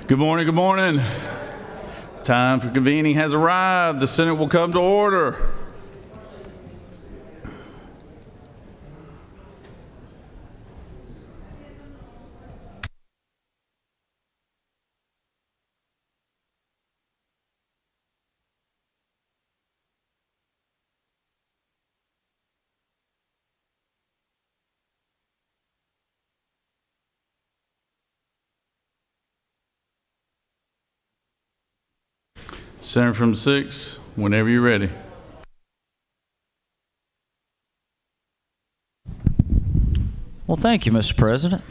Good morning, good morning. Time for convening has arrived. The Senate will come to order. Senator from 6, whenever you're ready. Well, thank you, Mr. President.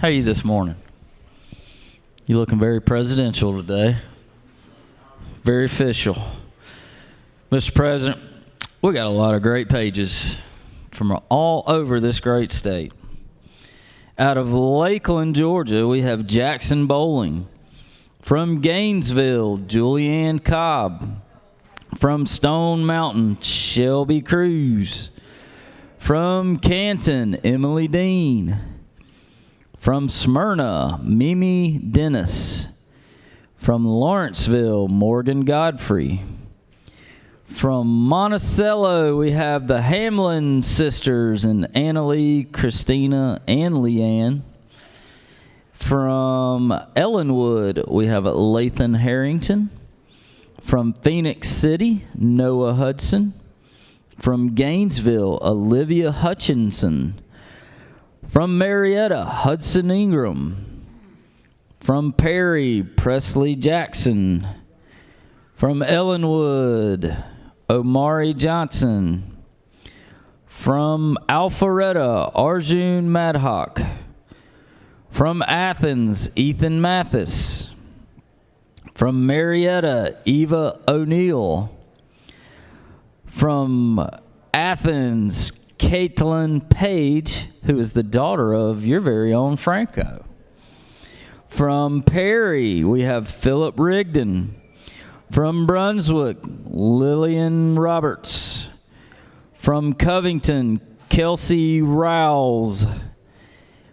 How are you this morning? You looking very presidential today. Very official. Mr. President, we got a lot of great pages from all over this great state. Out of Lakeland, Georgia, we have Jackson Bowling. From Gainesville, Julianne Cobb. From Stone Mountain, Shelby Cruz. From Canton, Emily Dean. From Smyrna, Mimi Dennis. From Lawrenceville, Morgan Godfrey. From Monticello, we have the Hamlin sisters and Annalie, Christina, and Leanne. From Ellenwood, we have Lathan Harrington. From Phoenix City, Noah Hudson. From Gainesville, Olivia Hutchinson. From Marietta, Hudson Ingram. From Perry, Presley Jackson. From Ellenwood, Omari Johnson. From Alpharetta, Arjun Madhawk. From Athens, Ethan Mathis. From Marietta, Eva O'Neill. From Athens, Caitlin Page, who is the daughter of your very own Franco. From Perry, we have Philip Rigdon. From Brunswick, Lillian Roberts. From Covington, Kelsey Rouse.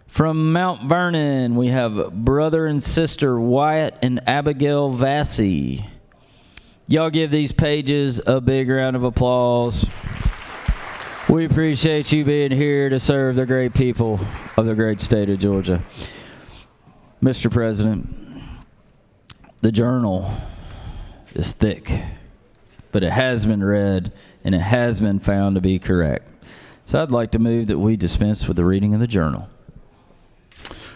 From Mount Vernon, we have brother and sister Wyatt and Abigail Vassey. Y'all give these pages a big round of applause. We appreciate you being here to serve the great people of the great state of Georgia. Mr. President, the journal is thick, but it has been read and it has been found to be correct. So I'd like to move that we dispense with the reading of the journal.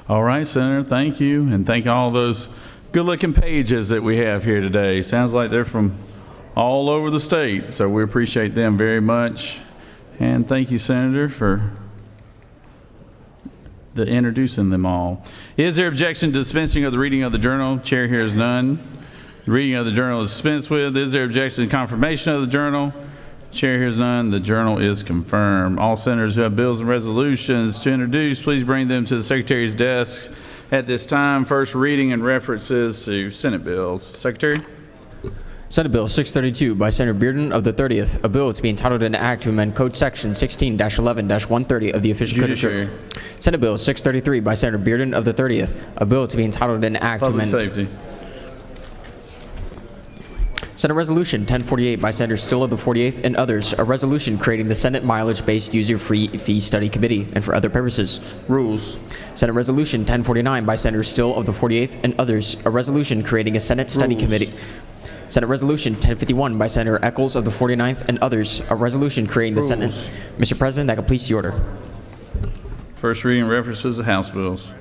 All right, Senator, thank you, and thank all those good-looking pages that we have here today. Sounds like they're from all over the state, so we appreciate them very much. And thank you, Senator, for introducing them all. Is there objection to dispensing of the reading of the journal? Chair hears none. The reading of the journal is dispensed with. Is there objection to confirmation of the journal? Chair hears none. The journal is confirmed. All senators who have bills and resolutions to introduce, please bring them to the Secretary's desk at this time. First reading and references to Senate bills. Secretary? Senate Bill 632 by Senator Bearden of the 30th, a bill to be entitled an act to amend Code Section 16-11-130 of the official Judiciary. code. Senate Bill 633 by Senator Bearden of the 30th, a bill to be entitled an act Public to amend... Safety. Senate Resolution 1048 by Senator Still of the 48th and others, a resolution creating the Senate Mileage-Based User-Free Fee Study Committee and for other purposes. Rules. Senate Resolution 1049 by Senator Still of the 48th and others, a resolution creating a Senate Study Rules. Committee. Senate Resolution 1051 by Senator Eccles of the 49th and others, a resolution creating the Senate. Mr. President, that completes the order. First reading and references to House bills.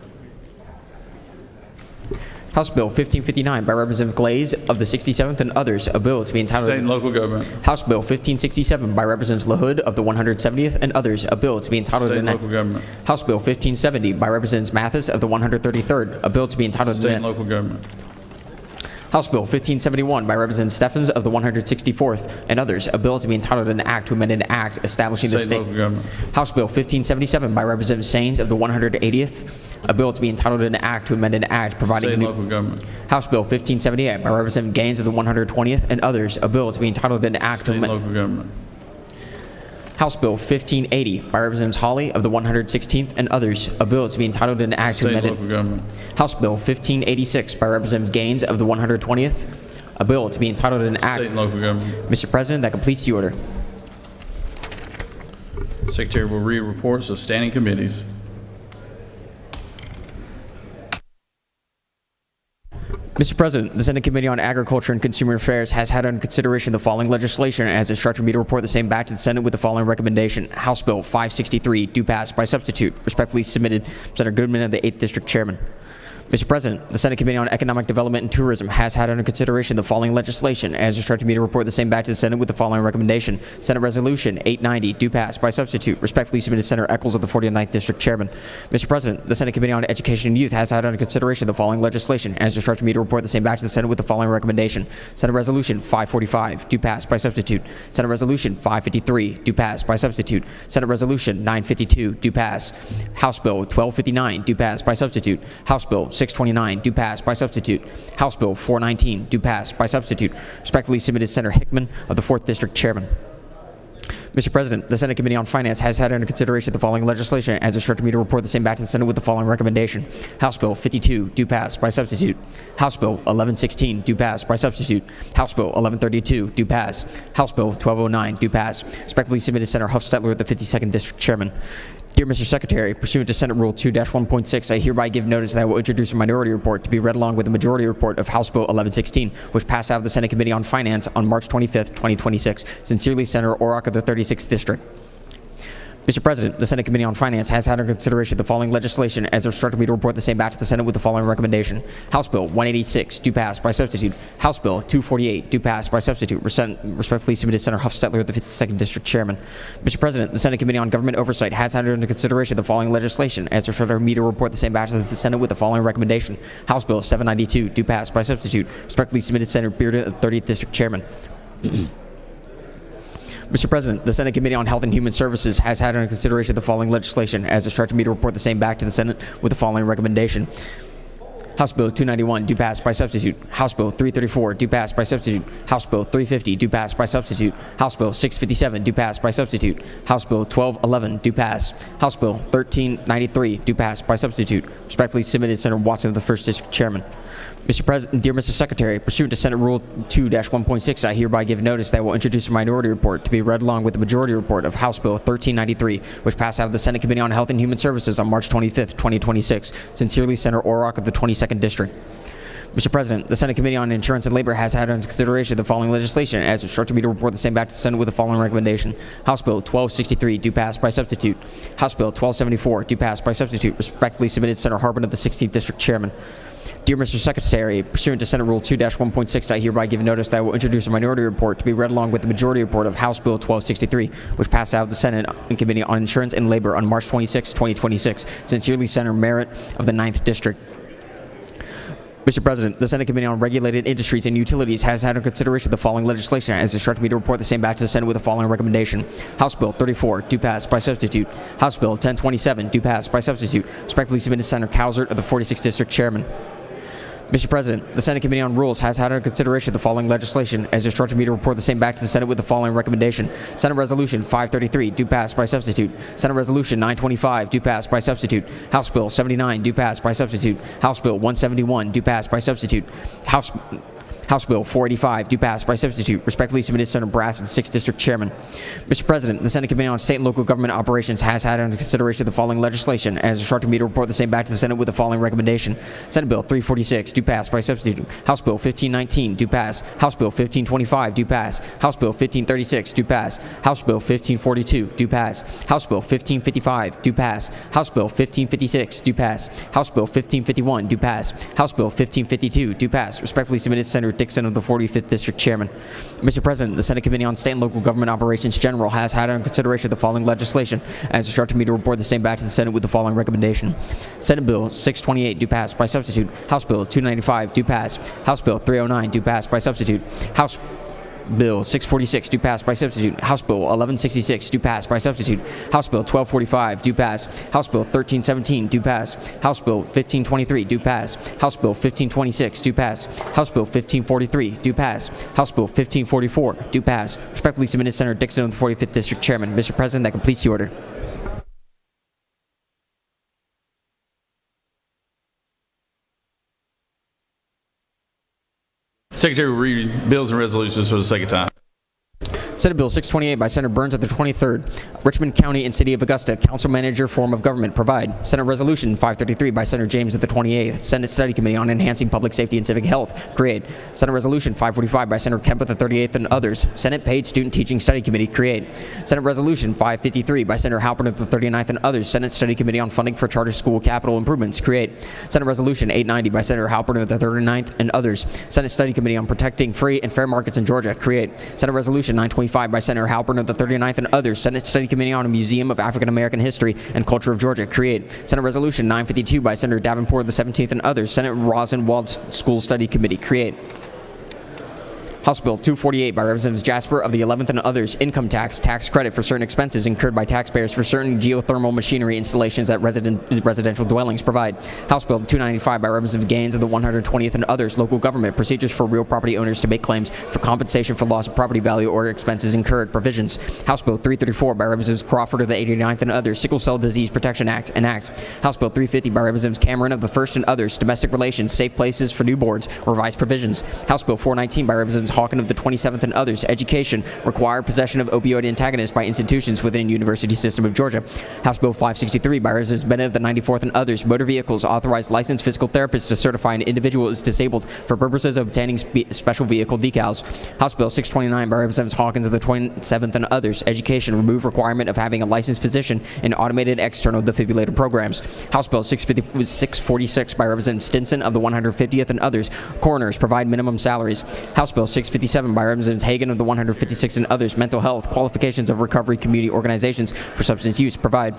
House Bill 1559 by Representative Glaze of the 67th and others, a bill to be entitled... State and local government. House Bill 1567 by Representative LaHood of the 170th and others, a bill to be entitled... State and local government. House Bill 1570 by Representative Mathis of the 133rd, a bill to be entitled... State and local government. House Bill 1571 by Representative Steffens of the 164th and others, a bill to be entitled an act to amend an act establishing the State and state... local government. House Bill 1577 by Representative Saines of the 180th, a bill to be entitled an act to amend an act providing... State and local government. House Bill 1578 by Representative Gaines of the 120th and others, a bill to be entitled an act State to and amend... local government. House Bill 1580 by Representatives Hawley of the 116th and others, a bill to be entitled an act to State and amend local government. House Bill 1586 by Representatives Gaines of the 120th, a bill to be entitled an State act. and local government. Mr. President, that completes the order. Secretary will read reports of standing committees. Mr. President, the Senate Committee on Agriculture and Consumer Affairs has had under consideration the following legislation and has instructed me to report the same back to the Senate with the following recommendation. House Bill 563, do pass by substitute. Respectfully submitted, Senator Goodman of the 8th District Chairman. Mr. President, the Senate Committee on Economic Development and Tourism has had under consideration the following legislation and has instructed me to report the same back to the Senate with the following recommendation. Senate Resolution 890, do pass by substitute. Respectfully submitted, Senator Eccles of the 49th District Chairman. Mr. President, the Senate Committee on Education and Youth has had under consideration the following legislation and has instructed me to report the same back to the Senate with the following recommendation. Senate Resolution 545, do pass by substitute. Senate Resolution 553, do pass by substitute. Senate Resolution 952, do pass. House Bill 1259, do pass by substitute. House Bill 629, do pass by substitute. House Bill 419, do pass by substitute. Respectfully submitted, Senator Hickman of the 4th District Chairman. Mr. President, the Senate Committee on Finance has had under consideration the following legislation and has instructed me to report the same back to the Senate with the following recommendation. House Bill 52, do pass by substitute. House Bill 1116, do pass by substitute. House Bill 1132, do pass. House Bill 1209, do pass. Respectfully submitted, Senator Huffstetler, the 52nd District Chairman. Dear Mr. Secretary, pursuant to Senate Rule 2-1.6, I hereby give notice that I will introduce a minority report to be read along with the majority report of House Bill 1116, which passed out of the Senate Committee on Finance on March 25th, 2026. Sincerely, Senator Orrock of the 36th District. Mr. President, the Senate Committee on Finance has had under consideration the following legislation as instructed me to report the same back to the Senate with the following recommendation. House Bill 186, do pass by substitute. House Bill 248, do pass by substitute. Respectfully submitted, Senator Huffstetler, the 52nd District Chairman. Mr. President, the Senate Committee on Government Oversight has had under consideration the following legislation as instructed me to report the same back to the Senate with the following recommendation. House Bill 792, do pass by substitute. Respectfully submitted, Senator Bearden, the 30th District Chairman. Mr. President, the Senate Committee on Health and Human Services has had under consideration the following legislation as instructed me to report the same back to the Senate with the following recommendation. House Bill 291, do pass by substitute. House Bill 334, do pass by substitute. House Bill 350, do pass by substitute. House Bill 657, do pass by substitute. House Bill 1211, do pass. House Bill 1393, do pass by substitute. Respectfully submitted, Senator Watson of the 1st District Chairman. Mr. President, dear Mr. Secretary, pursuant to Senate Rule 2-1.6, I hereby give notice that I will introduce a minority report to be read along with the majority report of House Bill 1393, which passed out of the Senate Committee on Health and Human Services on March 25th, 2026. Sincerely, Senator Orrock of the 22nd District. Mr. President, the Senate Committee on Insurance and Labor has had under consideration the following legislation as instructed me to report the same back to the Senate with the following recommendation. House Bill 1263, do pass by substitute. House Bill 1274, do pass by substitute. Respectfully submitted, Senator Harbin of the 16th District Chairman. Dear Mr. Secretary, pursuant to Senate Rule 2-1.6, I hereby give notice that I will introduce a minority report to be read along with the majority report of House Bill 1263, which passed out of the Senate and Committee on Insurance and Labor on March 26, 2026. Sincerely, Senator Merritt of the 9th District. Mr. President, the Senate Committee on Regulated Industries and Utilities has had under consideration the following legislation as instructed me to report the same back to the Senate with the following recommendation. House Bill 34, do pass by substitute. House Bill 1027, do pass by substitute. Respectfully submitted, Senator Cowsert of the 46th District Chairman. Mr. President, the Senate Committee on Rules has had under consideration the following legislation as instructed me to report the same back to the Senate with the following recommendation. Senate Resolution 533, do pass by substitute. Senate Resolution 925, do pass by substitute. House Bill 79, do pass by substitute. House Bill 171, do pass by substitute. House Bill 485, do pass by substitute. Respectfully submitted, Senator Brass, the 6th District Chairman. Mr. President, the Senate Committee on State and Local Government Operations has had under consideration the following legislation as instructed me to report the same back to the Senate with the following recommendation. Senate Bill 346, do pass by substitute. House Bill 1519, do pass. House Bill 1525, do pass. House Bill 1536, do pass. House Bill 1542, do pass. House Bill 1555, do pass. House Bill 1556, do pass. House Bill 1551, do pass. House Bill 1552, do pass. Respectfully submitted, Senator Dixon of the 45th District Chairman. Mr. President, the Senate Committee on State and Local Government Operations General has had under consideration the following legislation as instructed me to report the same back to the Senate with the following recommendation. Senate Bill 628, do pass by substitute. House Bill 295, do pass. House Bill 309, do pass by substitute. House Bill 646, do pass by substitute. House Bill 1166, do pass by substitute. House Bill 1245, do pass. House Bill 1317, do pass. House Bill 1523, do pass. House Bill 1526, do pass. House Bill 1543, do pass. House Bill 1544, do pass. Respectfully submitted, Senator Dixon of the 45th District Chairman. Mr. President, that completes the order. Secretary will read bills and resolutions for the second time. Senate Bill 628 by Senator Burns of the 23rd. Richmond County and City of Augusta, Council Manager form of government, provide. Senate Resolution 533 by Senator James of the 28th. Senate Study Committee on Enhancing Public Safety and Civic Health, create. Senate Resolution 545 by Senator Kemp of the 38th and others. Senate Paid Student Teaching Study Committee, create. Senate Resolution 553 by Senator Halpern of the 39th and others. Senate Study Committee on Funding for Charter School Capital Improvements, create. Senate Resolution 890 by Senator Halpern of the 39th and others. Senate Study Committee on Protecting Free and Fair Markets in Georgia, create. Senate Resolution 925 by Senator Halpern of the 39th and others. Senate Study Committee on a Museum of African American History and Culture of Georgia, create. Senate Resolution 952 by Senator Davenport of the 17th and others. Senate Rosenwald School Study Committee, create. House Bill 248 by Representatives Jasper of the 11th and others, income tax credit for certain expenses incurred by taxpayers for certain geothermal machinery installations at residential dwellings, provide. House Bill 295 by Representative Gaines of the 120th and others, local government, procedures for real property owners to make claims for compensation for loss of property value or expenses incurred, provisions. House Bill 334 by Representatives Crawford of the 89th and others, Sickle Cell Disease Protection Act, enacts. House Bill 350 by Representatives Cameron of the 1st and others, domestic relations, safe places for newborns, revised provisions. House Bill 419 by Representatives Hawken of the 27th and others, education, require possession of opioid antagonists by institutions within University System of Georgia. House Bill 563 by Representatives Bennett of the 94th and others, motor vehicles, authorized licensed physical therapists to certify an individual is disabled for purposes of obtaining special vehicle decals. House Bill 629 by Representatives Hawkins of the 27th and others, education, remove requirement of having a licensed physician in automated external defibrillator programs. House Bill 646 by Representative Stinson of the 150th and others, coroners, provide minimum salaries. House Bill 657 by Representatives Hagan of the 156th and others, mental health, qualifications of recovery community organizations for substance use, provide.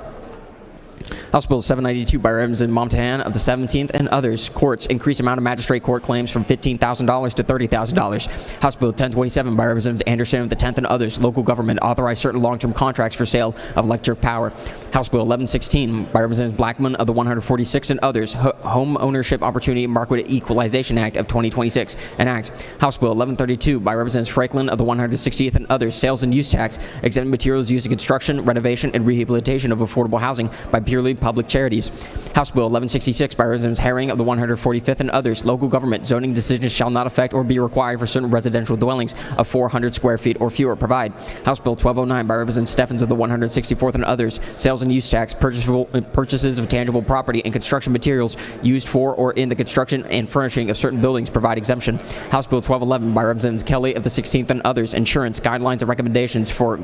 House Bill 792 by Representative Montahan of the 17th and others, courts, increase amount of magistrate court claims from $15,000 to $30,000. House Bill 1027 by Representatives Anderson of the 10th and others, local government, authorize certain long-term contracts for sale of electric power. House Bill 1116 by Representatives Blackman of the 146th and others, Home Ownership Opportunity Market Equalization Act of 2026, enact. House Bill 1132 by Representatives Franklin of the 160th and others, sales and use tax, exempt materials used in construction, renovation, and rehabilitation of affordable housing by purely public charities. House Bill 1166 by Representatives Herring of the 145th and others, local government, zoning decisions shall not affect or be required for certain residential dwellings of 400 square feet or fewer, provide. House Bill 1209 by Representative Steffens of the 164th and others, sales and use tax, purchases of tangible property and construction materials used for or in the construction and furnishing of certain buildings, provide exemption. House Bill 1211 by Representatives Kelly of the 16th and others, insurance, guidelines and recommendations for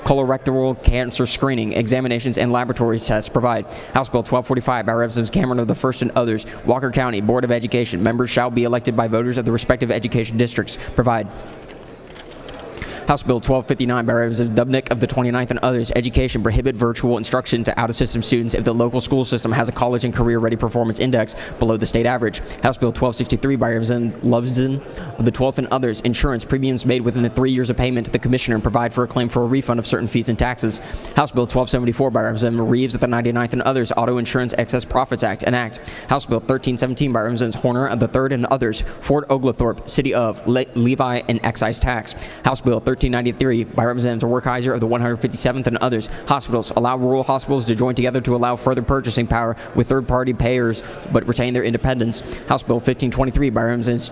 colorectal cancer screening, examinations, and laboratory tests, provide. House Bill 1245 by Representatives Cameron of the 1st and others, Walker County Board of Education, members shall be elected by voters of the respective education districts, provide. House Bill 1259 by Representative Dubnik of the 29th and others, education, prohibit virtual instruction to out-of-system students if the local school system has a college and career-ready performance index below the state average. House Bill 1263 by Representative Loveson of the 12th and others, insurance premiums made within the 3 years of payment to the commissioner and provide for a claim for a refund of certain fees and taxes. House Bill 1274 by Representative Reeves of the 99th and others, Auto Insurance Excess Profits Act, enact. House Bill 1317 by Representatives Horner of the 3rd and others, Fort Oglethorpe, City of Levi and excise tax. House Bill 1393 by Representative Werkheiser of the 157th and others, hospitals, allow rural hospitals to join together to allow further purchasing power with third-party payers but retain their independence. House Bill 1523 by Representatives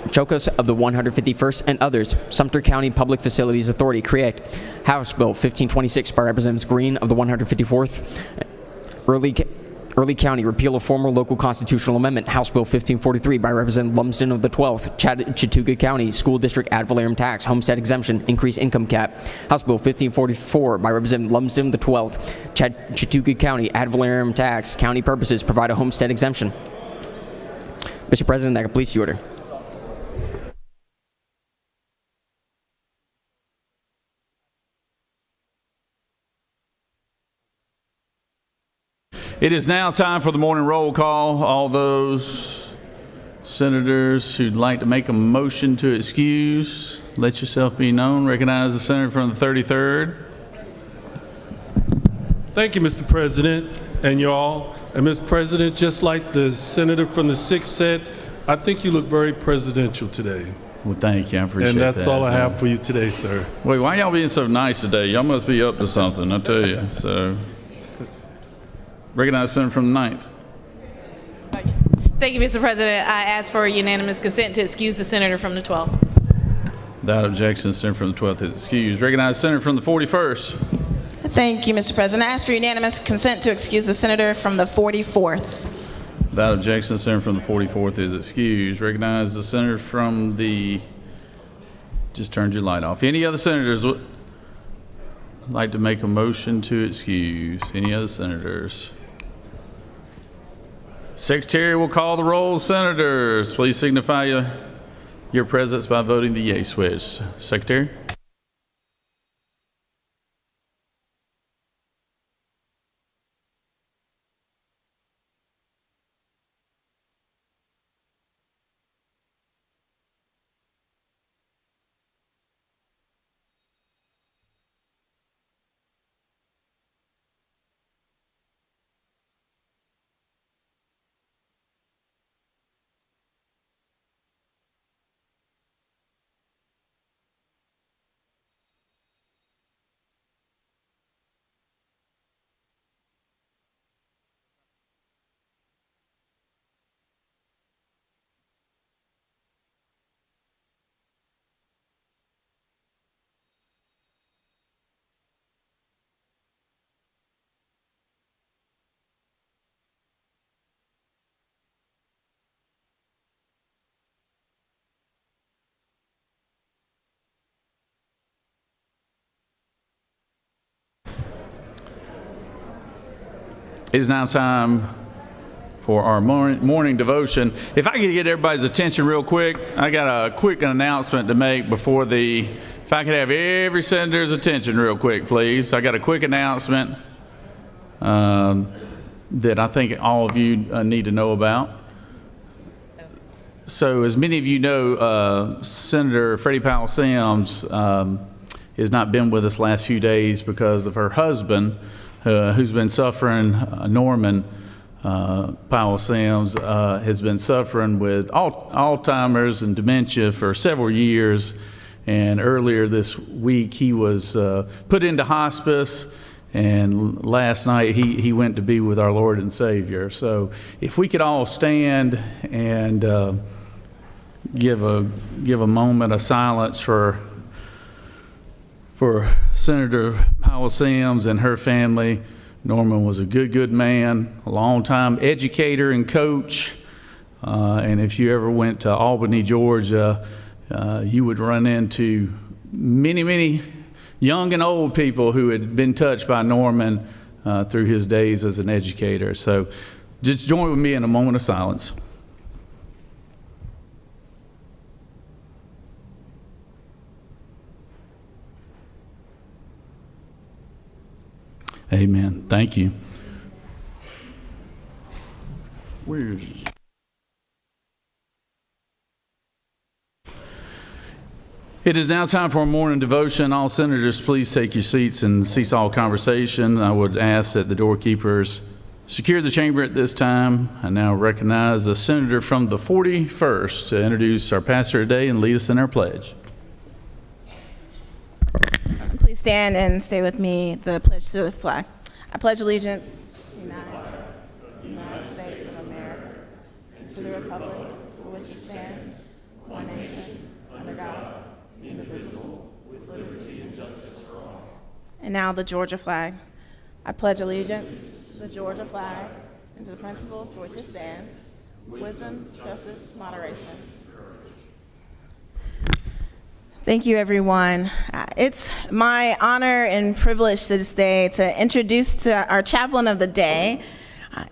Chokas of the 151st and others, Sumter County Public Facilities Authority, create. House Bill 1526 by Representatives Green of the 154th, Early County, repeal a former local constitutional amendment. House Bill 1543 by Representative Lumsden of the 12th, Chattooga County School District ad valorem tax, homestead exemption, increase income cap. House Bill 1544 by Representative Lumsden of the 12th, Chattooga County ad valorem tax, county purposes, provide a homestead exemption. Mr. President, that completes the order. It is now time for the morning roll call. All those senators who'd like to make a motion to excuse, let yourself be known. Recognize the senator from the 33rd. Thank you, Mr. President, and y'all. And Mr. President, just like the senator from the 6th said, I think you look very presidential today. Well, thank you. I appreciate that. And that's all I have for you today, sir. Wait, why y'all being so nice today? Y'all must be up to something, I tell you. So, recognize the senator from the 9th. Thank you, Mr. President. I ask for unanimous consent to excuse the senator from the 12th. Without objection, the senator from the 12th is excused. Recognize the senator from the 41st. Thank you, Mr. President. I ask for unanimous consent to excuse the senator from the 44th. Without objection, the senator from the 44th is excused. Recognize the senator from the, just turned your light off. Any other senators would like to make a motion to excuse? Any other senators? Secretary will call the roll. Senators, please signify your presence by voting the yea switch. Secretary? It is now time for our morning devotion. If I could get everybody's attention real quick, I got a quick announcement to make before if I could have every senator's attention real quick, please. I got a quick announcement that I think all of you need to know about. So as many of you know, Senator Freddie Powell Sims has not been with us last few days because of her husband, who's been suffering. Norman Powell Sims has been suffering with Alzheimer's and dementia for several years, and earlier this week he was put into hospice, and last night he went to be with our Lord and Savior. So if we could all stand and give a moment of silence for Senator Powell Sims and her family. Norman was a good man, a long-time educator and coach. And if you ever went to Albany, Georgia, you would run into many young and old people who had been touched by Norman through his days as an educator. So just join with me in a moment of silence. Amen. Thank you. It is now time for a morning devotion. All senators, please take your seats and cease all conversation. I would ask that the doorkeepers secure the chamber at this time. I now recognize the senator from the 41st to introduce our pastor today and lead us in our pledge. Please stand and stay with me the pledge to the flag. I pledge allegiance to the United States of America, and to the republic for which it stands, one nation, under God, indivisible, with liberty and justice for all. And now the Georgia flag. I pledge allegiance to the Georgia flag and to the principles for which it stands, wisdom, justice, moderation. Thank you, everyone. It's my honor and privilege this day to introduce to our chaplain of the day,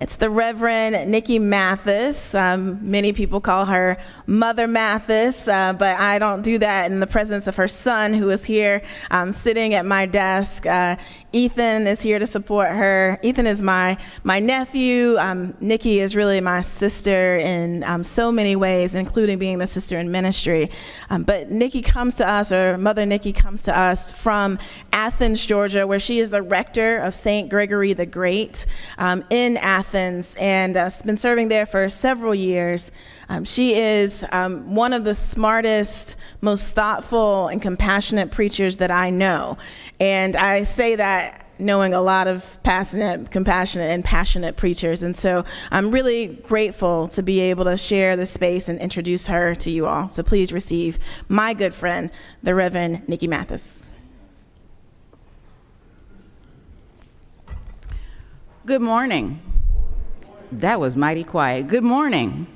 It's the Reverend Nikki Mathis. Many people call her Mother Mathis, but I don't do that in the presence of her son, who is here sitting at my desk. Ethan is here to support her. Ethan is my nephew. Nikki is really my sister in so many ways, including being the sister in ministry. But Nikki comes to us, or Mother Nikki comes to us from Athens, Georgia, where she is the rector of St. Gregory the Great in Athens, and has been serving there for several years. She is one of the smartest, most thoughtful, and compassionate preachers that I know. And I say that knowing a lot of passionate, compassionate, and passionate preachers. And so I'm really grateful to be able to share the space and introduce her to you all. So please receive my good friend, the Reverend Nikki Mathis. Good morning. That was mighty quiet. Good morning.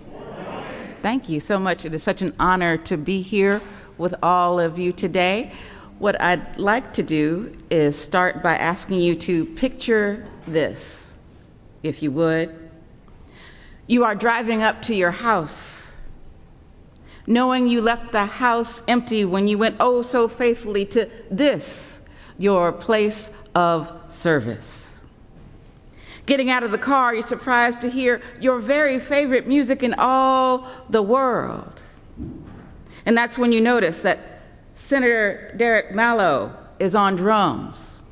Thank you so much. It is such an honor to be here with all of you today. What I'd like to do is start by asking you to picture this, if you would. You are driving up to your house, knowing you left the house empty when you went oh so faithfully to this, your place of service. Getting out of the car, you're surprised to hear your very favorite music in all the world. And that's when you notice that Senator Derek Mallow is on drums.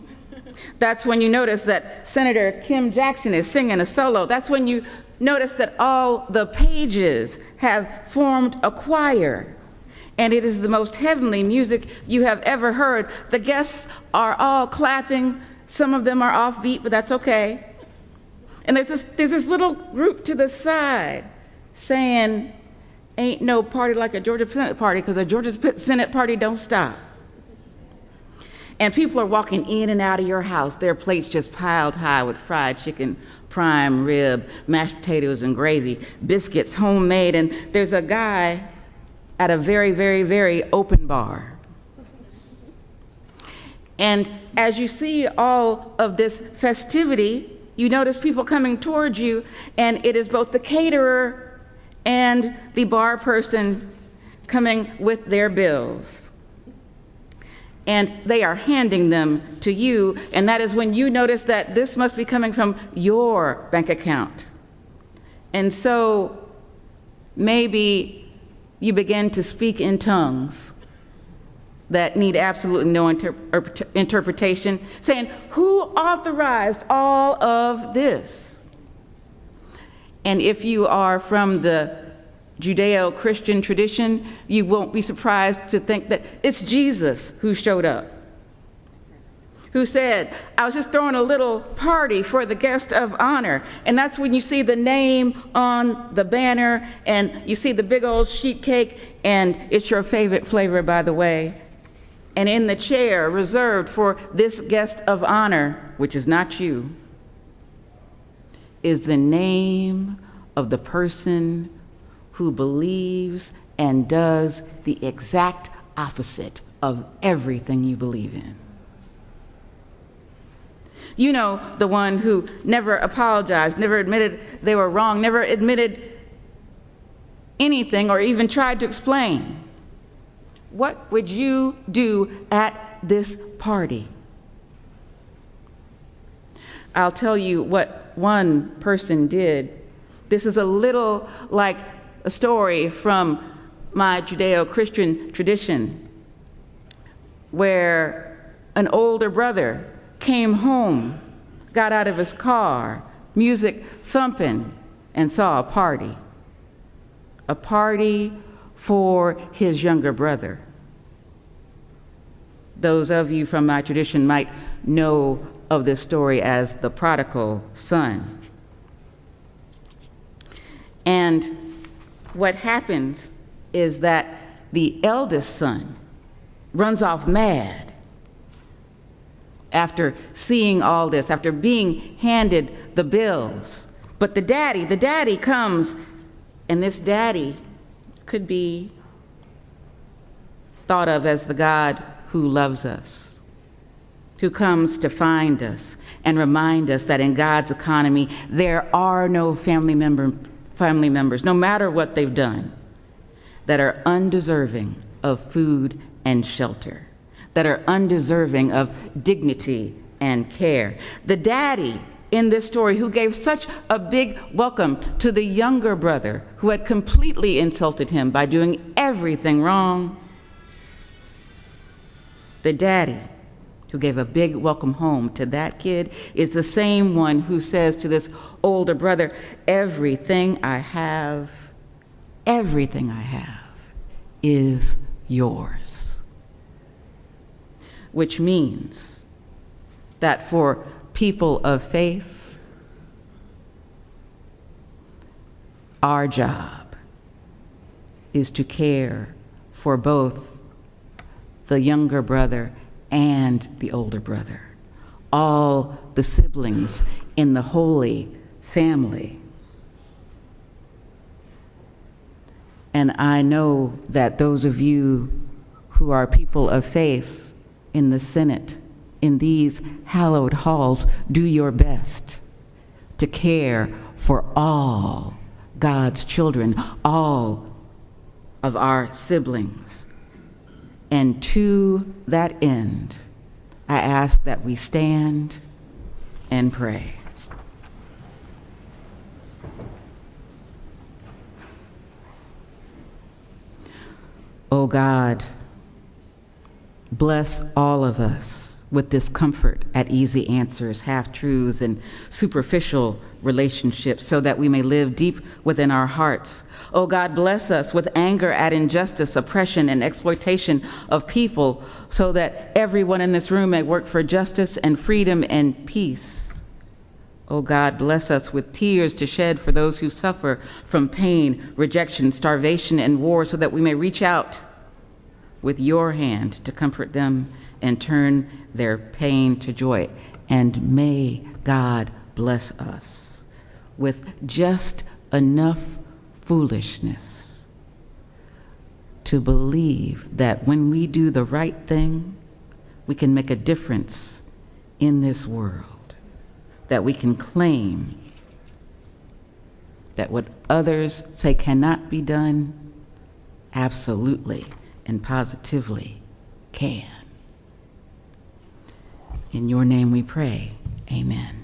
That's when you notice that Senator Kim Jackson is singing a solo. That's when you notice that all the pages have formed a choir. And it is the most heavenly music you have ever heard. The guests are all clapping. Some of them are offbeat, but that's okay. And there's this little group to the side saying, ain't no party like a Georgia Senate party, because a Georgia Senate party don't stop. And people are walking in and out of your house, their plates just piled high with fried chicken, prime rib, mashed potatoes and gravy, biscuits, homemade, and there's a guy at a very, very, very open bar. And as you see all of this festivity, you notice people coming towards you, and it is both the caterer and the bar person coming with their bills. And they are handing them to you, and that is when you notice that this must be coming from your bank account. And so maybe you begin to speak in tongues that need absolutely no interpretation, saying, who authorized all of this? And if you are from the Judeo-Christian tradition, you won't be surprised to think that it's Jesus who showed up, who said, I was just throwing a little party for the guest of honor. And that's when you see the name on the banner, and you see the big old sheet cake, and it's your favorite flavor, by the way. And in the chair reserved for this guest of honor, which is not you, is the name of the person who believes and does the exact opposite of everything you believe in. You know, the one who never apologized, never admitted they were wrong, never admitted anything or even tried to explain. What would you do at this party? I'll tell you what one person did. This is a little like a story from my Judeo-Christian tradition, where an older brother came home, got out of his car, music thumping, and saw a party for his younger brother. Those of you from my tradition might know of this story as the prodigal son. And what happens is that the eldest son runs off mad after seeing all this, after being handed the bills. But the daddy comes, and this daddy could be thought of as the God who loves us, who comes to find us and remind us that in God's economy, there are no family members, no matter what they've done, that are undeserving of food and shelter, that are undeserving of dignity and care. The daddy in this story who gave such a big welcome to the younger brother who had completely insulted him by doing everything wrong. The daddy who gave a big welcome home to that kid is the same one who says to this older brother, everything I have is yours. Which means that for people of faith, our job is to care for both the younger brother and the older brother, all the siblings in the Holy Family. And I know that those of you who are people of faith in the Senate, in these hallowed halls, do your best to care for all God's children, all of our siblings. And to that end, I ask that we stand and pray. Oh God, bless all of us with this comfort at easy answers, half-truths, and superficial relationships so that we may live deep within our hearts. Oh God, bless us with anger at injustice, oppression, and exploitation of people so that everyone in this room may work for justice and freedom and peace. Oh God, bless us with tears to shed for those who suffer from pain, rejection, starvation, and war so that we may reach out with your hand to comfort them and turn their pain to joy. And may God bless us with just enough foolishness to believe that when we do the right thing, we can make a difference in this world, that we can claim that what others say cannot be done, absolutely and positively can. In your name we pray, amen.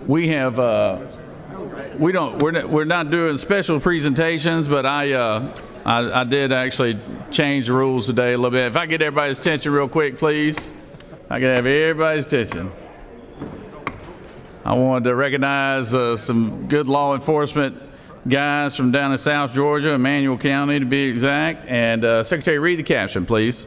we have we're not doing special presentations, but I did actually change the rules today a little bit. If I get everybody's attention real quick, please. I can have everybody's attention. I wanted to recognize some good law enforcement guys from down in South Georgia, Emmanuel County to be exact. And Secretary, read the caption, please.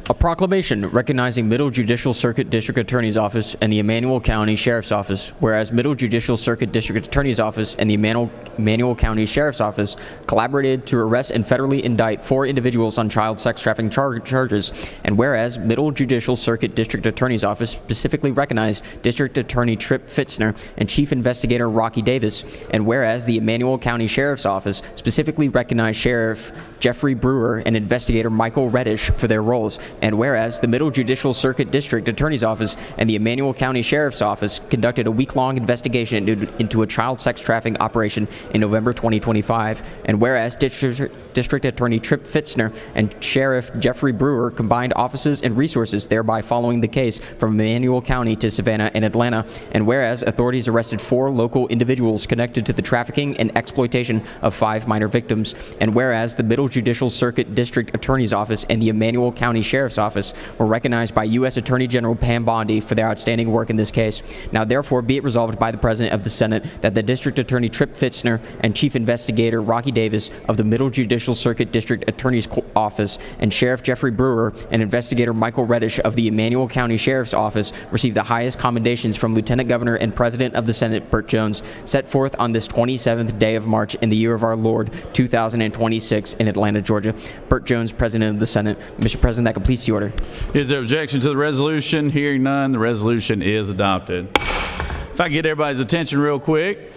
A proclamation recognizing Middle Judicial Circuit District Attorney's Office and the Emmanuel County Sheriff's Office, whereas Middle Judicial Circuit District Attorney's Office and the Emmanuel County Sheriff's Office collaborated to arrest and federally indict 4 individuals on child sex trafficking charges, and whereas Middle Judicial Circuit District Attorney's Office specifically recognized District Attorney Tripp Fitzner and Chief Investigator Rocky Davis, and whereas the Emmanuel County Sheriff's Office specifically recognized Sheriff Jeffrey Brewer and Investigator Michael Reddish for their roles, and whereas the Middle Judicial Circuit District Attorney's Office and the Emmanuel County Sheriff's Office conducted a week-long investigation into a child sex trafficking operation in November 2025, and whereas District Attorney Tripp Fitzner and Sheriff Jeffrey Brewer combined offices and resources, thereby following the case from Emmanuel County to Savannah and Atlanta, and whereas authorities arrested 4 local individuals connected to the trafficking and exploitation of 5 minor victims, and whereas the Middle Judicial Circuit District Attorney's Office and the Emmanuel County Sheriff's Office were recognized by U.S. Attorney General Pam Bondi for their outstanding work in this case. Now therefore be it resolved by the President of the Senate that the District Attorney Tripp Fitzner and Chief Investigator Rocky Davis of the Middle Judicial Circuit District Attorney's Office and Sheriff Jeffrey Brewer and Investigator Michael Reddish of the Emmanuel County Sheriff's Office receive the highest commendations from Lieutenant Governor and President of the Senate Burt Jones, set forth on this 27th day of March in the year of our Lord 2026 in Atlanta, Georgia. Burt Jones, President of the Senate. Mr. President, that completes the order. Is there objection to the resolution? Hearing none, the resolution is adopted. If I get everybody's attention real quick,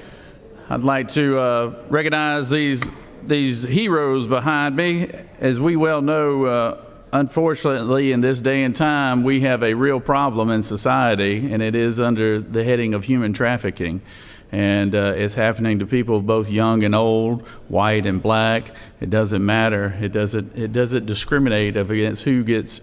I'd like to recognize these heroes behind me. As we well know, unfortunately, in this day and time, we have a real problem in society, and it is under the heading of human trafficking. And it's happening to people both young and old, white and black. It doesn't matter. It doesn't discriminate against who gets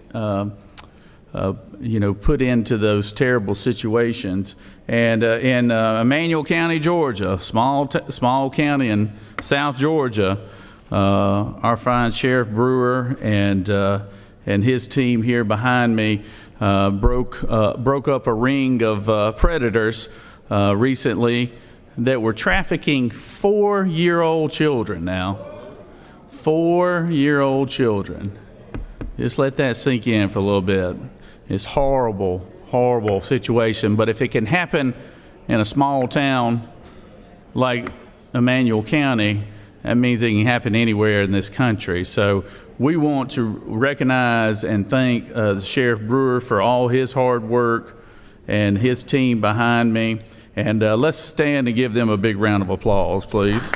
put into those terrible situations. And in Emmanuel County, Georgia, small county in South Georgia, our fine Sheriff Brewer and his team here behind me broke up a ring of predators recently that were trafficking 4-year-old children now. 4-year-old children. Just let that sink in for a little bit. It's horrible, horrible situation. But if it can happen in a small town like Emmanuel County, that means it can happen anywhere in this country. So we want to recognize and thank Sheriff Brewer for all his hard work and his team behind me. And let's stand and give them a big round of applause, please.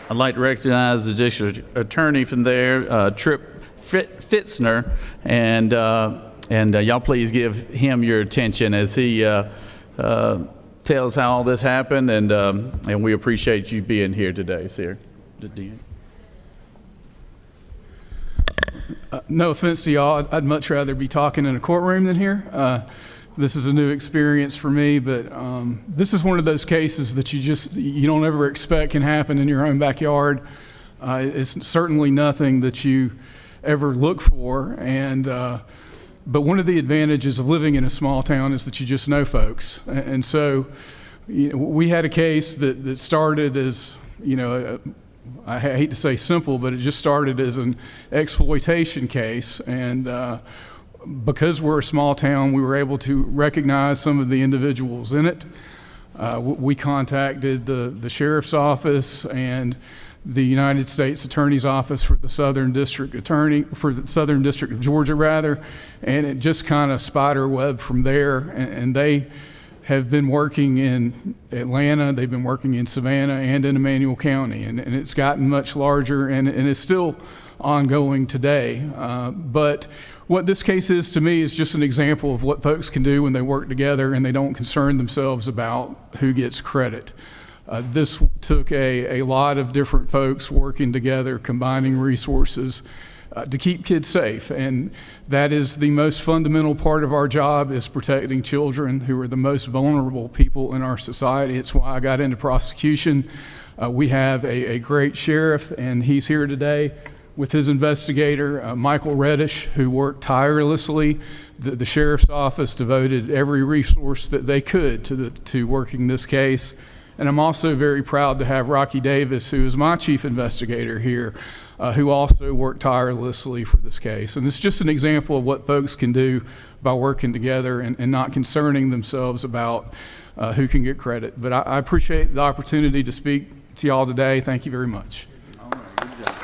I'd like to recognize the district attorney from there, Tripp Fitzner, and y'all please give him your attention as he tells how all this happened, and we appreciate you being here today, sir. No offense to y'all, I'd much rather be talking in a courtroom than here. This is a new experience for me, but this is one of those cases that you don't ever expect can happen in your own backyard. It's certainly nothing that you ever look for, but one of the advantages of living in a small town is that you just know folks. And so we had a case that started as, I hate to say simple, but it just started as an exploitation case. And because we're a small town, we were able to recognize some of the individuals in it. We contacted the sheriff's office and the United States Attorney's Office for the Southern District of Georgia, and it just kind of spider webbed from there. And they have been working in Atlanta, they've been working in Savannah and in Emmanuel County, and it's gotten much larger and it's still ongoing today. But what this case is to me is just an example of what folks can do when they work together and they don't concern themselves about who gets credit. This took a lot of different folks working together, combining resources to keep kids safe, and that is the most fundamental part of our job, is protecting children who are the most vulnerable people in our society. It's why I got into prosecution. We have a great sheriff, and he's here today with his investigator, Michael Reddish, who worked tirelessly. The sheriff's office devoted every resource that they could to working this case. And I'm also very proud to have Rocky Davis, who is my chief investigator here, who also worked tirelessly for this case. And it's just an example of what folks can do by working together and not concerning themselves about who can get credit. But I appreciate the opportunity to speak to y'all today. Thank you very much. All right, good job.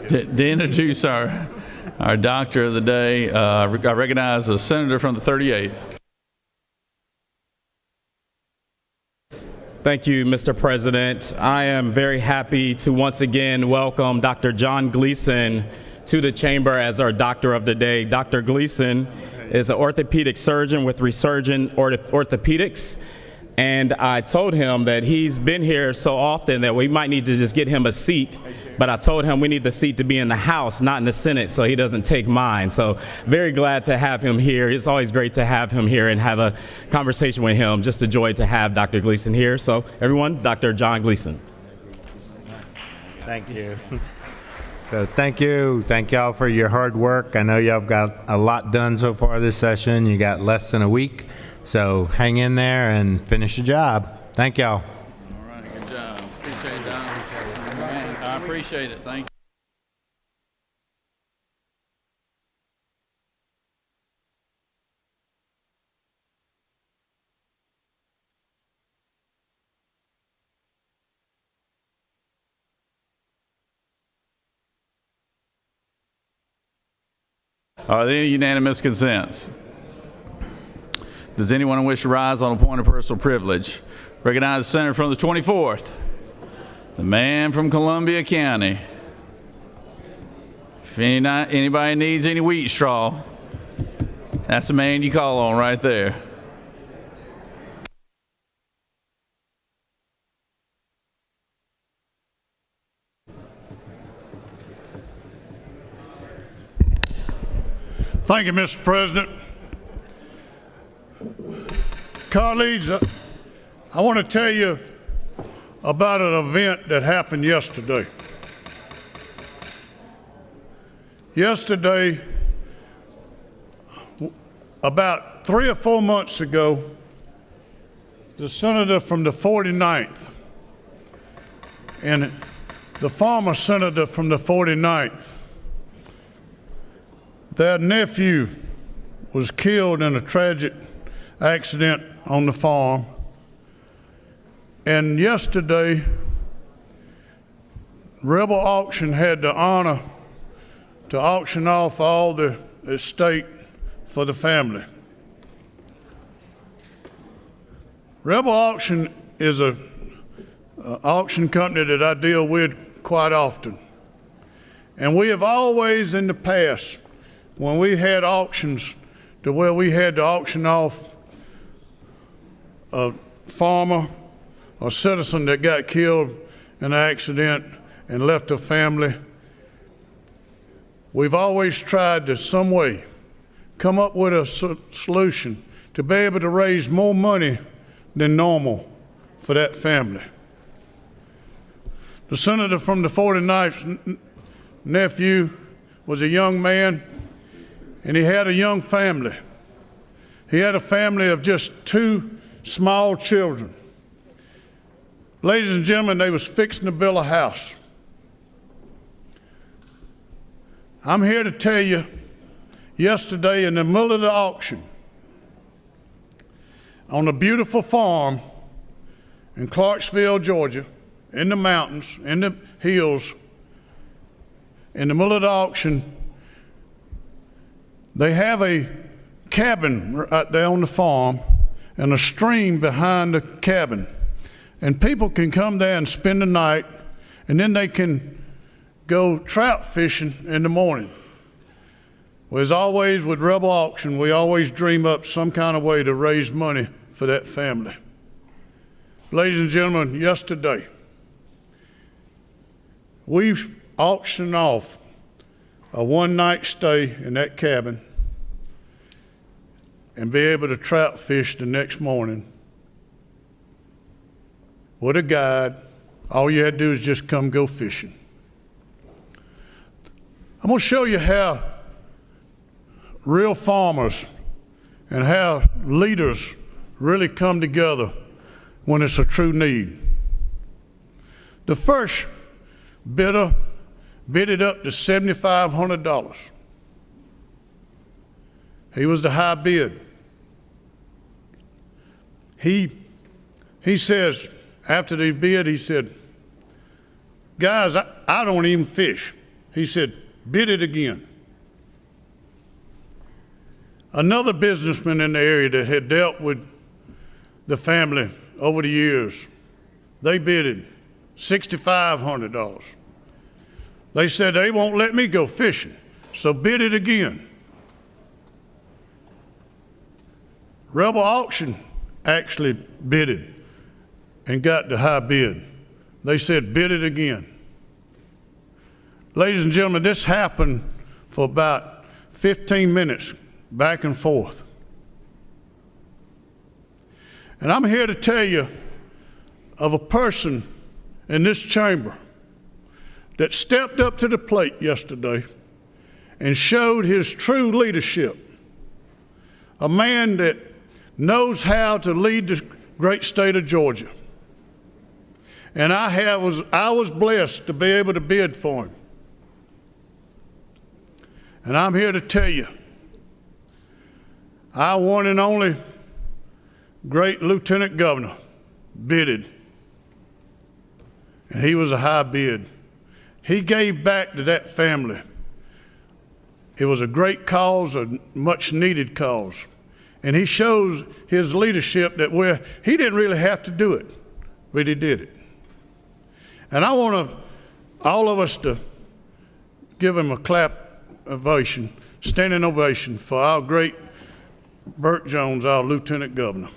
To introduce our doctor of the day, I recognize the senator from the 38th. Thank you, Mr. President. I am very happy to once again welcome Dr. John Gleason to the chamber as our doctor of the day. Dr. Gleason is an orthopedic surgeon with Resurgent Orthopedics. And I told him that he's been here so often that we might need to just get him a seat. But I told him we need the seat to be in the House, not in the Senate, so he doesn't take mine. So very glad to have him here. It's always great to have him here and have a conversation with him. Just a joy to have Dr. Gleason here. So everyone, Dr. John Gleason. Thank you. So thank y'all for your hard work. I know y'all have got a lot done so far this session. You got less than a week. So hang in there and finish the job. Thank y'all. All right, good job. Appreciate it, Don. Man, I appreciate it. Thank you. Are there any unanimous consents? Does anyone wish to rise on a point of personal privilege? Recognize the senator from the 24th, the man from Columbia County. If anybody needs any wheat straw, that's the man you call on right there. Thank you, Mr. President. Colleagues, I want to tell you about an event that happened yesterday. Yesterday, about 3 or 4 months ago, the senator from the 49th and the former senator from the 49th, their nephew was killed in a tragic accident on the farm. And yesterday, Rebel Auction had the honor to auction off all the estate for the family. Rebel Auction is an auction company that I deal with quite often. And we have always in the past, when we had auctions to where we had to auction off a farmer or citizen that got killed in an accident and left a family, we've always tried to some way come up with a solution to be able to raise more money than normal for that family. The senator from the 49th nephew was a young man, and he had a young family. He had a family of just 2 small children. Ladies and gentlemen, they was fixing to build a house. I'm here to tell you, yesterday in the middle of the auction, on a beautiful farm in Clarksville, Georgia, in the mountains, in the hills, in the middle of the auction, they have a cabin right there on the farm and a stream behind the cabin. And people can come there and spend the night, and then they can go trout fishing in the morning. Well, as always with Rebel Auction, we always dream up some kind of way to raise money for that family. Ladies and gentlemen, yesterday, we've auctioned off a one-night stay in that cabin and be able to trout fish the next morning with a guide. All you had to do is just come go fishing. I'm going to show you how real farmers and how leaders really come together when it's a true need. The first bidder bid it up to $7,500. He was the high bid. He says, after they bid, he said, guys, I don't even fish. He said, bid it again. Another businessman in the area that had dealt with the family over the years, they bidded $6,500. They said they won't let me go fishing, so bid it again. Rebel Auction actually bid it and got the high bid. They said bid it again. Ladies and gentlemen, this happened for about 15 minutes, back and forth. And I'm here to tell you of a person in this chamber that stepped up to the plate yesterday and showed his true leadership. A man that knows how to lead the great state of Georgia. And I was blessed to be able to bid for him. And I'm here to tell you, our one and only great Lieutenant Governor bidded, and he was a high bid. He gave back to that family. It was a great cause, a much needed cause. And he shows his leadership that he didn't really have to do it, but he did it. And I want all of us to give him a clap ovation, standing ovation for our great Burt Jones, our Lieutenant Governor.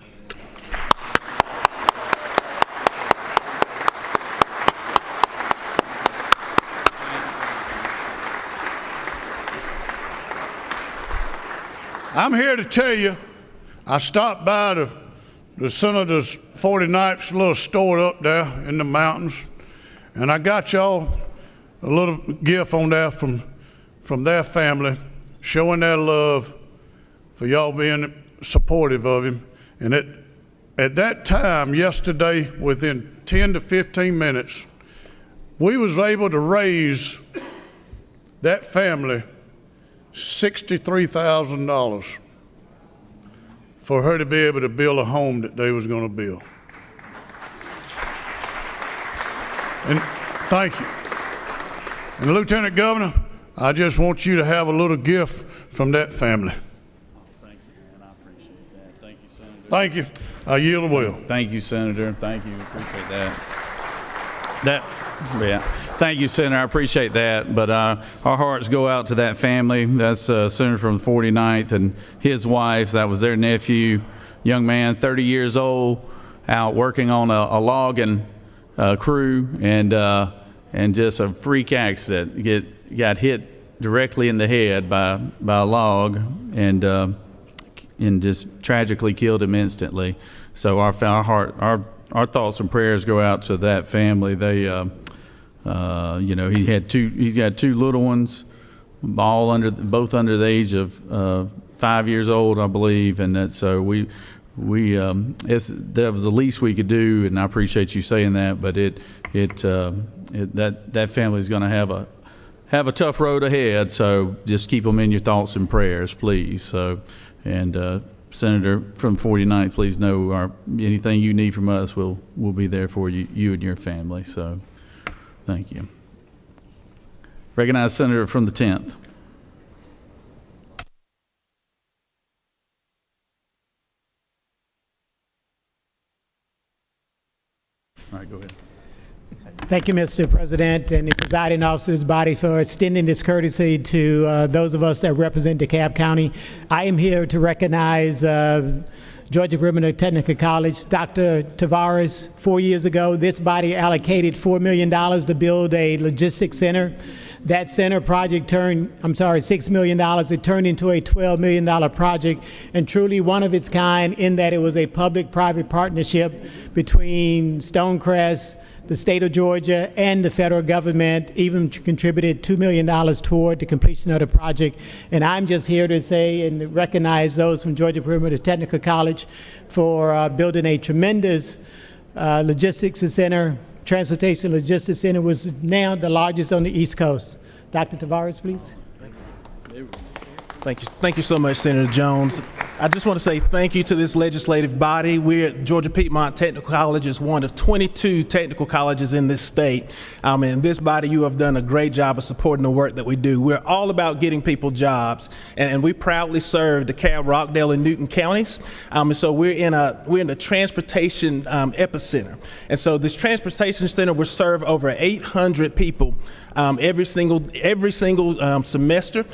I'm here to tell you, I stopped by the Senator's 49th little store up there in the mountains, and I got y'all a little gift on there from their family, showing their love for y'all being supportive of him. And at that time, yesterday, within 10 to 15 minutes, we was able to raise that family $63,000 for her to be able to build a home that they was going to build. And thank you. And Lieutenant Governor, I just want you to have a little gift from that family. Thank you, man. I appreciate that. Thank you, Senator. Thank you. I yield the will. Thank you, Senator. Thank you. Appreciate that. Yeah, thank you, Senator. I appreciate that. But our hearts go out to that family. That's Senator from the 49th and his wife. That was their nephew, young man, 30 years old, out working on a logging crew, and just a freak accident. Got hit directly in the head by a log, and just tragically killed him instantly. So our thoughts and prayers go out to that family. They he's got two little ones, both under the age of 5 years old, I believe, and that so that was the least we could do, and I appreciate you saying that. But that family is going to have a tough road ahead. So just keep them in your thoughts and prayers, please. So, and Senator from 49th, please know anything you need from us, we'll be there for you and your family. So. Thank you. Recognize Senator from the 10th. All right, go ahead. Thank you, Mr. President, and the presiding officer's body for extending this courtesy to those of us that represent DeKalb County. I am here to recognize Georgia Perimeter Technical College. Dr. Tavares, 4 years ago, this body allocated $4 million to build a logistics center. That center project $6 million. It turned into a $12 million project, and truly one of its kind in that it was a public-private partnership between Stonecrest, the state of Georgia, and the federal government. Even contributed $2 million toward the completion of the project. And I'm just here to say and recognize those from Georgia Perimeter Technical College for building a tremendous logistics center. Transportation Logistics Center was now the largest on the East Coast. Dr. Tavares, please. Thank you so much, Senator Jones. I just want to say thank you to this legislative body. We're at Georgia Piedmont Technical College is one of 22 technical colleges in this state. In this body, you have done a great job of supporting the work that we do. We're all about getting people jobs, and we proudly serve DeKalb, Rockdale, and Newton counties. And so we're in the transportation epicenter. And so this transportation center will serve over 800 people every single semester.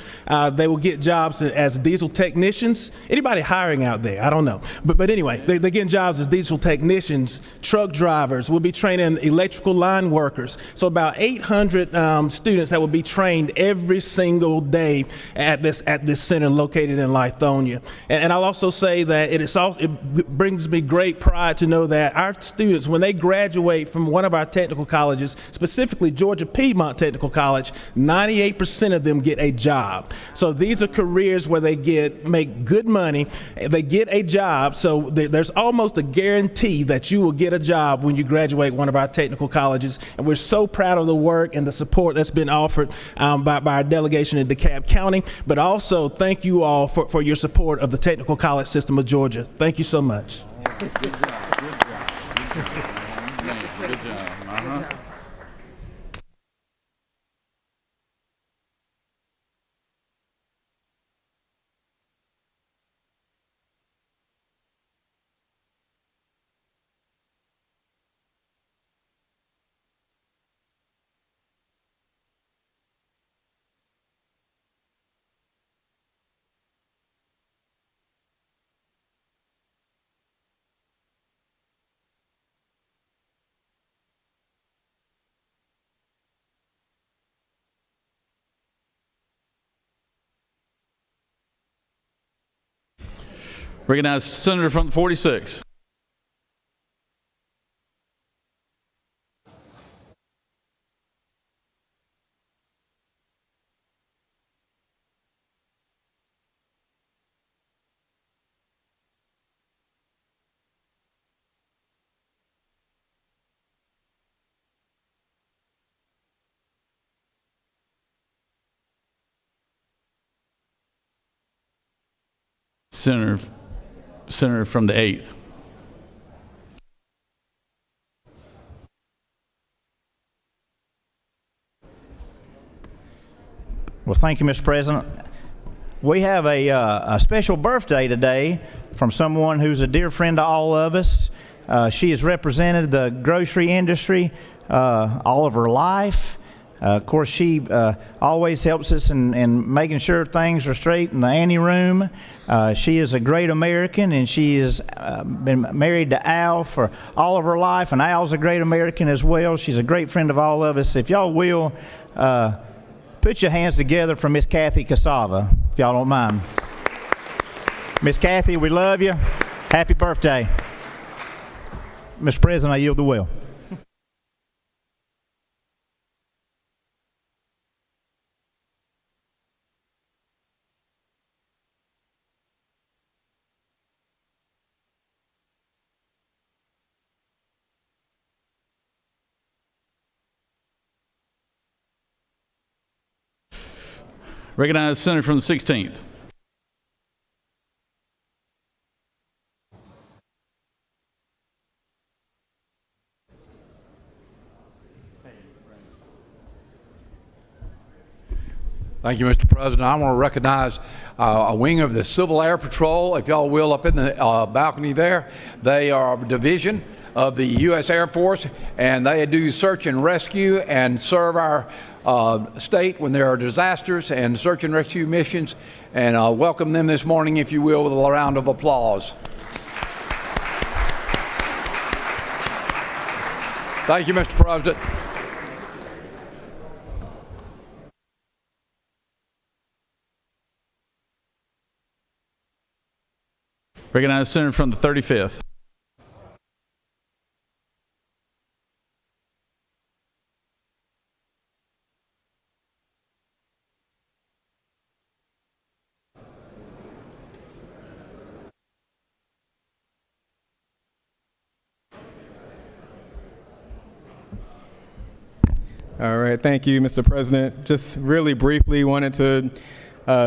They will get jobs as diesel technicians. Anybody hiring out there? I don't know. But anyway, they're getting jobs as diesel technicians, truck drivers. We'll be training electrical line workers. So about 800 students that will be trained every single day at this center located in Lithonia. And I'll also say that it brings me great pride to know that our students, when they graduate from one of our technical colleges, specifically Georgia Piedmont Technical College, 98% of them get a job. So these are careers where they make good money, they get a job, so there's almost a guarantee that you will get a job when you graduate one of our technical colleges. And we're so proud of the work and the support that's been offered by our delegation in DeKalb County, but also thank you all for your support of the technical college system of Georgia. Thank you so much. Good job. Good job. Good job. Recognize Senator from the 46th. Senator from the 8th. Well, thank you, Mr. President. We have a special birthday today from someone who's a dear friend to all of us. She has represented the grocery industry all of her life. Of course, she always helps us in making sure things are straight in the ante room. She is a great American, and she has been married to Al for all of her life, and Al's a great American as well. She's a great friend of all of us. If y'all will, put your hands together for Miss Kathy Cassava, if y'all don't mind. Miss Kathy, we love you. Happy birthday. Mr. President, I yield the will. Recognize the senator from the 16th. Thank you, Mr. President. I want to recognize a wing of the Civil Air Patrol, if y'all will, up in the balcony there. They are a division of the U.S. Air Force, and they do search and rescue and serve our state when there are disasters and search and rescue missions. And welcome them this morning, if you will, with a round of applause. Thank you, Mr. President. Recognize the senator from the 35th. All right, thank you, Mr. President. Just really briefly wanted to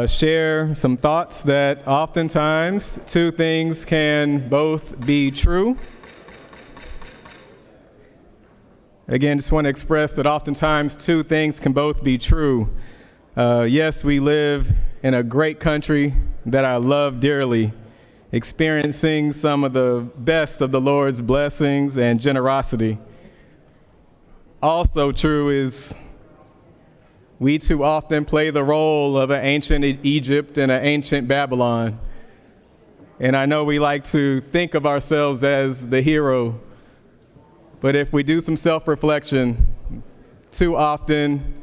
share some thoughts that oftentimes two things can both be true. Again, just want to express that oftentimes two things can both be true. Yes, we live in a great country that I love dearly, experiencing some of the best of the Lord's blessings and generosity. Also true is we too often play the role of an ancient Egypt and an ancient Babylon. And I know we like to think of ourselves as the hero, but if we do some self-reflection, too often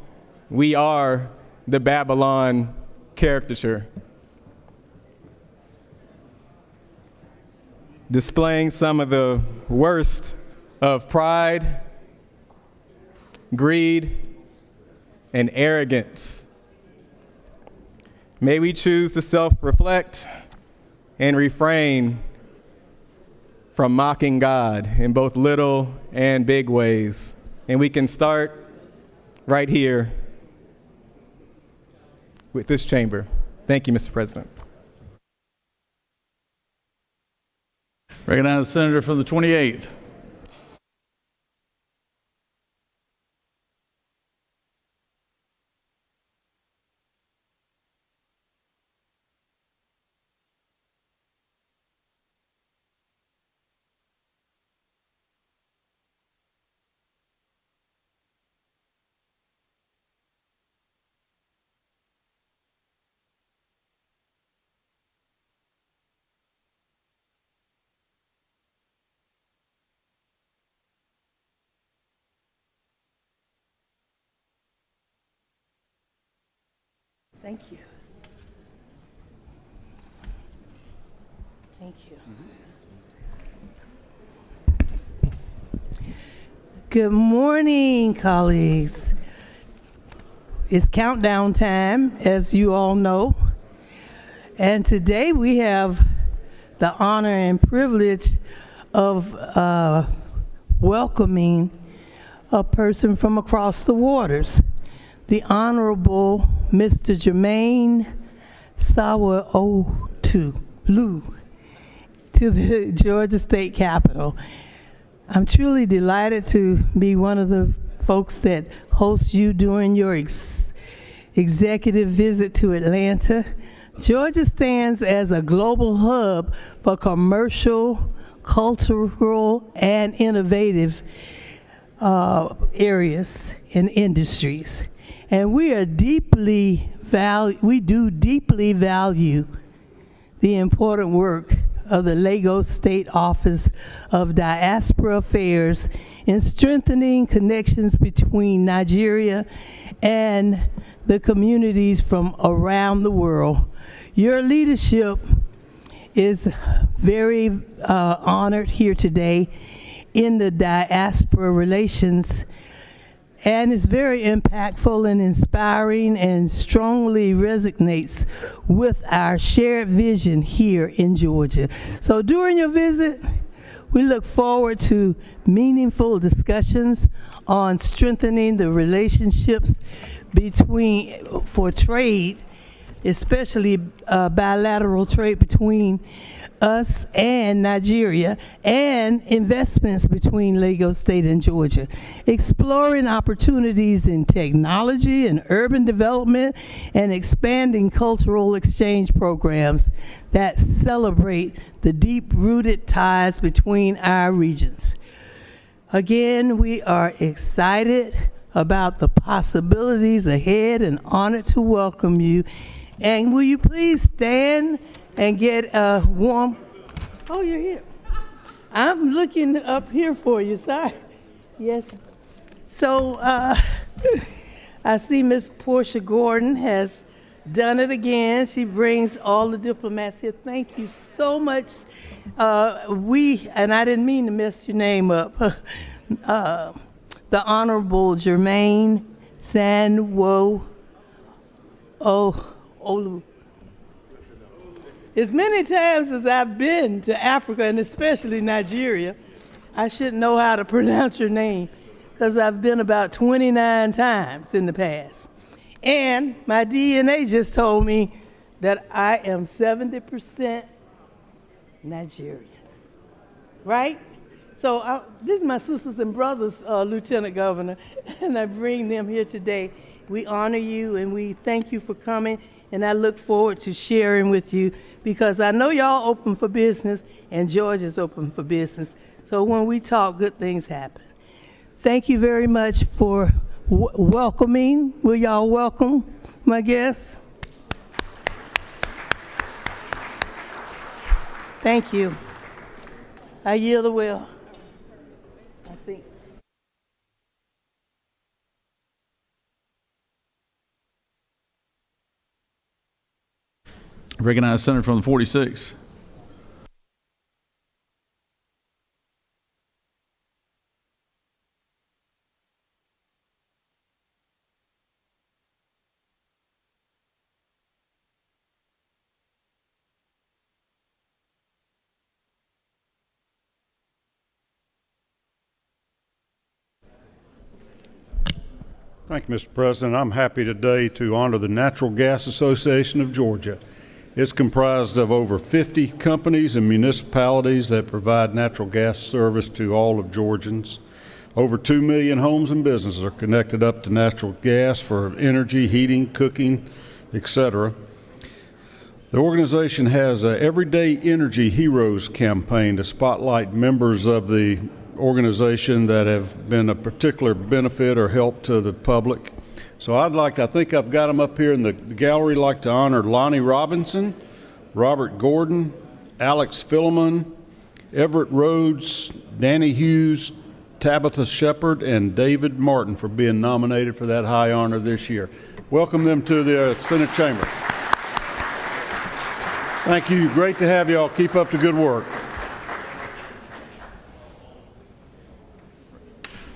we are the Babylon caricature. Displaying some of the worst of pride, greed, and arrogance. May we choose to self-reflect and refrain from mocking God in both little and big ways. And we can start right here with this chamber. Thank you, Mr. President. Recognize the senator from the 28th. Thank you. Thank you. Good morning, colleagues. It's countdown time, as you all know. And today we have the honor and privilege of welcoming a person from across the waters, the Honorable Mr. Jermaine Sawa-Olu to the Georgia State Capitol. I'm truly delighted to be one of the folks that host you during your executive visit to Atlanta. Georgia stands as a global hub for commercial, cultural, and innovative areas and industries. And we do deeply value the important work of the Lagos State Office of Diaspora Affairs in strengthening connections between Nigeria and the communities from around the world. Your leadership is very honored here today in the diaspora relations, and it's very impactful and inspiring and strongly resonates with our shared vision here in Georgia. So during your visit, we look forward to meaningful discussions on strengthening the relationships for trade, especially bilateral trade between us and Nigeria, and investments between Lagos State and Georgia, exploring opportunities in technology and urban development, and expanding cultural exchange programs that celebrate the deep-rooted ties between our regions. Again, we are excited about the possibilities ahead and honored to welcome you. And will you please stand and get a warm, oh, you're here. I'm looking up here for you, sorry. Yes. So I see Miss Portia Gordon has done it again. She brings all the diplomats here. Thank you so much. And I didn't mean to mess your name up. The Honorable Jermaine Sanwo-Olu. As many times as I've been to Africa, and especially Nigeria, I should know how to pronounce your name, because I've been about 29 times in the past. And my DNA just told me that I am 70% Nigerian, right? So this is my sisters and brothers, Lieutenant Governor, and I bring them here today. We honor you and we thank you for coming, and I look forward to sharing with you, because I know y'all open for business and Georgia's open for business. So when we talk, good things happen. Thank you very much for welcoming. Will y'all welcome my guests? Thank you. I yield the will. I think. Recognize Senator from the 46. Thank you, Mr. President. I'm happy today to honor the Natural Gas Association of Georgia. It's comprised of over 50 companies and municipalities that provide natural gas service to all of Georgians. Over 2 million homes and businesses are connected up to natural gas for energy, heating, cooking, etc. The organization has an Everyday Energy Heroes campaign to spotlight members of the organization that have been a particular benefit or help to the public. So I think I've got them up here in the gallery. I'd like to honor Lonnie Robinson, Robert Gordon, Alex Philemon, Everett Rhodes, Danny Hughes, Tabitha Shepard, and David Martin for being nominated for that high honor this year. Welcome them to the Senate chamber. Thank you. Great to have you all. Keep up the good work.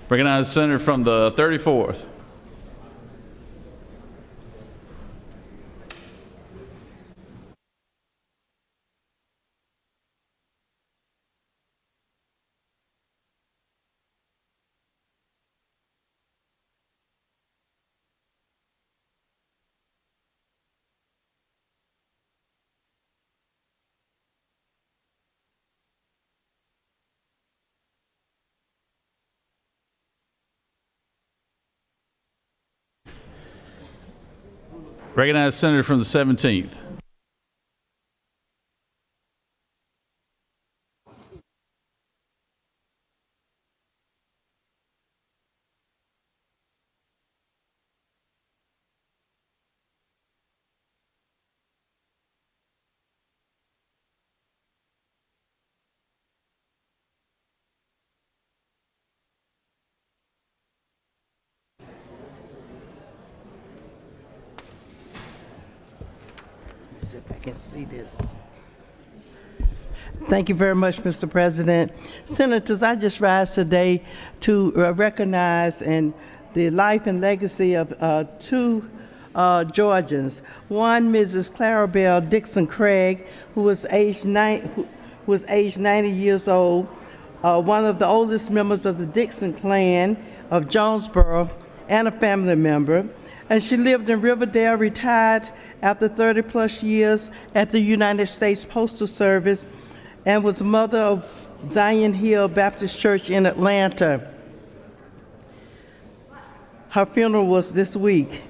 Recognize Senator from the 34th. Recognize Senator from the 17th. see if I can see this. Thank you very much, Mr. President. Senators, I just rise today to recognize the life and legacy of two Georgians. One, Mrs. Clarabelle Dixon Craig, who was aged 90 years old, one of the oldest members of the Dixon clan of Jonesboro, and a family member. And she lived in Riverdale, retired after 30-plus years at the United States Postal Service, and was mother of Zion Hill Baptist Church in Atlanta. Her funeral was this week.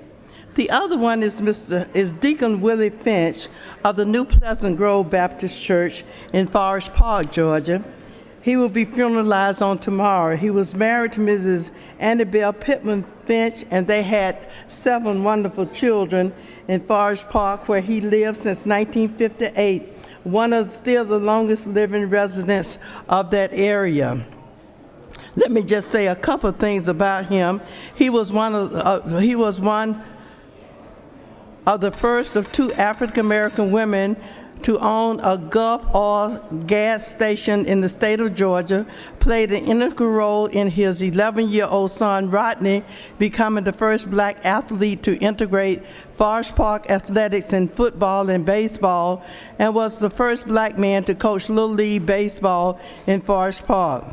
The other one is Deacon Willie Finch of the New Pleasant Grove Baptist Church in Forest Park, Georgia. He will be funeralized on tomorrow. He was married to Mrs. Annabelle Pittman Finch, and they had 7 wonderful children in Forest Park, where he lived since 1958, one of still the longest living residents of that area. Let me just say a couple of things about him. He was one of the first of 2 African American women to own a Gulf oil gas station in the state of Georgia, played an integral role in his 11-year-old son, Rodney, becoming the first black athlete to integrate Forest Park athletics in football and baseball, and was the first black man to coach Little League baseball in Forest Park.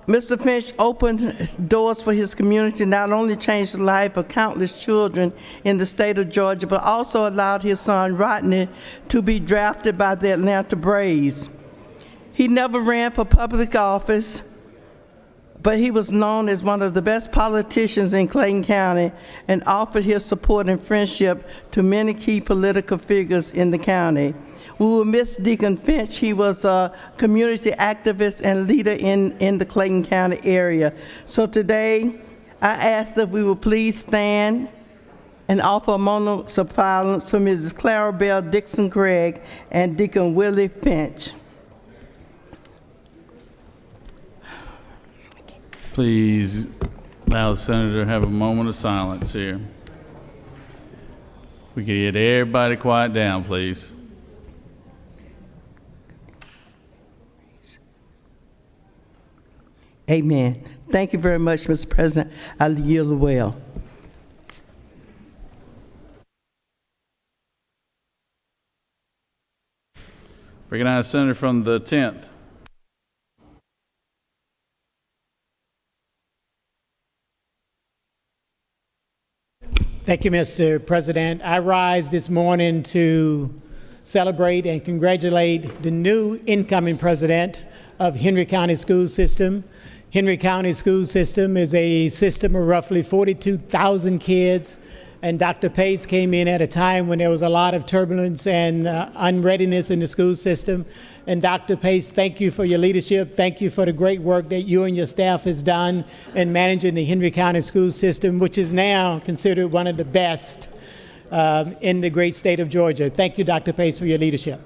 Mr. Finch opened doors for his community, not only changed the life of countless children in the state of Georgia, but also allowed his son Rodney to be drafted by the Atlanta Braves. He never ran for public office, but he was known as one of the best politicians in Clayton County and offered his support and friendship to many key political figures in the county. We will miss Deacon Finch. He was a community activist and leader in the Clayton County area. So today, I ask that we will please stand and offer a moment of silence for Mrs. Clarabelle Dixon Craig and Deacon Willie Finch. Please allow the senator to have a moment of silence here. We can get everybody quiet down, please. Amen. Thank you very much, Mr. President. I yield the well. Recognize senator from the 10th. Thank you, Mr. President. I rise this morning to celebrate and congratulate the new incoming president of Henry County School System. Henry County School System is a system of roughly 42,000 kids, and Dr. Pace came in at a time when there was a lot of turbulence and unreadiness in the school system. And Dr. Pace, thank you for your leadership. Thank you for the great work that you and your staff has done in managing the Henry County School System, which is now considered one of the best in the great state of Georgia. Thank you, Dr. Pace, for your leadership.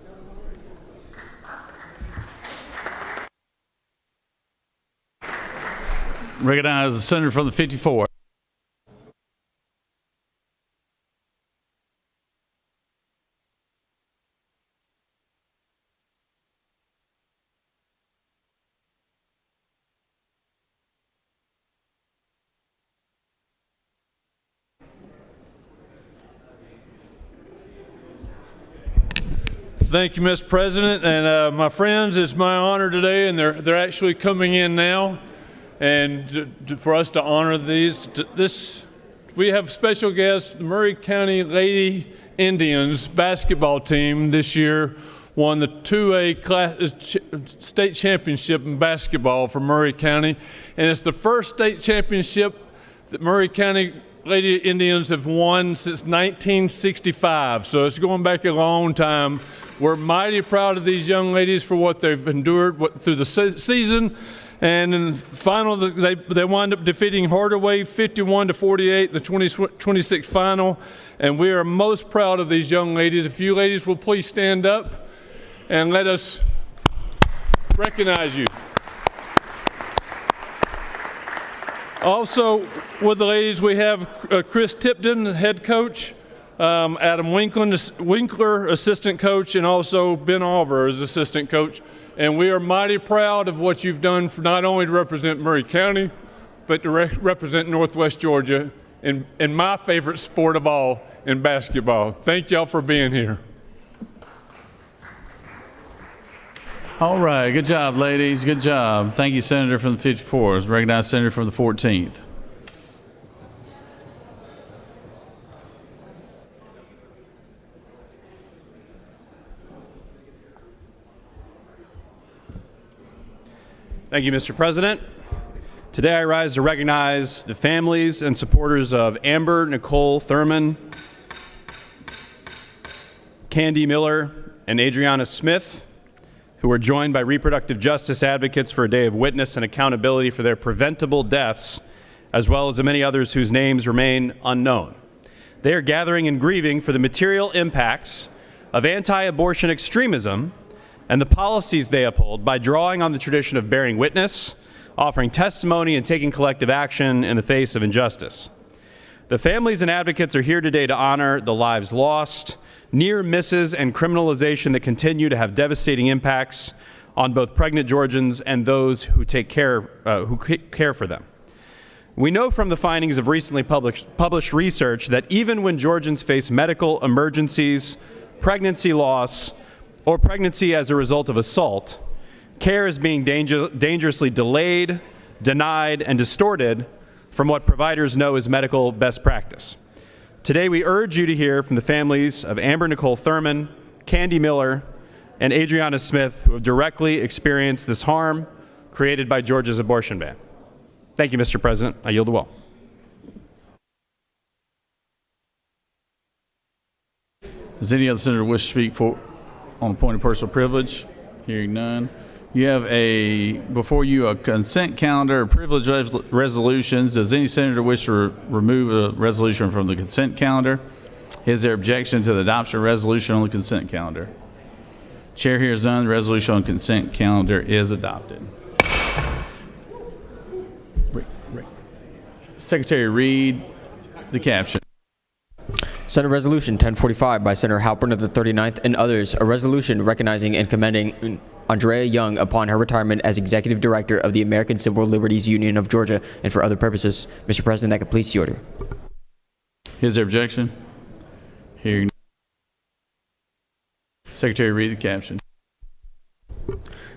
Recognize the senator from the 54. Thank you, Mr. President, and my friends, it's my honor today, and they're actually coming in now, and for us to honor these. We have special guests. The Maury County Lady Indians basketball team this year won the 2A state championship in basketball for Maury County, and it's the first state championship that Maury County Lady Indians have won since 1965, so it's going back a long time. We're mighty proud of these young ladies for what they've endured through the season, and in the final, they wind up defeating Hardaway 51-48, the 2026 final, and we are most proud of these young ladies. If you ladies will please stand up and let us recognize you. Also, with the ladies, we have Chris Tipton, head coach Adam Winkler, assistant coach, and also Ben Alver as assistant coach. And we are mighty proud of what you've done for not only to represent Murray County, but to represent Northwest Georgia in my favorite sport of all, in basketball. Thank y'all for being here. All right, good job, ladies. Good job. Thank you, Senator from the 54th. Recognize Senator from the 14th. Thank you, Mr. President. Today I rise to recognize the families and supporters of Amber Nicole Thurman, Candy Miller, and Adriana Smith, who were joined by reproductive justice advocates for a day of witness and accountability for their preventable deaths, as well as the many others whose names remain unknown. They are gathering and grieving for the material impacts of anti-abortion extremism and the policies they uphold by drawing on the tradition of bearing witness, offering testimony, and taking collective action in the face of injustice. The families and advocates are here today to honor the lives lost, near misses, and criminalization that continue to have devastating impacts on both pregnant Georgians and those who care for them. We know from the findings of recently published research that even when Georgians face medical emergencies, pregnancy loss, or pregnancy as a result of assault, care is being dangerously delayed, denied, and distorted from what providers know is medical best practice. Today, we urge you to hear from the families of Amber Nicole Thurman, Candy Miller, and Adriana Smith, who have directly experienced this harm created by Georgia's abortion ban. Thank you, Mr. President. I yield the will. Does any other senator wish to speak on a point of personal privilege? Hearing none. You have before you a consent calendar of privilege resolutions. Does any senator wish to remove a resolution from the consent calendar? Is there objection to the adoption of resolution on the consent calendar? Chair hears none. The resolution on consent calendar is adopted. Secretary, read the caption. Senate Resolution 1045 by Senator Halpern of the 39th and others, a resolution recognizing and commending Andrea Young upon her retirement as Executive Director of the American Civil Liberties Union of Georgia and for other purposes. Mr. President, that completes the order. Is there objection? Hearing. Secretary, read the caption.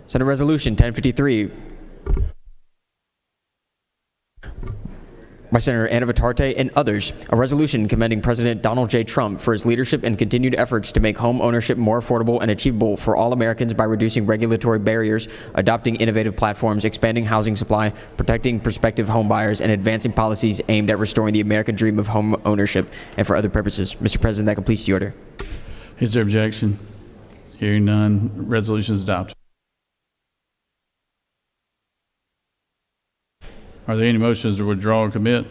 Senate Resolution 1053 by Senator Anna Vitarte and others, a resolution commending President Donald J. Trump for his leadership and continued efforts to make home ownership more affordable and achievable for all Americans by reducing regulatory barriers, adopting innovative platforms, expanding housing supply, protecting prospective home buyers, and advancing policies aimed at restoring the American dream of home ownership and for other purposes. Mr. President, that completes the order. Is there objection? Hearing none, resolution is adopted. Are there any motions to withdraw or commit?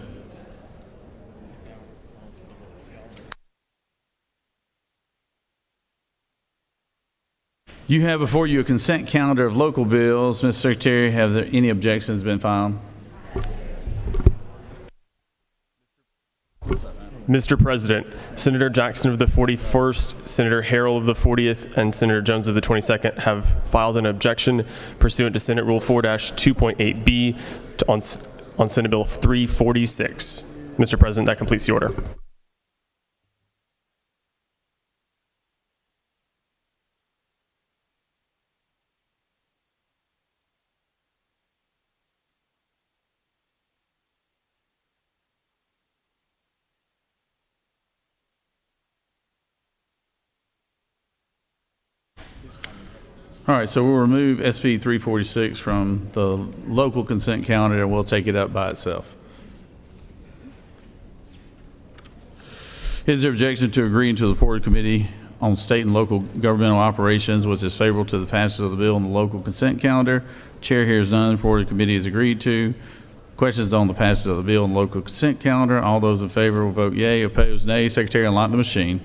You have before you a consent calendar of local bills. Mr. Secretary, have there any objections been filed? Mr. President, Senator Jackson of the 41st, Senator Harrell of the 40th, and Senator Jones of the 22nd have filed an objection pursuant to Senate Rule 4-2.8b on Senate Bill 346. Mr. President, that completes the order. All right, so we'll remove SB 346 from the local consent calendar and we'll take it up by itself. Is there objection to agreeing to the Board Committee on State and Local Governmental Operations, which is favorable to the passage of the bill on the local consent calendar? Chair hears none. The Board Committee is agreed to. Questions on the passage of the bill on the local consent calendar? All those in favor will vote yea. Opposed, nay. Secretary, unlock the machine.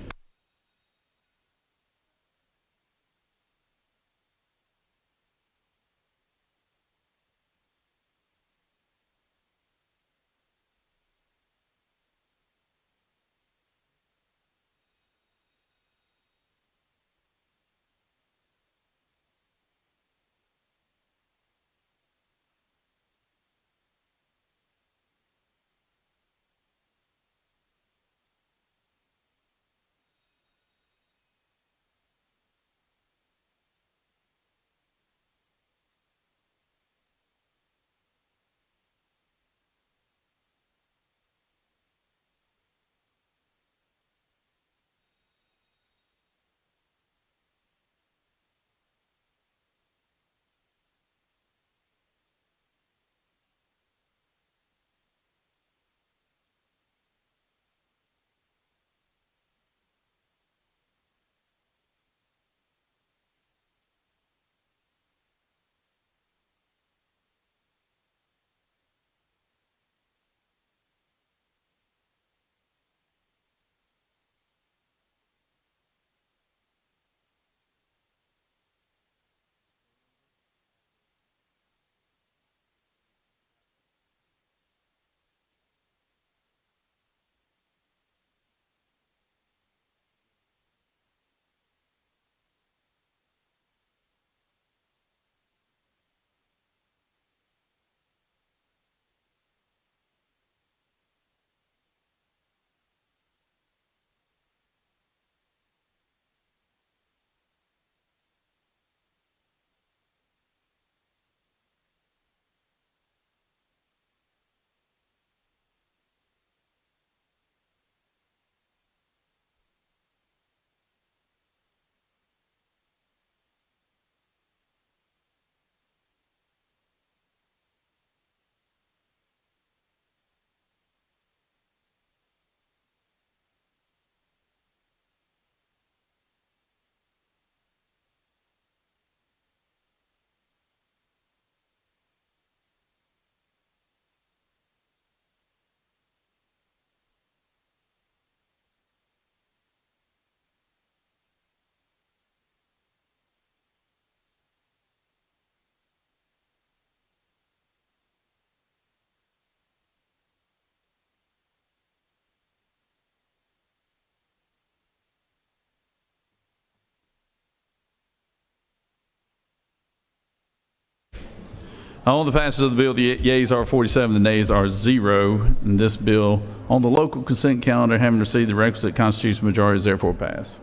On the passage of the bill, the yeas are 47, the nays are 0. And this bill on the local consent calendar, having received the requisite constitutional majority, is therefore passed.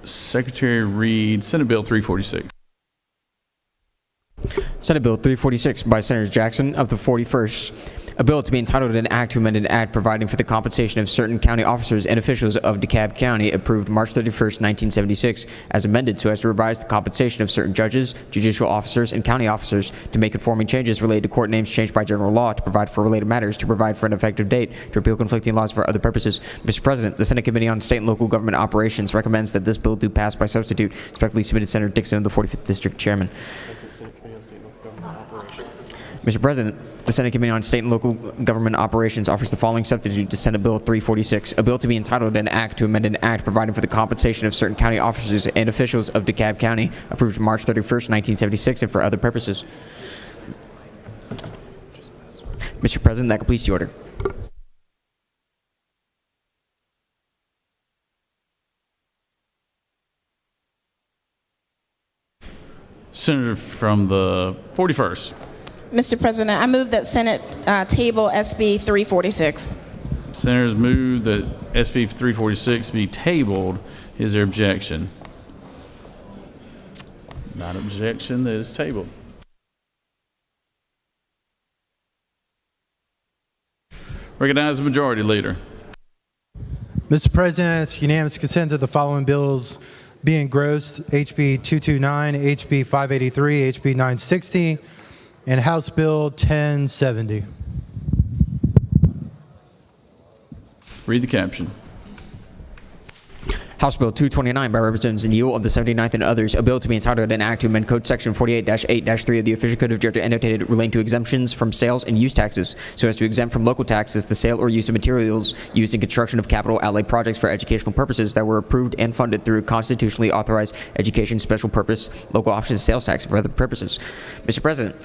Secretary read Senate Bill 346. Senate Bill 346 by Senator Jackson of the 41st. A bill to be entitled an act to amend an act providing for the compensation of certain county officers and officials of DeKalb County, approved March 31st, 1976, as amended so as to revise the compensation of certain judges, judicial officers, and county officers, to make conforming changes related to court names changed by general law, to provide for related matters, to provide for an effective date, to repeal conflicting laws for other purposes. Mr. President, the Senate Committee on State and Local Government Operations recommends that this bill do pass by substitute. Respectfully submitted, Senator Dixon of the 45th District Chairman. Mr. President, the Senate Committee on State and Local Government Operations offers the following substitute to Senate Bill 346, a bill to be entitled an act to amend an act providing for the compensation of certain county officers and officials of DeKalb County, approved March 31st, 1976, and for other purposes. Mr. President, that completes the order. Senator from the 41st. Mr. President, I move that Senate table SB 346. Senators move that SB 346 be tabled. Is there objection? Not objection, that is tabled. Recognize the Majority Leader. Mr. President, it's unanimous consent that the following bills be engrossed: HB 229, HB 583, HB 960, and House Bill 1070. Read the caption. House Bill 229 by Representatives Neal of the 79th and others, a bill to be entitled an act to amend Code Section 48-8-3 of the Official Code of Georgia annotated relating to exemptions from sales and use taxes, so as to exempt from local taxes the sale or use of materials used in construction of capital outlay projects for educational purposes that were approved and funded through constitutionally authorized education special purpose local options sales tax for other purposes. Mr. President,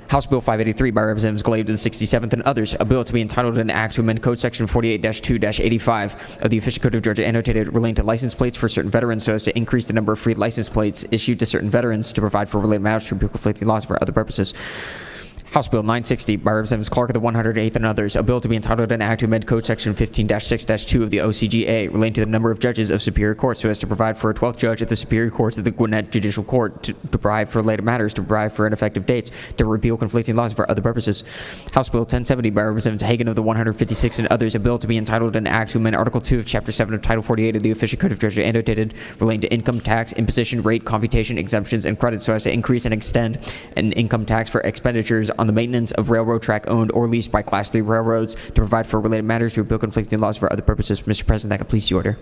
House Bill 583 by Representatives Glade of the 67th and others, a bill to be entitled an act to amend Code Section 48-2-85 of the Official Code of Georgia annotated relating to license plates for certain veterans so as to increase the number of free license plates issued to certain veterans, to provide for related matters, to repeal conflicting laws for other purposes. House Bill 960 by Representatives Clark of the 108th and others, a bill to be entitled an act to amend Code Section 15-6-2 of the OCGA relating to the number of judges of Superior Court so as to provide for a 12th judge at the Superior Courts of the Gwinnett Judicial Court, to provide for related matters, to provide for ineffective dates, to repeal conflicting laws for other purposes. House Bill 1070 by Representatives Hagan of the 156th and others, a bill to be entitled an act to amend Article 2 of Chapter 7 of Title 48 of the Official Code of Georgia annotated relating to income tax, imposition, rate, computation, exemptions, and credits so as to increase and extend an income tax for expenditures on the maintenance of railroad track owned or leased by Class 3 railroads, to provide for related matters, to repeal conflicting laws for other purposes. Mr. President, that completes the order.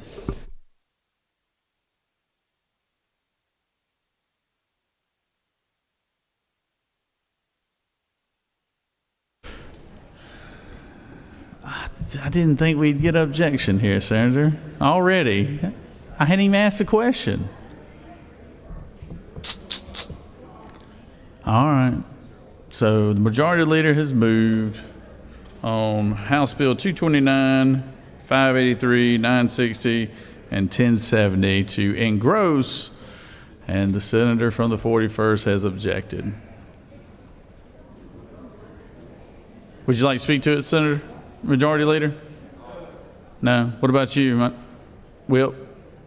I didn't think we'd get objection here, Senator. Already. I hadn't even asked a question. All right. So the Majority Leader has moved on House Bill 229, 583, 960, and 1070 to engross, and the Senator from the 41st has objected. Would you like to speak to it, Senator? Majority Leader? No? What about you, Whip?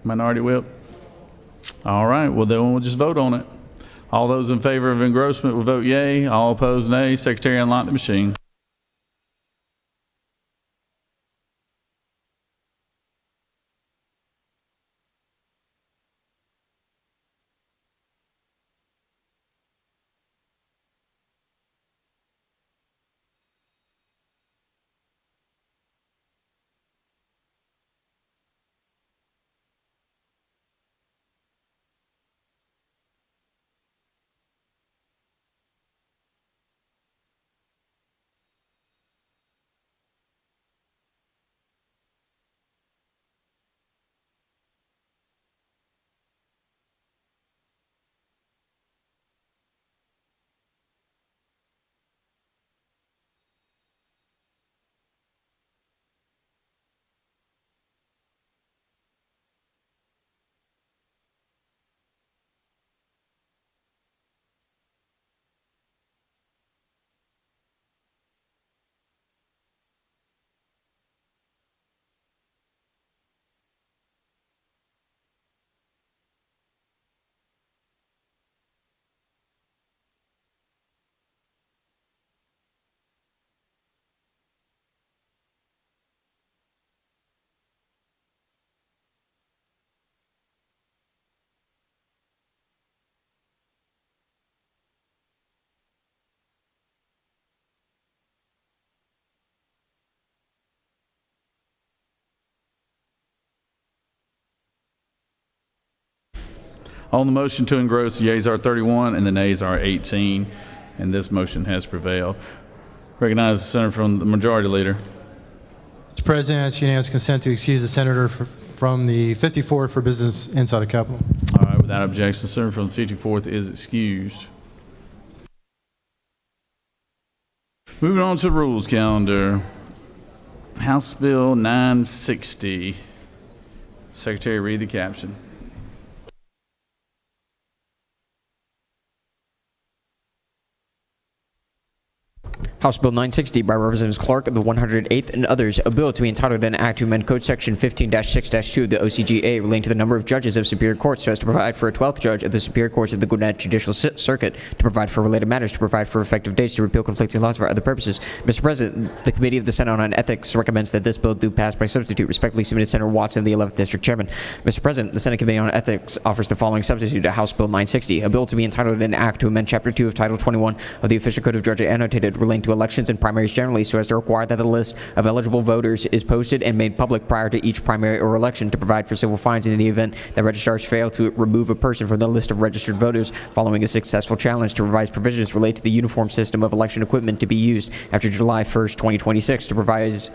Minority Whip? All right, well then we'll just vote on it. All those in favor of engrossment will vote yea. All opposed, nay. Secretary, unlock the machine. On the motion to engross, the yeas are 31 and the nays are 18, and this motion has prevailed. Recognize the senator from the majority leader. Mr. President, it's unanimous consent to excuse the senator from the 54th for business inside of Capitol. All right, without objection, the senator from the 54th is excused. Moving on to the rules calendar. House Bill 960. Secretary, read the caption. House Bill 960 by Representatives Clark of the 108th and others, a bill to be entitled an act to amend Code Section 15-6-2 of the OCGA relating to the number of judges of Superior Courts so as to provide for a 12th judge of the Superior Courts of the Gwinnett Judicial Circuit, to provide for related matters, to provide for effective dates, to repeal conflicting laws for other purposes. Mr. President, the Committee of the Senate on Ethics recommends that this bill do pass by substitute. Respectfully submitted, Senator Watson, the 11th District Chairman. Mr. President, the Senate Committee on Ethics offers the following substitute to House Bill 960, a bill to be entitled an act to amend Chapter 2 of Title 21 of the Official Code of Georgia annotated relating to elections and primaries generally so as to require that the list of eligible voters is posted and made public prior to each primary or election, to provide for civil fines in the event that registrars fail to remove a person from the list of registered voters following a successful challenge, to revise provisions related to the uniform system of election equipment to be used after July 1st, 2026, to revise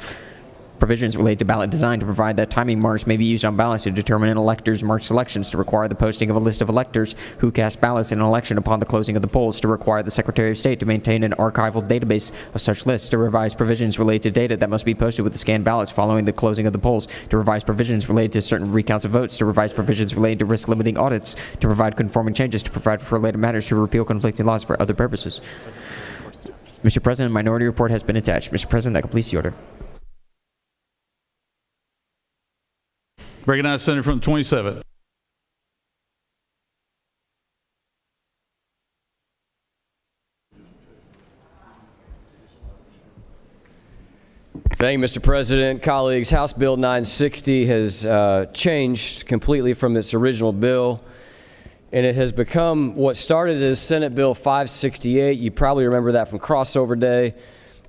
provisions related to ballot design, to provide that timing marks may be used on ballots to determine an elector's marked selections, to require the posting of a list of electors who cast ballots in an election upon the closing of the polls, to require the Secretary of State to maintain an archival database of such lists, to revise provisions related to data that must be posted with the scanned ballots following the closing of the polls, to revise provisions related to certain recounts of votes, to revise provisions related to risk limiting audits, to provide conforming changes, to provide for related matters, to repeal conflicting laws for other purposes. Mr. President, minority report has been attached. Mr. President, that completes the order. Recognize the senator from the 27th. Thank you, Mr. President. Colleagues, House Bill 960 has changed completely from its original bill, and it has become what started as Senate Bill 568. You probably remember that from crossover day.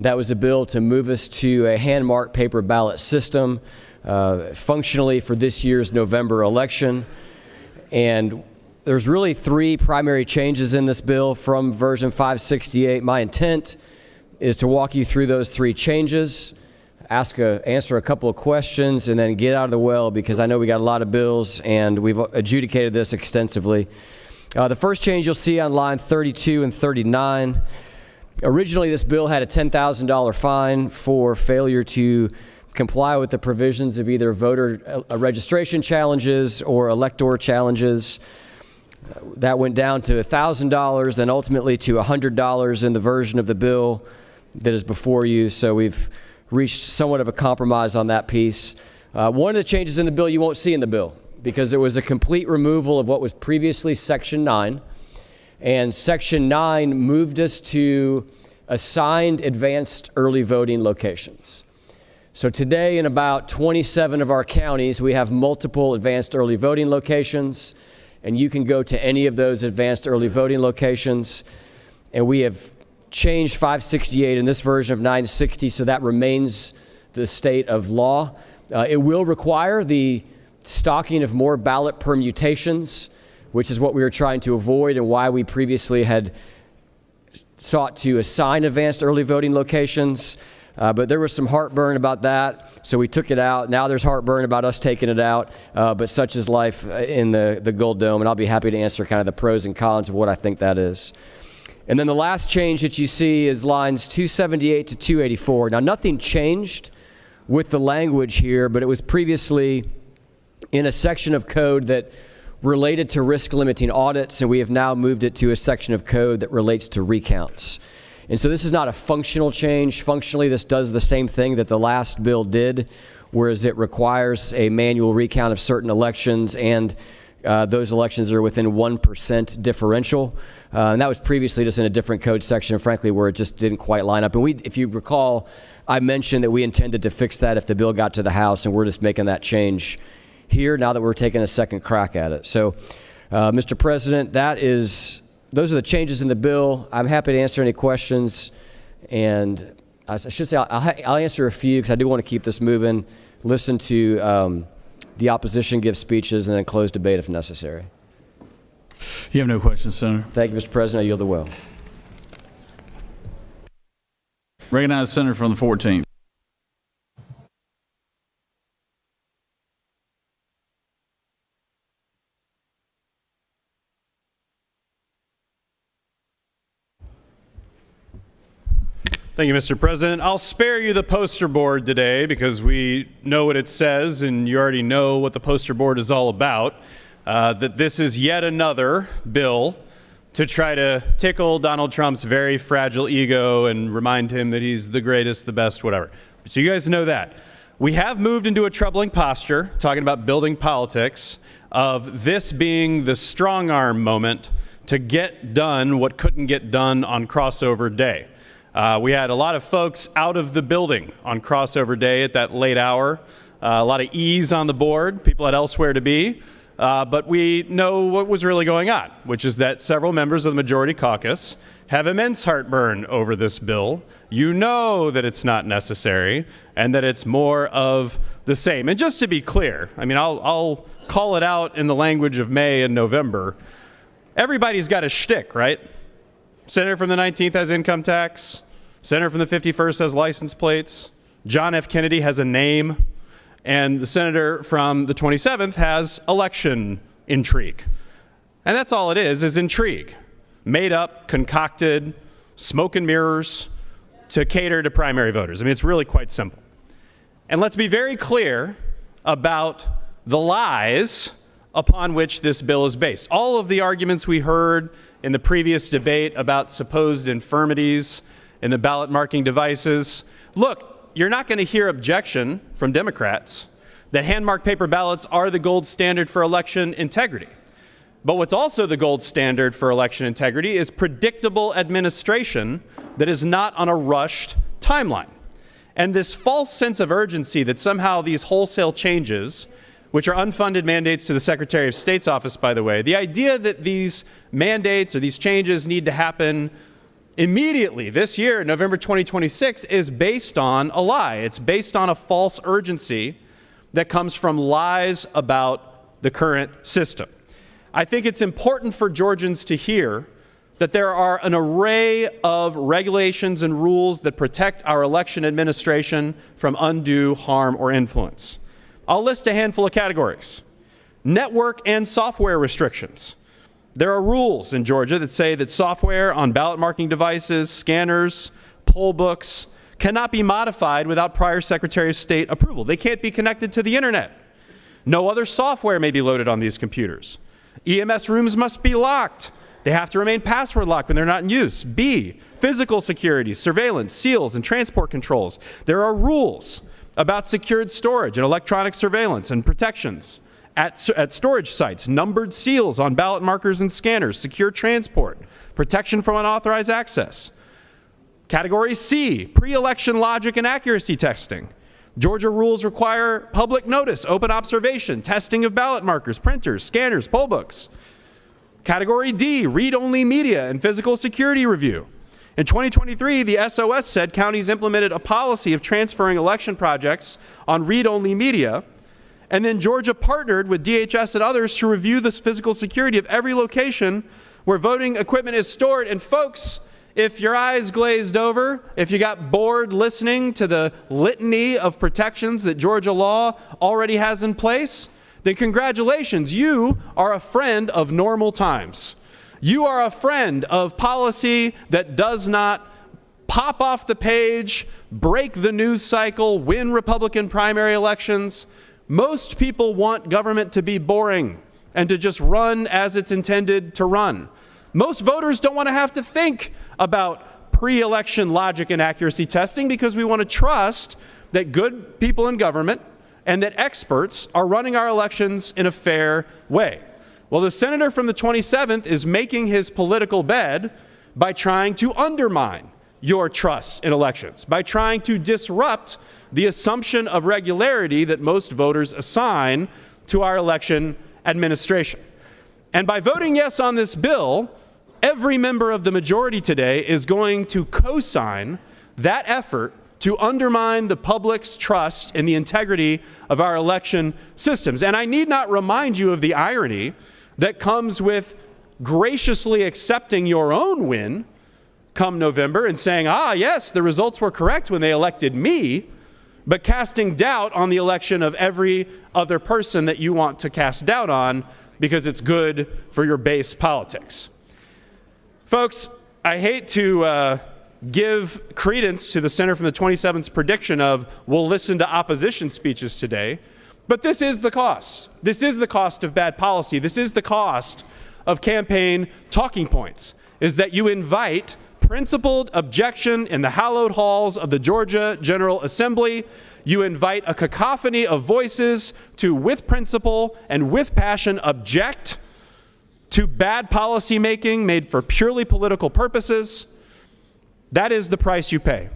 That was a bill to move us to a hand-marked paper ballot system, functionally for this year's November election. And there's really three primary changes in this bill from version 568. My intent is to walk you through those three changes, answer a couple of questions, and then get out of the well, because I know we got a lot of bills and we've adjudicated this extensively. The first change you'll see on line 32 and 39. Originally, this bill had a $10,000 fine for failure to comply with the provisions of either voter registration challenges or elector challenges. That went down to $1,000, then ultimately to $100 in the version of the bill that is before you. So we've reached somewhat of a compromise on that piece. One of the changes in the bill you won't see in the bill, because it was a complete removal of what was previously Section 9. And Section 9 moved us to assigned advanced early voting locations. So today, in about 27 of our counties, we have multiple advanced early voting locations, and you can go to any of those advanced early voting locations. And we have changed 568 in this version of 960, so that remains the state of law. It will require the stocking of more ballot permutations, which is what we were trying to avoid and why we previously had sought to assign advanced early voting locations. But there was some heartburn about that, so we took it out. Now there's heartburn about us taking it out, but such is life in the Gold Dome, and I'll be happy to answer kind of the pros and cons of what I think that is. And then the last change that you see is lines 278 to 284. Now, nothing changed with the language here, but it was previously in a section of code that related to risk limiting audits, and we have now moved it to a section of code that relates to recounts. And so this is not a functional change. Functionally, this does the same thing that the last bill did, whereas it requires a manual recount of certain elections, and those elections are within 1% differential. And that was previously just in a different code section, frankly, where it just didn't quite line up. And if you recall, I mentioned that we intended to fix that if the bill got to the House, and we're just making that change here now that we're taking a second crack at it. So, Mr. President, those are the changes in the bill. I'm happy to answer any questions, and I should say I'll answer a few because I do want to keep this moving, listen to the opposition give speeches, and then close debate if necessary. You have no questions, Senator. Thank you, Mr. President. I yield the will. Recognize the Senator from the 14th. Thank you, Mr. President. I'll spare you the poster board today because we know what it says and you already know what the poster board is all about. That this is yet another bill to try to tickle Donald Trump's very fragile ego and remind him that he's the greatest, the best, whatever. So you guys know that. We have moved into a troubling posture, talking about building politics, of this being the strong arm moment to get done what couldn't get done on crossover day. We had a lot of folks out of the building on crossover day at that late hour. A lot of E's on the board. People had elsewhere to be. But we know what was really going on, which is that several members of the majority caucus have immense heartburn over this bill. You know that it's not necessary and that it's more of the same. And just to be clear, I mean, I'll call it out in the language of May and November. Everybody's got a shtick, right? Senator from the 19th has income tax. Senator from the 51st has license plates. John F. Kennedy has a name. And the senator from the 27th has election intrigue. And that's all it is intrigue. Made up, concocted, smoke and mirrors to cater to primary voters. I mean, it's really quite simple. And let's be very clear about the lies upon which this bill is based. All of the arguments we heard in the previous debate about supposed infirmities in the ballot marking devices. Look, you're not going to hear objection from Democrats that hand-marked paper ballots are the gold standard for election integrity. But what's also the gold standard for election integrity is predictable administration that is not on a rushed timeline. And this false sense of urgency that somehow these wholesale changes, which are unfunded mandates to the Secretary of State's office, by the way, the idea that these mandates or these changes need to happen immediately this year, November 2026, is based on a lie. It's based on a false urgency that comes from lies about the current system. I think it's important for Georgians to hear that there are an array of regulations and rules that protect our election administration from undue harm or influence. I'll list a handful of categories. Network and software restrictions. There are rules in Georgia that say that software on ballot marking devices, scanners, poll books cannot be modified without prior Secretary of State approval. They can't be connected to the internet. No other software may be loaded on these computers. EMS rooms must be locked. They have to remain password locked when they're not in use. B, physical security, surveillance, seals, and transport controls. There are rules about secured storage and electronic surveillance and protections at storage sites, numbered seals on ballot markers and scanners, secure transport, protection from unauthorized access. Category C, pre-election logic and accuracy testing. Georgia rules require public notice, open observation, testing of ballot markers, printers, scanners, poll books. Category D, read-only media and physical security review. In 2023, the SOS said counties implemented a policy of transferring election projects on read-only media, and then Georgia partnered with DHS and others to review the physical security of every location where voting equipment is stored. And folks, if your eyes glazed over, if you got bored listening to the litany of protections that Georgia law already has in place, then congratulations, you are a friend of normal times. You are a friend of policy that does not pop off the page, break the news cycle, win Republican primary elections. Most people want government to be boring and to just run as it's intended to run. Most voters don't want to have to think about pre-election logic and accuracy testing because we want to trust that good people in government and that experts are running our elections in a fair way. Well, the senator from the 27th is making his political bed by trying to undermine your trust in elections, by trying to disrupt the assumption of regularity that most voters assign to our election administration. And by voting yes on this bill, every member of the majority today is going to co-sign that effort to undermine the public's trust in the integrity of our election systems. And I need not remind you of the irony that comes with graciously accepting your own win come November and saying, yes, the results were correct when they elected me, but casting doubt on the election of every other person that you want to cast doubt on because it's good for your base politics. Folks, I hate to give credence to the Center from the 27th's prediction of we'll listen to opposition speeches today, but this is the cost. This is the cost of bad policy. This is the cost of campaign talking points, is that you invite principled objection in the hallowed halls of the Georgia General Assembly. You invite a cacophony of voices to, with principle and with passion, object to bad policy making made for purely political purposes. That is the price you pay.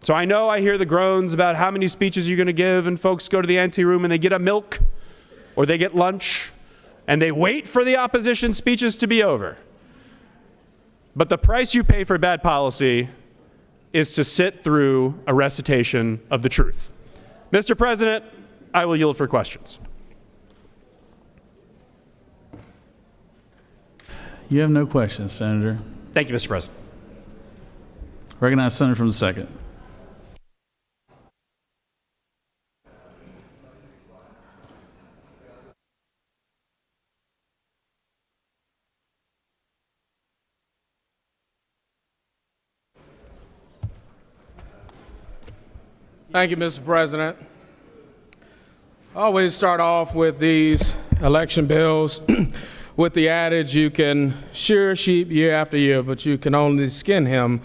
So I know I hear the groans about how many speeches you're going to give, and folks go to the ante room and they get a milk or they get lunch and they wait for the opposition speeches to be over. But the price you pay for bad policy is to sit through a recitation of the truth. Mr. President, I will yield for questions. You have no questions, Senator. Thank you, Mr. President. Recognize Senator from the second. Thank you, Mr. President. I always start off with these election bills with the adage, you can shear a sheep year after year, but you can only skin him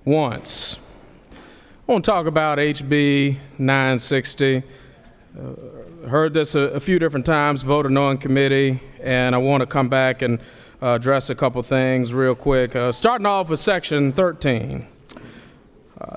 once. I want to talk about HB 960. Heard this a few different times, voted no in committee, and I want to come back and address a couple things real quick. Starting off with Section 13.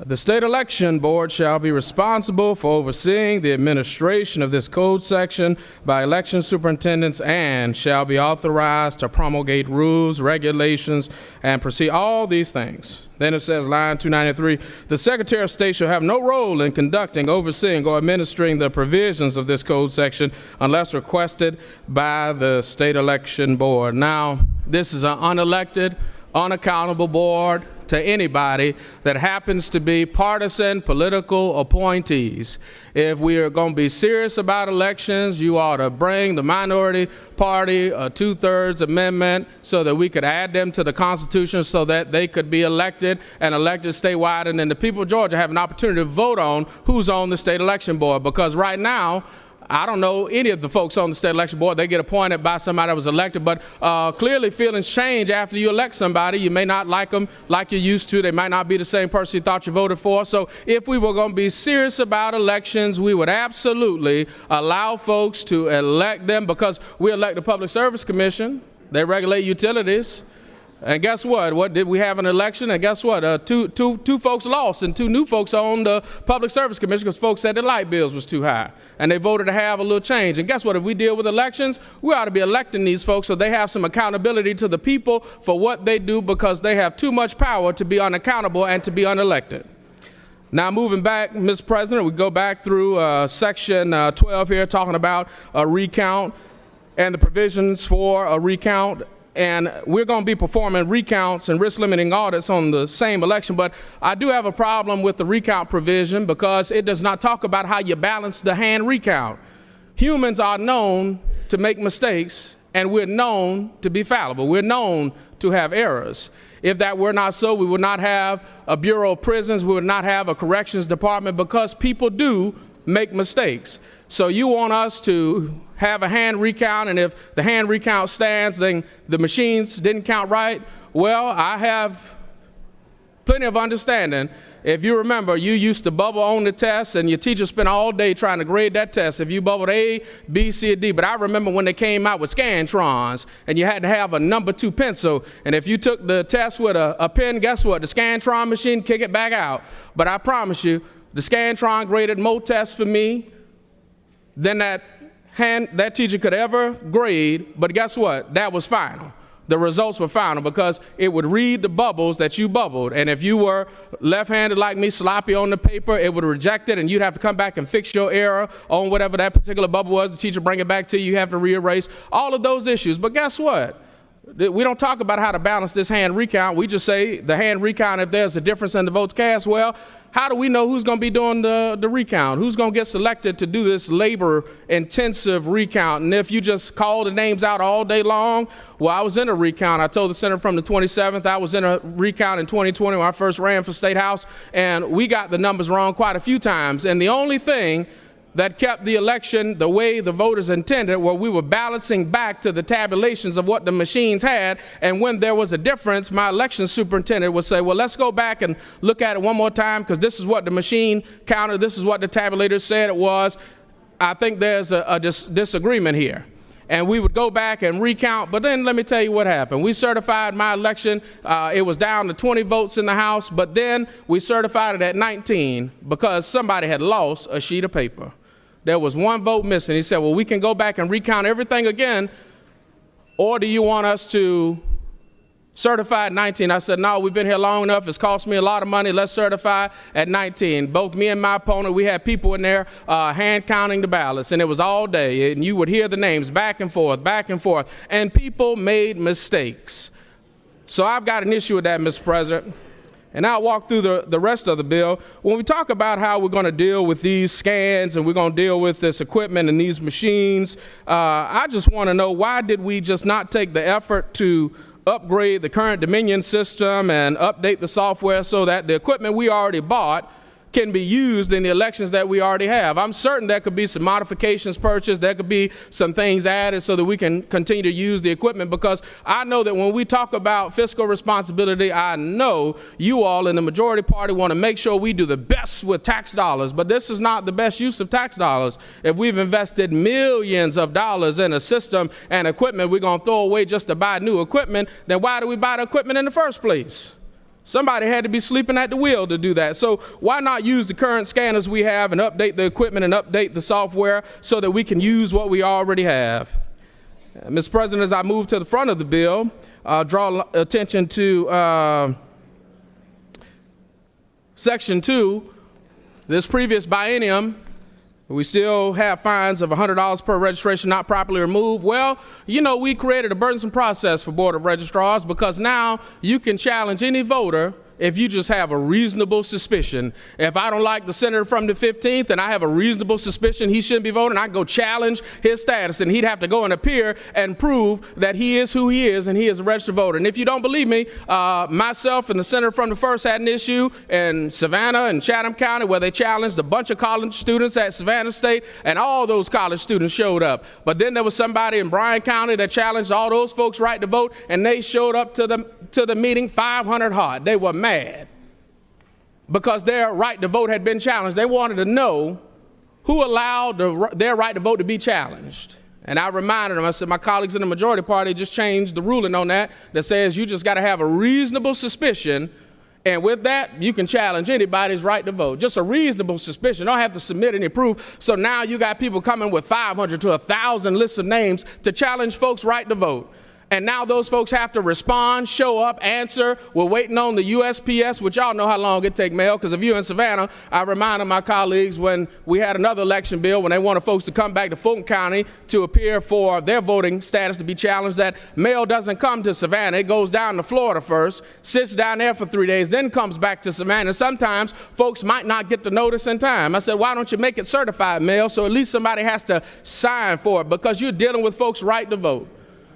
The State Election Board shall be responsible for overseeing the administration of this code section by election superintendents and shall be authorized to promulgate rules, regulations, and proceed all these things. Then it says, line 293, the Secretary of State shall have no role in conducting, overseeing, or administering the provisions of this code section unless requested by the State Election Board. Now, this is an unelected, unaccountable board to anybody that happens to be partisan political appointees. If we are going to be serious about elections, you ought to bring the minority party a 2/3 amendment so that we could add them to the Constitution so that they could be elected and elected statewide, and then the people of Georgia have an opportunity to vote on who's on the state election board. Because right now, I don't know any of the folks on the state election board. They get appointed by somebody that was elected, but clearly feelings change after you elect somebody. You may not like them like you used to. They might not be the same person you thought you voted for. So if we were going to be serious about elections, we would absolutely allow folks to elect them, because we elect the Public Service Commission. They regulate utilities. And guess what? What did we have an election? And guess what? Two folks lost, and two new folks on the Public Service Commission because folks said the light bills was too high, and they voted to have a little change. And guess what? If we deal with elections, we ought to be electing these folks so they have some accountability to the people for what they do, because they have too much power to be unaccountable and to be unelected. Now, moving back, Mr. President, we go back through Section 12 here, talking about a recount and the provisions for a recount. And we're going to be performing recounts and risk limiting audits on the same election. But I do have a problem with the recount provision because it does not talk about how you balance the hand recount. Humans are known to make mistakes, and we're known to be fallible. We're known to have errors. If that were not so, we would not have a Bureau of Prisons. We would not have a corrections department, because people do make mistakes. So you want us to have a hand recount, and if the hand recount stands, then the machines didn't count right? Well, I have plenty of understanding. If you remember, you used to bubble on the test, and your teacher spent all day trying to grade that test. If you bubbled A, B, C, or D. But I remember when they came out with Scantrons, and you had to have a number 2 pencil. And if you took the test with a pen, guess what? The Scantron machine kick it back out. But I promise you, the Scantron graded more tests for me than that teacher could ever grade. But guess what? That was final. The results were final, because it would read the bubbles that you bubbled. And if you were left-handed like me, sloppy on the paper, it would reject it, and you'd have to come back and fix your error on whatever that particular bubble was. The teacher bring it back to you. You have to re-erase all of those issues. But guess what? We don't talk about how to balance this hand recount. We just say the hand recount, if there's a difference in the votes cast, well, how do we know who's going to be doing the recount? Who's going to get selected to do this labor-intensive recount? And if you just call the names out all day long, well, I was in a recount. I told the senator from the 27th, I was in a recount in 2020 when I first ran for State House, and we got the numbers wrong quite a few times. And the only thing that kept the election the way the voters intended, where we were balancing back to the tabulations of what the machines had, and when there was a difference, my election superintendent would say, well, let's go back and look at it one more time, because this is what the machine counted, this is what the tabulator said it was. I think there's a disagreement here. And we would go back and recount, but then let me tell you what happened. We certified my election. It was down to 20 votes in the House, but then we certified it at 19 because somebody had lost a sheet of paper. There was one vote missing. He said, well, we can go back and recount everything again, or do you want us to certify at 19? I said, no, we've been here long enough. It's cost me a lot of money. Let's certify at 19. Both me and my opponent, we had people in there hand counting the ballots, and it was all day. And you would hear the names back and forth, and people made mistakes. So I've got an issue with that, Mr. President. And I'll walk through the rest of the bill. When we talk about how we're going to deal with these scans and we're going to deal with this equipment and these machines, I just want to know, why did we just not take the effort to upgrade the current Dominion system and update the software so that the equipment we already bought can be used in the elections that we already have? I'm certain there could be some modifications purchased, there could be some things added so that we can continue to use the equipment, because I know that when we talk about fiscal responsibility, I know you all in the majority party want to make sure we do the best with tax dollars, but this is not the best use of tax dollars. If we've invested millions of dollars in a system and equipment we're going to throw away just to buy new equipment, then why do we buy the equipment in the first place? Somebody had to be sleeping at the wheel to do that. So why not use the current scanners we have and update the equipment and update the software so that we can use what we already have? Mr. President, as I move to the front of the bill, draw attention to Section 2. This previous biennium, we still have fines of $100 per registration not properly removed. Well, you know, we created a burdensome process for Board of Registrars, because now you can challenge any voter if you just have a reasonable suspicion. If I don't like the senator from the 15th and I have a reasonable suspicion he shouldn't be voting, I go challenge his status, and he'd have to go and appear and prove that he is who he is and he is a registered voter. And if you don't believe me, myself and the senator from the 1st had an issue in Savannah and Chatham County where they challenged a bunch of college students at Savannah State, and all those college students showed up. But then there was somebody in Bryan County that challenged all those folks' right to vote, and they showed up to the meeting 500 hard. They were mad because their right to vote had been challenged. They wanted to know who allowed their right to vote to be challenged. And I reminded them, I said, my colleagues in the majority party just changed the ruling on that says you just got to have a reasonable suspicion, and with that, you can challenge anybody's right to vote. Just a reasonable suspicion. Don't have to submit any proof. So now you got people coming with 500 to 1,000 lists of names to challenge folks' right to vote. And now those folks have to respond, show up, answer. We're waiting on the USPS, which y'all know how long it takes mail, because if you're in Savannah, I reminded my colleagues when we had another election bill, when they wanted folks to come back to Fulton County to appear for their voting status to be challenged, that mail doesn't come to Savannah. It goes down to Florida first, sits down there for 3 days, then comes back to Savannah. Sometimes folks might not get the notice in time. I said, why don't you make it certified mail so at least somebody has to sign for it, because you're dealing with folks' right to vote.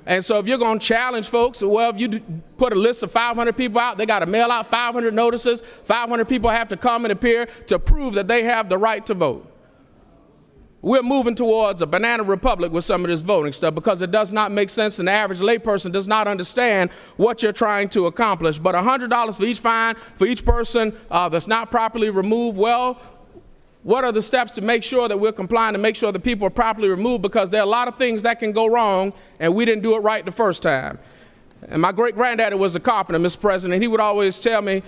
And so if you're going to challenge folks, well, if you put a list of 500 people out, they got to mail out 500 notices. 500 people have to come and appear to prove that they have the right to vote. We're moving towards a banana republic with some of this voting stuff, because it does not make sense, and the average layperson does not understand what you're trying to accomplish. But $100 for each fine for each person that's not properly removed, well, what are the steps to make sure that we're complying, to make sure that people are properly removed? Because there are a lot of things that can go wrong, and we didn't do it right the first time. And my great-granddaddy was a carpenter, Mr. President. He would always tell me,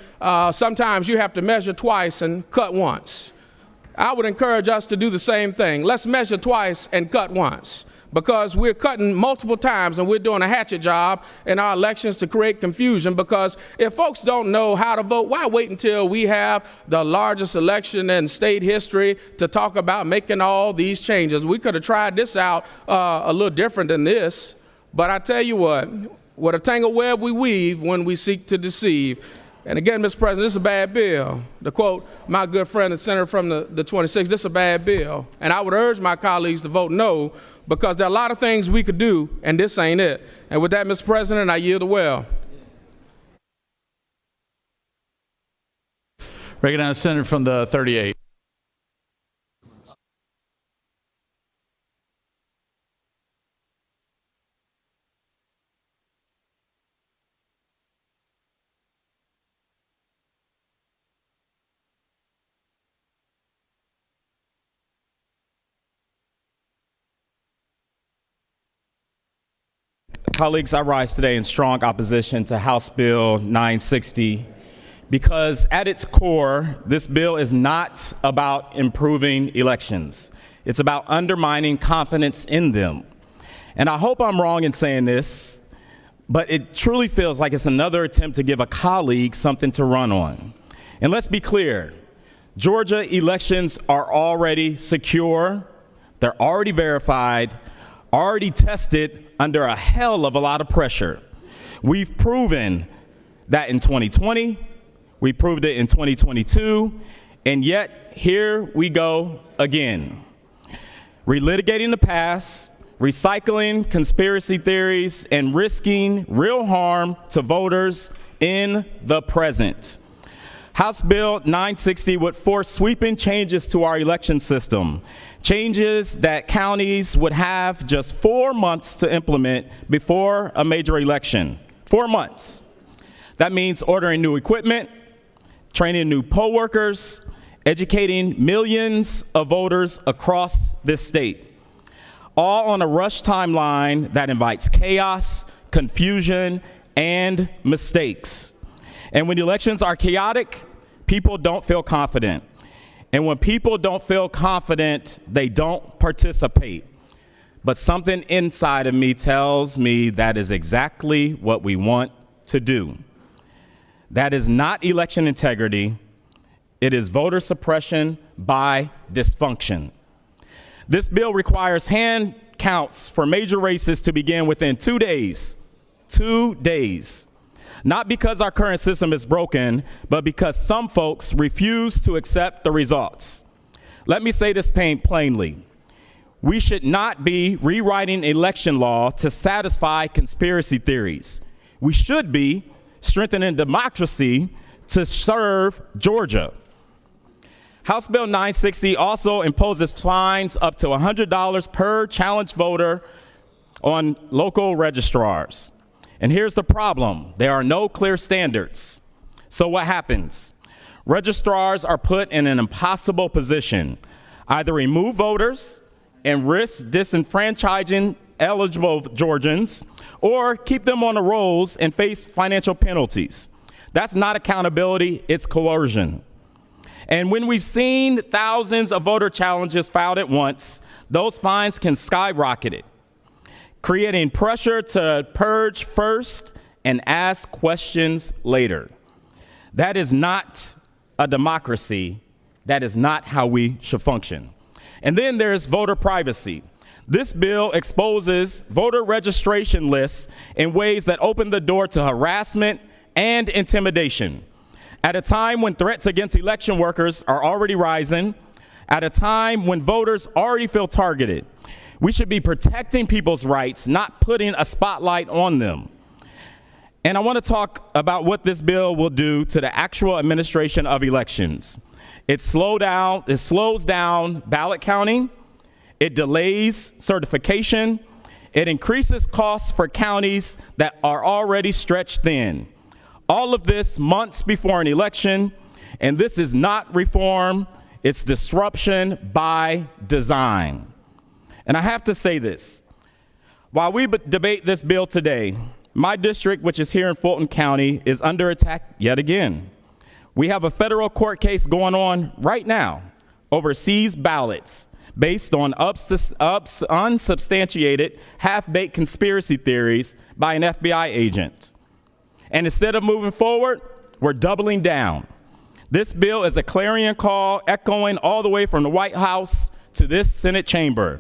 sometimes you have to measure twice and cut once. I would encourage us to do the same thing. Let's measure twice and cut once, because we're cutting multiple times and we're doing a hatchet job in our elections to create confusion. Because if folks don't know how to vote, why wait until we have the largest election in state history to talk about making all these changes? We could have tried this out a little different than this. But I tell you what, What a tangled web we weave when we seek to deceive. And again, Mr. President, this is a bad bill. To quote my good friend, the senator from the 26th, this is a bad bill. And I would urge my colleagues to vote no, because there are a lot of things we could do, and this ain't it. And with that, Mr. President, I yield the well. Recognize the senator from the 38. Colleagues, I rise today in strong opposition to House Bill 960 because at its core, this bill is not about improving elections. It's about undermining confidence in them. And I hope I'm wrong in saying this, but it truly feels like it's another attempt to give a colleague something to run on. And let's be clear, Georgia elections are already secure, they're already verified, already tested under a hell of a lot of pressure. We've proven that in 2020, we proved it in 2022, and yet here we go again. Relitigating the past, recycling conspiracy theories, and risking real harm to voters in the present. House Bill 960 would force sweeping changes to our election system, changes that counties would have just 4 months to implement before a major election. 4 months. That means ordering new equipment, training new poll workers, educating millions of voters across this state, all on a rush timeline that invites chaos, confusion, and mistakes. And when elections are chaotic, people don't feel confident. And when people don't feel confident, they don't participate. But something inside of me tells me that is exactly what we want to do. That is not election integrity. It is voter suppression by dysfunction. This bill requires hand counts for major races to begin within 2 days. 2 days. Not because our current system is broken, but because some folks refuse to accept the results. Let me say this plainly. We should not be rewriting election law to satisfy conspiracy theories. We should be strengthening democracy to serve Georgia. House Bill 960 also imposes fines up to $100 per challenged voter on local registrars. And here's the problem. There are no clear standards. So what happens? Registrars are put in an impossible position. Either remove voters and risk disenfranchising eligible Georgians, or keep them on the rolls and face financial penalties. That's not accountability, it's coercion. And when we've seen thousands of voter challenges filed at once, those fines can skyrocket it, creating pressure to purge first and ask questions later. That is not a democracy. That is not how we should function. And then there's voter privacy. This bill exposes voter registration lists in ways that open the door to harassment and intimidation. At a time when threats against election workers are already rising, at a time when voters already feel targeted, we should be protecting people's rights, not putting a spotlight on them. And I want to talk about what this bill will do to the actual administration of elections. It slows down ballot counting, it delays certification, it increases costs for counties that are already stretched thin. All of this months before an election, and this is not reform, it's disruption by design. And I have to say this, while we debate this bill today, my district, which is here in Fulton County, is under attack yet again. We have a federal court case going on right now over seized ballots based on unsubstantiated, half-baked conspiracy theories by an FBI agent. And instead of moving forward, we're doubling down. This bill is a clarion call echoing all the way from the White House to this Senate chamber.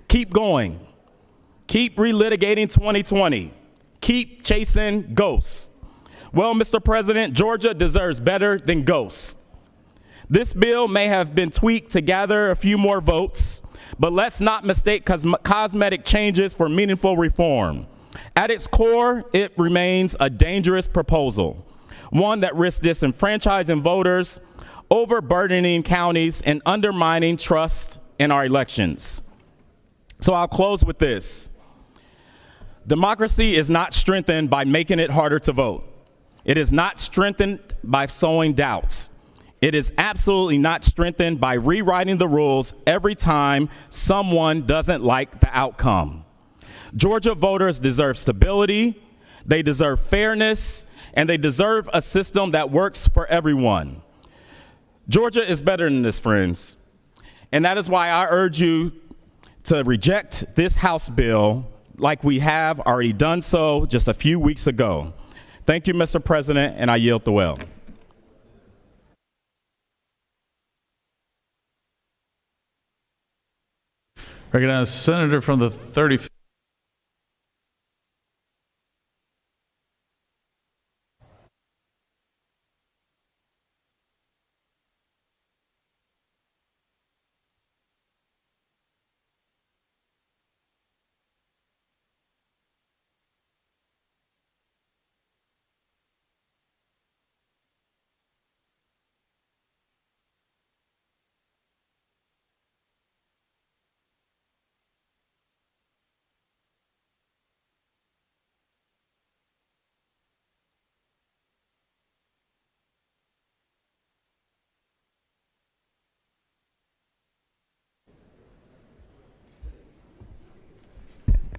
Keep going. Keep relitigating 2020. Keep chasing ghosts. Well, Mr. President, Georgia deserves better than ghosts. This bill may have been tweaked to gather a few more votes, but let's not mistake cosmetic changes for meaningful reform. At its core, it remains a dangerous proposal, one that risks disenfranchising voters, overburdening counties, and undermining trust in our elections. So I'll close with this. Democracy is not strengthened by making it harder to vote. It is not strengthened by sowing doubt. It is absolutely not strengthened by rewriting the rules every time someone doesn't like the outcome. Georgia voters deserve stability, they deserve fairness, and they deserve a system that works for everyone. Georgia is better than this, friends. And that is why I urge you to reject this House bill like we have already done so just a few weeks ago. Thank you, Mr. President, and I yield the well. Recognize Senator from the 35th.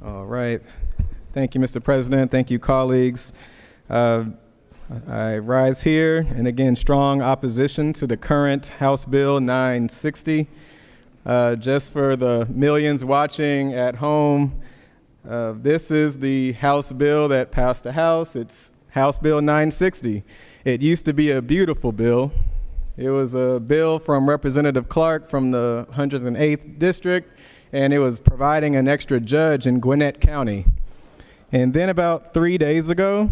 All right. Thank you, Mr. President. Thank you, colleagues. I rise here, and again, strong opposition to the current House Bill 960. Just for the millions watching at home, this is the House bill that passed the House. It's House Bill 960. It used to be a beautiful bill. It was a bill from Representative Clark from the 108th District, and it was providing an extra judge in Gwinnett County. And then about 3 days ago,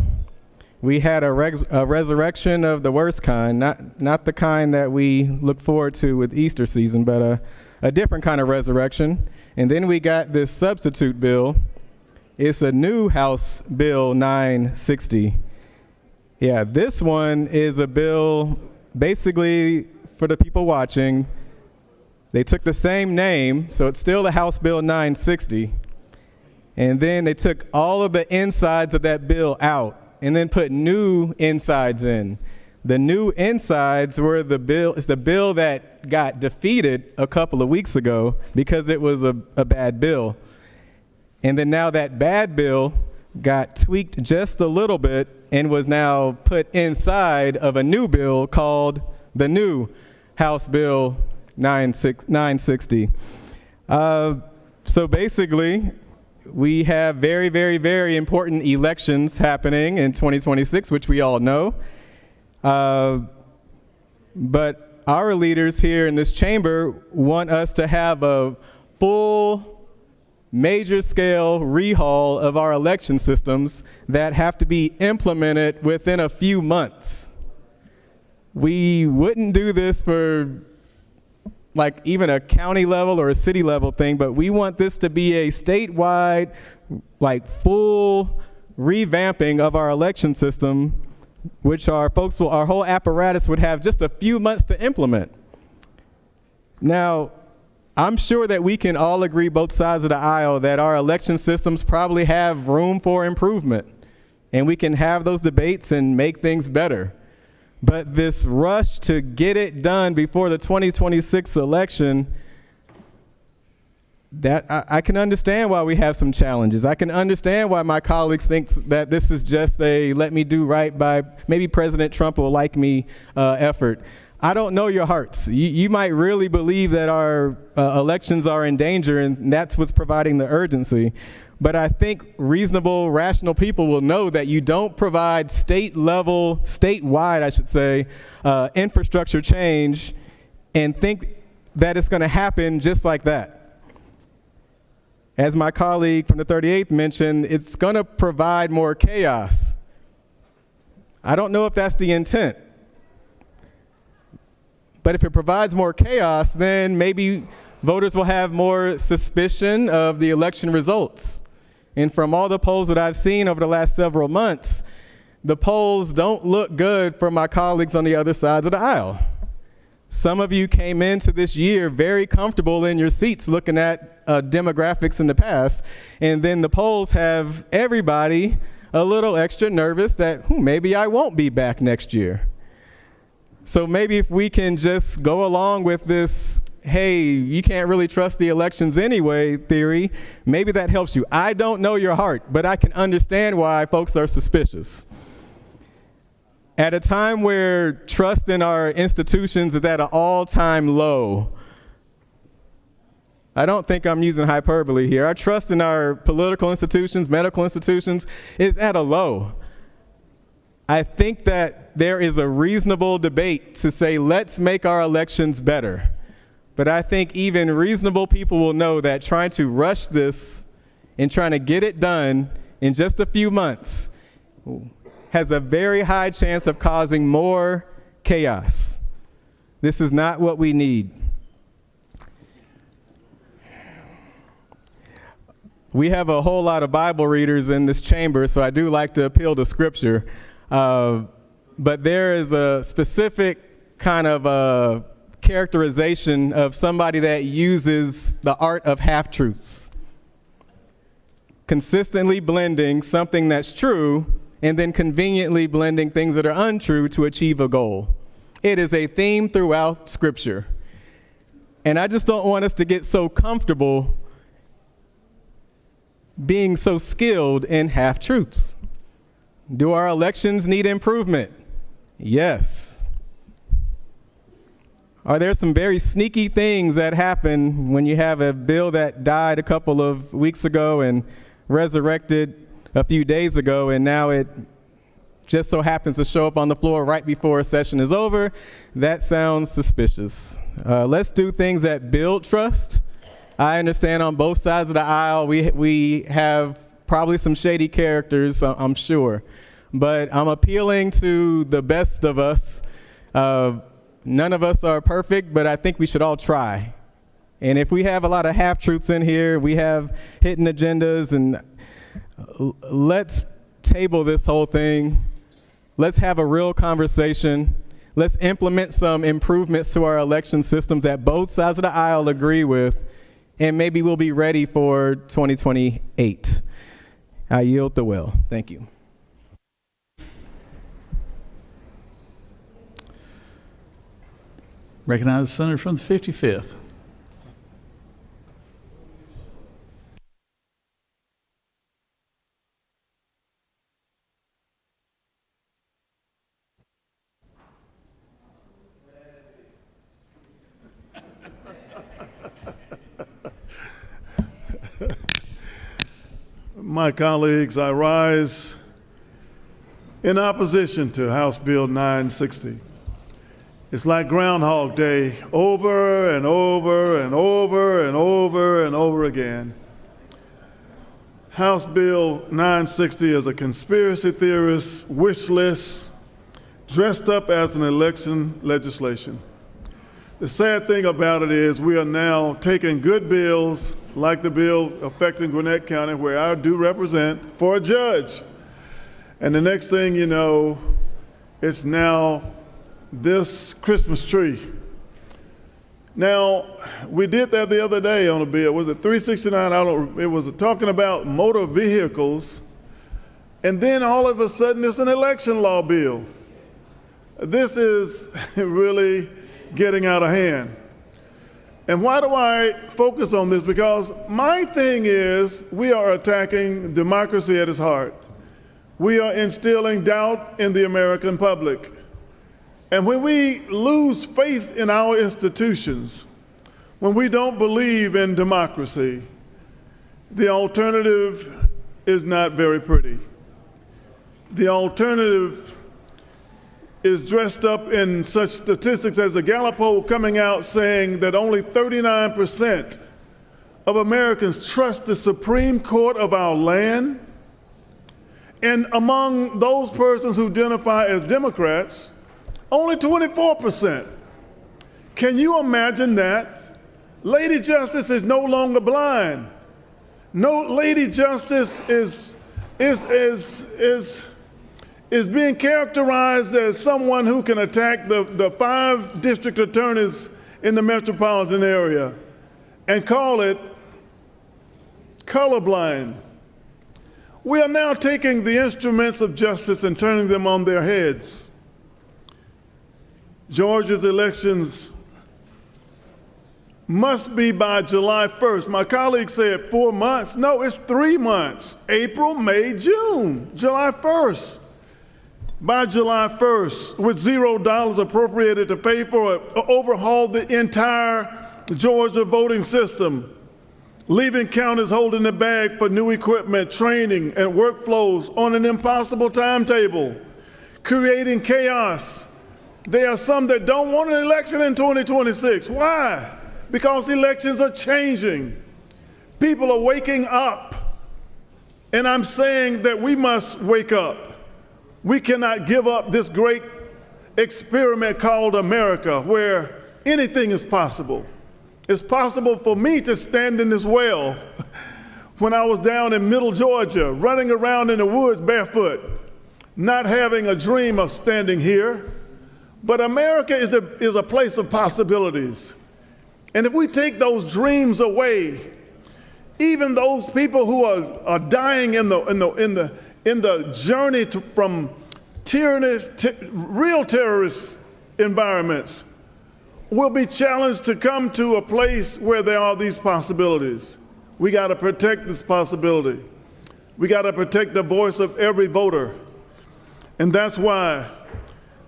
we had a resurrection of the worst kind, not the kind that we look forward to with Easter season, but a different kind of resurrection. And then we got this substitute bill. It's a new House Bill 960. Yeah, this one is a bill basically for the people watching. They took the same name, so it's still the House Bill 960. And then they took all of the insides of that bill out and then put new insides in. The new insides were it's the bill that got defeated a couple of weeks ago because it was a bad bill. And then now that bad bill got tweaked just a little bit and was now put inside of a new bill called the new House Bill 960. So basically, we have very, very, very important elections happening in 2026, which we all know. But our leaders here in this chamber want us to have a full, major-scale rehaul of our election systems that have to be implemented within a few months. We wouldn't do this for like even a county level or a city level thing, but we want this to be a statewide, like full revamping of our election system, which our whole apparatus would have just a few months to implement. Now, I'm sure that we can all agree, both sides of the aisle, that our election systems probably have room for improvement, and we can have those debates and make things better. But this rush to get it done before the 2026 election, that I can understand why we have some challenges. I can understand why my colleagues think that this is just a let me do right by maybe President Trump will like me effort. I don't know your hearts. You might really believe that our elections are in danger, and that's what's providing the urgency. But I think reasonable, rational people will know that you don't provide statewide, I should say, infrastructure change and think that it's going to happen just like that. As my colleague from the 38th mentioned, it's going to provide more chaos. I don't know if that's the intent. But if it provides more chaos, then maybe voters will have more suspicion of the election results. And from all the polls that I've seen over the last several months, the polls don't look good for my colleagues on the other sides of the aisle. Some of you came into this year very comfortable in your seats looking at demographics in the past, and then the polls have everybody a little extra nervous that maybe I won't be back next year. So maybe if we can just go along with this, hey, you can't really trust the elections anyway theory, maybe that helps you. I don't know your heart, but I can understand why folks are suspicious. At a time where trust in our institutions is at an all-time low, I don't think I'm using hyperbole here. Our trust in our political institutions, medical institutions, is at a low. I think that there is a reasonable debate to say, let's make our elections better. But I think even reasonable people will know that trying to rush this and trying to get it done in just a few months has a very high chance of causing more chaos. This is not what we need. We have a whole lot of Bible readers in this chamber, so I do like to appeal to Scripture. But there is a specific kind of characterization of somebody that uses the art of half-truths. Consistently blending something that's true and then conveniently blending things that are untrue to achieve a goal. It is a theme throughout Scripture. And I just don't want us to get so comfortable being so skilled in half-truths. Do our elections need improvement? Yes. Are there some very sneaky things that happen when you have a bill that died a couple of weeks ago and resurrected a few days ago, and now it just so happens to show up on the floor right before a session is over? That sounds suspicious. Let's do things that build trust. I understand on both sides of the aisle we have probably some shady characters, I'm sure. But I'm appealing to the best of us. None of us are perfect, but I think we should all try. And if we have a lot of half-truths in here, we have hidden agendas, and let's table this whole thing. Let's have a real conversation. Let's implement some improvements to our election systems that both sides of the aisle agree with, and maybe we'll be ready for 2028. I yield the will. Thank you. Recognize the senator from the 55th. My colleagues, I rise in opposition to House Bill 960. It's like Groundhog Day, over and over and over and over and over again. House Bill 960 is a conspiracy theorist's wish list dressed up as an election legislation. The sad thing about it is we are now taking good bills, like the bill affecting Gwinnett County, where I do represent, for a judge. And the next thing you know, it's now this Christmas tree. Now, we did that the other day on a bill. Was it 369? It was talking about motor vehicles. And then all of a sudden, it's an election law bill. This is really getting out of hand. And why do I focus on this? Because my thing is we are attacking democracy at its heart. We are instilling doubt in the American public. And when we lose faith in our institutions, when we don't believe in democracy, the alternative is not very pretty. The alternative is dressed up in such statistics as a Gallup poll coming out saying that only 39% of Americans trust the Supreme Court of our land. And among those persons who identify as Democrats, only 24%. Can you imagine that? Lady Justice is no longer blind. No, Lady Justice is being characterized as someone who can attack the 5 district attorneys in the metropolitan area and call it colorblind. We are now taking the instruments of justice and turning them on their heads. Georgia's elections must be by July 1st. My colleague said 4 months. No, it's 3 months. April, May, June, July 1st. By July 1st, with $0 appropriated to pay for it, overhaul the entire Georgia voting system, leaving counties holding the bag for new equipment, training, and workflows on an impossible timetable, creating chaos. There are some that don't want an election in 2026. Why? Because elections are changing. People are waking up. And I'm saying that we must wake up. We cannot give up this great experiment called America, where anything is possible. It's possible for me to stand in this well when I was down in middle Georgia, running around in the woods barefoot, not having a dream of standing here. But America is a place of possibilities. And if we take those dreams away, even those people who are dying in the journey from real terrorist environments, will be challenged to come to a place where there are these possibilities. We got to protect this possibility. We got to protect the voice of every voter. And that's why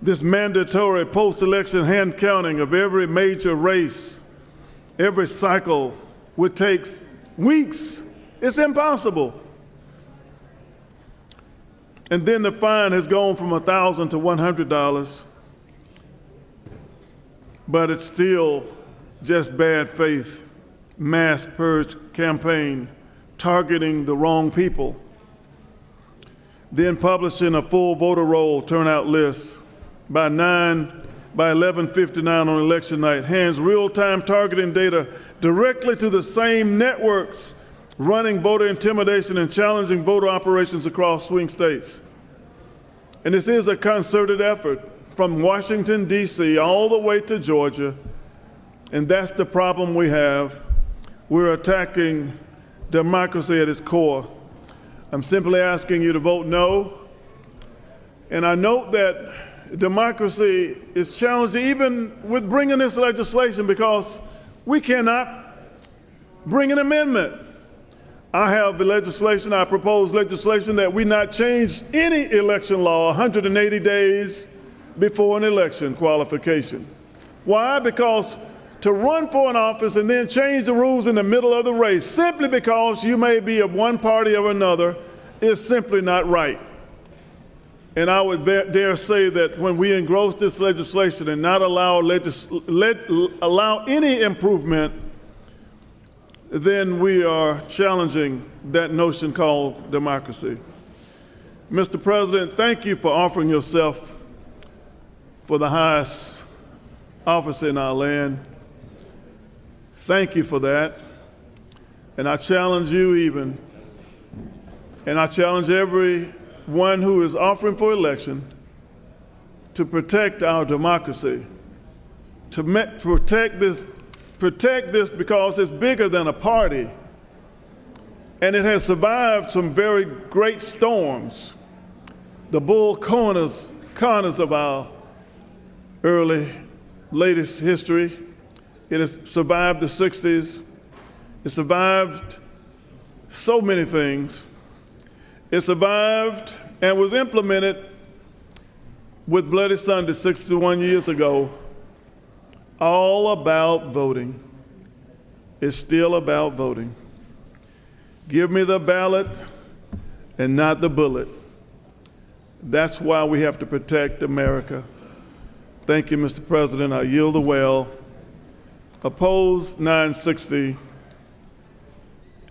this mandatory post-election hand counting of every major race, every cycle, would take weeks. It's impossible. And then the fine has gone from $1,000 to $100. But it's still just bad faith, mass purge campaign targeting the wrong people. Then publishing a full voter roll turnout list by 11:59 on election night, hands real-time targeting data directly to the same networks running voter intimidation and challenging voter operations across swing states. And this is a concerted effort from Washington, D.C., all the way to Georgia. And that's the problem we have. We're attacking democracy at its core. I'm simply asking you to vote no. And I note that democracy is challenged even with bringing this legislation because we cannot bring an amendment. I have the legislation, I propose legislation that we not change any election law 180 days before an election qualification. Why? Because to run for an office and then change the rules in the middle of the race simply because you may be of one party or another is simply not right. And I would dare say that when we engross this legislation and not allow any improvement, then we are challenging that notion called democracy. Mr. President, thank you for offering yourself for the highest office in our land. Thank you for that. And I challenge you even, and I challenge everyone who is offering for election to protect our democracy, to protect this because it's bigger than a party. And it has survived some very great storms, the bull corners of our latest history. It has survived the 60s. It survived so many things. It survived and was implemented with Bloody Sunday 61 years ago. All about voting. It's still about voting. Give me the ballot and not the bullet. That's why we have to protect America. Thank you, Mr. President. I yield the well. Opposed, 960.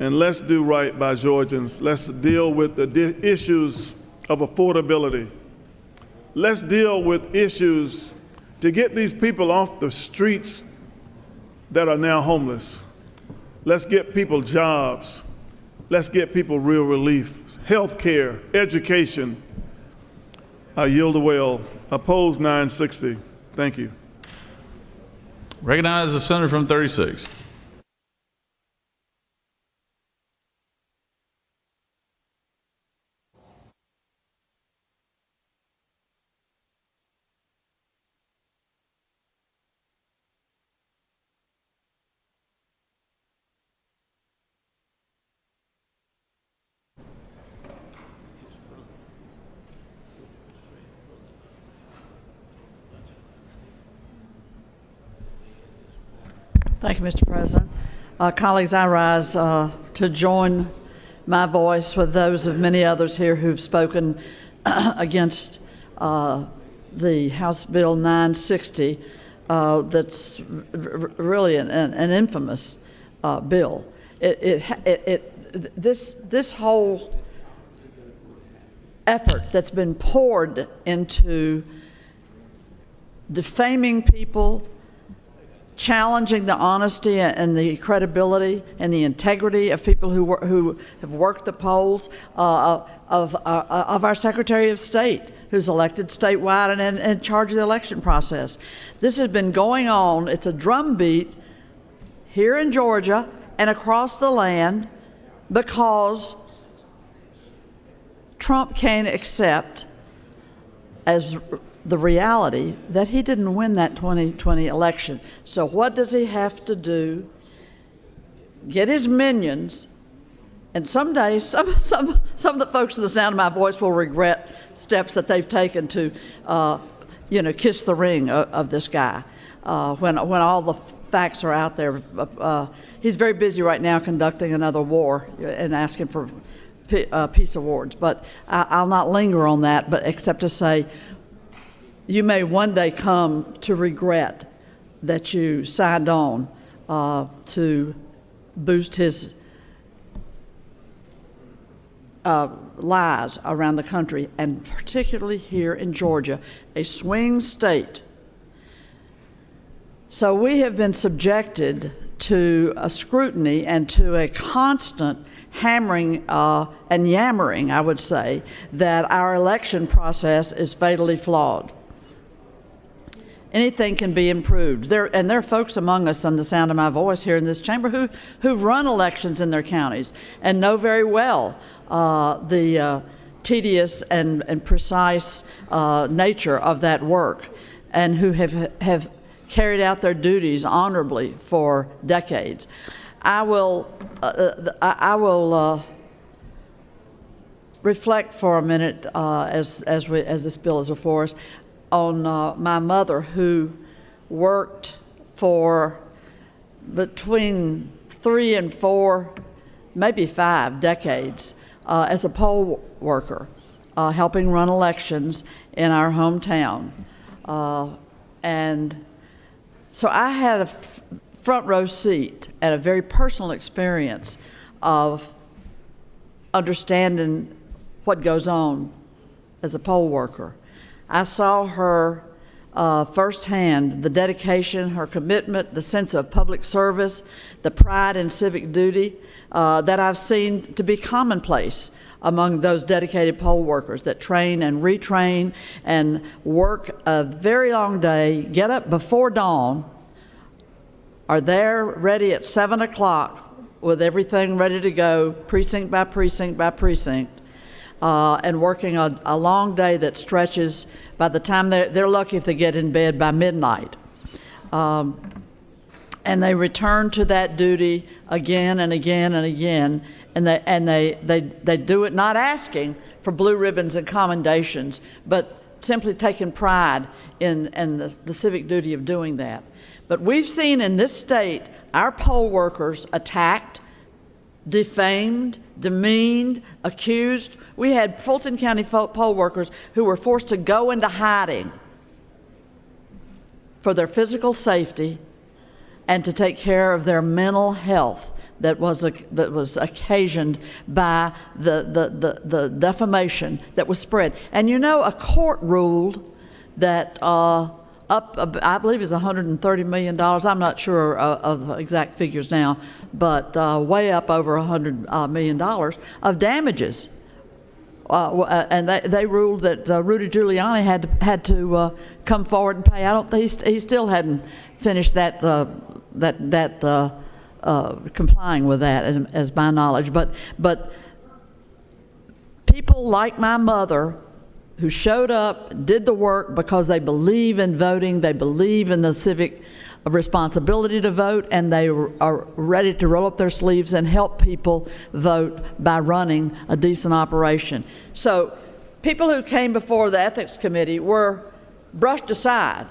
And let's do right by Georgians. Let's deal with the issues of affordability. Let's deal with issues to get these people off the streets that are now homeless. Let's get people jobs. Let's get people real relief. Health care, education. I yield the well. Oppose 960. Thank you. Recognize the senator from 36. Thank you, Mr. President. Colleagues, I rise to join my voice with those of many others here who've spoken against the House Bill 960 that's really an infamous bill. This whole effort that's been poured into defaming people, challenging the honesty and the credibility and the integrity of people who have worked the polls, of our Secretary of State, who's elected statewide and in charge of the election process. This has been going on. It's a drumbeat here in Georgia and across the land because Trump can't accept as the reality that he didn't win that 2020 election. So what does he have to do? Get his minions, and someday some of the folks in the sound of my voice will regret steps that they've taken to, kiss the ring of this guy when all the facts are out there. He's very busy right now conducting another war and asking for peace awards. But I'll not linger on that, but except to say, you may one day come to regret that you signed on to boost his lies around the country, and particularly here in Georgia, a swing state. So we have been subjected to a scrutiny and to a constant hammering and yammering, I would say, that our election process is fatally flawed. Anything can be improved. There are folks among us on the sound of my voice here in this chamber who've run elections in their counties and know very well the tedious and precise nature of that work, and who have carried out their duties honorably for decades. I will reflect for a minute as this bill is before us on my mother, who worked for between 3 and 4, maybe 5 decades as a poll worker, helping run elections in our hometown. And so I had a front row seat at a very personal experience of understanding what goes on as a poll worker. I saw her firsthand, the dedication, her commitment, the sense of public service, the pride in civic duty that I've seen to be commonplace among those dedicated poll workers that train and retrain and work a very long day, get up before dawn, are there ready at 7 o'clock with everything ready to go, precinct by precinct by precinct, and working a long day that stretches. By the time they're lucky if they get in bed by midnight. And they return to that duty again and again and again, and they do it not asking for blue ribbons and commendations, but simply taking pride in the civic duty of doing that. But we've seen in this state our poll workers attacked, defamed, demeaned, accused. We had Fulton County poll workers who were forced to go into hiding for their physical safety and to take care of their mental health. that was occasioned by the defamation that was spread. And you know, a court ruled that I believe it's $130 million. I'm not sure of the exact figures now, but way up over $100 million of damages. And they ruled that Rudy Giuliani had to come forward and pay. He still hadn't finished that complying with that, as my knowledge. But people like my mother, who showed up, did the work because they believe in voting, they believe in the civic responsibility to vote, and they are ready to roll up their sleeves and help people vote by running a decent operation. So people who came before the Ethics Committee were brushed aside.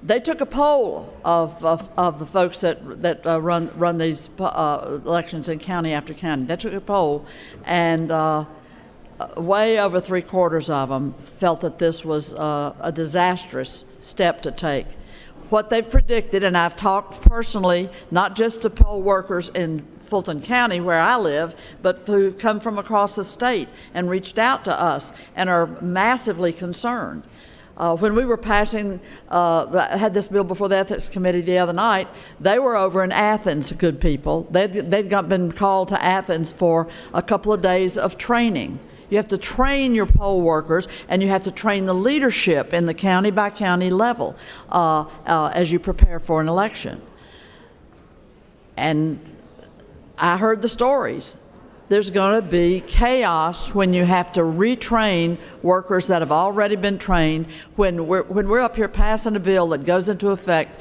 They took a poll of the folks that run these elections in county after county. They took a poll, and way over 3/4 of them felt that this was a disastrous step to take. What they've predicted, and I've talked personally, not just to poll workers in Fulton County, where I live, but who come from across the state and reached out to us and are massively concerned. When we were had this bill before the Ethics Committee the other night, they were over in Athens, good people. They'd been called to Athens for a couple of days of training. You have to train your poll workers, and you have to train the leadership in the county by county level as you prepare for an election. And I heard the stories. There's going to be chaos when you have to retrain workers that have already been trained. When we're up here passing a bill that goes into effect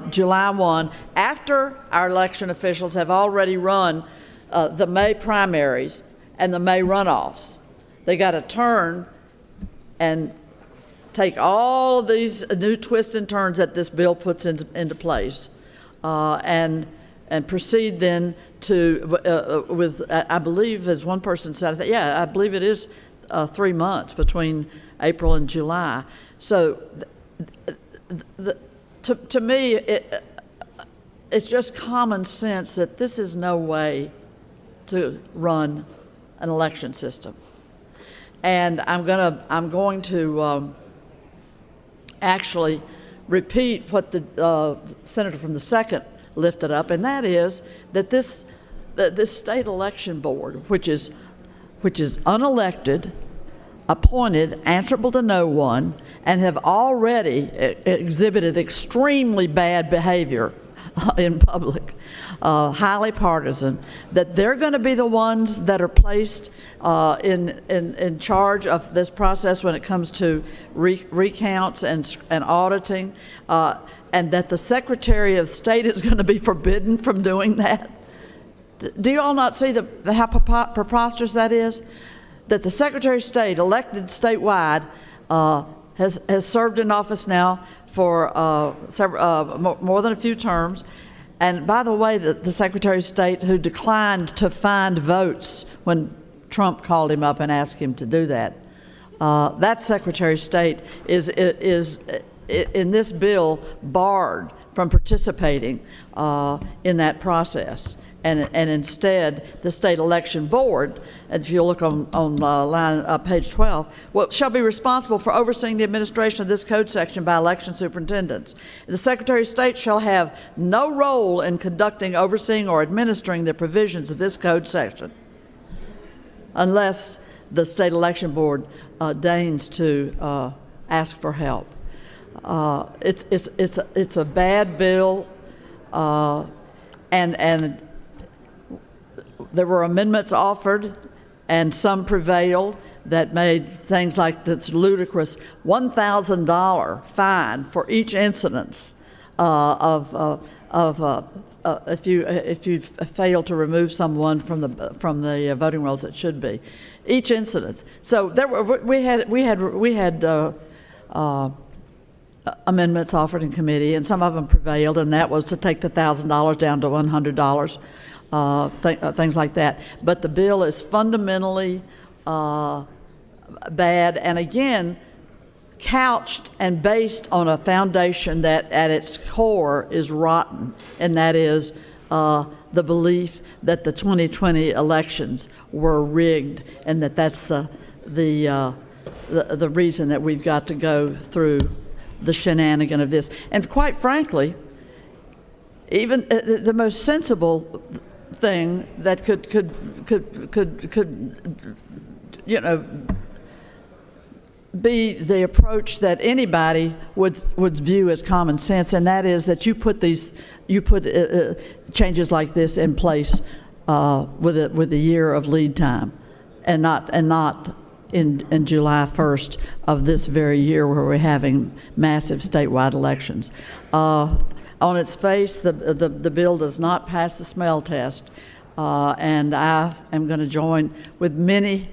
July 1, after our election officials have already run the May primaries and the May runoffs. They got to turn and take all of these new twists and turns that this bill puts into place, and proceed then to with I believe, as one person said, I believe it is 3 months between April and July. So to me, it's just common sense that this is no way to run an election system. And I'm going to actually repeat what the senator from the 2nd lifted up, and that is that this state election board, which is unelected, appointed, answerable to no one, and have already exhibited extremely bad behavior in public, highly partisan, that they're going to be the ones that are placed in charge of this process when it comes to recounts and auditing, and that the Secretary of State is going to be forbidden from doing that. Do you all not see how preposterous that is? That the Secretary of State, elected statewide, has served in office now for more than a few terms. And by the way, the Secretary of State who declined to find votes when Trump called him up and asked him to do that, that Secretary of State is in this bill barred from participating in that process. And instead, the state election board, and if you look on page 12, shall be responsible for overseeing the administration of this code section by election superintendents. The Secretary of State shall have no role in conducting, overseeing, or administering the provisions of this code section, unless the state election board deigns to ask for help. It's a bad bill, and there were amendments offered, and some prevailed that made things like this ludicrous $1,000 fine for each incidence if you fail to remove someone from the voting rolls that should be, each incidence. So we had amendments offered in committee, and some of them prevailed, and that was to take the $1,000 down to $100. Things like that. But the bill is fundamentally bad, and again, couched and based on a foundation that at its core is rotten, and that is the belief that the 2020 elections were rigged, and that's the reason that we've got to go through the shenanigan of this. And quite frankly, even the most sensible thing that could be the approach that anybody would view as common sense, and that is that you put changes like this in place with a year of lead time, and not in July 1st of this very year where we're having massive statewide elections. On its face, the bill does not pass the smell test, and I am going to join with many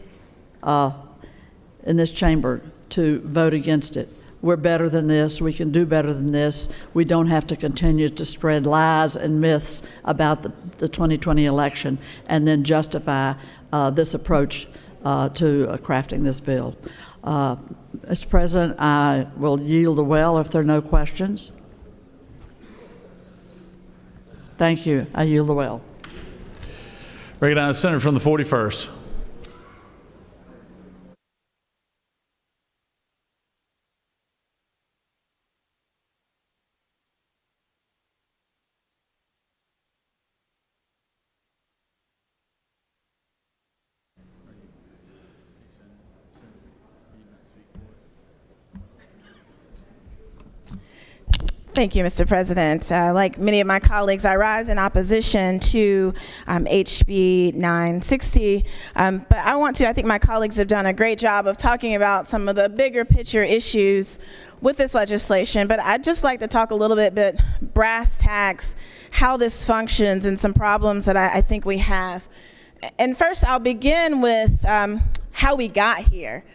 in this chamber to vote against it. We're better than this. We can do better than this. We don't have to continue to spread lies and myths about the 2020 election and then justify this approach to crafting this bill. Mr. President, I will yield the well if there are no questions. Thank you. I yield the well. Recognize the senator from the 41st. Thank you, Mr. President. Like many of my colleagues, I rise in opposition to HB 960, but I think my colleagues have done a great job of talking about some of the bigger picture issues with this legislation, but I'd just like to talk a little bit brass tacks, how this functions and some problems that I think we have. And first, I'll begin with how we got here.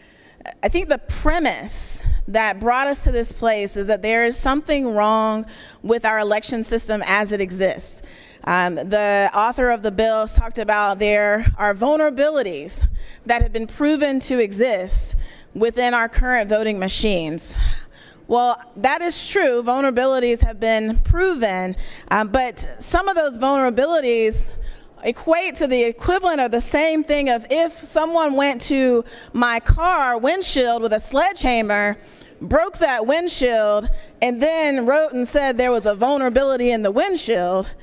I think the premise that brought us to this place is that there is something wrong with our election system as it exists. The author of the bill talked about there are vulnerabilities that have been proven to exist within our current voting machines. Well, that is true. Vulnerabilities have been proven, but some of those vulnerabilities equate to the equivalent of the same thing of if someone went to my car windshield with a sledgehammer, broke that windshield, and then wrote and said there was a vulnerability in the windshield,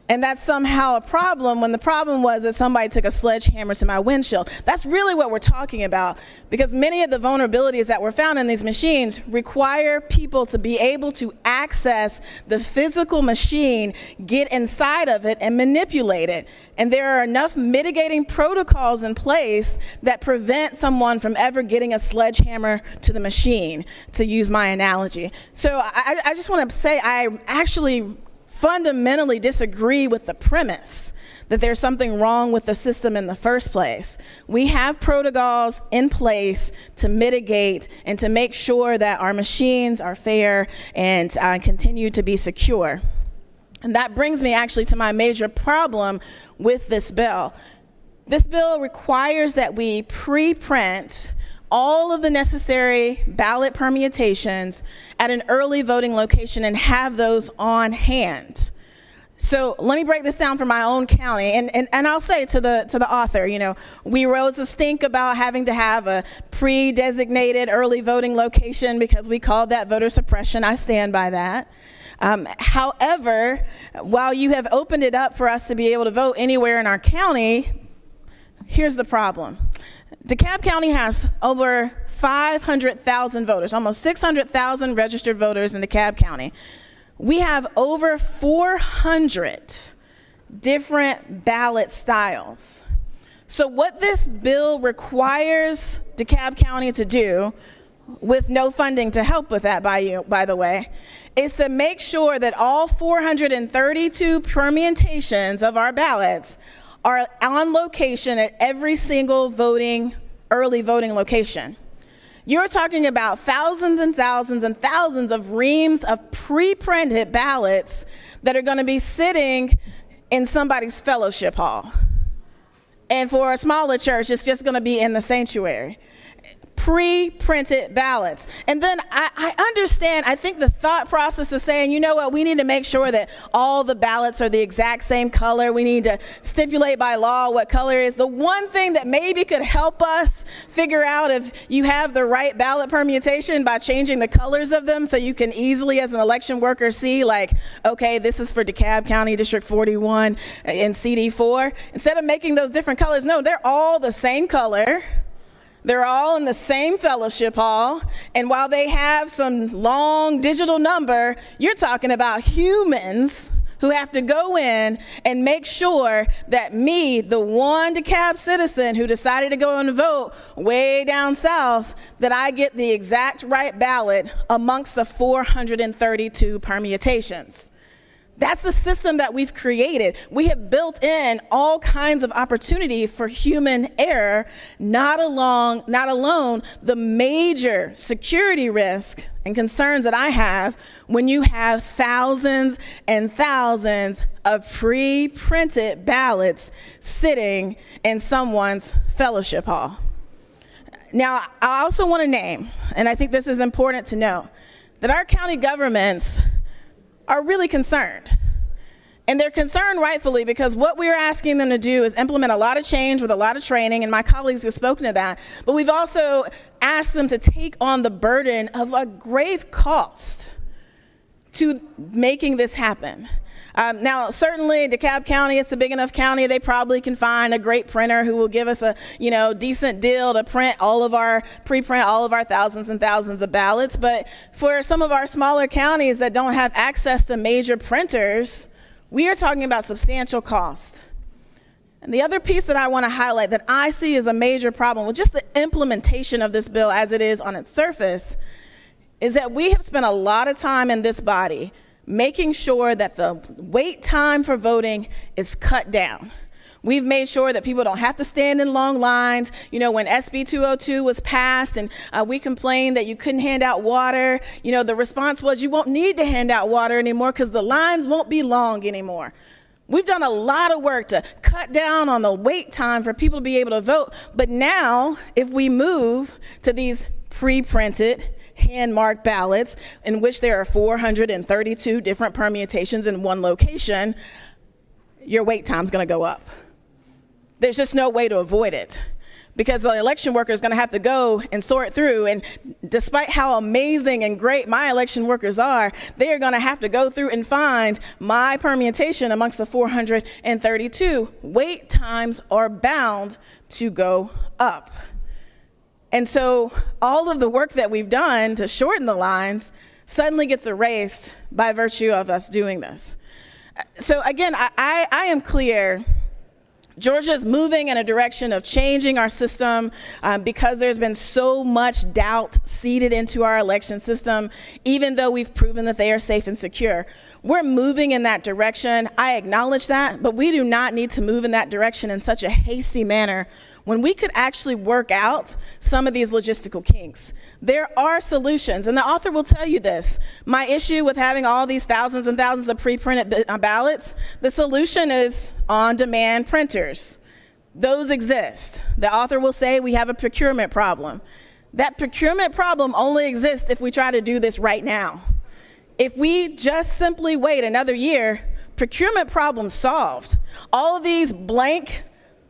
and that's somehow a problem when the problem was that somebody took a sledgehammer to my windshield. That's really what we're talking about, because many of the vulnerabilities that were found in these machines require people to be able to access the physical machine, get inside of it, and manipulate it. And there are enough mitigating protocols in place that prevent someone from ever getting a sledgehammer to the machine, to use my analogy. So I just want to say I actually fundamentally disagree with the premise that there's something wrong with the system in the first place. We have protocols in place to mitigate and to make sure that our machines are fair and continue to be secure. And that brings me actually to my major problem with this bill. This bill requires that we pre-print all of the necessary ballot permutations at an early voting location and have those on hand. So let me break this down for my own county, and I'll say to the author, we rose a stink about having to have a pre-designated early voting location because we called that voter suppression. I stand by that. However, while you have opened it up for us to be able to vote anywhere in our county, here's the problem. DeKalb County has over 500,000 voters, almost 600,000 registered voters in DeKalb County. We have over 400 different ballot styles. So what this bill requires DeKalb County to do, with no funding to help with that by the way, is to make sure that all 432 permutations of our ballots are on location at every single early voting location. You're talking about thousands and thousands and thousands of reams of pre-printed ballots that are going to be sitting in somebody's fellowship hall. And for a smaller church, it's just going to be in the sanctuary. pre-printed ballots. And then I understand, I think the thought process is saying, you know what, we need to make sure that all the ballots are the exact same color. We need to stipulate by law what color is. The one thing that maybe could help us figure out if you have the right ballot permutation by changing the colors of them so you can easily, as an election worker, see like, okay, this is for DeKalb County District 41 and CD4. Instead of making those different colors, no, they're all the same color. They're all in the same fellowship hall, and while they have some long digital number, you're talking about humans who have to go in and make sure that me, the one DeKalb citizen who decided to go and vote way down south, that I get the exact right ballot amongst the 432 permutations. That's the system that we've created. We have built in all kinds of opportunity for human error, not alone the major security risk and concerns that I have when you have thousands and thousands of pre-printed ballots sitting in someone's fellowship hall. Now, I also want to name, and I think this is important to know, that our county governments are really concerned. And they're concerned rightfully because what we're asking them to do is implement a lot of change with a lot of training, and my colleagues have spoken to that. But we've also asked them to take on the burden of a grave cost to making this happen. Now, certainly DeKalb County, it's a big enough county, they probably can find a great printer who will give us a decent deal to pre-print all of our thousands and thousands of ballots. But for some of our smaller counties that don't have access to major printers, we are talking about substantial cost. And the other piece that I want to highlight that I see as a major problem with just the implementation of this bill as it is on its surface is that we have spent a lot of time in this body making sure that the wait time for voting is cut down. We've made sure that people don't have to stand in long lines. You know, when SB 202 was passed and we complained that you couldn't hand out water, the response was you won't need to hand out water anymore because the lines won't be long anymore. We've done a lot of work to cut down on the wait time for people to be able to vote. But now, if we move to these pre-printed, hand-marked ballots in which there are 432 different permutations in one location, your wait time's going to go up. There's just no way to avoid it because the election worker is going to have to go and sort through, and despite how amazing and great my election workers are, they are going to have to go through and find my permutation amongst the 432. Wait times are bound to go up. And so all of the work that we've done to shorten the lines suddenly gets erased by virtue of us doing this. So again, I am clear. Georgia is moving in a direction of changing our system because there's been so much doubt seeded into our election system, even though we've proven that they are safe and secure. We're moving in that direction. I acknowledge that, but we do not need to move in that direction in such a hasty manner when we could actually work out some of these logistical kinks. There are solutions, and the author will tell you this. My issue with having all these thousands and thousands of pre-printed ballots, the solution is on-demand printers. Those exist. The author will say we have a procurement problem. That procurement problem only exists if we try to do this right now. If we just simply wait another year, procurement problem solved. All of these blank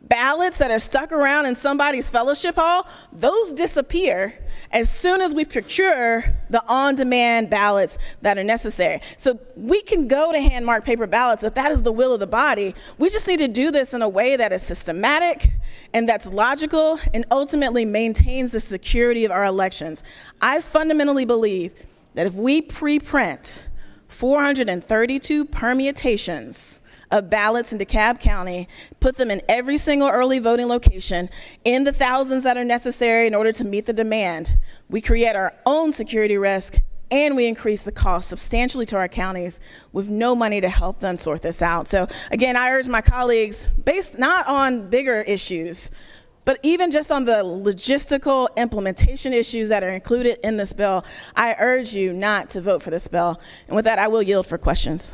ballots that are stuck around in somebody's fellowship hall, those disappear as soon as we procure the on-demand ballots that are necessary. So we can go to hand-marked paper ballots if that is the will of the body. We just need to do this in a way that is systematic and that's logical and ultimately maintains the security of our elections. I fundamentally believe that if we pre-print 432 permutations of ballots in DeKalb County, put them in every single early voting location in the thousands that are necessary in order to meet the demand, we create our own security risk and we increase the cost substantially to our counties with no money to help them sort this out. So again, I urge my colleagues, based not on bigger issues, but even just on the logistical implementation issues that are included in this bill, I urge you not to vote for this bill. And with that, I will yield for questions.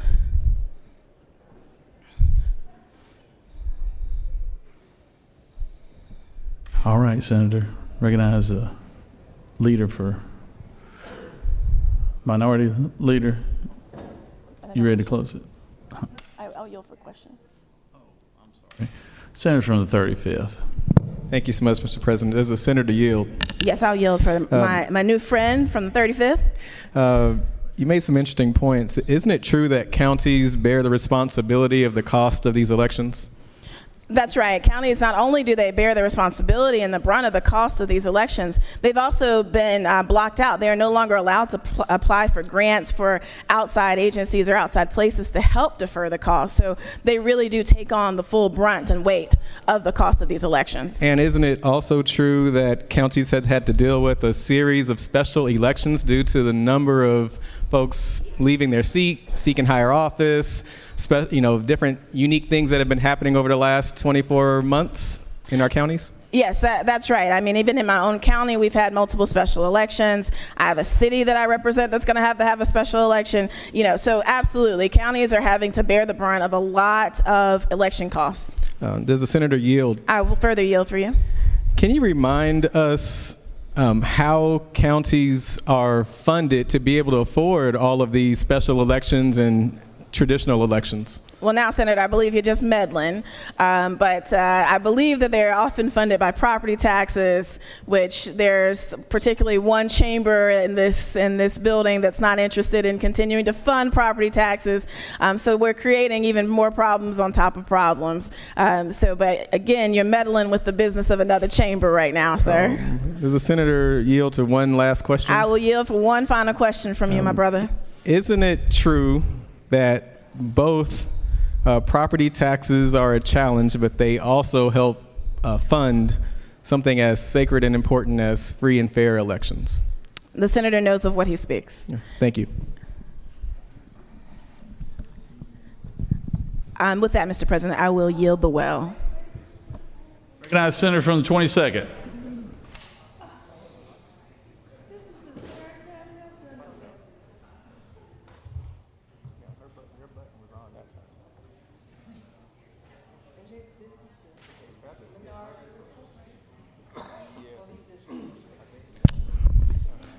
All right, Senator. Recognize the leader for minority leader. You ready to close it? I'll yield for questions. Senator from the 35th. Thank you so much, Mr. President. As a senator yield. Yes, I'll yield for my new friend from the 35th. You made some interesting points. Isn't it true that counties bear the responsibility of the cost of these elections? That's right. Counties, not only do they bear the responsibility and the brunt of the cost of these elections, they've also been blocked out. They are no longer allowed to apply for grants for outside agencies or outside places to help defer the cost. So they really do take on the full brunt and weight of the cost of these elections. And isn't it also true that counties have had to deal with a series of special elections due to the number of folks leaving their seat, seeking higher office, different unique things that have been happening over the last 24 months in our counties? Yes, that's right. I mean, even in my own county, we've had multiple special elections. I have a city that I represent that's going to have a special election. So absolutely, counties are having to bear the brunt of a lot of election costs. Does the senator yield? I will further yield for you. Can you remind us how counties are funded to be able to afford all of these special elections and traditional elections? Well, now, Senator, I believe you're just meddling, but I believe that they're often funded by property taxes, which there's particularly one chamber in this building that's not interested in continuing to fund property taxes. So we're creating even more problems on top of problems. But again, you're meddling with the business of another chamber right now, sir. Does the senator yield to one last question? I will yield for one final question from you, my brother. Isn't it true that both property taxes are a challenge, but they also help fund something as sacred and important as free and fair elections? The senator knows of what he speaks. Thank you. With that, Mr. President, I will yield the well. Recognize Senator from the 22nd.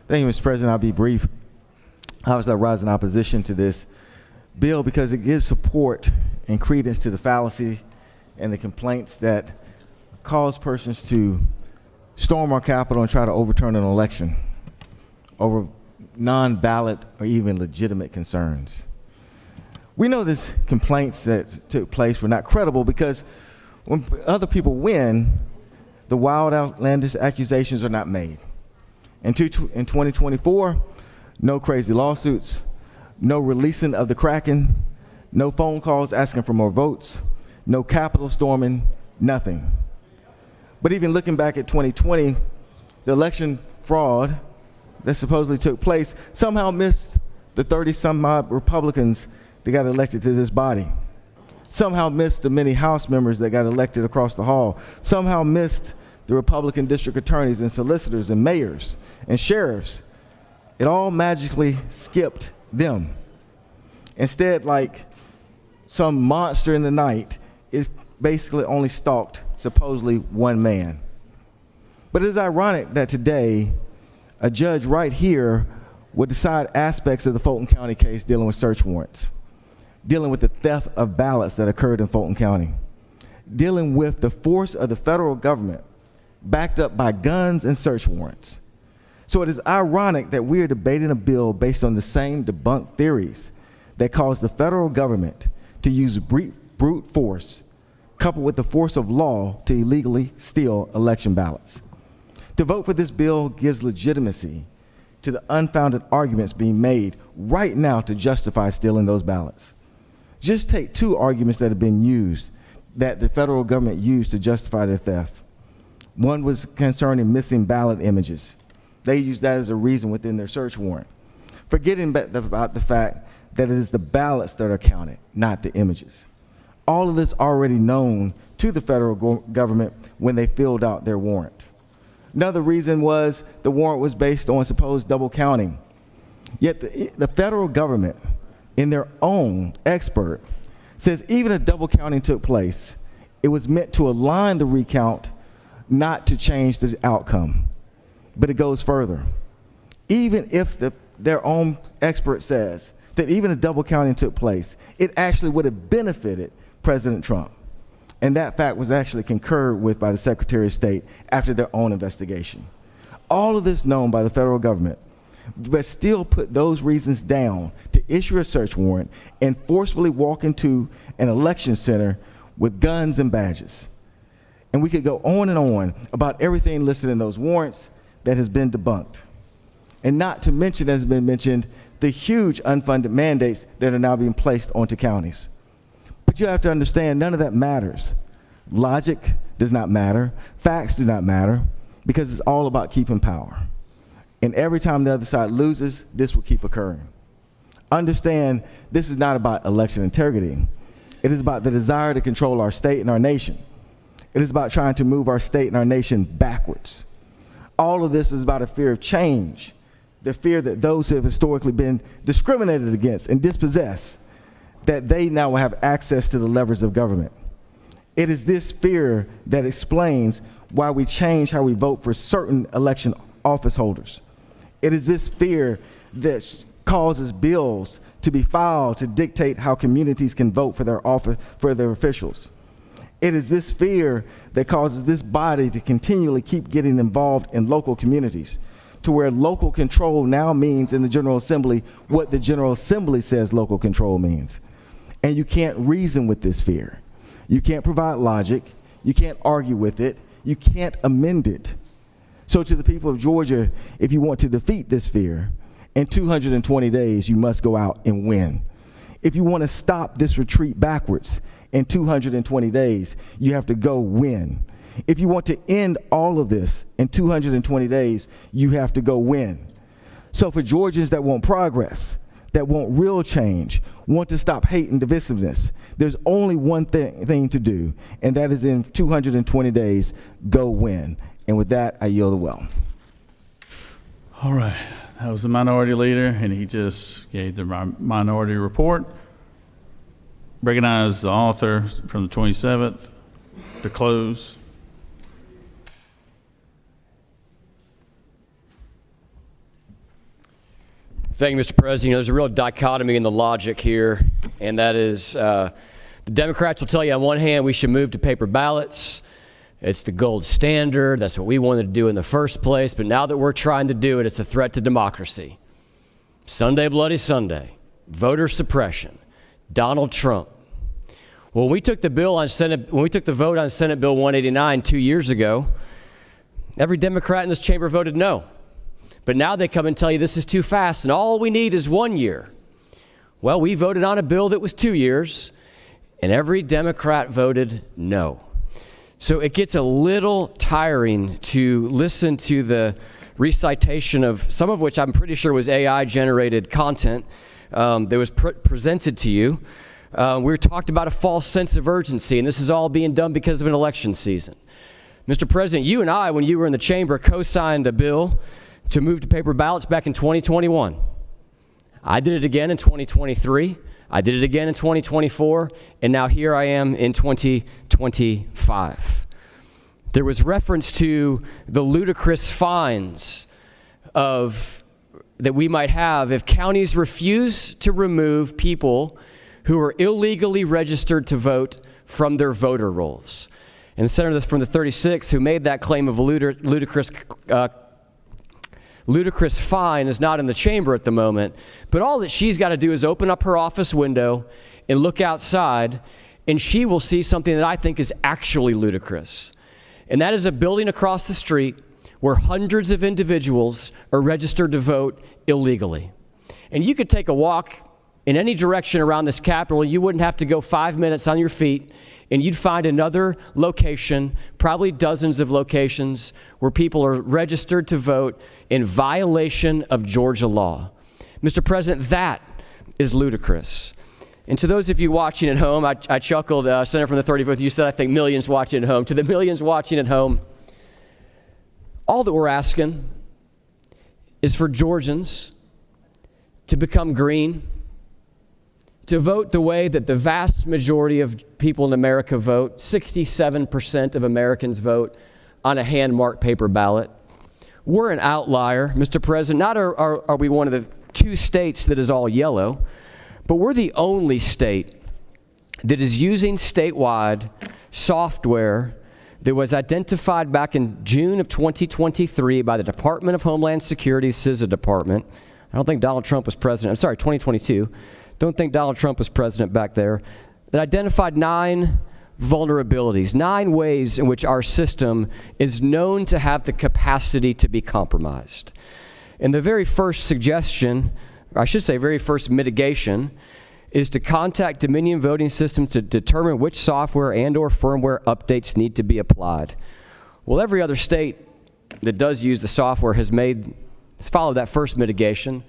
Thank you, Mr. President. I'll be brief. Obviously, I rise in opposition to this bill because it gives support and credence to the fallacy and the complaints that cause persons to storm our Capitol and try to overturn an election over non-ballot or even legitimate concerns. We know these complaints that took place were not credible because when other people win, the wild, outlandish accusations are not made. In 2024, no crazy lawsuits, no releasing of the Kraken, no phone calls asking for more votes, no Capitol storming, nothing. But even looking back at 2020, the election fraud that supposedly took place somehow missed the 30-some-odd Republicans that got elected to this body, somehow missed the many House members that got elected across the hall, somehow missed the Republican district attorneys and solicitors and mayors and sheriffs. It all magically skipped them. Instead, like some monster in the night, it basically only stalked supposedly one man. But it's ironic that today, a judge right here would decide aspects of the Fulton County case dealing with search warrants, dealing with the theft of ballots that occurred in Fulton County, dealing with the force of the federal government backed up by guns and search warrants. So it is ironic that we are debating a bill based on the same debunked theories that caused the federal government to use brute force coupled with the force of law to illegally steal election ballots. To vote for this bill gives legitimacy to the unfounded arguments being made right now to justify stealing those ballots. Just take two arguments that have been used, that the federal government used to justify their theft. One was concerning missing ballot images. They used that as a reason within their search warrant, forgetting about the fact that it is the ballots that are counted, not the images. All of this already known to the federal government when they filled out their warrant. Another reason was the warrant was based on supposed double counting. Yet the federal government, in their own expert, says even if double counting took place, it was meant to align the recount, not to change the outcome. But it goes further. Even if their own expert says that even if double counting took place, it actually would have benefited President Trump. And that fact was actually concurred with by the Secretary of State after their own investigation. All of this known by the federal government, but still put those reasons down to issue a search warrant and forcefully walk into an election center with guns and badges. And we could go on and on about everything listed in those warrants that has been debunked. And not to mention, as has been mentioned, the huge unfunded mandates that are now being placed onto counties. But you have to understand, none of that matters. Logic does not matter. Facts do not matter, because it's all about keeping power. And every time the other side loses, this will keep occurring. Understand, this is not about election integrity. It is about the desire to control our state and our nation. It is about trying to move our state and our nation backwards. All of this is about a fear of change, the fear that those who have historically been discriminated against and dispossessed, that they now will have access to the levers of government. It is this fear that explains why we change how we vote for certain election office holders. It is this fear that causes bills to be filed to dictate how communities can vote for their officials. It is this fear that causes this body to continually keep getting involved in local communities, to where local control now means in the General Assembly what the General Assembly says local control means. And you can't reason with this fear. You can't provide logic. You can't argue with it. You can't amend it. So to the people of Georgia, if you want to defeat this fear, in 220 days, you must go out and win. If you want to stop this retreat backwards, in 220 days, you have to go win. If you want to end all of this in 220 days, you have to go win. So for Georgians that want progress, that want real change, want to stop hate and divisiveness, there's only one thing to do, and that is in 220 days, go win. And with that, I yield the well. All right. That was the minority leader, and he just gave the minority report. Recognize the author from the 27th to close. Thank you, Mr. President. You know, there's a real dichotomy in the logic here, and that is the Democrats will tell you on one hand we should move to paper ballots. It's the gold standard. That's what we wanted to do in the first place. But now that we're trying to do it, it's a threat to democracy. Sunday, Bloody Sunday, voter suppression, Donald Trump. Well, when we took the vote on Senate Bill 189 2 years ago, every Democrat in this chamber voted no. But now they come and tell you this is too fast and all we need is 1 year. Well, we voted on a bill that was 2 years, and every Democrat voted no. So it gets a little tiring to listen to the recitation of some of which I'm pretty sure was AI-generated content that was presented to you. We talked about a false sense of urgency, and this is all being done because of an election season. Mr. President, you and I, when you were in the chamber, co-signed a bill to move to paper ballots back in 2021. I did it again in 2023. I did it again in 2024, and now here I am in 2025. There was reference to the ludicrous fines that we might have if counties refuse to remove people who are illegally registered to vote from their voter rolls. And the senator from the 36th who made that claim of a ludicrous fine is not in the chamber at the moment, but all that she's got to do is open up her office window and look outside, and she will see something that I think is actually ludicrous. And that is a building across the street where hundreds of individuals are registered to vote illegally. And you could take a walk in any direction around this Capitol, you wouldn't have to go 5 minutes on your feet, and you'd find another location, probably dozens of locations, where people are registered to vote in violation of Georgia law. Mr. President, that is ludicrous. And to those of you watching at home, I chuckled, Senator from the 35th, you said, I think millions watching at home. To the millions watching at home, all that we're asking is for Georgians to become green, to vote the way that the vast majority of people in America vote. 67% of Americans vote on a hand-marked paper ballot. We're an outlier, Mr. President. Not are we one of the 2 states that is all yellow, but we're the only state that is using statewide software that was identified back in June of 2023 by the Department of Homeland Security's CISA department. I don't think Donald Trump was president. I'm sorry, 2022. Don't think Donald Trump was president back there. That identified 9 vulnerabilities, 9 ways in which our system is known to have the capacity to be compromised. And the very first suggestion, or I should say very first mitigation, is to contact Dominion Voting Systems to determine which software and or firmware updates need to be applied. Well, every other state that does use the software has followed that first mitigation,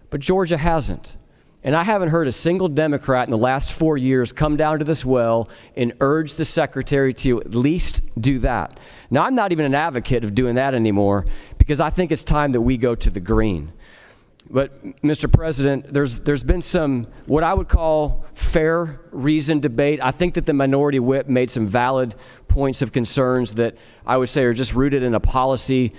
but Georgia hasn't. And I haven't heard a single Democrat in the last 4 years come down to this well and urge the secretary to at least do that. Now, I'm not even an advocate of doing that anymore because I think it's time that we go to the green. But, Mr. President, there's been some what I would call fair, reasoned debate. I think that the minority whip made some valid points of concerns that I would say are just rooted in a policy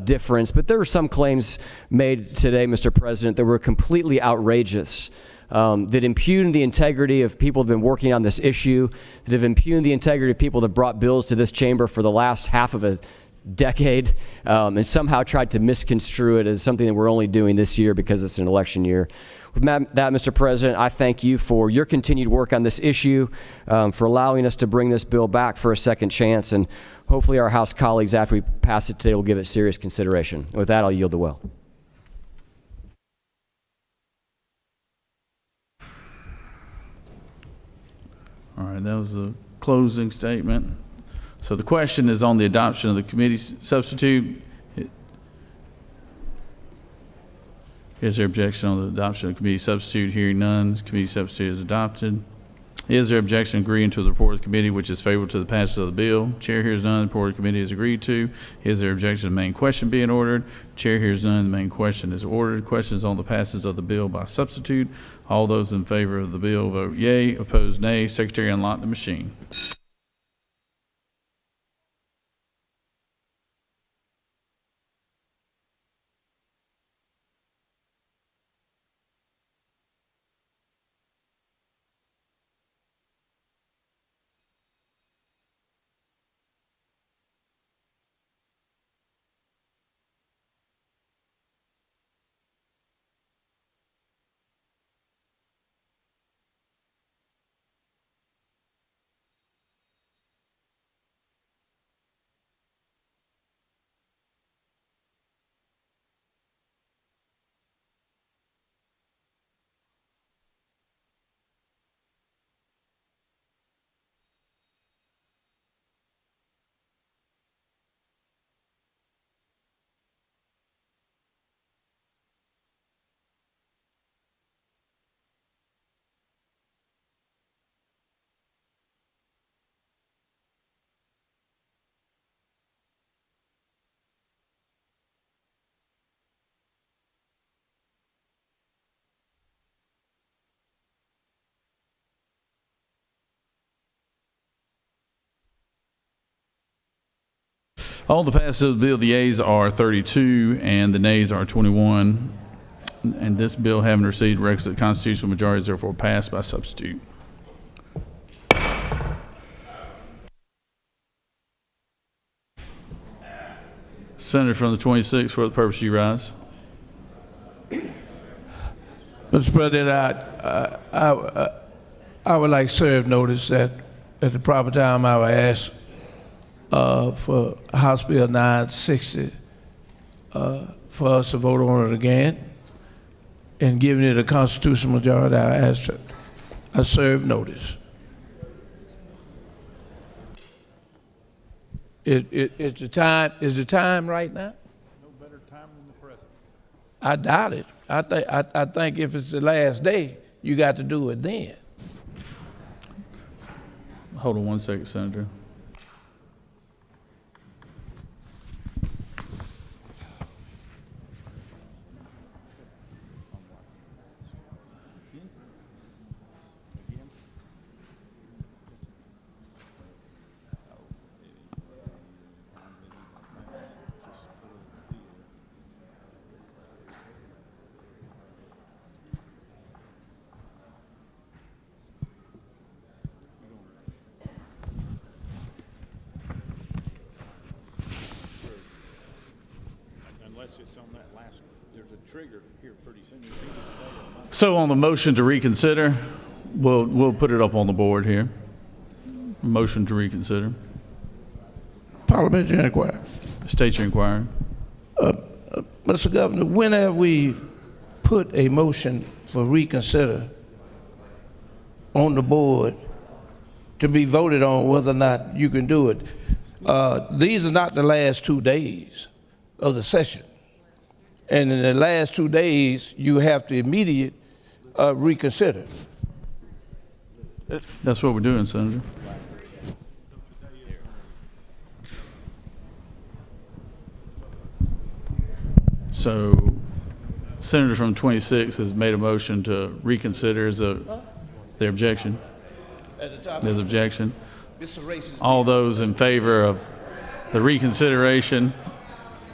difference. But there were some claims made today, Mr. President, that were completely outrageous, that impugn the integrity of people that have been working on this issue, that have impugned the integrity of people that brought bills to this chamber for the last half of a decade, and somehow tried to misconstrue it as something that we're only doing this year because it's an election year. With that, Mr. President, I thank you for your continued work on this issue, for allowing us to bring this bill back for a second chance, and hopefully our House colleagues, after we pass it today, will give it serious consideration. With that, I'll yield the well. All right, that was the closing statement. So the question is on the adoption of the committee substitute. Is there objection on the adoption of the committee substitute? Hearing none, the committee substitute is adopted. Is there objection agreeing to the report of the committee which is favorable to the passage of the bill? Chair hears none, the report of the committee is agreed to. Is there objection to the main question being ordered? Chair hears none, the main question is ordered. Questions on the passage of the bill by substitute. All those in favor of the bill vote yea, opposed nay. Secretary, unlock the machine. On the passage of the bill, the yeas are 32 and the nays are 21. And this bill, having received requisite constitutional majority, is therefore passed by substitute. Senator from the 26th, for the purpose you rise. Mr. President, I would like to serve notice that at the proper time I would ask for House Bill 960 for us to vote on it again. And giving it a constitutional majority, I serve notice. Is the time right now? No better time than the present. I doubt it. I think if it's the last day, you got to do it then. Hold on one second, Senator. So on the motion to reconsider, we'll put it up on the board here. Motion to reconsider. Parliamentary inquiry. State your inquiry. Mr. Governor, when have we put a motion for reconsider on the board to be voted on whether or not you can do it? These are not the last 2 days of the session. And in the last 2 days, you have to immediately reconsider. That's what we're doing, Senator. So, Senator from 26 has made a motion to reconsider. Is their objection? There's objection. All those in favor of the reconsideration,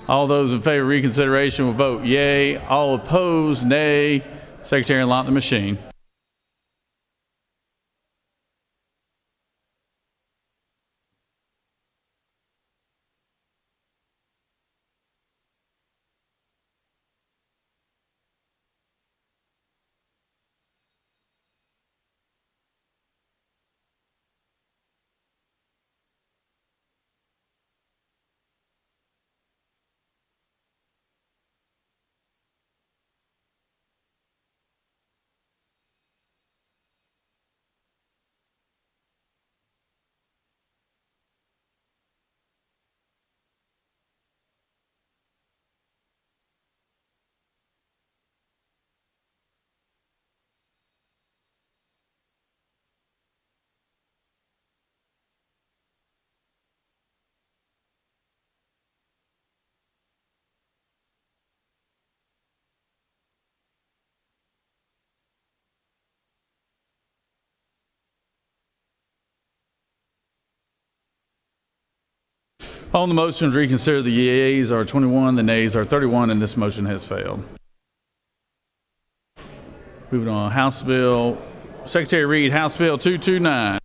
all those in favor of reconsideration will vote yay. All opposed, nay. Secretary, unlock the machine. On the motion to reconsider, the yeas are 21, the nays are 31, and this motion has failed. Moving on, House Bill, Secretary Reed, House Bill 229.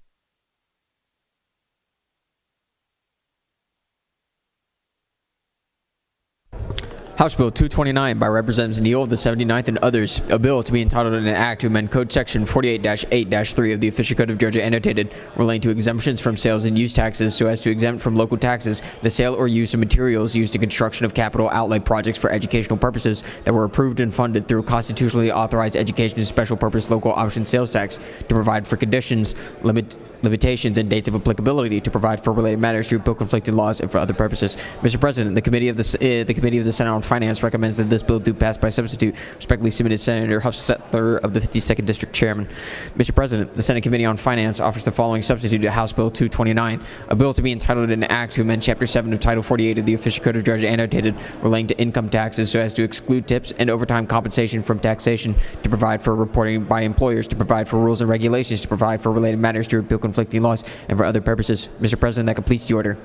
House Bill 229 by Representatives Neal of the 79th and others, a bill to be entitled an act to amend Code Section 48-8-3 of the Official Code of Georgia annotated relating to exemptions from sales and use taxes so as to exempt from local taxes the sale or use of materials used in construction of capital outlay projects for educational purposes that were approved and funded through constitutionally authorized education and special purpose local option sales tax, to provide for conditions, limitations, and dates of applicability, to provide for related matters, to repeal conflicting laws, and for other purposes. Mr. President, the Committee of the Senate on Finance recommends that this bill do pass by substitute. Respectfully submitted, Senator Huffstetler of the 52nd District Chairman. Mr. President, the Senate Committee on Finance offers the following substitute to House Bill 229, a bill to be entitled an act to amend Chapter 7 of Title 48 of the Official Code of Georgia annotated relating to income taxes so as to exclude tips and overtime compensation from taxation, to provide for reporting by employers, to provide for rules and regulations, to provide for related matters, to repeal conflicting laws, and for other purposes. Mr. President, that completes the order.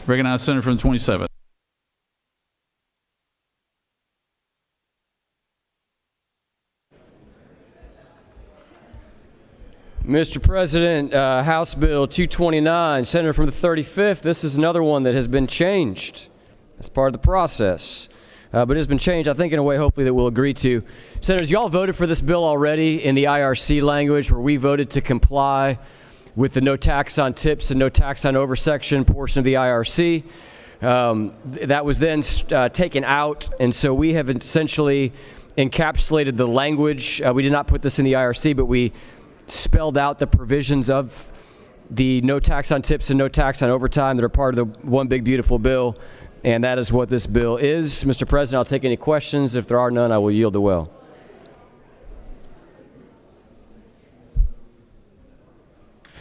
Recognize Senator from the 27th. Mr. President, House Bill 229, Senator from the 35th, this is another one that has been changed as part of the process. But it has been changed, I think, in a way, hopefully, that we'll agree to. Senators, y'all voted for this bill already in the IRC language, where we voted to comply with the no tax on tips and no tax on oversection portion of the IRC. That was then taken out, and so we have essentially encapsulated the language. We did not put this in the IRC, but we spelled out the provisions of the no tax on tips and no tax on overtime that are part of the one big beautiful bill, and that is what this bill is. Mr. President, I'll take any questions. If there are none, I will yield the well.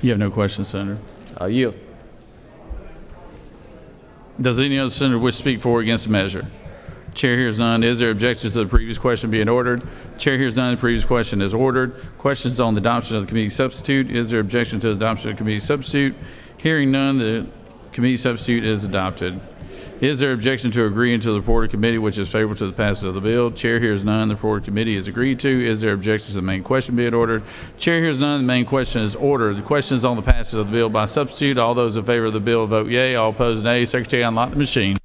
You have no questions, Senator. I'll yield. Does any other senator wish to speak for or against the measure? Chair hears none. Is there objections to the previous question being ordered? Chair hears none. The previous question is ordered. Questions on the adoption of the committee substitute. Is there objection to the adoption of the committee substitute? Hearing none, the committee substitute is adopted. Is there objection to agreeing to the report of committee which is favorable to the passage of the bill? Chair hears none. The report of committee is agreed to. Is there objection to the main question being ordered? Chair hears none. The main question is ordered. The question is on the passage of the bill by substitute. All those in favor of the bill vote yea. All opposed nay. Secretary, unlock the machine.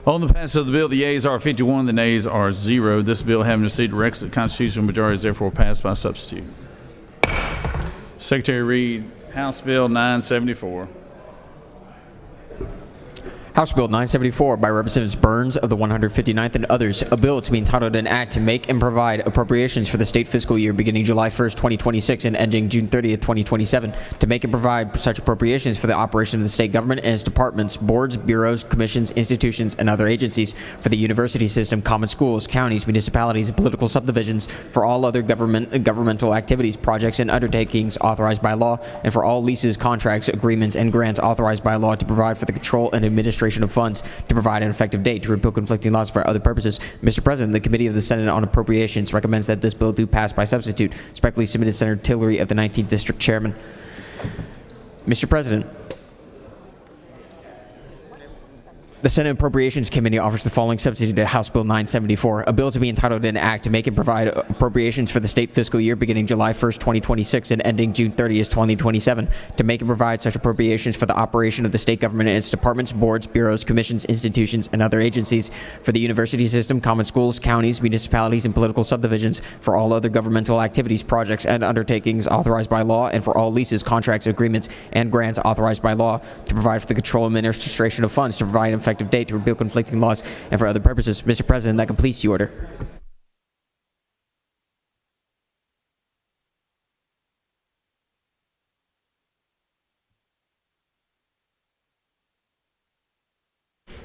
On the passage of the bill, the yeas are 51, the nays are 0. This bill, having received a requisite constitutional majority, is therefore passed by substitute. Secretary read House Bill 974. House Bill 974 by Representatives Burns of the 159th and others, a bill to be entitled an act to make and provide appropriations for the state fiscal year beginning July 1st, 2026 and ending June 30th, 2027, to make and provide such appropriations for the operation of the state government and its departments, boards, bureaus, commissions, institutions, and other agencies, for the university system, common schools, counties, municipalities, and political subdivisions, for all other governmental activities, projects, and undertakings authorized by law, and for all leases, contracts, agreements, and grants authorized by law, to provide for the control and administration of funds, to provide an effective date, to repeal conflicting laws for other purposes. Mr. President, the Committee of the Senate on Appropriations recommends that this bill do pass by substitute. Respectfully submitted, Senator Tillery of the 19th District Chairman. Mr. President, the Senate Appropriations Committee offers the following substitute to House Bill 974, a bill to be entitled an act to make and provide appropriations for the state fiscal year beginning July 1st, 2026 and ending June 30th, 2027, to make and provide such appropriations for the operation of the state government and its departments, boards, bureaus, commissions, institutions, and other agencies, for the university system, common schools, counties, municipalities, and political subdivisions, for all other governmental activities, projects, and undertakings authorized by law, and for all leases, contracts, agreements, and grants authorized by law, to provide for the control and administration of funds, to provide an effective date, to repeal conflicting laws, and for other purposes. Mr. President, that completes the order.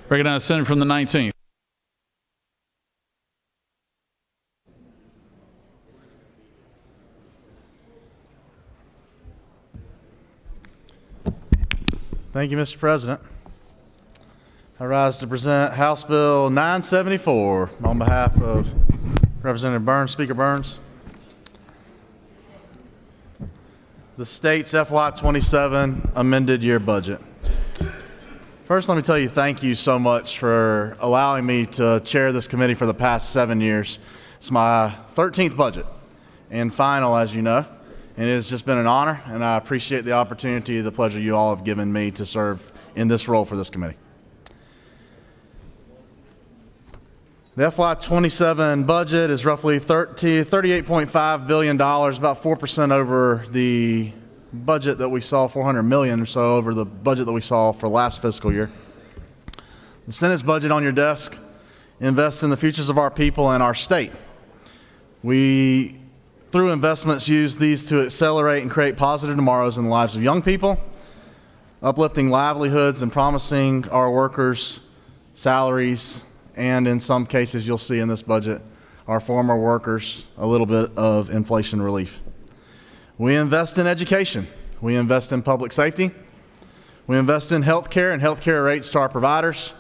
Recognize Senator from the 19th. Thank you, Mr. President. I rise to present House Bill 974 on behalf of Representative Burns, Speaker Burns. The state's FY27 amended year budget. First, let me tell you thank you so much for allowing me to chair this committee for the past 7 years. It's my 13th budget and final, as you know, and it has just been an honor, and I appreciate the opportunity, the pleasure you all have given me to serve in this role for this committee. The FY27 budget is roughly $38.5 billion, about 4% over the budget that we saw, $400 million or so over the budget that we saw for last fiscal year. The Senate's budget on your desk invests in the futures of our people and our state. We, through investments, use these to accelerate and create positive tomorrows in the lives of young people, uplifting livelihoods and promising our workers salaries, and in some cases you'll see in this budget, our former workers, a little bit of inflation relief. We invest in education. We invest in public safety. We invest in health care and health care rates to our providers.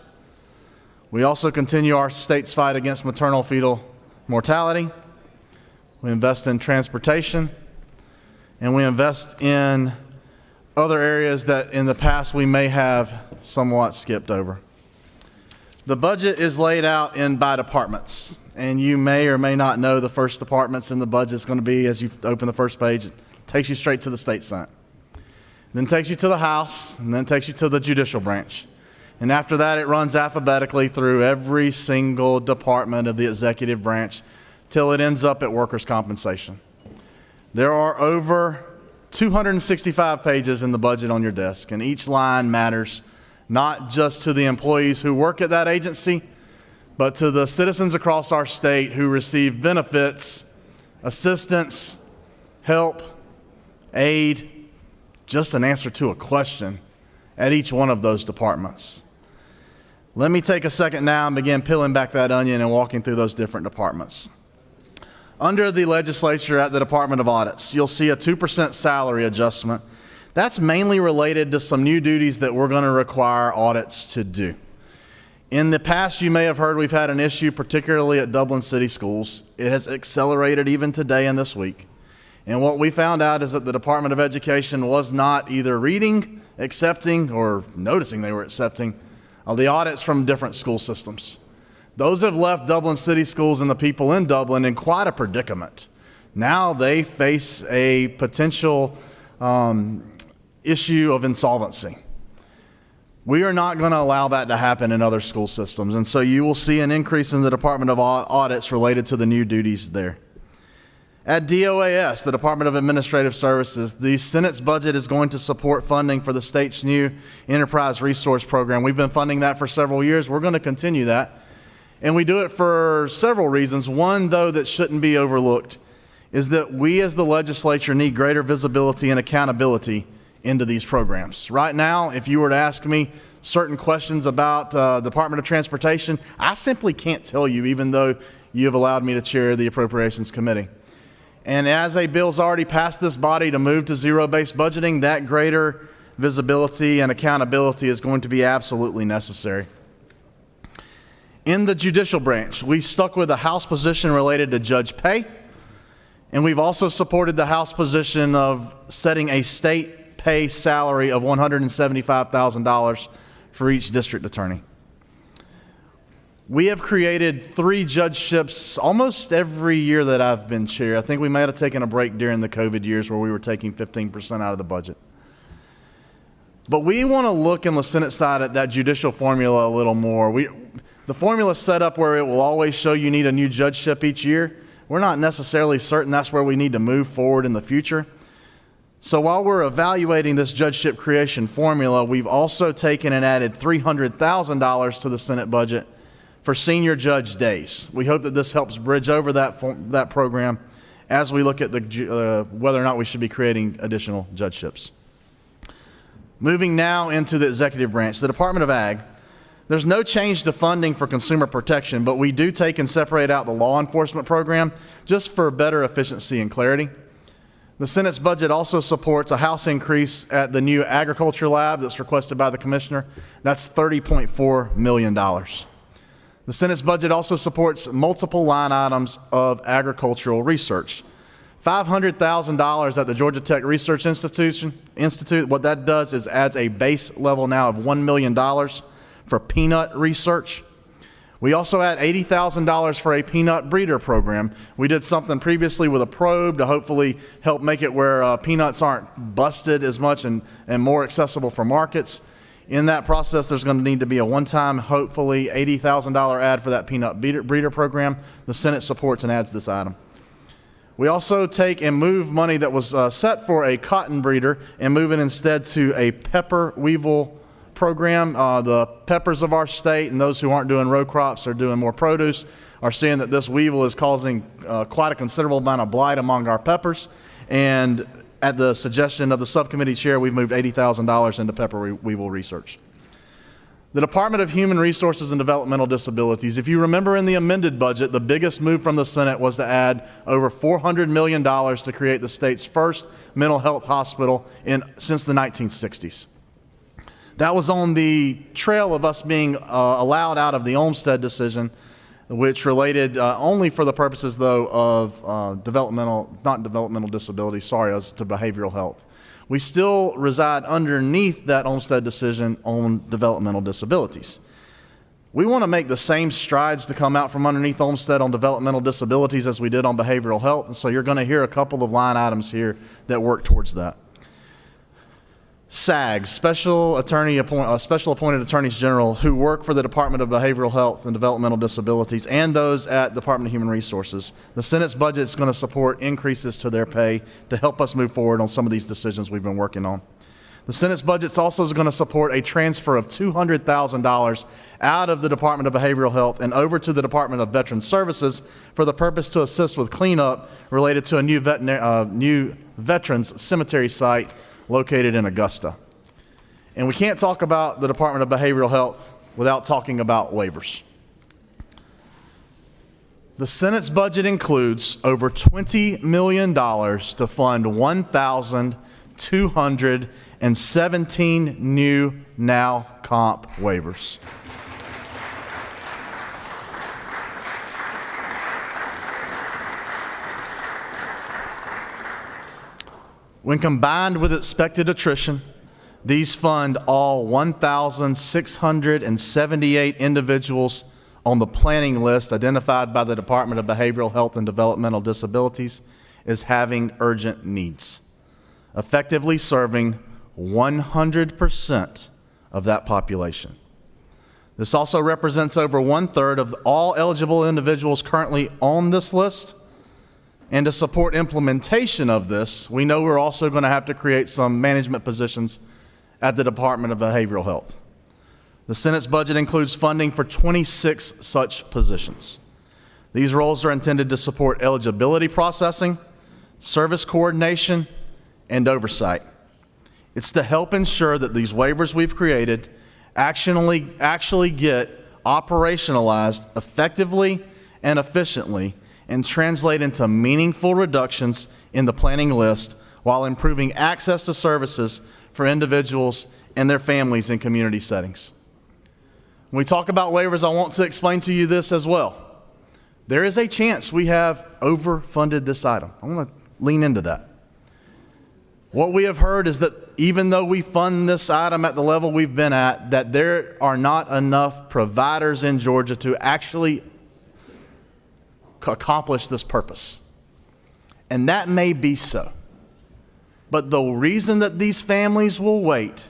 We also continue our state's fight against maternal fetal mortality. We invest in transportation. And we invest in other areas that in the past we may have somewhat skipped over. The budget is laid out by departments, and you may or may not know the first departments in the budget is going to be, as you open the first page, it takes you straight to the State Senate. then takes you to the House, and then takes you to the judicial branch. And after that, it runs alphabetically through every single department of the executive branch till it ends up at workers' compensation. There are over 265 pages in the budget on your desk, and each line matters not just to the employees who work at that agency, but to the citizens across our state who receive benefits, assistance, help, aid, just an answer to a question at each one of those departments. Let me take a second now and begin peeling back that onion and walking through those different departments. Under the legislature at the Department of Audits, you'll see a 2% salary adjustment. That's mainly related to some new duties that we're going to require audits to do. In the past, you may have heard we've had an issue, particularly at Dublin City Schools. It has accelerated even today and this week. And what we found out is that the Department of Education was not either reading, accepting, or noticing they were accepting the audits from different school systems. Those have left Dublin City Schools and the people in Dublin in quite a predicament. Now they face a potential issue of insolvency. We are not going to allow that to happen in other school systems, and so you will see an increase in the Department of Audits related to the new duties there. At DOAS, the Department of Administrative Services, the Senate's budget is going to support funding for the state's new Enterprise Resource Program. We've been funding that for several years. We're going to continue that. And we do it for several reasons. One, though, that shouldn't be overlooked is that we as the legislature need greater visibility and accountability into these programs. Right now, if you were to ask me certain questions about the Department of Transportation, I simply can't tell you, even though you have allowed me to chair the Appropriations Committee. And as a bill's already passed this body to move to zero-based budgeting, that greater visibility and accountability is going to be absolutely necessary. In the judicial branch, we stuck with a House position related to judge pay, and we've also supported the House position of setting a state pay salary of $175,000 for each district attorney. We have created 3 judgeships almost every year that I've been chair. I think we might have taken a break during the COVID years where we were taking 15% out of the budget. But we want to look in the Senate side at that judicial formula a little more. The formula is set up where it will always show you need a new judgeship each year. We're not necessarily certain that's where we need to move forward in the future. So while we're evaluating this judgeship creation formula, we've also taken and added $300,000 to the Senate budget for senior judge days. We hope that this helps bridge over that program as we look at whether or not we should be creating additional judgeships. Moving now into the executive branch, the Department of Ag. There's no change to funding for consumer protection, but we do take and separate out the law enforcement program just for better efficiency and clarity. The Senate's budget also supports a House increase at the new agriculture lab that's requested by the Commissioner. That's $30.4 million. The Senate's budget also supports multiple line items of agricultural research. $500,000 at the Georgia Tech Research Institute. What that does is adds a base level now of $1 million for peanut research. We also add $80,000 for a peanut breeder program. We did something previously with a probe to hopefully help make it where peanuts aren't busted as much and more accessible for markets. In that process, there's going to need to be a one-time, hopefully $80,000 ad for that peanut breeder program. The Senate supports and adds this item. We also take and move money that was set for a cotton breeder and move it instead to a pepper weevil program. The peppers of our state and those who aren't doing row crops or doing more produce are seeing that this weevil is causing quite a considerable amount of blight among our peppers. And at the suggestion of the subcommittee chair, we've moved $80,000 into pepper weevil research. The Department of Human Resources and Developmental Disabilities. If you remember in the amended budget, the biggest move from the Senate was to add over $400 million to create the state's first mental health hospital since the 1960s. That was on the trail of us being allowed out of the Olmstead decision, which related only for the purposes, though, of not developmental disability, as to behavioral health. We still reside underneath that Olmstead decision on developmental disabilities. We want to make the same strides to come out from underneath Olmstead on developmental disabilities as we did on behavioral health, and so you're going to hear a couple of line items here that work towards that. SAGs, special appointed attorneys general who work for the Department of Behavioral Health and Developmental Disabilities, and those at Department of Human Resources. The Senate's budget is going to support increases to their pay to help us move forward on some of these decisions we've been working on. The Senate's budget also is going to support a transfer of $200,000 out of the Department of Behavioral Health and over to the Department of Veteran Services for the purpose to assist with cleanup related to a new Veterans Cemetery site located in Augusta. And we can't talk about the Department of Behavioral Health without talking about waivers. The Senate's budget includes over $20 million to fund 1,217 new now comp waivers. When combined with expected attrition, these fund all 1,678 individuals on the planning list identified by the Department of Behavioral Health and Developmental Disabilities as having urgent needs, effectively serving 100% of that population. This also represents over 1/3 of all eligible individuals currently on this list. And to support implementation of this, we know we're also going to have to create some management positions at the Department of Behavioral Health. The Senate's budget includes funding for 26 such positions. These roles are intended to support eligibility processing, service coordination, and oversight. It's to help ensure that these waivers we've created actually get operationalized effectively and efficiently and translate into meaningful reductions in the planning list while improving access to services for individuals and their families in community settings. When we talk about waivers, I want to explain to you this as well. There is a chance we have overfunded this item. I want to lean into that. What we have heard is that even though we fund this item at the level we've been at, that there are not enough providers in Georgia to actually accomplish this purpose. And that may be so. But the reason that these families will wait,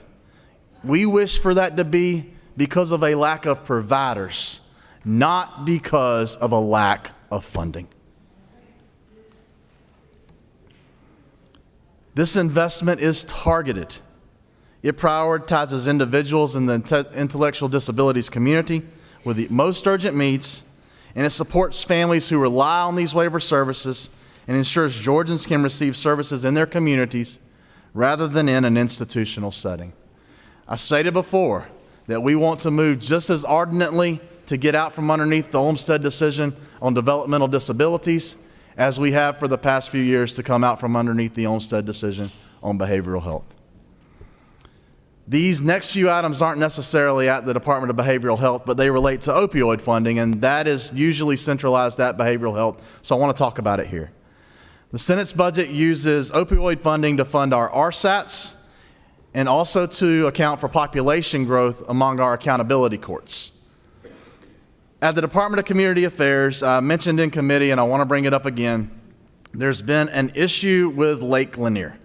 we wish for that to be because of a lack of providers, not because of a lack of funding. This investment is targeted. It prioritizes individuals in the intellectual disabilities community with the most urgent needs, and it supports families who rely on these waiver services and ensures Georgians can receive services in their communities rather than in an institutional setting. I stated before that we want to move just as ardently to get out from underneath the Olmstead decision on developmental disabilities as we have for the past few years to come out from underneath the Olmstead decision on behavioral health. These next few items aren't necessarily at the Department of Behavioral Health, but they relate to opioid funding, and that is usually centralized at behavioral health, so I want to talk about it here. The Senate's budget uses opioid funding to fund our RSATs and also to account for population growth among our accountability courts. At the Department of Community Affairs, I mentioned in committee, and I want to bring it up again, there's been an issue with Lake Lanier.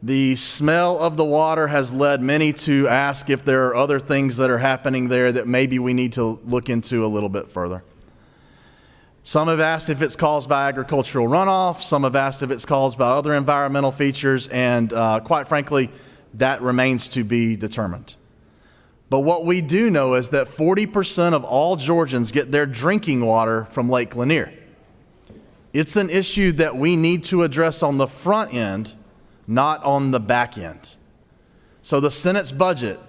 The smell of the water has led many to ask if there are other things that are happening there that maybe we need to look into a little bit further. Some have asked if it's caused by agricultural runoff. Some have asked if it's caused by other environmental features, and quite frankly, that remains to be determined. But what we do know is that 40% of all Georgians get their drinking water from Lake Lanier. It's an issue that we need to address on the front end, not on the back end. So the Senate's budget,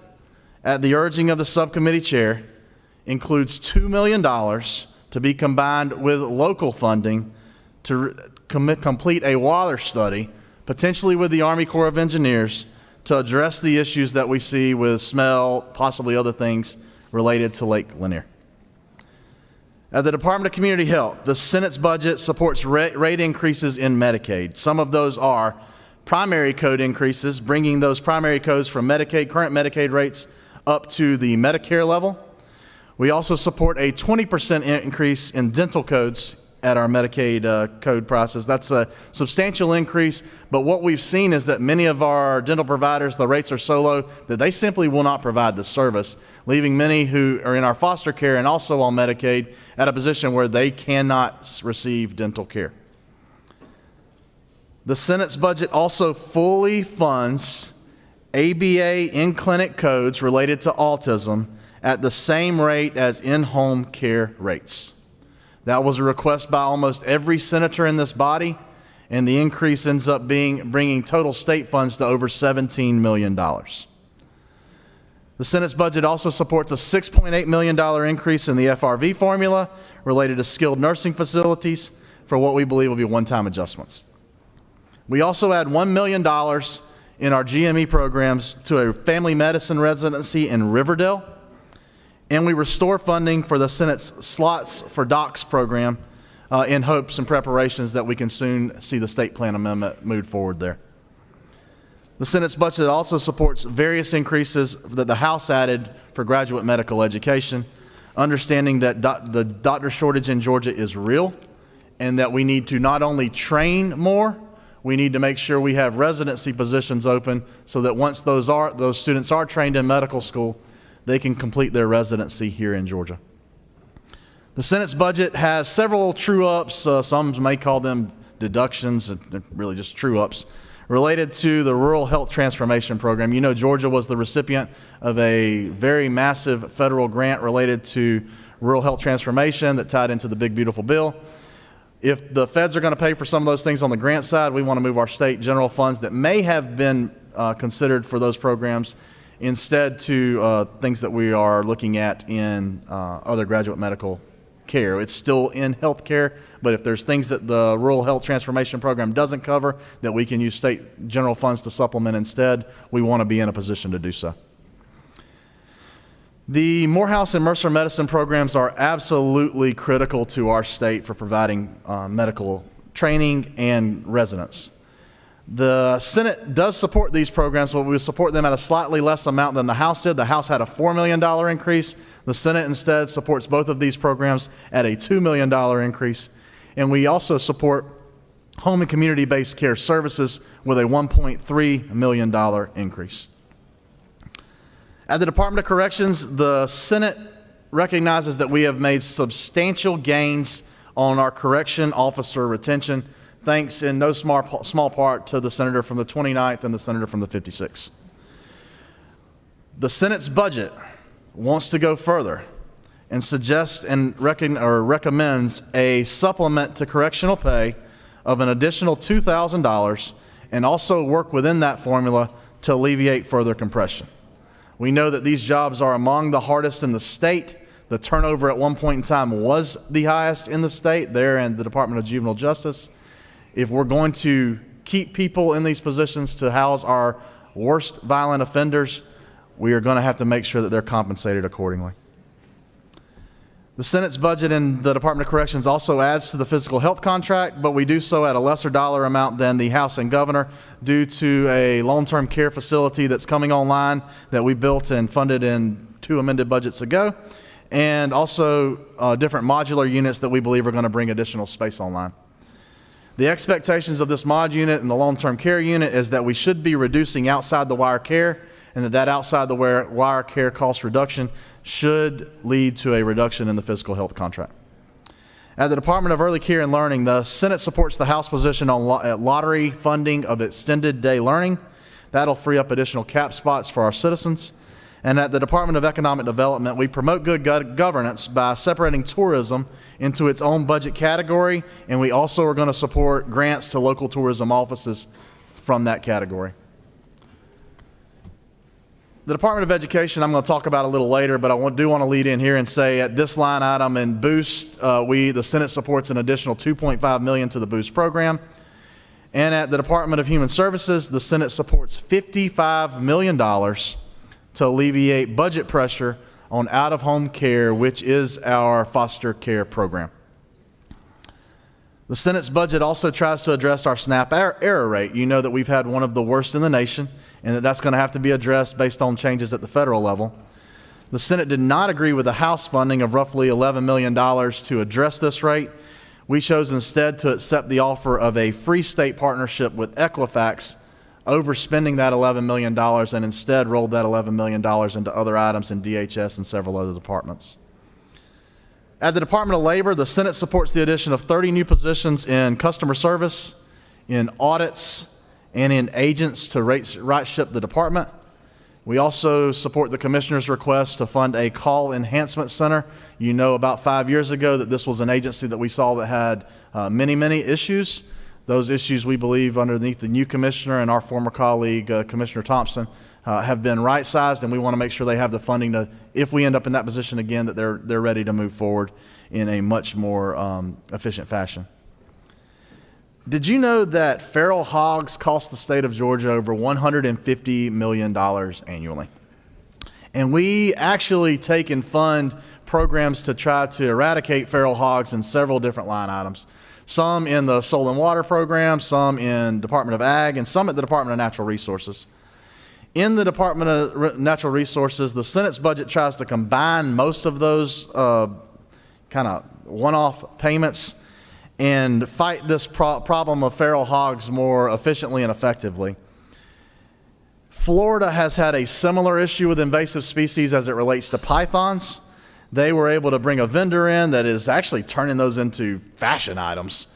at the urging of the subcommittee chair, includes $2 million to be combined with local funding to complete a water study, potentially with the Army Corps of Engineers, to address the issues that we see with smell, possibly other things related to Lake Lanier. At the Department of Community Health, the Senate's budget supports rate increases in Medicaid. Some of those are primary code increases, bringing those primary codes from Medicaid, current Medicaid rates up to the Medicare level. We also support a 20% increase in dental codes at our Medicaid code process. That's a substantial increase, but what we've seen is that many of our dental providers, the rates are so low that they simply will not provide the service, leaving many who are in our foster care and also on Medicaid at a position where they cannot receive dental care. The Senate's budget also fully funds ABA in-clinic codes related to autism at the same rate as in-home care rates. That was a request by almost every senator in this body, and the increase ends up bringing total state funds to over $17 million. The Senate's budget also supports a $6.8 million increase in the FRV formula related to skilled nursing facilities for what we believe will be one-time adjustments. We also add $1 million in our GME programs to a family medicine residency in Riverdale, and we restore funding for the Senate's Slots for Docs program in hopes and preparations that we can soon see the state plan amendment move forward there. The Senate's budget also supports various increases that the House added for graduate medical education, understanding that the doctor shortage in Georgia is real and that we need to not only train more, we need to make sure we have residency positions open so that once those students are trained in medical school, they can complete their residency here in Georgia. The Senate's budget has several true-ups, some may call them deductions, they're really just true-ups, related to the Rural Health Transformation Program. You know, Georgia was the recipient of a very massive federal grant related to rural health transformation that tied into the Big Beautiful Bill. If the feds are going to pay for some of those things on the grant side, we want to move our state general funds that may have been considered for those programs instead to things that we are looking at in other graduate medical care. It's still in health care, but if there's things that the Rural Health Transformation Program doesn't cover that we can use state general funds to supplement instead, we want to be in a position to do so. The Morehouse and Mercer Medicine programs are absolutely critical to our state for providing medical training and residence. The Senate does support these programs, but we support them at a slightly less amount than the House did. The House had a $4 million increase. The Senate instead supports both of these programs at a $2 million increase. And we also support home and community-based care services with a $1.3 million increase. At the Department of Corrections, the Senate recognizes that we have made substantial gains on our correction officer retention, thanks in no small part to the senator from the 29th and the senator from the 56th. The Senate's budget wants to go further and suggests and recommends a supplement to correctional pay of an additional $2,000 and also work within that formula to alleviate further compression. We know that these jobs are among the hardest in the state. The turnover at one point in time was the highest in the state there in the Department of Juvenile Justice. If we're going to keep people in these positions to house our worst violent offenders, we are going to have to make sure that they're compensated accordingly. The Senate's budget in the Department of Corrections also adds to the physical health contract, but we do so at a lesser dollar amount than the House and Governor due to a long-term care facility that's coming online that we built and funded in 2 amended budgets ago, and also different modular units that we believe are going to bring additional space online. The expectations of this mod unit and the long-term care unit is that we should be reducing outside the wire care, and that outside the wire care cost reduction should lead to a reduction in the physical health contract. At the Department of Early Care and Learning, the Senate supports the House position on lottery funding of extended day learning. That'll free up additional cap spots for our citizens. And at the Department of Economic Development, we promote good governance by separating tourism into its own budget category, and we also are going to support grants to local tourism offices from that category. The Department of Education I'm going to talk about a little later, but I do want to lead in here and say at this line item in Boost, the Senate supports an additional $2.5 million to the Boost program. And at the Department of Human Services, the Senate supports $55 million to alleviate budget pressure on out-of-home care, which is our foster care program. The Senate's budget also tries to address our SNAP error rate. You know that we've had one of the worst in the nation, and that's going to have to be addressed based on changes at the federal level. The Senate did not agree with the House funding of roughly $11 million to address this rate. We chose instead to accept the offer of a free state partnership with Equifax, overspending that $11 million, and instead rolled that $11 million into other items in DHS and several other departments. At the Department of Labor, the Senate supports the addition of 30 new positions in customer service, in audits, and in agents to right-ship the department. We also support the Commissioner's request to fund a call enhancement center. You know, about 5 years ago that this was an agency that we saw that had many issues. Those issues, we believe, underneath the new commissioner and our former colleague, Commissioner Thompson, have been right-sized, and we want to make sure they have the funding to, if we end up in that position again, that they're ready to move forward in a much more efficient fashion. Did you know that feral hogs cost the state of Georgia over $150 million annually? And we actually take and fund programs to try to eradicate feral hogs in several different line items. Some in the Soil and Water program, some in Department of Ag, and some at the Department of Natural Resources. In the Department of Natural Resources, the Senate's budget tries to combine most of those kind of one-off payments and fight this problem of feral hogs more efficiently and effectively. Florida has had a similar issue with invasive species as it relates to pythons. They were able to bring a vendor in that is actually turning those into fashion items.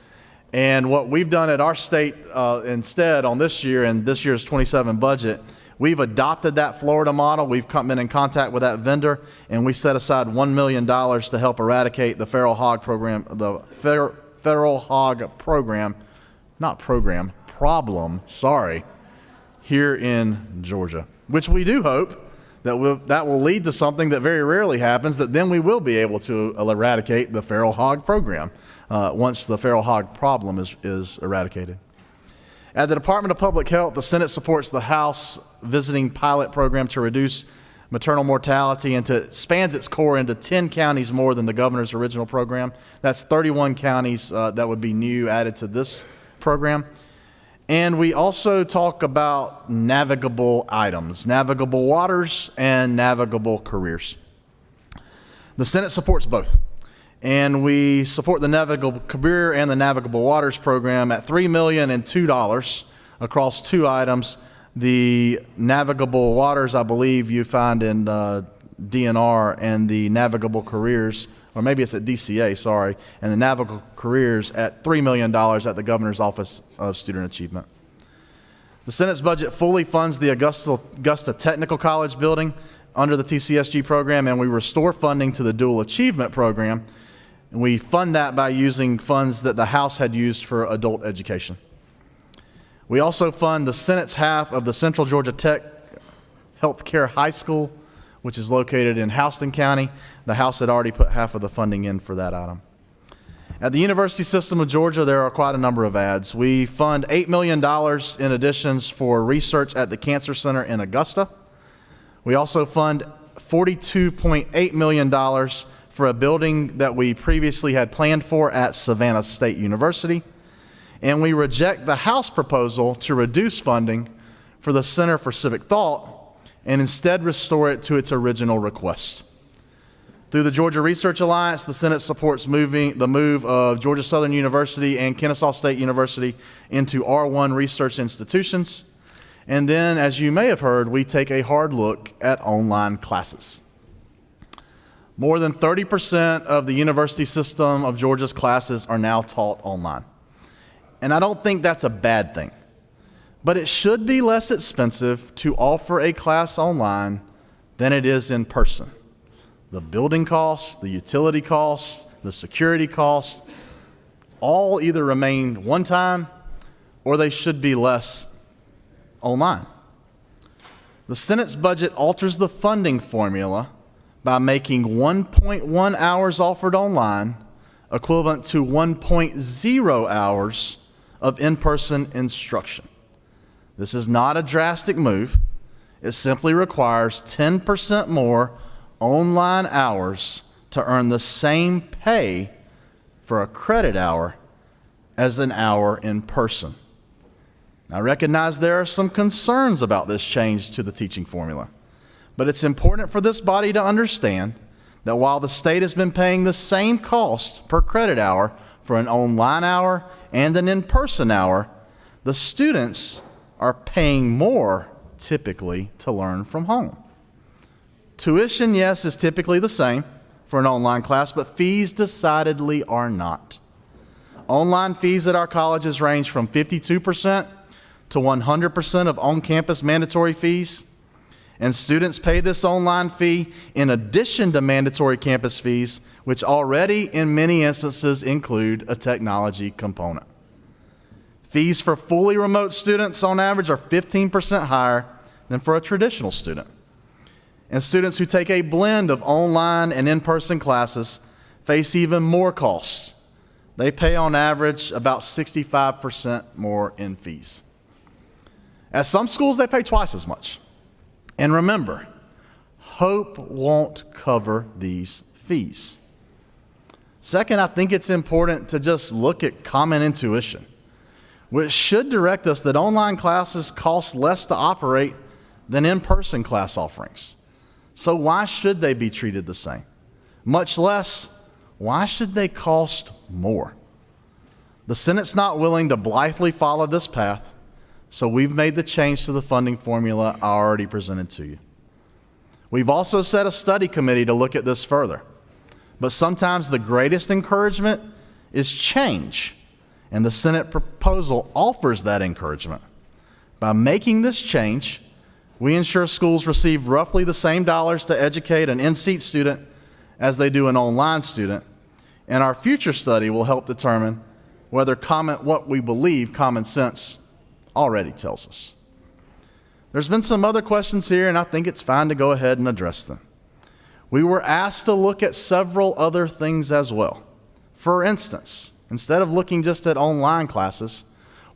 And what we've done at our state instead on this year and this year's 27 budget, we've adopted that Florida model. We've been in contact with that vendor, and we set aside $1 million to help eradicate the feral hog program, here in Georgia, which we do hope that will lead to something that very rarely happens, that then we will be able to eradicate the feral hog program once the feral hog problem is eradicated. At the Department of Public Health, the Senate supports the House visiting pilot program to reduce maternal mortality and to expands its core into 10 counties more than the governor's original program. That's 31 counties that would be new added to this program. And we also talk about navigable items, navigable waters and navigable careers. The Senate supports both. And we support the Navigable Career and the Navigable Waters program at $3 million and $2 across two items. The Navigable Waters, I believe you find in DNR, and the Navigable Careers, or maybe it's at DCA, sorry, and the Navigable Careers at $3 million at the Governor's Office of Student Achievement. The Senate's budget fully funds the Augusta Technical College building under the TCSG program, and we restore funding to the Dual Achievement program. And we fund that by using funds that the House had used for adult education. We also fund the Senate's half of the Central Georgia Tech Healthcare High School, which is located in Houston County. The House had already put half of the funding in for that item. At the University System of Georgia, there are quite a number of adds. We fund $8 million in additions for research at the Cancer Center in Augusta. We also fund $42.8 million for a building that we previously had planned for at Savannah State University. And we reject the House proposal to reduce funding for the Center for Civic Thought and instead restore it to its original request. Through the Georgia Research Alliance, the Senate supports the move of Georgia Southern University and Kennesaw State University into R1 research institutions. And then, as you may have heard, we take a hard look at online classes. More than 30% of the University System of Georgia's classes are now taught online. And I don't think that's a bad thing. But it should be less expensive to offer a class online than it is in person. The building costs, the utility costs, the security costs, all either remain one time or they should be less online. The Senate's budget alters the funding formula by making 1.1 hours offered online equivalent to 1.0 hours of in-person instruction. This is not a drastic move. It simply requires 10% more online hours to earn the same pay for a credit hour as an hour in person. I recognize there are some concerns about this change to the teaching formula, but it's important for this body to understand that while the state has been paying the same cost per credit hour for an online hour and an in-person hour, the students are paying more typically to learn from home. Tuition, yes, is typically the same for an online class, but fees decidedly are not. Online fees at our colleges range from 52% to 100% of on-campus mandatory fees, and students pay this online fee in addition to mandatory campus fees, which already in many instances include a technology component. Fees for fully remote students on average are 15% higher than for a traditional student. And students who take a blend of online and in-person classes face even more costs. They pay on average about 65% more in fees. At some schools, they pay twice as much. And remember, hope won't cover these fees. Second, I think it's important to just look at common intuition, which should direct us that online classes cost less to operate than in-person class offerings. So why should they be treated the same? Much less, why should they cost more? The Senate's not willing to blithely follow this path, so we've made the change to the funding formula I already presented to you. We've also set a study committee to look at this further. But sometimes the greatest encouragement is change, and the Senate proposal offers that encouragement. By making this change, we ensure schools receive roughly the same dollars to educate an in-seat student as they do an online student, and our future study will help determine whether what we believe common sense already tells us. There's been some other questions here, and I think it's fine to go ahead and address them. We were asked to look at several other things as well. For instance, instead of looking just at online classes,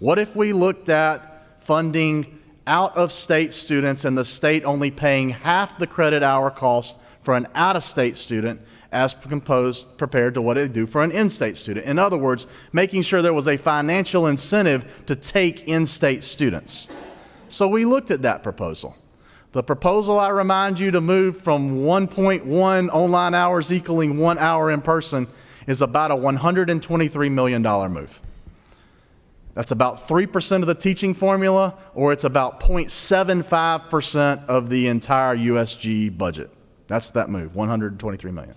what if we looked at funding out-of-state students and the state only paying half the credit hour cost for an out-of-state student as compared to what they do for an in-state student? In other words, making sure there was a financial incentive to take in-state students. So we looked at that proposal. The proposal, I remind you, to move from 1.1 online hours equaling 1 hour in person is about a $123 million move. That's about 3% of the teaching formula, or it's about 0.75% of the entire USG budget. That's that move, $123 million.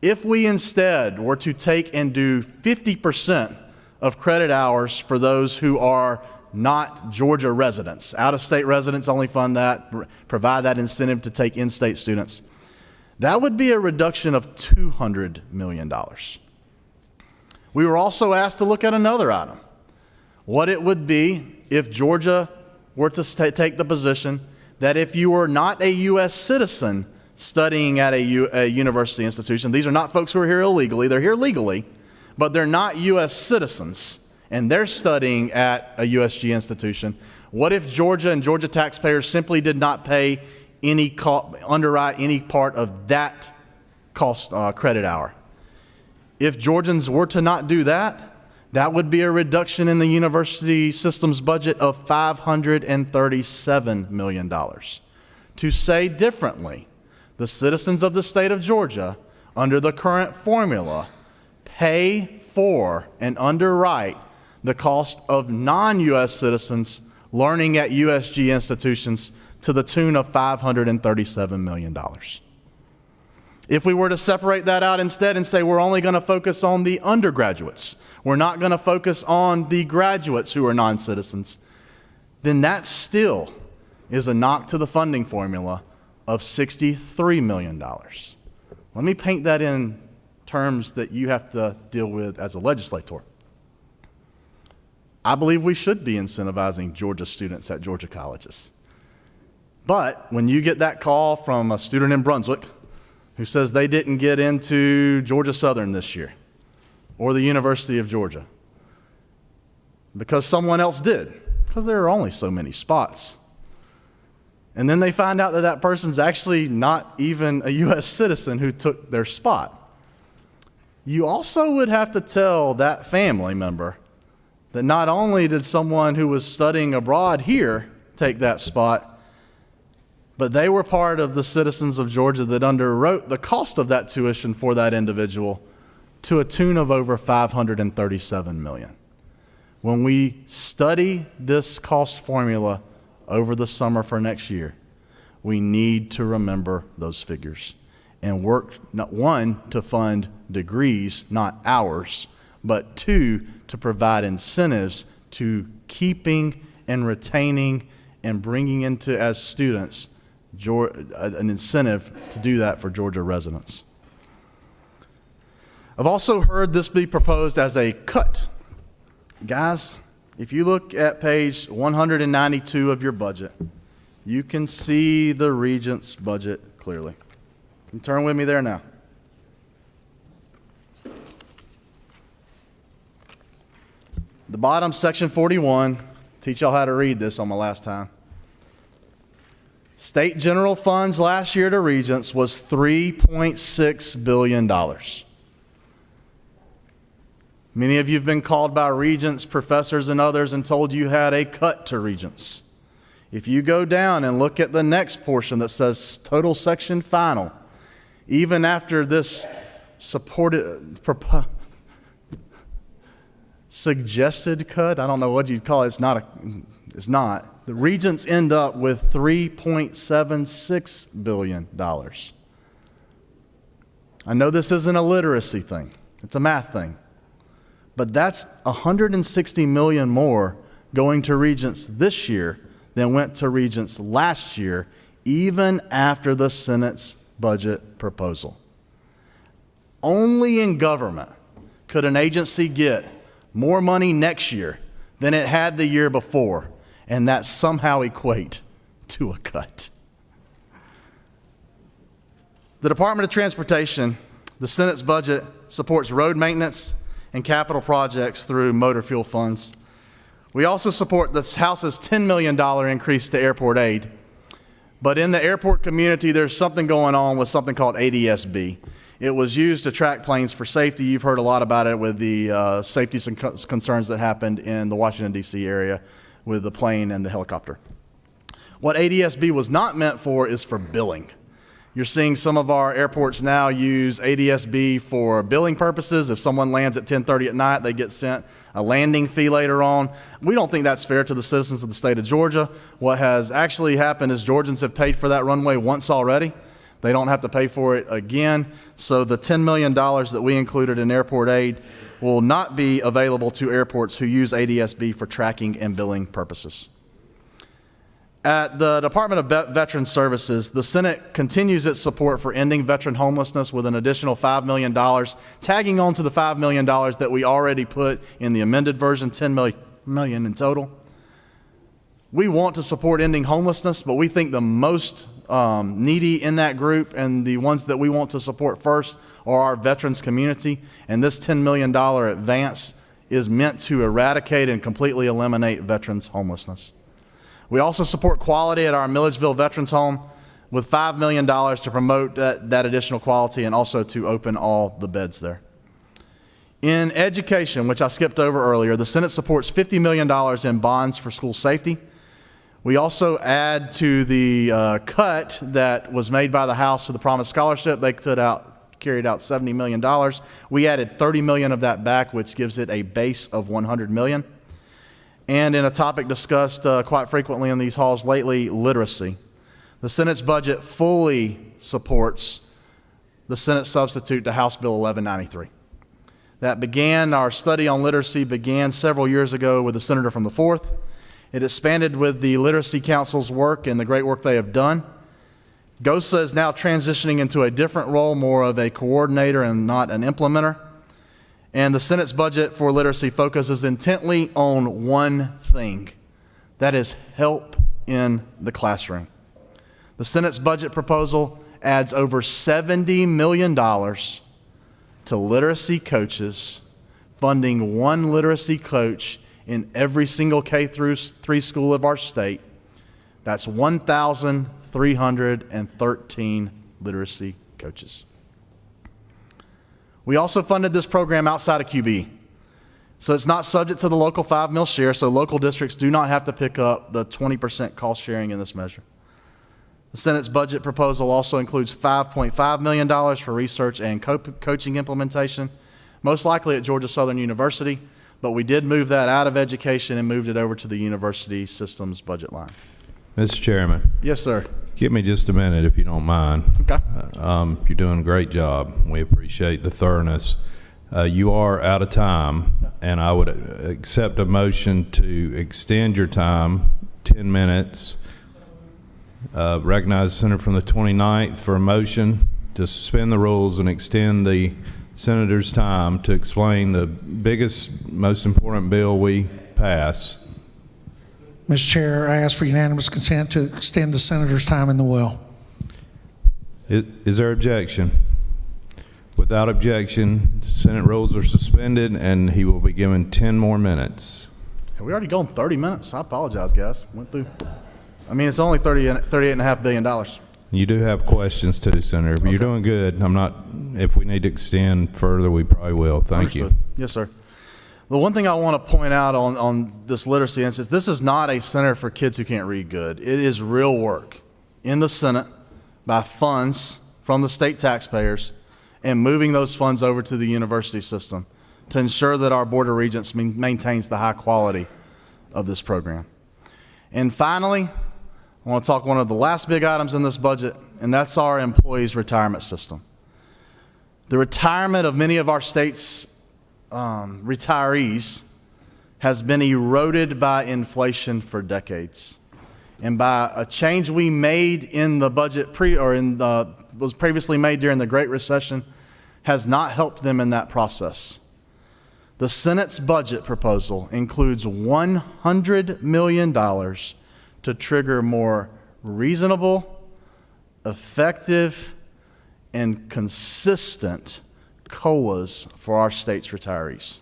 If we instead were to take and do 50% of credit hours for those who are not Georgia residents, out-of-state residents only fund that, provide that incentive to take in-state students, that would be a reduction of $200 million. We were also asked to look at another item. What it would be if Georgia were to take the position that if you were not a U.S. citizen studying at a university institution, these are not folks who are here illegally, they're here legally, but they're not U.S. citizens, and they're studying at a USG institution, what if Georgia and Georgia taxpayers simply did not pay underwrite any part of that cost credit hour? If Georgians were to not do that, that would be a reduction in the university system's budget of $537 million. To say differently, the citizens of the state of Georgia, under the current formula, pay for and underwrite the cost of non-U.S. citizens learning at USG institutions to the tune of $537 million. If we were to separate that out instead and say we're only going to focus on the undergraduates, we're not going to focus on the graduates who are non-citizens, then that still is a knock to the funding formula of $63 million. Let me paint that in terms that you have to deal with as a legislator. I believe we should be incentivizing Georgia students at Georgia colleges. But when you get that call from a student in Brunswick who says they didn't get into Georgia Southern this year or the University of Georgia because someone else did, because there are only so many spots, and then they find out that that person's actually not even a U.S. citizen who took their spot, you also would have to tell that family member that not only did someone who was studying abroad here take that spot, but they were part of the citizens of Georgia that underwrote the cost of that tuition for that individual to a tune of over $537 million. When we study this cost formula over the summer for next year, we need to remember those figures and work, not one, to fund degrees, not hours, but two, to provide incentives to keeping and retaining and bringing into, as students, an incentive to do that for Georgia residents. I've also heard this be proposed as a cut. Guys, if you look at page 192 of your budget, you can see the Regents' budget clearly. You can turn with me there now. The bottom, section 41, teach y'all how to read this on my last time. State general funds last year to Regents was $3.6 billion. Many of you have been called by Regents, professors, and others and told you had a cut to Regents. If you go down and look at the next portion that says total section final, even after this suggested cut, I don't know what you'd call it, it's not. The Regents end up with $3.76 billion. I know this isn't a literacy thing, it's a math thing. But that's $160 million more going to Regents this year than went to Regents last year, even after the Senate's budget proposal. Only in government could an agency get more money next year than it had the year before, and that somehow equate to a cut. The Department of Transportation, the Senate's budget supports road maintenance and capital projects through motor fuel funds. We also support the House's $10 million increase to airport aid. But in the airport community, there's something going on with something called ADSB. It was used to track planes for safety. You've heard a lot about it with the safety concerns that happened in the Washington, D.C. area with the plane and the helicopter. What ADSB was not meant for is for billing. You're seeing some of our airports now use ADSB for billing purposes. If someone lands at 10:30 at night, they get sent a landing fee later on. We don't think that's fair to the citizens of the state of Georgia. What has actually happened is Georgians have paid for that runway once already. They don't have to pay for it again. So the $10 million that we included in airport aid will not be available to airports who use ADSB for tracking and billing purposes. At the Department of Veterans Services, the Senate continues its support for ending veteran homelessness with an additional $5 million, tagging on to the $5 million that we already put in the amended version, $10 million in total. We want to support ending homelessness, but we think the most needy in that group and the ones that we want to support first are our veterans community, and this $10 million advance is meant to eradicate and completely eliminate veterans homelessness. We also support quality at our Milledgeville Veterans Home with $5 million to promote that additional quality and also to open all the beds there. In education, which I skipped over earlier, the Senate supports $50 million in bonds for school safety. We also add to the cut that was made by the House to the Promise Scholarship. They carried out $70 million. We added $30 million of that back, which gives it a base of $100 million. And in a topic discussed quite frequently in these halls lately, literacy. The Senate's budget fully supports the Senate substitute to House Bill 1193. Our study on literacy began several years ago with a senator from the 4th. It expanded with the Literacy Council's work and the great work they have done. GOSA is now transitioning into a different role, more of a coordinator and not an implementer. And the Senate's budget for literacy focuses intently on one thing, that is help in the classroom. The Senate's budget proposal adds over $70 million to literacy coaches, funding one literacy coach in every single K-3 school of our state. That's 1,313 literacy coaches. We also funded this program outside of QB. So it's not subject to the local 5 mil share, so local districts do not have to pick up the 20% cost sharing in this measure. The Senate's budget proposal also includes $5.5 million for research and coaching implementation, most likely at Georgia Southern University, but we did move that out of education and moved it over to the university systems budget line. Mr. Chairman. Yes, sir. Give me just a minute if you don't mind. Okay. You're doing a great job. We appreciate the thoroughness. You are out of time, and I would accept a motion to extend your time 10 minutes. Recognize the senator from the 29th for a motion to suspend the rules and extend the senator's time to explain the biggest, most important bill we pass. Mr. Chair, I ask for unanimous consent to extend the senator's time in the well. Is there objection? Without objection, Senate rules are suspended and he will be given 10 more minutes. Have we already gone 30 minutes? I apologize, guys. Went through. I mean, it's only $38.5 billion. You do have questions too, Senator, but you're doing good. If we need to extend further, we probably will. Thank you. Yes, sir. The one thing I want to point out on this literacy instance, this is not a center for kids who can't read good. It is real work in the Senate by funds from the state taxpayers and moving those funds over to the university system to ensure that our Board of Regents maintains the high quality of this program. And finally, I want to talk one of the last big items in this budget, and that's our employees' retirement system. The retirement of many of our state's retirees has been eroded by inflation for decades. And by a change we made in the budget was previously made during the Great Recession has not helped them in that process. The Senate's budget proposal includes $100 million to trigger more reasonable, effective, and consistent COLAs for our state's retirees.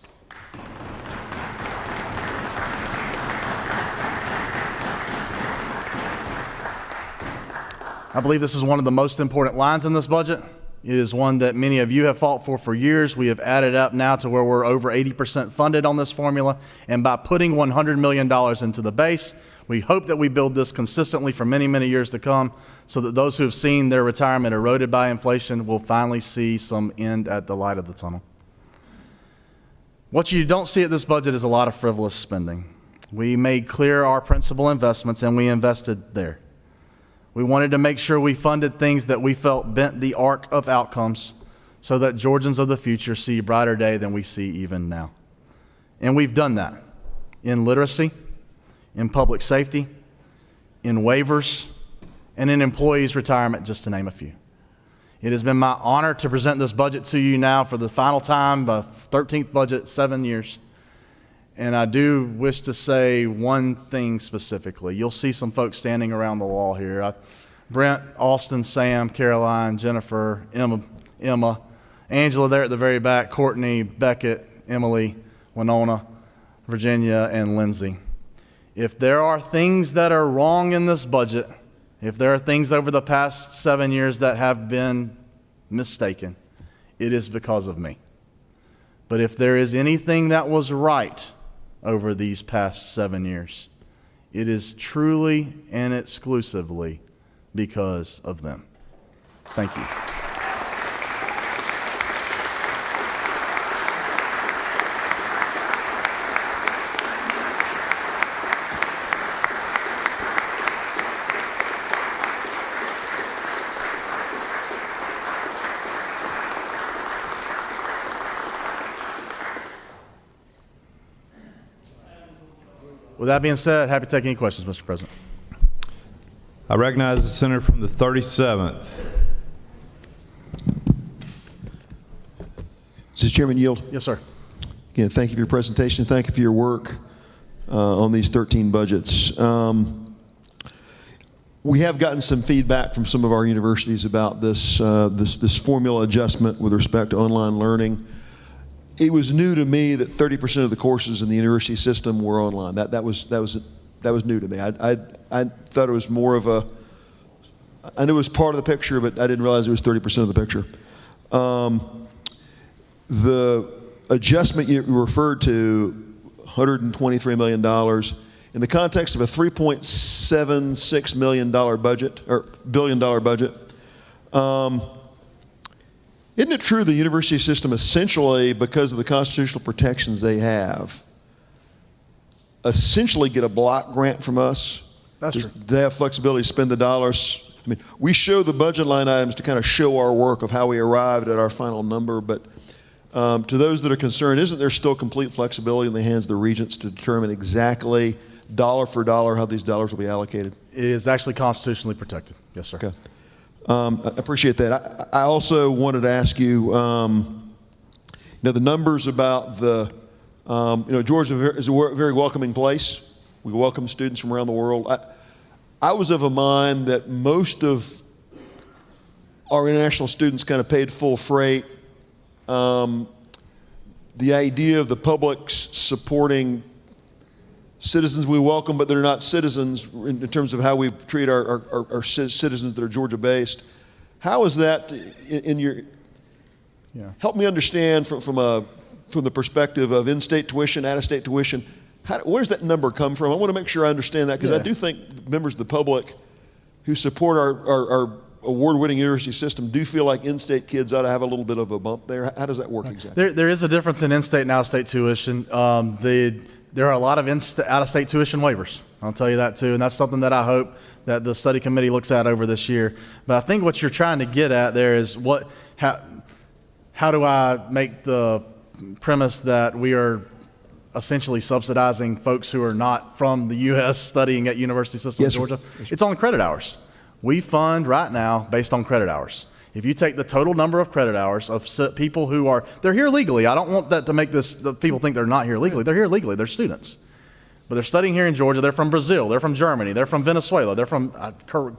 I believe this is one of the most important lines in this budget. It is one that many of you have fought for years. We have added up now to where we're over 80% funded on this formula. And by putting $100 million into the base, we hope that we build this consistently for many, many years to come so that those who have seen their retirement eroded by inflation will finally see some end at the light of the tunnel. What you don't see at this budget is a lot of frivolous spending. We made clear our principal investments and we invested there. We wanted to make sure we funded things that we felt bent the arc of outcomes so that Georgians of the future see a brighter day than we see even now. And we've done that in literacy, in public safety, in waivers, and in employees' retirement, just to name a few. It has been my honor to present this budget to you now for the final time, the 13th budget, 7 years. And I do wish to say one thing specifically. You'll see some folks standing around the wall here. Brent, Austin, Sam, Caroline, Jennifer, Emma, Angela there at the very back, Courtney, Beckett, Emily, Winona, Virginia, and Lindsay. If there are things that are wrong in this budget, if there are things over the past 7 years that have been mistaken, it is because of me. But if there is anything that was right over these past 7 years, it is truly and exclusively because of them. Thank you. With that being said, happy to take any questions, Mr. President. I recognize the senator from the 37th. Mr. Chairman, yield. Yes, sir. Again, thank you for your presentation. Thank you for your work on these 13 budgets. We have gotten some feedback from some of our universities about this formula adjustment with respect to online learning. It was new to me that 30% of the courses in the university system were online. That was new to me. I thought it was more of a, I knew it was part of the picture, but I didn't realize it was 30% of the picture. The adjustment you referred to, $123 million, in the context of a $3.76 million budget, or $1 billion budget, Isn't it true the university system essentially, because of the constitutional protections they have, essentially get a block grant from us? That's true. They have flexibility to spend the dollars. I mean, we show the budget line items to kind of show our work of how we arrived at our final number, but to those that are concerned, isn't there still complete flexibility in the hands of the regents to determine exactly dollar for dollar how these dollars will be allocated? It is actually constitutionally protected. Yes, sir. Okay. I appreciate that. I also wanted to ask you, the numbers about the, Georgia is a very welcoming place. We welcome students from around the world. I was of a mind that most of our international students kind of paid full freight. The idea of the public supporting citizens we welcome, but they're not citizens in terms of how we treat our citizens that are Georgia-based. How is that in your? Yeah. Help me understand from the perspective of in-state tuition, out-of-state tuition. Where does that number come from? I want to make sure I understand that, because I do think members of the public who support our award-winning university system do feel like in-state kids ought to have a little bit of a bump there. How does that work exactly? There is a difference in in-state and out-of-state tuition. There are a lot of out-of-state tuition waivers. I'll tell you that too, and that's something that I hope that the study committee looks at over this year. But I think what you're trying to get at there is how do I make the premise that we are essentially subsidizing folks who are not from the U.S. studying at University System of Georgia? Yes, it's on credit hours. We fund right now based on credit hours. If you take the total number of credit hours of people who they're here legally. I don't want that to make the people think they're not here legally. They're here legally. They're students. But they're studying here in Georgia. They're from Brazil. They're from Germany. They're from Venezuela. They're from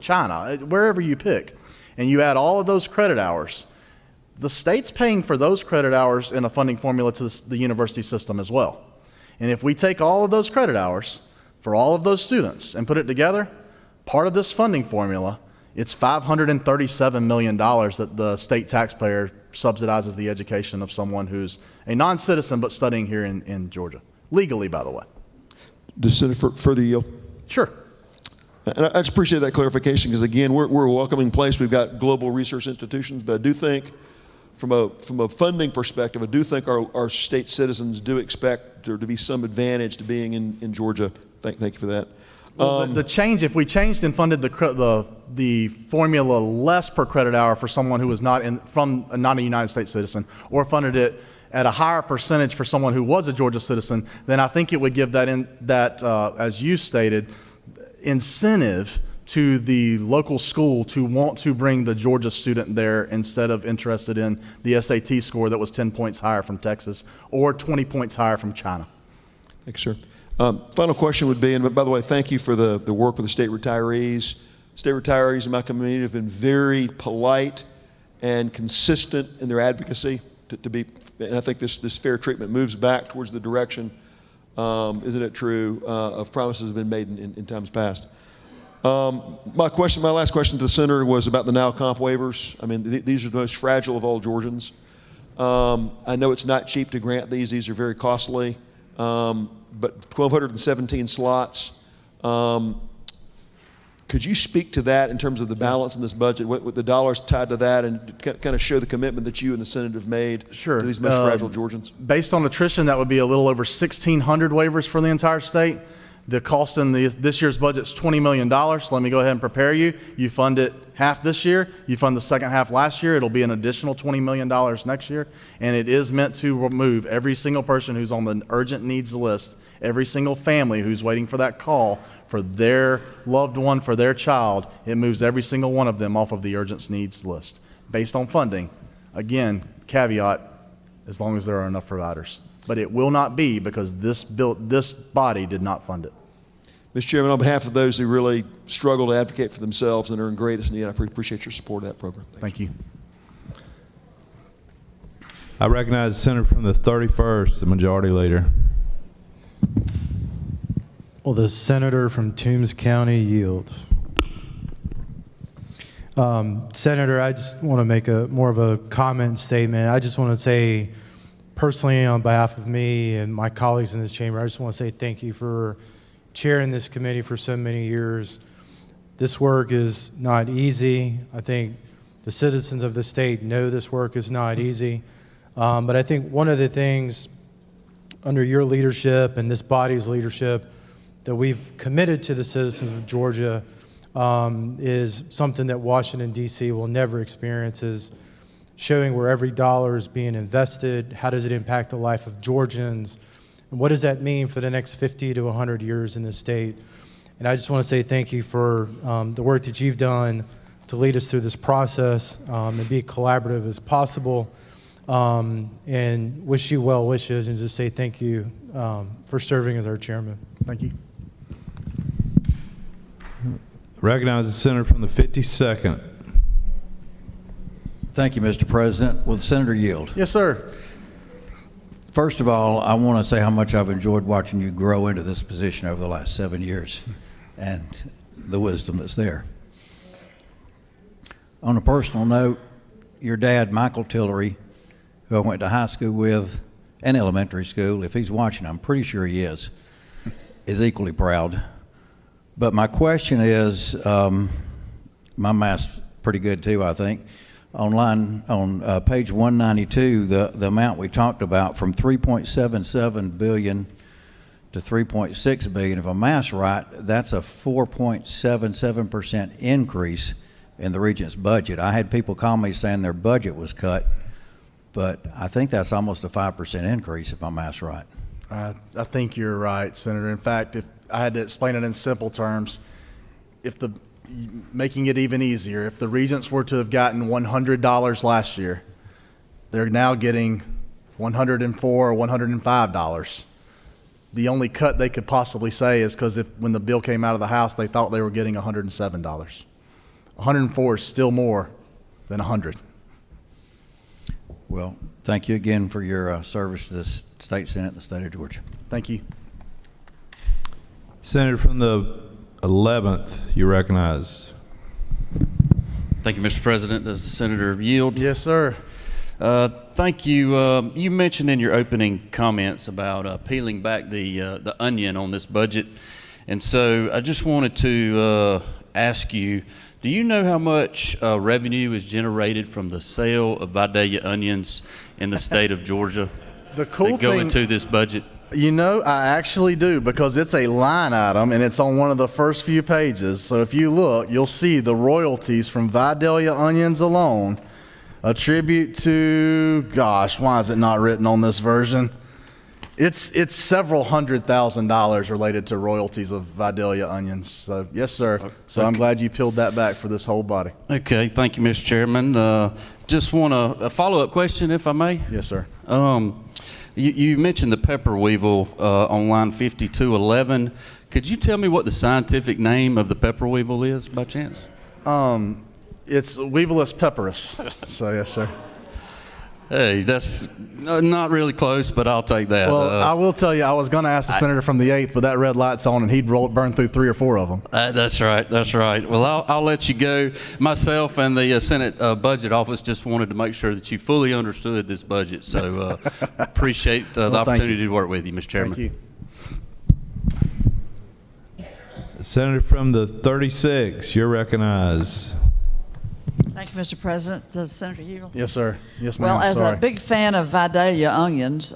China, wherever you pick. And you add all of those credit hours. The state's paying for those credit hours in a funding formula to the university system as well. And if we take all of those credit hours for all of those students and put it together, part of this funding formula, it's $537 million that the state taxpayer subsidizes the education of someone who's a non-citizen but studying here in Georgia. Legally, by the way. Does Senator further yield? Sure. And I just appreciate that clarification, because again, we're a welcoming place. We've got global research institutions, but I do think from a funding perspective, I do think our state citizens do expect there to be some advantage to being in Georgia. Thank you for that. Well, the change, if we changed and funded the formula less per credit hour for someone who was not a United States citizen, or funded it at a higher percentage for someone who was a Georgia citizen, then I think it would give that as you stated, incentive to the local school to want to bring the Georgia student there instead of interested in the SAT score that was 10 points higher from Texas or 20 points higher from China. Thanks, sir. Final question would be, and by the way, thank you for the work with the state retirees. State retirees in my community have been very polite and consistent in their advocacy to be, and I think this fair treatment moves back towards the direction, isn't it true, of promises that have been made in times past. My last question to the senator was about the now comp waivers. I mean, these are the most fragile of all Georgians. I know it's not cheap to grant these. These are very costly. But 1,217 slots. Could you speak to that in terms of the balance in this budget, with the dollars tied to that, and kind of show the commitment that you and the Senate have made to these most fragile Georgians? Based on attrition, that would be a little over 1,600 waivers for the entire state. The cost in this year's budget is $20 million. So let me go ahead and prepare you. You fund it half this year. You fund the second half last year. It'll be an additional $20 million next year. And it is meant to remove every single person who's on the urgent needs list, every single family who's waiting for that call for their loved one, for their child. It moves every single one of them off of the urgent needs list based on funding. Again, caveat, as long as there are enough providers. But it will not be, because this body did not fund it. Mr. Chairman, on behalf of those who really struggle to advocate for themselves and are in greatest need, I appreciate your support of that program. Thank you. I recognize the senator from the 31st, the majority leader. Will the senator from Toombs County yield? Senator, I just want to make more of a comment statement. I just want to say, personally, on behalf of me and my colleagues in this chamber, I just want to say thank you for chairing this committee for so many years. This work is not easy. I think The citizens of the state know this work is not easy. But I think one of the things under your leadership and this body's leadership that we've committed to the citizens of Georgia is something that Washington, D.C. will never experience, is showing where every dollar is being invested, how does it impact the life of Georgians, and what does that mean for the next 50 to 100 years in this state. And I just want to say thank you for the work that you've done to lead us through this process and be collaborative as possible, and wish you well wishes and just say thank you for serving as our chairman. Thank you. Recognize the senator from the 52nd. Thank you, Mr. President. Will the senator yield? Yes, sir. First of all, I want to say how much I've enjoyed watching you grow into this position over the last 7 years and the wisdom that's there. On a personal note, your dad, Michael Tillery, who I went to high school with and elementary school, if he's watching, I'm pretty sure he is equally proud. But my question is, my math's pretty good too, I think. On page 192, the amount we talked about from 3.77 billion to 3.6 billion, if my math's right, that's a 4.77% increase in the Regent's budget. I had people call me saying their budget was cut, but I think that's almost a 5% increase if my math's right. I think you're right, Senator. In fact, if I had to explain it in simple terms, making it even easier, if the Regents were to have gotten $100 last year, they're now getting $104 or $105. The only cut they could possibly say is because when the bill came out of the House, they thought they were getting $107. 104 is still more than 100. Well, thank you again for your service to the State Senate and the state of Georgia. Thank you. Senator from the 11th, you recognized. Thank you, Mr. President. Does the senator yield? Yes, sir. Thank you. You mentioned in your opening comments about peeling back the onion on this budget, and so I just wanted to ask you, do you know how much revenue is generated from the sale of Vidalia onions in the state of Georgia The cool that go thing, into this budget? You know, I actually do, because it's a line item and it's on one of the first few pages. So if you look, you'll see the royalties from Vidalia onions alone attribute to, gosh, why is it not written on this version? It's several $100,000 related to royalties of Vidalia onions. So yes, sir. So I'm glad you peeled that back for this whole body. Okay, thank you, Mr. Chairman. Just want a follow-up question, if I may. Yes, sir. You mentioned the pepper weevil on line 5211. Could you tell me what the scientific name of the pepper weevil is, by chance? It's Weevillus pepperus. So yes, sir. Hey, that's not really close, but I'll take that. Well, I will tell you, I was going to ask the senator from the 8th, but that red light's on, and he'd burn through 3 or 4 of them. That's right. That's right. Well, I'll let you go. Myself and the Senate Budget Office just wanted to make sure that you fully understood this budget. So appreciate the opportunity to work with you, Mr. Chairman. Thank you. Senator from the 36, you're recognized. Thank you, Mr. President. Does Senator Hugel? Yes, sir. Yes, ma'am. Well, as Sorry. a big fan of Vidalia onions,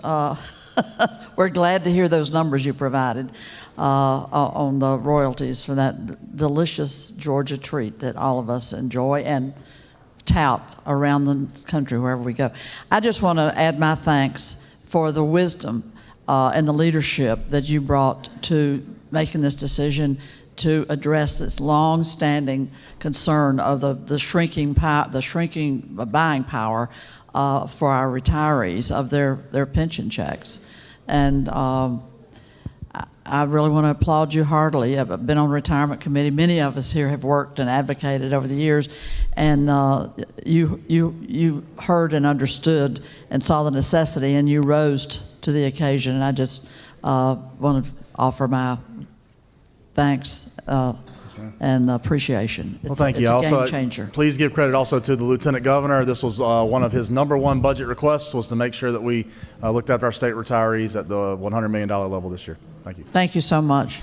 we're glad to hear those numbers you provided on the royalties for that delicious Georgia treat that all of us enjoy and tout around the country wherever we go. I just want to add my thanks for the wisdom and the leadership that you brought to making this decision to address this long-standing concern of the shrinking buying power for our retirees of their pension checks. And I really want to applaud you heartily. I've been on the retirement committee. Many of us here have worked and advocated over the years, and you heard and understood and saw the necessity, and you rose to the occasion. And I just want to offer my thanks and appreciation. Well, thank you. It's a Also, game changer. please give credit also to the Lieutenant Governor. This was one of his #1 budget requests, was to make sure that we looked after our state retirees at the $100 million level this year. Thank you. Thank you so much.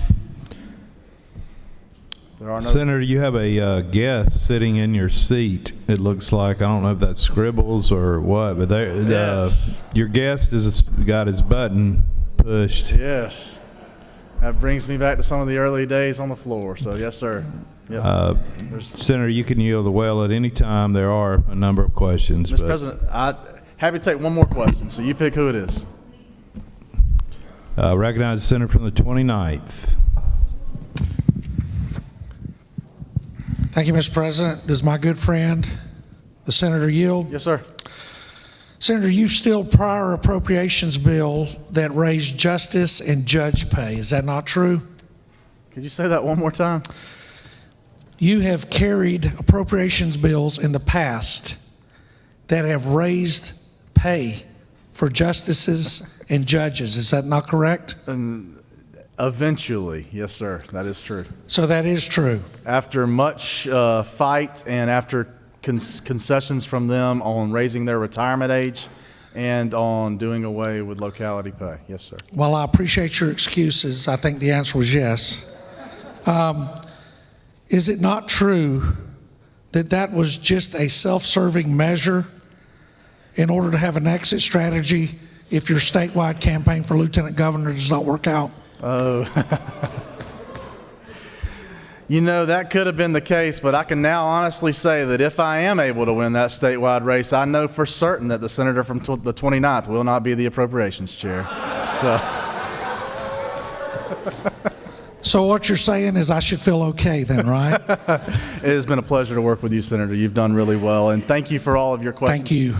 There are no. Senator, you have a guest sitting in your seat. It looks like, I don't know if that's Scribbles or what, but Yes. your guest has got his button pushed. Yes. That brings me back to some of the early days on the floor. So yes, sir. Yep. Senator, you can yield the well at any time. There are a number of questions. Mr. President, I'm happy to take one more question. So you pick who it is. Recognize the senator from the 29th. Thank you, Mr. President. Does my good friend, the senator, yield? Yes, sir. Senator, you've still prior appropriations bill that raised justice and judge pay. Is that not true? Could you say that one more time? You have carried appropriations bills in the past that have raised pay for justices and judges. Is that not correct? Eventually, yes, sir. That is true. So that is true. After much fight and after concessions from them on raising their retirement age and on doing away with locality pay. Yes, sir. Well, I appreciate your excuses. I think the answer was yes. Is it not true that that was just a self-serving measure in order to have an exit strategy if your statewide campaign for lieutenant governor does not work out? Oh. You know, that could have been the case, but I can now honestly say that if I am able to win that statewide race, I know for certain that the senator from the 29th will not be the appropriations chair. So what you're saying is I should feel okay then, right? It has been a pleasure to work with you, Senator. You've done really well, and thank you for all of your questions. Thank you.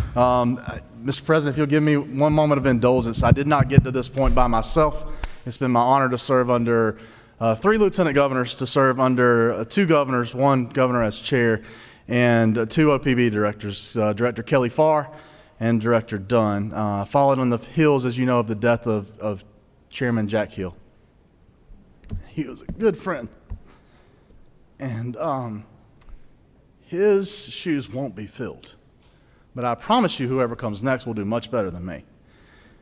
Mr. President, if you'll give me one moment of indulgence, I did not get to this point by myself. It's been my honor to serve under 3 lieutenant governors, to serve under 2 governors, 1 governor as chair, and 2 OPB directors, Director Kelly Farr and Director Dunn, followed on the heels, as you know, of the death of Chairman Jack Hill. He was a good friend, and his shoes won't be filled. But I promise you, whoever comes next will do much better than me.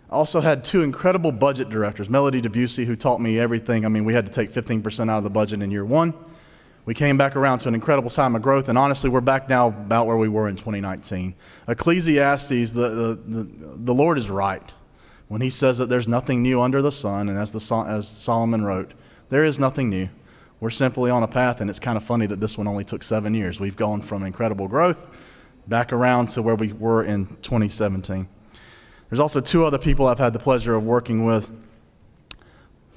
I also had 2 incredible budget directors, Melody Debussy, who taught me everything. I mean, we had to take 15% out of the budget in year 1. We came back around to an incredible time of growth, and honestly, we're back now about where we were in 2019. Ecclesiastes, the Lord is right when he says that there's nothing new under the sun, and as Solomon wrote, there is nothing new. We're simply on a path, and it's kind of funny that this one only took 7 years. We've gone from incredible growth back around to where we were in 2017. There's also 2 other people I've had the pleasure of working with.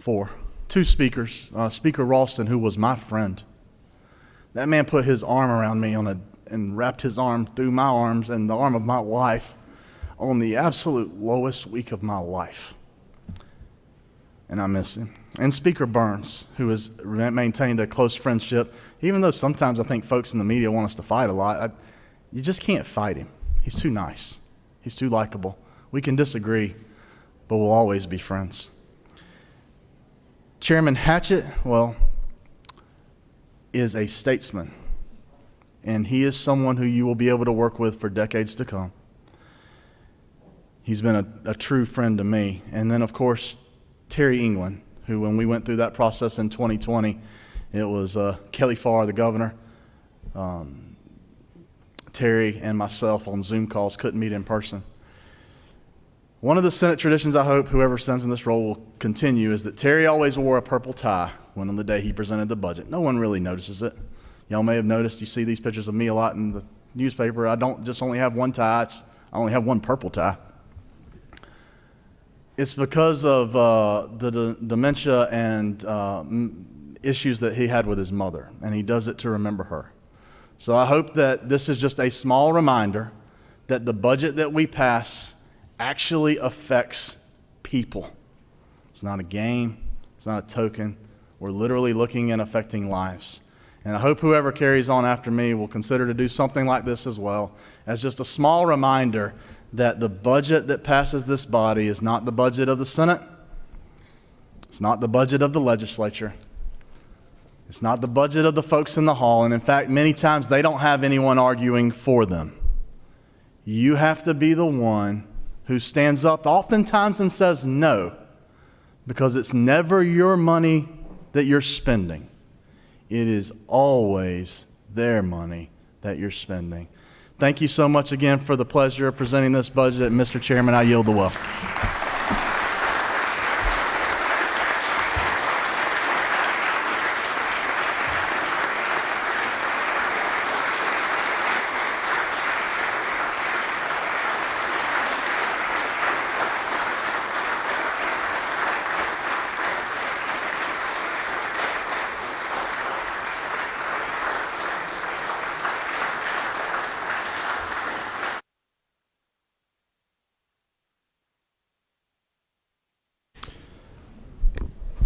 2 speakers. Speaker Ralston, who was my friend. That man put his arm around me and wrapped his arm through my arms and the arm of my wife on the absolute lowest week of my life. And I miss him. And Speaker Burns, who has maintained a close friendship, even though sometimes I think folks in the media want us to fight a lot, you just can't fight him. He's too nice. He's too likable. We can disagree, but we'll always be friends. Chairman Hatchett, well, is a statesman, and he is someone who you will be able to work with for decades to come. He's been a true friend to me. And then, of course, Terry England, who, when we went through that process in 2020, it was Kelly Farr, the governor, Terry and myself on Zoom calls, couldn't meet in person. One of the Senate traditions I hope whoever stands in this role will continue is that Terry always wore a purple tie when on the day he presented the budget. No one really notices it. Y'all may have noticed, you see these pictures of me a lot in the newspaper. I don't just only have one tie, I only have one purple tie. It's because of the dementia and issues that he had with his mother, and he does it to remember her. So I hope that this is just a small reminder that the budget that we pass actually affects people. It's not a game. It's not a token. We're literally looking and affecting lives. And I hope whoever carries on after me will consider to do something like this as well, as just a small reminder that the budget that passes this body is not the budget of the Senate. It's not the budget of the legislature. It's not the budget of the folks in the hall. And in fact, many times they don't have anyone arguing for them. You have to be the one who stands up oftentimes and says no, because it's never your money that you're spending. It is always their money that you're spending. Thank you so much again for the pleasure of presenting this budget. Mr. Chairman, I yield the will.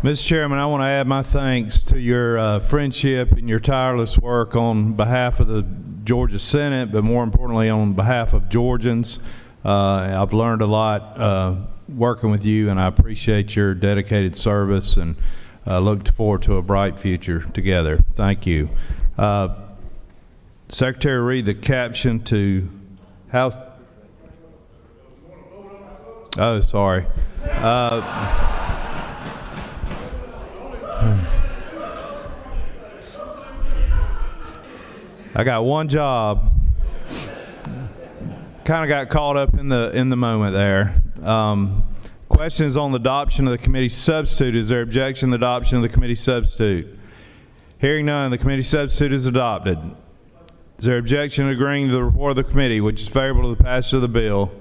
Mr. Chairman, I want to add my thanks to your friendship and your tireless work on behalf of the Georgia Senate, but more importantly on behalf of Georgians. I've learned a lot working with you, and I appreciate your dedicated service and look forward to a bright future together. Thank you. Secretary, read the caption to House. Oh, sorry. I got one job. Kind of got caught up in the moment there. Question is on the adoption of the committee substitute. Is there objection to the adoption of the committee substitute? Hearing none, the committee substitute is adopted. Is there objection to agreeing to the report of the committee, which is favorable to the passage of the bill?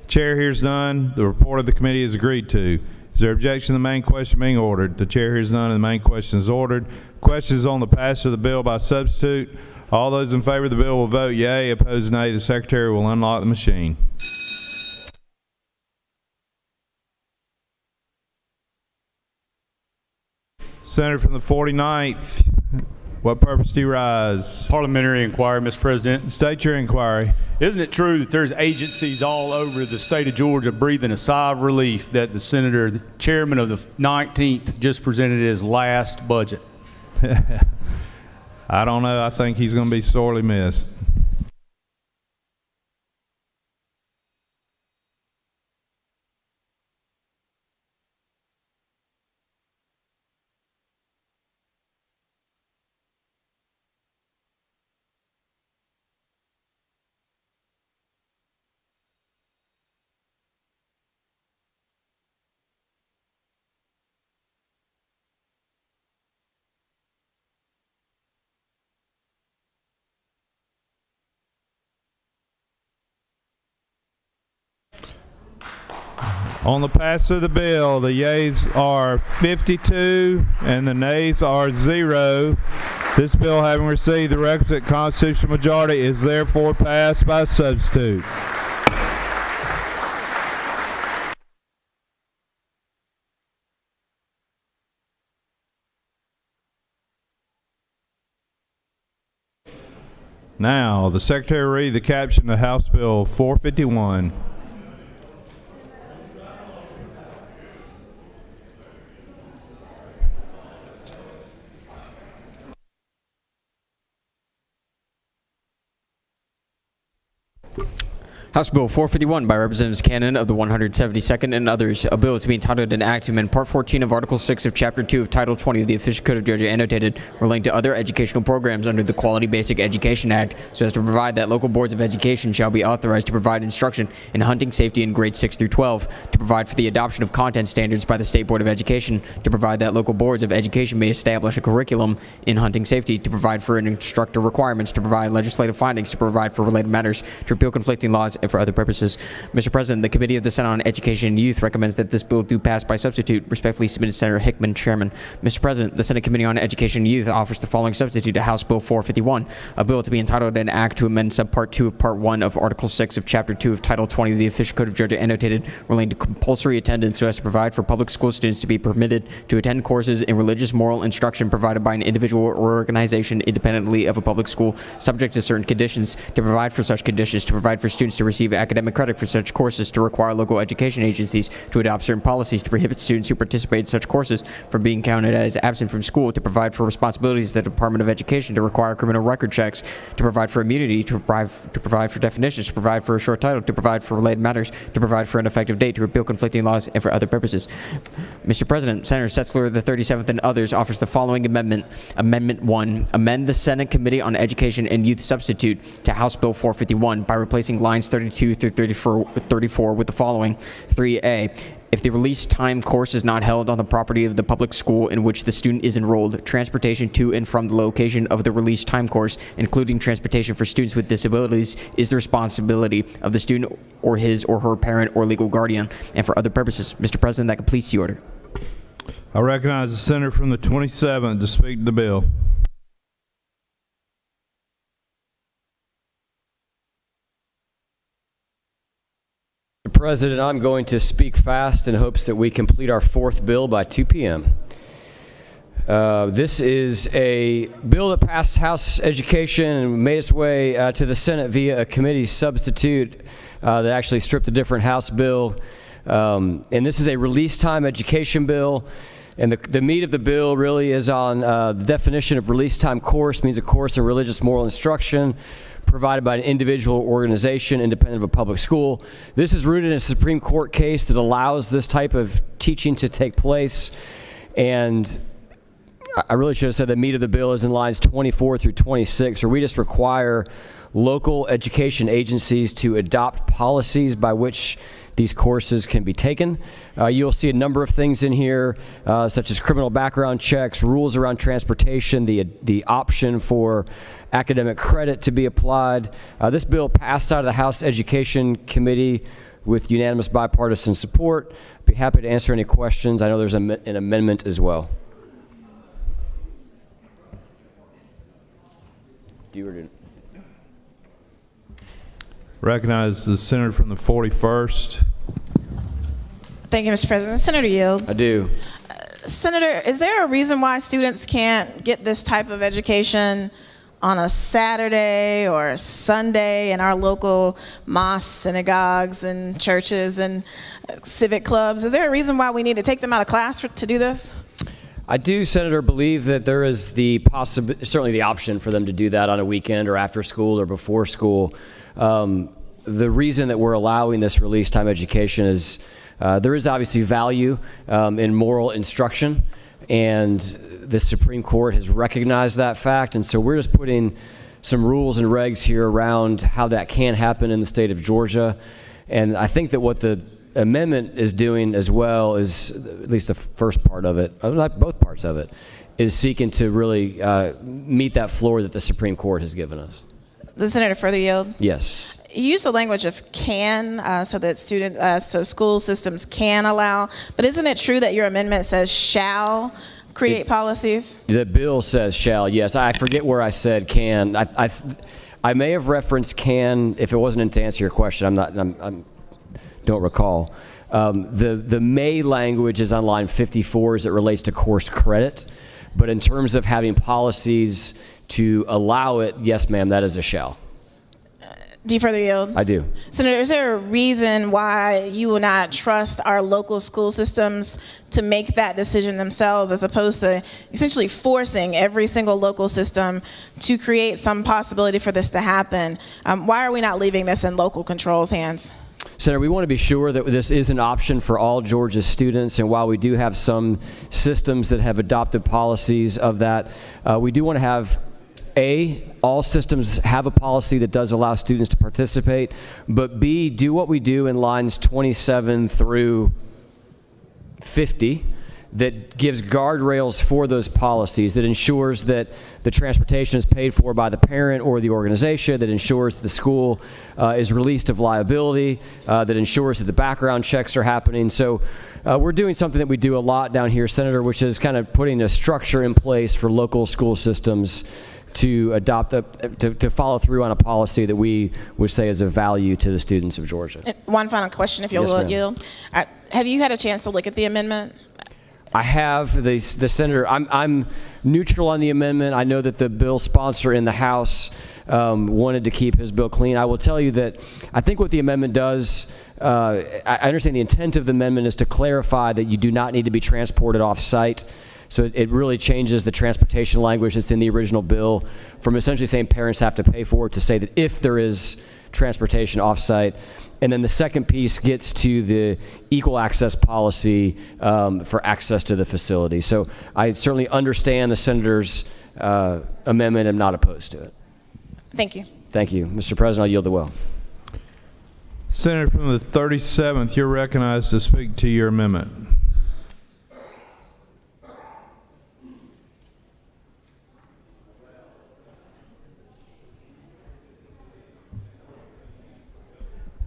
The chair hears none. The report of the committee is agreed to. Is there objection to the main question being ordered? The chair hears none, and the main question is ordered. Question is on the passage of the bill by substitute. All those in favor of the bill will vote yea. Opposed, nay. The secretary will unlock the machine. Senator from the 49th, what purpose do you rise? Parliamentary inquiry, Mr. President. State your inquiry. Isn't it true that there's agencies all over the state of Georgia breathing a sigh of relief that the senator, the chairman of the 19th, just presented his last budget? I don't know. I think he's going to be sorely missed. On the pass of the bill, the yeas are 52 and the nays are 0. This bill, having received the requisite constitutional majority, is therefore passed by substitute. Now, the secretary will read the caption of House Bill 451. House Bill 451 by Representatives Cannon of the 172nd and others. A bill to be entitled an act to amend Part 14 of Article 6 of Chapter 2 of Title 20 of the Official Code of Georgia annotated relating to other educational programs under the Quality Basic Education Act so as to provide that local boards of education shall be authorized to provide instruction in hunting safety in grades 6 through 12, to provide for the adoption of content standards by the State Board of Education, to provide that local boards of education may establish a curriculum in hunting safety, to provide for instructor requirements, to provide legislative findings, to provide for related matters, to repeal conflicting laws, and for other purposes. Mr. President, the Committee of the Senate on Education and Youth recommends that this bill do pass by substitute. Respectfully submitted, Senator Hickman, Chairman. Mr. President, the Senate Committee on Education and Youth offers the following substitute to House Bill 451, a bill to be entitled an act to amend Subpart 2 of Part 1 of Article 6 of Chapter 2 of Title 20 of the Official Code of Georgia annotated relating to compulsory attendance so as to provide for public school students to be permitted to attend courses in religious moral instruction provided by an individual or organization independently of a public school, subject to certain conditions, to provide for such conditions, to provide for students to receive academic credit for such courses, to require local education agencies to adopt certain policies to prohibit students who participate in such courses from being counted as absent from school, to provide for responsibilities of the Department of Education, to require criminal record checks, to provide for immunity, to provide for definitions, to provide for a short title, to provide for related matters, to provide for an effective date, to repeal conflicting laws, and for other purposes. Mr. President, Senator Setzler, the 37th, and others offers the following amendment. Amendment 1, amend the Senate Committee on Education and Youth Substitute to House Bill 451 by replacing lines 32 through 34 with the following. 3A, if the release time course is not held on the property of the public school in which the student is enrolled, transportation to and from the location of the release time course, including transportation for students with disabilities, is the responsibility of the student or his or her parent or legal guardian, and for other purposes. Mr. President, that completes the order. I recognize the senator from the 27th to speak to the bill. Mr. President, I'm going to speak fast in hopes that we complete our fourth bill by 2 p.m. This is a bill that passed House Education and made its way to the Senate via a committee substitute that actually stripped a different House bill. And this is a release time education bill. And the meat of the bill really is on the definition of release time course. Means a course in religious moral instruction provided by an individual or organization independent of a public school. This is rooted in a Supreme Court case that allows this type of teaching to take place. And I really should have said the meat of the bill is in lines 24 through 26, where we just require local education agencies to adopt policies by which these courses can be taken. You'll see a number of things in here, such as criminal background checks, rules around transportation, the option for academic credit to be applied. This bill passed out of the House Education Committee with unanimous bipartisan support. I'd be happy to answer any questions. I know there's an amendment as well. Do you or do? Recognize the senator from the 41st. Thank you, Mr. President. Senator Yield. I do. Senator, is there a reason why students can't get this type of education on a Saturday or a Sunday in our local mosques, synagogues, and churches and civic clubs? Is there a reason why we need to take them out of class to do this? I do, Senator, believe that there is certainly the option for them to do that on a weekend or after school or before school. The reason that we're allowing this release time education is there is obviously value in moral instruction, and the Supreme Court has recognized that fact, and so we're just putting some rules and regs here around how that can happen in the state of Georgia. And I think that what the amendment is doing as well is, at least the first part of it, not both parts of it, is seeking to really meet that floor that the Supreme Court has given us. The Senator further yield? Yes. You use the language of can, so that so school systems can allow, but isn't it true that your amendment says shall create policies? The bill says shall, yes. I forget where I said can. I may have referenced can if it wasn't to answer your question. I don't recall. The may language is on line 54 as it relates to course credit, but in terms of having policies to allow it, yes, ma'am, that is a shall. Do you further yield? I do. Senator, is there a reason why you will not trust our local school systems to make that decision themselves, as opposed to essentially forcing every single local system to create some possibility for this to happen? Why are we not leaving this in local control's hands? Senator, we want to be sure that this is an option for all Georgia students, and while we do have some systems that have adopted policies of that, we do want to have all systems have a policy that does allow students to participate, but B, do what we do in lines 27 through 50 that gives guardrails for those policies, that ensures that the transportation is paid for by the parent or the organization, that ensures the school is released of liability, that ensures that the background checks are happening. So we're doing something that we do a lot down here, Senator, which is kind of putting a structure in place for local school systems to adopt to follow through on a policy that we would say is of value to the students of Georgia. One final question, if you'll yield. Have you had a chance to look at the amendment? I have. The senator. I'm neutral on the amendment. I know that the bill sponsor in the House wanted to keep his bill clean. I will tell you that I think what the amendment does, I understand the intent of the amendment is to clarify that you do not need to be transported off-site. So it really changes the transportation language that's in the original bill from essentially saying parents have to pay for it to say that if there is transportation off-site. And then the second piece gets to the equal access policy for access to the facility. So I certainly understand the senator's amendment. I'm not opposed to it. Thank you. Thank you. Mr. President, I'll yield the will. Senator from the 37th, you're recognized to speak to your amendment.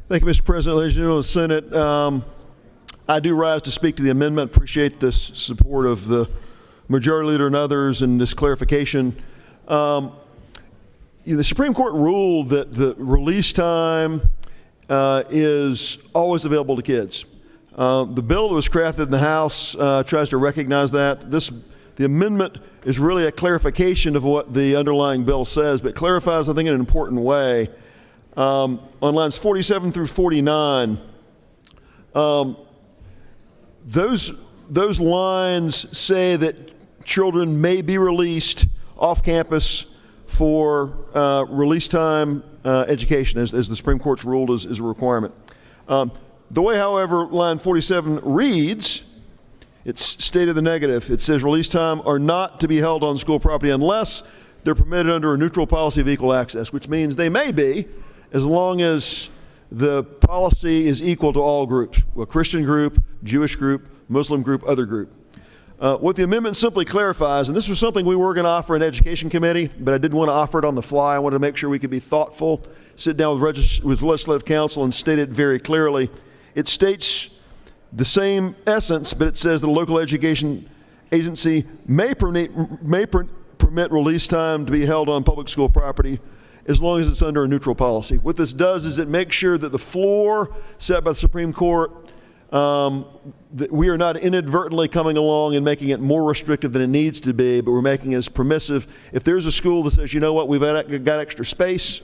Thank you, Mr. President. Ladies and gentlemen of the Senate, I do rise to speak to the amendment. Appreciate the support of the Majority Leader and others and this clarification. The Supreme Court ruled that the release time is always available to kids. The bill that was crafted in the House tries to recognize that. The amendment is really a clarification of what the underlying bill says, but clarifies, I think, in an important way. On lines 47 through 49, those lines say that children may be released off campus for release time education, as the Supreme Court's ruled is a requirement. The way, however, line 47 reads, it's stated the negative. It says release time are not to be held on school property unless they're permitted under a neutral policy of equal access, which means they may be, as long as the policy is equal to all groups, a Christian group, Jewish group, Muslim group, other group. What the amendment simply clarifies, and this was something we were going to offer in Education Committee, but I didn't want to offer it on the fly. I wanted to make sure we could be thoughtful, sit down with Legislative Counsel and state it very clearly. It states the same essence, but it says the local education agency may permit release time to be held on public school property as long as it's under a neutral policy. What this does is it makes sure that the floor set by the Supreme Court, that we are not inadvertently coming along and making it more restrictive than it needs to be, but we're making it as permissive. If there's a school that says, you know what, we've got extra space,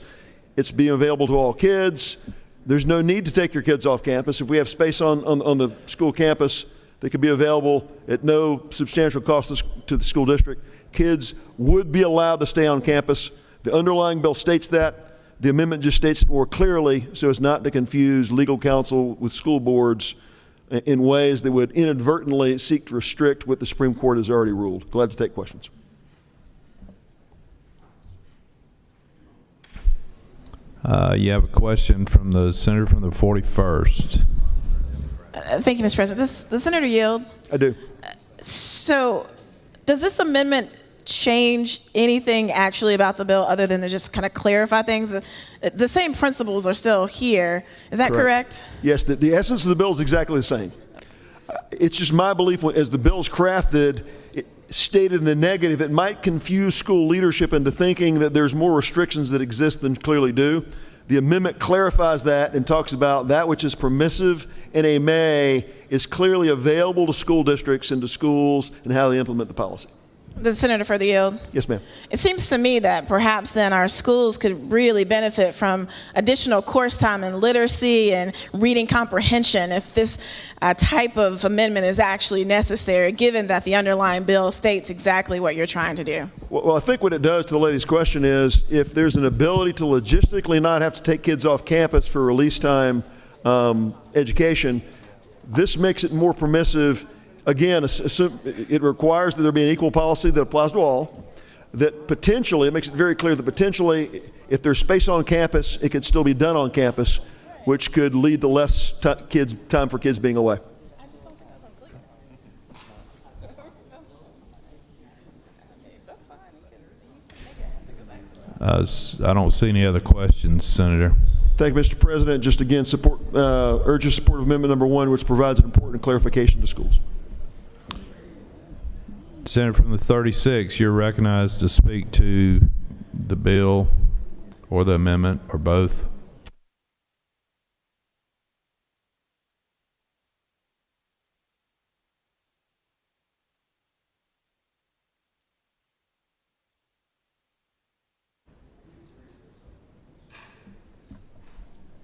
it's being available to all kids, there's no need to take your kids off campus. If we have space on the school campus that could be available at no substantial cost to the school district, kids would be allowed to stay on campus. The underlying bill states that. The amendment just states it more clearly so as not to confuse legal counsel with school boards in ways that would inadvertently seek to restrict what the Supreme Court has already ruled. Glad to take questions. You have a question from the senator from the 41st. Thank you, Mr. President. Does the senator yield? I do. So does this amendment change anything actually about the bill other than to just kind of clarify things? The same principles are still here. Is that correct? Yes, the essence of the bill is exactly the same. It's just my belief, as the bill's crafted, it stated in the negative, it might confuse school leadership into thinking that there's more restrictions that exist than clearly do. The amendment clarifies that and talks about that which is permissive in a may is clearly available to school districts and to schools and how they implement the policy. The senator for the yield. Yes, ma'am. It seems to me that perhaps then our schools could really benefit from additional course time in literacy and reading comprehension if this type of amendment is actually necessary, given that the underlying bill states exactly what you're trying to do. Well, I think what it does to the lady's question is if there's an ability to logistically not have to take kids off campus for release time education, this makes it more permissive. Again, it requires that there be an equal policy that applies to all, that potentially, it makes it very clear that potentially, if there's space on campus, it could still be done on campus, which could lead to less time for kids being away. I don't see any other questions, Senator. Thank you, Mr. President. Just again, urge your support of Amendment Number 1, which provides an important clarification to schools. Senator from the 36th, you're recognized to speak to the bill or the amendment or both.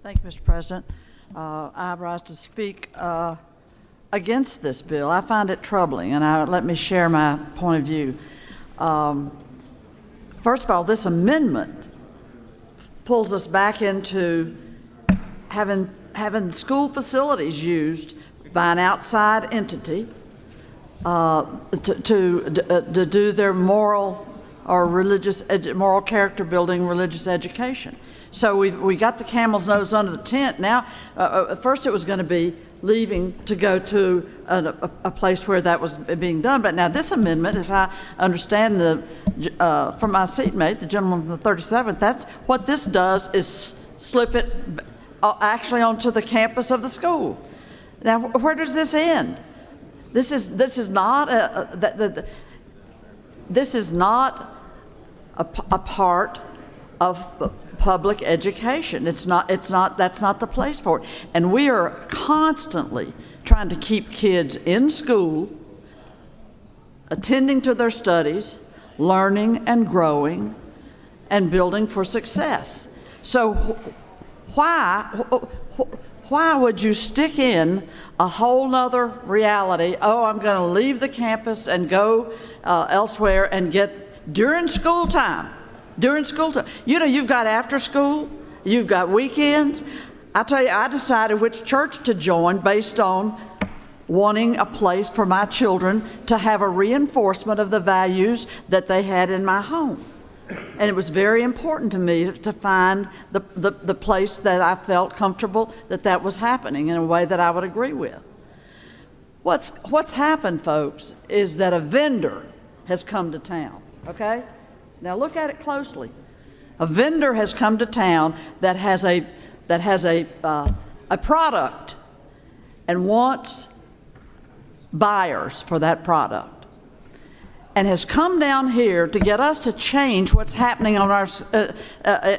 Thank you, Mr. President. I rise to speak against this bill. I find it troubling, and let me share my point of view. First of all, this amendment pulls us back into having school facilities used by an outside entity to do their moral or religious, moral character building, religious education. So we got the camel's nose under the tent. Now, first it was going to be leaving to go to a place where that was being done. But now this amendment, if I understand from my seatmate, the gentleman from the 37th, that's what this does is slip it actually onto the campus of the school. Now, where does this end? This is not a part of public education. That's not the place for it. And we are constantly trying to keep kids in school, attending to their studies, learning and growing, and building for success. So why would you stick in a whole nother reality? Oh, I'm going to leave the campus and go elsewhere and get during school time. You know, you've got after school, you've got weekends. I tell you, I decided which church to join based on wanting a place for my children to have a reinforcement of the values that they had in my home. And it was very important to me to find the place that I felt comfortable that was happening in a way that I would agree with. What's happened, folks, is that a vendor has come to town, okay? Now look at it closely. A vendor has come to town that has a product and wants buyers for that product, and has come down here to get us to change what's happening on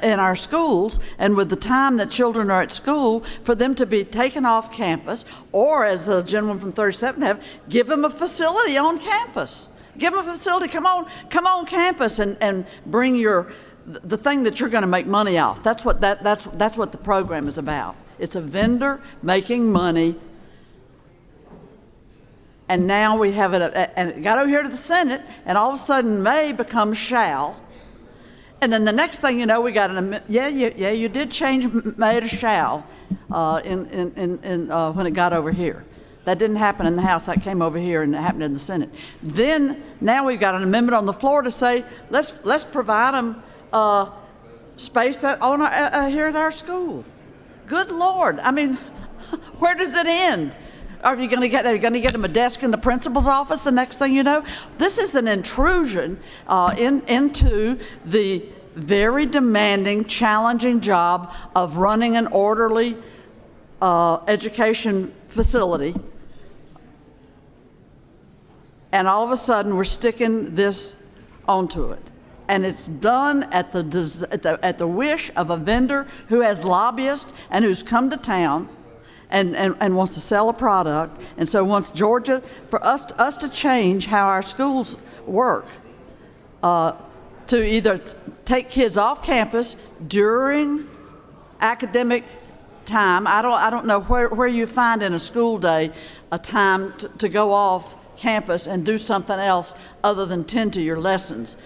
in our schools, and with the time that children are at school, for them to be taken off campus, or as the gentleman from 37 have, give them a facility on campus. Give them a facility. Come on campus and bring the thing that you're going to make money off. That's what the program is about. It's a vendor making money. And now we have it, and it got over here to the Senate, and all of a sudden may becomes shall. And then the next thing you know, we got you did change may to shall when it got over here. That didn't happen in the House. That came over here and it happened in the Senate. Then now we've got an amendment on the floor to say let's provide them space here at our school. Good Lord! I mean, where does it end? Are you going to get them a desk in the principal's office the next thing you know? This is an intrusion into the very demanding, challenging job of running an orderly education facility. And all of a sudden, we're sticking this onto it. And it's done at the wish of a vendor who has lobbyists and who's come to town and wants to sell a product. And so wants Georgia, for us to change how our schools work, to either take kids off campus during academic time. I don't know where you find in a school day a time to go off campus and do something else other than tend to your lessons,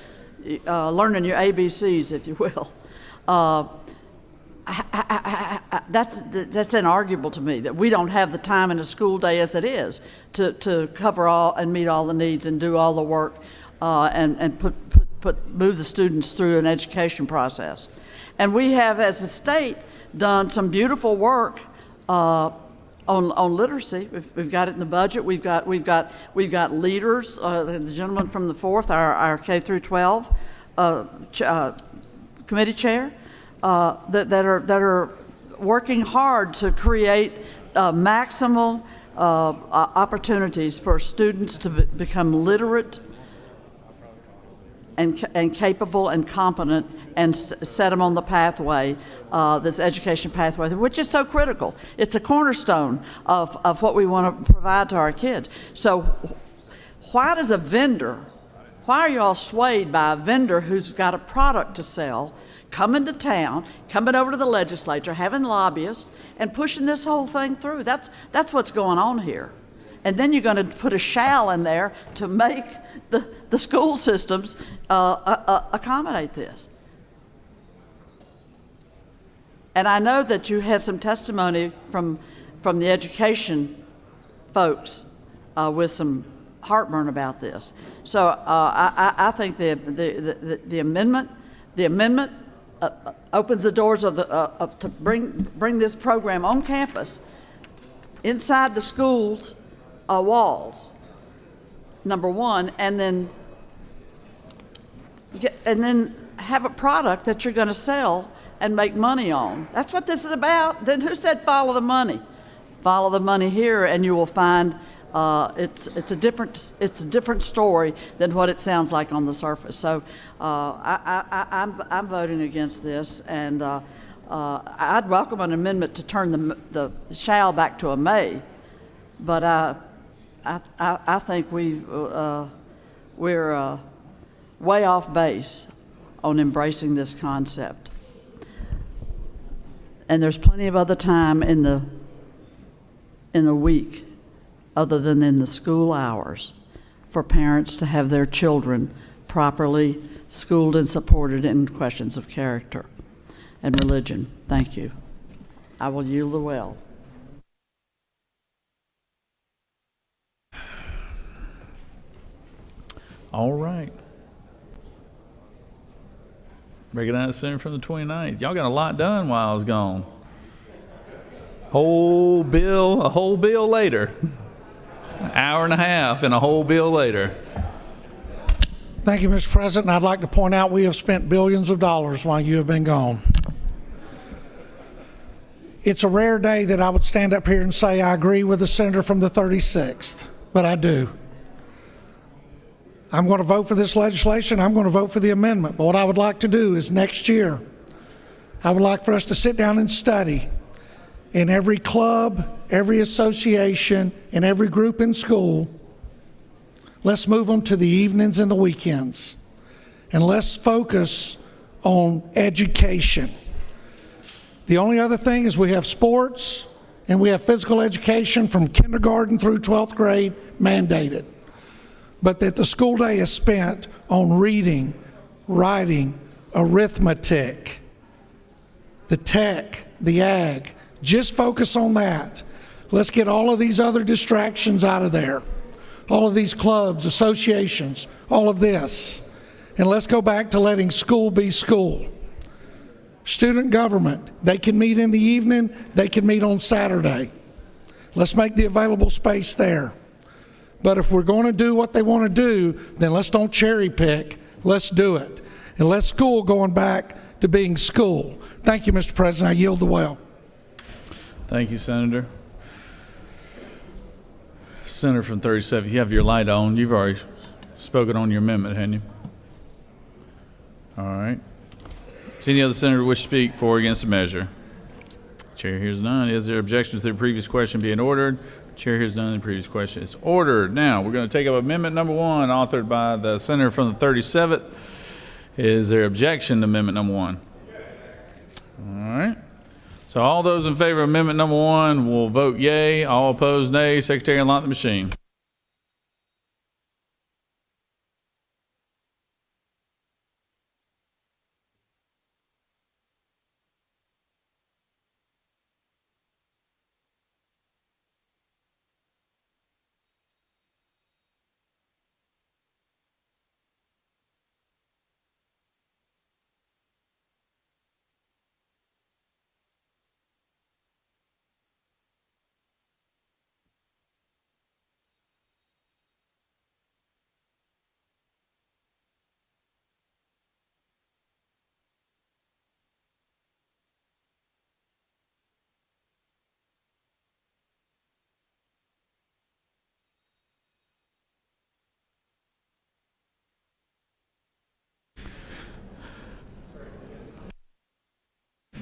learning your ABCs, if you will. That's inarguable to me, that we don't have the time in a school day as it is to cover all and meet all the needs and do all the work and move the students through an education process. And we have, as a state, done some beautiful work on literacy. We've got it in the budget. We've got leaders. The gentleman from the 4th, our K through 12 committee chair, that are working hard to create maximal opportunities for students to become literate and capable and competent, and set them on the pathway, this education pathway, which is so critical. It's a cornerstone of what we want to provide to our kids. So why are you all swayed by a vendor who's got a product to sell, coming to town, coming over to the legislature, having lobbyists, and pushing this whole thing through. That's what's going on here. And then you're going to put a shall in there to make the school systems accommodate this. And I know that you had some testimony from the education folks with some heartburn about this. So I think the amendment opens the doors to bring this program on campus, inside the schools' walls. Number one, and then have a product that you're going to sell and make money on. That's what this is about. Then who said follow the money? Follow the money here, and you will find it's a different story than what it sounds like on the surface. So I'm voting against this, and I'd welcome an amendment to turn the shall back to a may, but I think we're way off base on embracing this concept. And there's plenty of other time in the week, other than in the school hours, for parents to have their children properly schooled and supported in questions of character and religion. Thank you. I will yield the well. All right. Recognize the senator from the 29th. Y'all got a lot done while I was gone. A whole bill later. An hour and a half and a whole bill later. Thank you, Mr. President. I'd like to point out we have spent billions of dollars while you have been gone. It's a rare day that I would stand up here and say I agree with the senator from the 36th, but I do. I'm going to vote for this legislation. I'm going to vote for the amendment. But what I would like to do is next year, I would like for us to sit down and study in every club, every association, and every group in school. Let's move them to the evenings and the weekends. And let's focus on education. The only other thing is we have sports and we have physical education from kindergarten through 12th grade mandated. But that the school day is spent on reading, writing, arithmetic, the tech, the ag. Just focus on that. Let's get all of these other distractions out of there. All of these clubs, associations, all of this. And let's go back to letting school be school. Student government, they can meet in the evening, they can meet on Saturday. Let's make the available space there. But if we're going to do what they want to do, then let's don't cherry pick. Let's do it. And let's school going back to being school. Thank you, Mr. President. I yield the well. Thank you, Senator. Senator from 37th, you have your light on. You've already spoken on your amendment, haven't you? All right. Does any other senator wish to speak for or against the measure? Chair hears none. Is there objections to the previous question being ordered? Chair hears none. The previous question is ordered. Now, we're going to take up amendment number 1, authored by the senator from the 37th. Is there objection to amendment number 1? All right. So all those in favor of amendment number 1 will vote yea. All opposed, nay. Secretary, unlock the machine.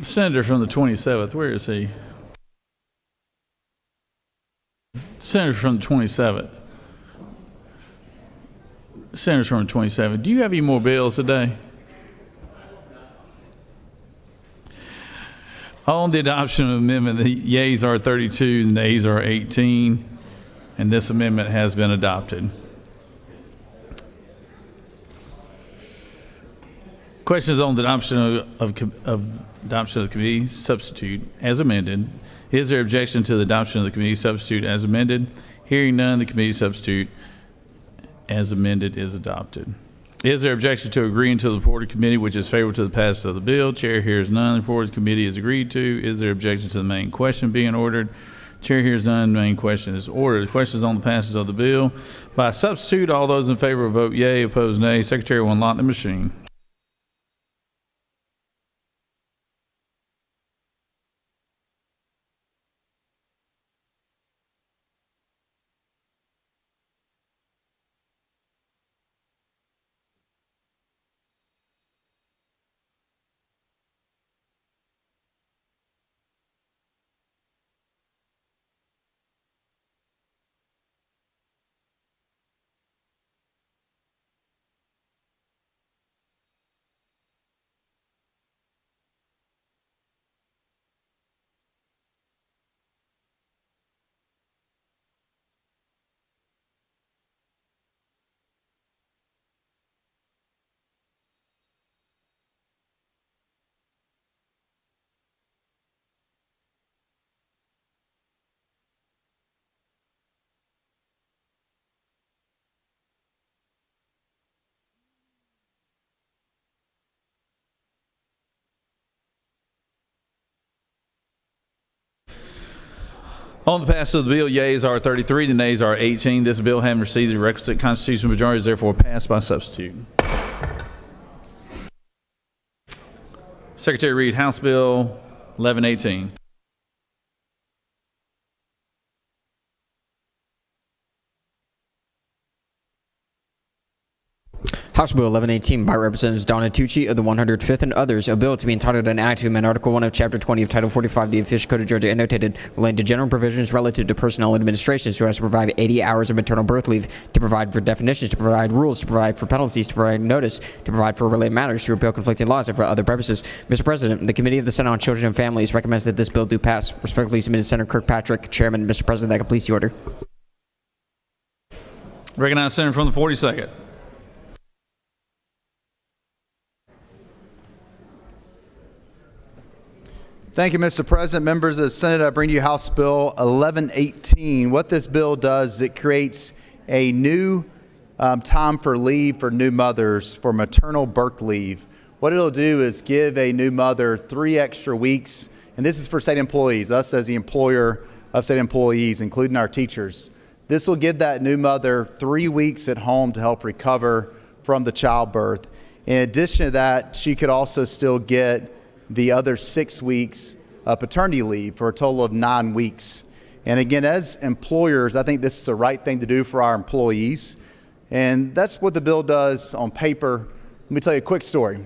Senator from the 27th, where is he? Senator from the 27th. Senators from the 27th. Do you have any more bills today? On the adoption of amendment, the yeas are 32, the nays are 18, and this amendment has been adopted. Questions on the adoption of adoption of the committee substitute as amended. Is there objection to the adoption of the committee substitute as amended? Hearing none, the committee substitute as amended is adopted. Is there objection to agreeing to the report of committee which is favorable to the passage of the bill? Chair hears none. The report of the committee is agreed to. Is there objection to the main question being ordered? Chair hears none. The main question is ordered. The question is on the passage of the bill. By substitute, all those in favor vote yea, opposed nay. Secretary will unlock the machine. On the passage of the bill, yeas are 33, the nays are 18. This bill, having received the requisite constitutional majority, is therefore passed by substitute. Secretary read House Bill 1118. House Bill 1118 by Representatives Donna Tucci of the 105th and others, a bill to be entitled an act to amend Article 1 of Chapter 20 of Title 45 of the Official Code of Georgia annotated relating to general provisions relative to personnel and administration so as to provide 80 hours of maternal birth leave, to provide for definitions, to provide rules, to provide for penalties, to provide notice, to provide for related matters, to repeal conflicting laws, and for other purposes. Mr. President, the Committee of the Senate on Children and Families recommends that this bill do pass. Respectfully submitted, Senator Kirkpatrick, Chairman. Mr. President, that completes the order. Recognize Senator from the 42nd. Thank you, Mr. President. Members of the Senate, I bring to you House Bill 1118. What this bill does is it creates a new time for leave for new mothers for maternal birth leave. What it'll do is give a new mother 3 extra weeks, and this is for state employees, us as the employer of state employees, including our teachers. This will give that new mother 3 weeks at home to help recover from the childbirth. In addition to that, she could also still get the other 6 weeks of paternity leave for a total of 9 weeks. And again, as employers, I think this is the right thing to do for our employees. And that's what the bill does on paper. Let me tell you a quick story.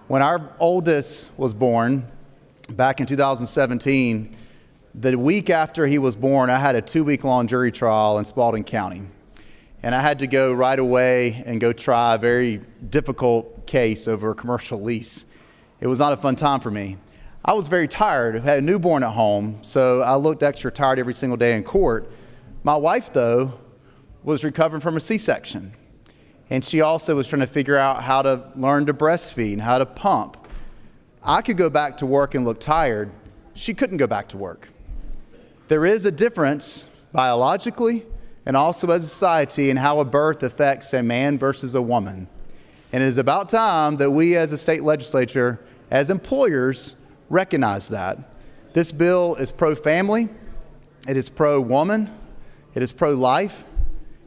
When our oldest was born back in 2017, the week after he was born, I had a 2-week-long jury trial in Spalding County. And I had to go right away and go try a very difficult case over a commercial lease. It was not a fun time for me. I was very tired. I had a newborn at home, so I looked extra tired every single day in court. My wife, though, was recovering from a C-section. And she also was trying to figure out how to learn to breastfeed and how to pump. I could go back to work and look tired. She couldn't go back to work. There is a difference biologically and also as a society in how a birth affects a man versus a woman. And it is about time that we as a state legislature, as employers, recognize that. This bill is pro-family, it is pro-woman, it is pro-life,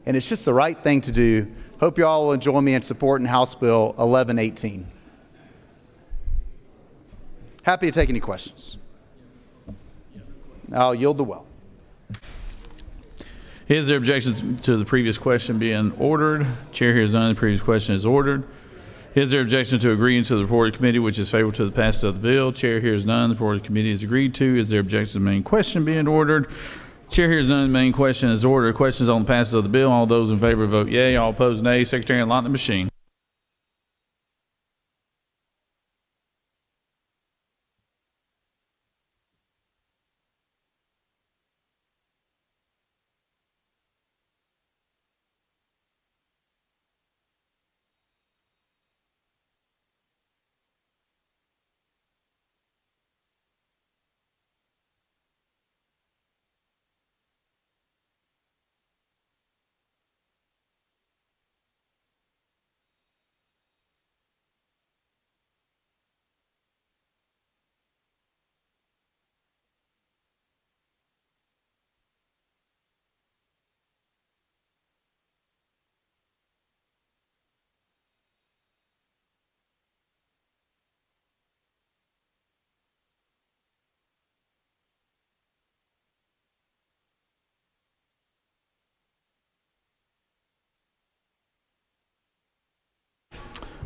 and it's just the right thing to do. Hope you all will join me in supporting House Bill 1118. Happy to take any questions. I'll yield the well. Is there objection to the previous question being ordered? Chair hears none. The previous question is ordered. Is there objection to agreeing to the report of the committee which is favorable to the passage of the bill? Chair hears none. The report of the committee is agreed to. Is there objection to the main question being ordered? Chair hears none. The main question is ordered. Questions on the passage of the bill. All those in favor vote yea. All opposed nay. Secretary, unlock the machine.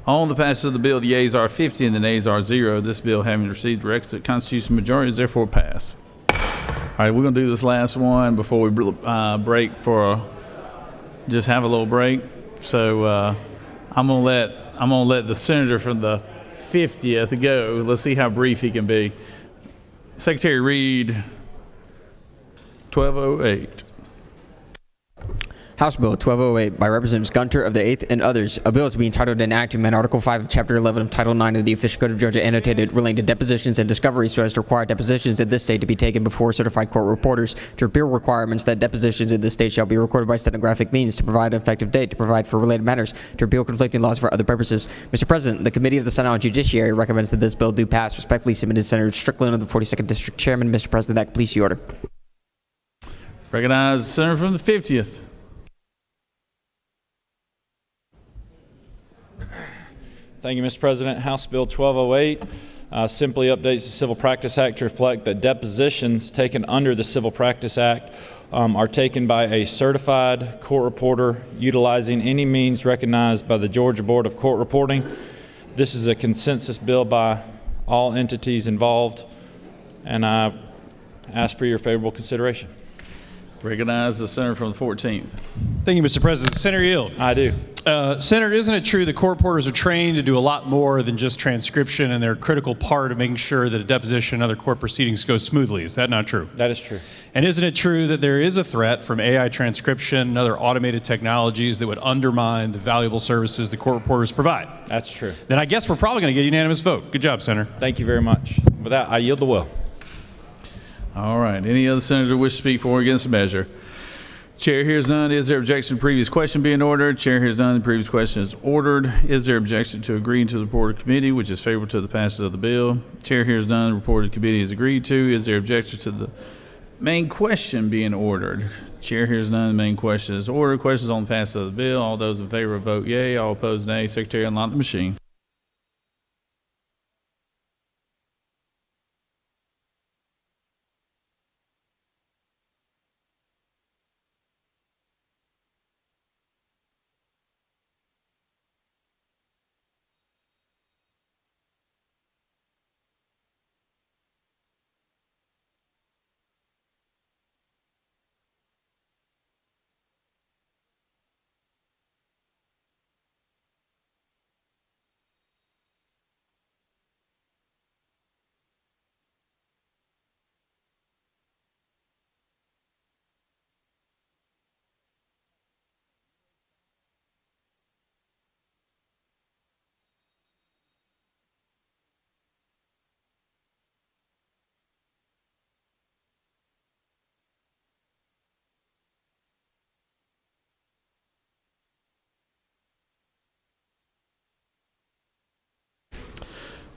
On the passage of the bill, the yeas are 50 and the nays are 0. This bill, having received the requisite constitutional majority, is therefore passed. All right, we're going to do this last one before we break for just have a little break. So I'm going to let the senator from the 50th go. Let's see how brief he can be. Secretary Reed, 1208. House Bill 1208 by Representatives Gunter of the 8th and others. A bill is being entitled and acting amend Article 5 of Chapter 11 of Title 9 of the Official Code of Georgia annotated relating to depositions and discoveries so as to require depositions in this state to be taken before certified court reporters, to repeal requirements that depositions in this state shall be recorded by stenographic means, to provide an effective date, to provide for related matters, to repeal conflicting laws for other purposes. Mr. President, the Committee of the Senate on Judiciary recommends that this bill do pass. Respectfully submitted, Senator Strickland of the 42nd District Chairman. Mr. President, that completes the order. Recognize the senator from the 50th. Thank you, Mr. President. House Bill 1208 simply updates the Civil Practice Act to reflect that depositions taken under the Civil Practice Act are taken by a certified court reporter utilizing any means recognized by the Georgia Board of Court Reporting. This is a consensus bill by all entities involved, and I ask for your favorable consideration. Recognize the senator from the 14th. Thank you, Mr. President. Senator Yield. I do. Senator, isn't it true that court reporters are trained to do a lot more than just transcription, and they're a critical part of making sure that a deposition and other court proceedings go smoothly? Is that not true? That is true. And isn't it true that there is a threat from AI transcription and other automated technologies that would undermine the valuable services the court reporters provide? That's true. Then I guess we're probably going to get a unanimous vote. Good job, Senator. Thank you very much. With that, I yield the will. All right. Any other senator wish to speak for or against the measure? Chair hears none. Is there objection to the previous question being ordered? Chair hears none. The previous question is ordered. Is there objection to agreeing to the report of committee, which is favorable to the passage of the bill? Chair hears none. The report of committee is agreed to. Is there objection to the main question being ordered? Chair hears none. The main question is ordered. Questions on the passage of the bill. All those in favor vote yea. All opposed nay. Secretary, unlock the machine.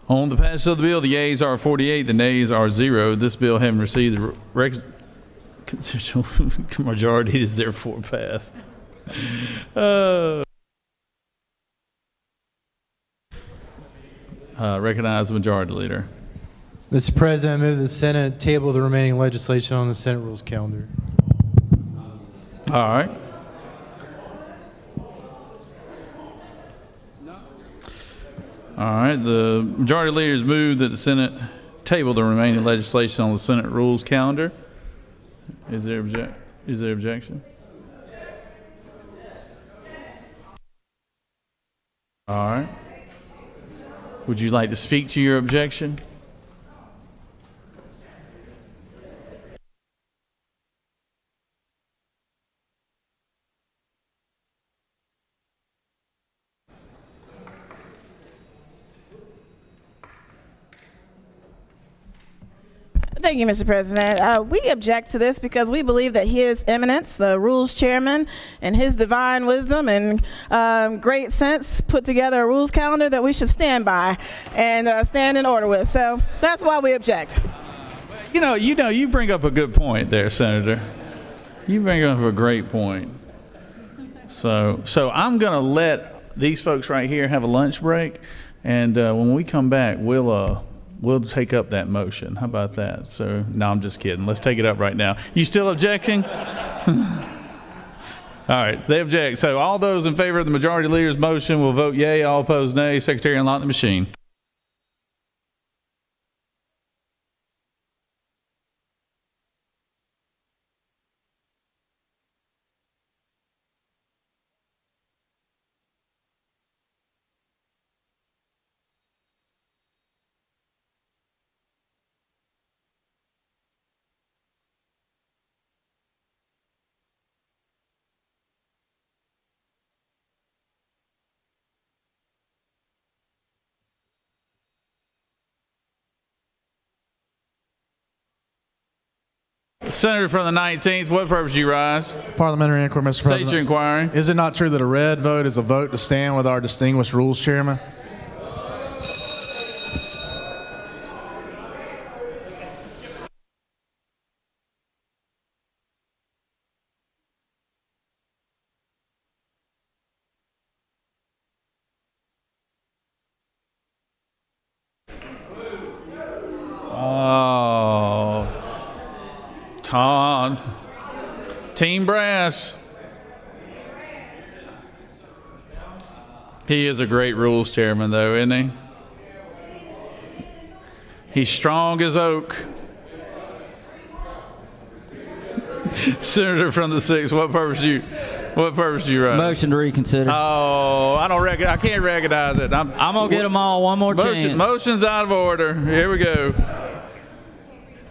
On the passage of the bill, the yeas are 48, the nays are 0. This bill, having received the constitutional majority, is therefore passed. Recognize the majority leader. Mr. President, I move the Senate table the remaining legislation on the Senate rules calendar. All right. All right, the majority leaders move that the Senate table the remaining legislation on the Senate rules calendar. Is there objection? All right. Would you like to speak to your objection? Thank you, Mr. President. We object to this because we believe that His Eminence, the Rules Chairman, and his divine wisdom and great sense put together a rules calendar that we should stand by and stand in order with. So that's why we object. You bring up a good point there, Senator. You bring up a great point. So I'm going to let these folks right here have a lunch break, and when we come back, we'll take up that motion. How about that? So, no, I'm just kidding. Let's take it up right now. You still objecting? All right, so they object. So all those in favor of the majority leader's motion will vote yea. All opposed, nay. Secretary, unlock the machine. Senator from the 19th, what purpose do you rise? Parliamentary inquiry, Mr. State President. your inquiry. Is it not true that a red vote is a vote to stand with our distinguished rules chairman? Oh, Todd. Team Brass. He is a great rules chairman, though, isn't he? He's strong as oak. Senator from the 6th, what purpose do you run? Motion to reconsider. Oh, I can't recognize it. I'm gonna get them all one more chance. Motion's out of order. Here we go.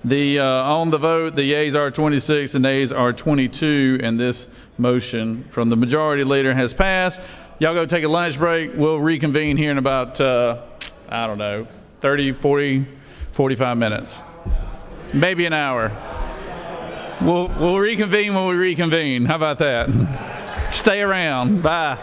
On the vote, the yeas are 26 and nays are 22, and this motion from the majority leader has passed. Y'all go take a lunch break. We'll reconvene here in about, 30, 40, 45 minutes. Maybe an hour. We'll reconvene when we reconvene. How about that? Stay around. Bye.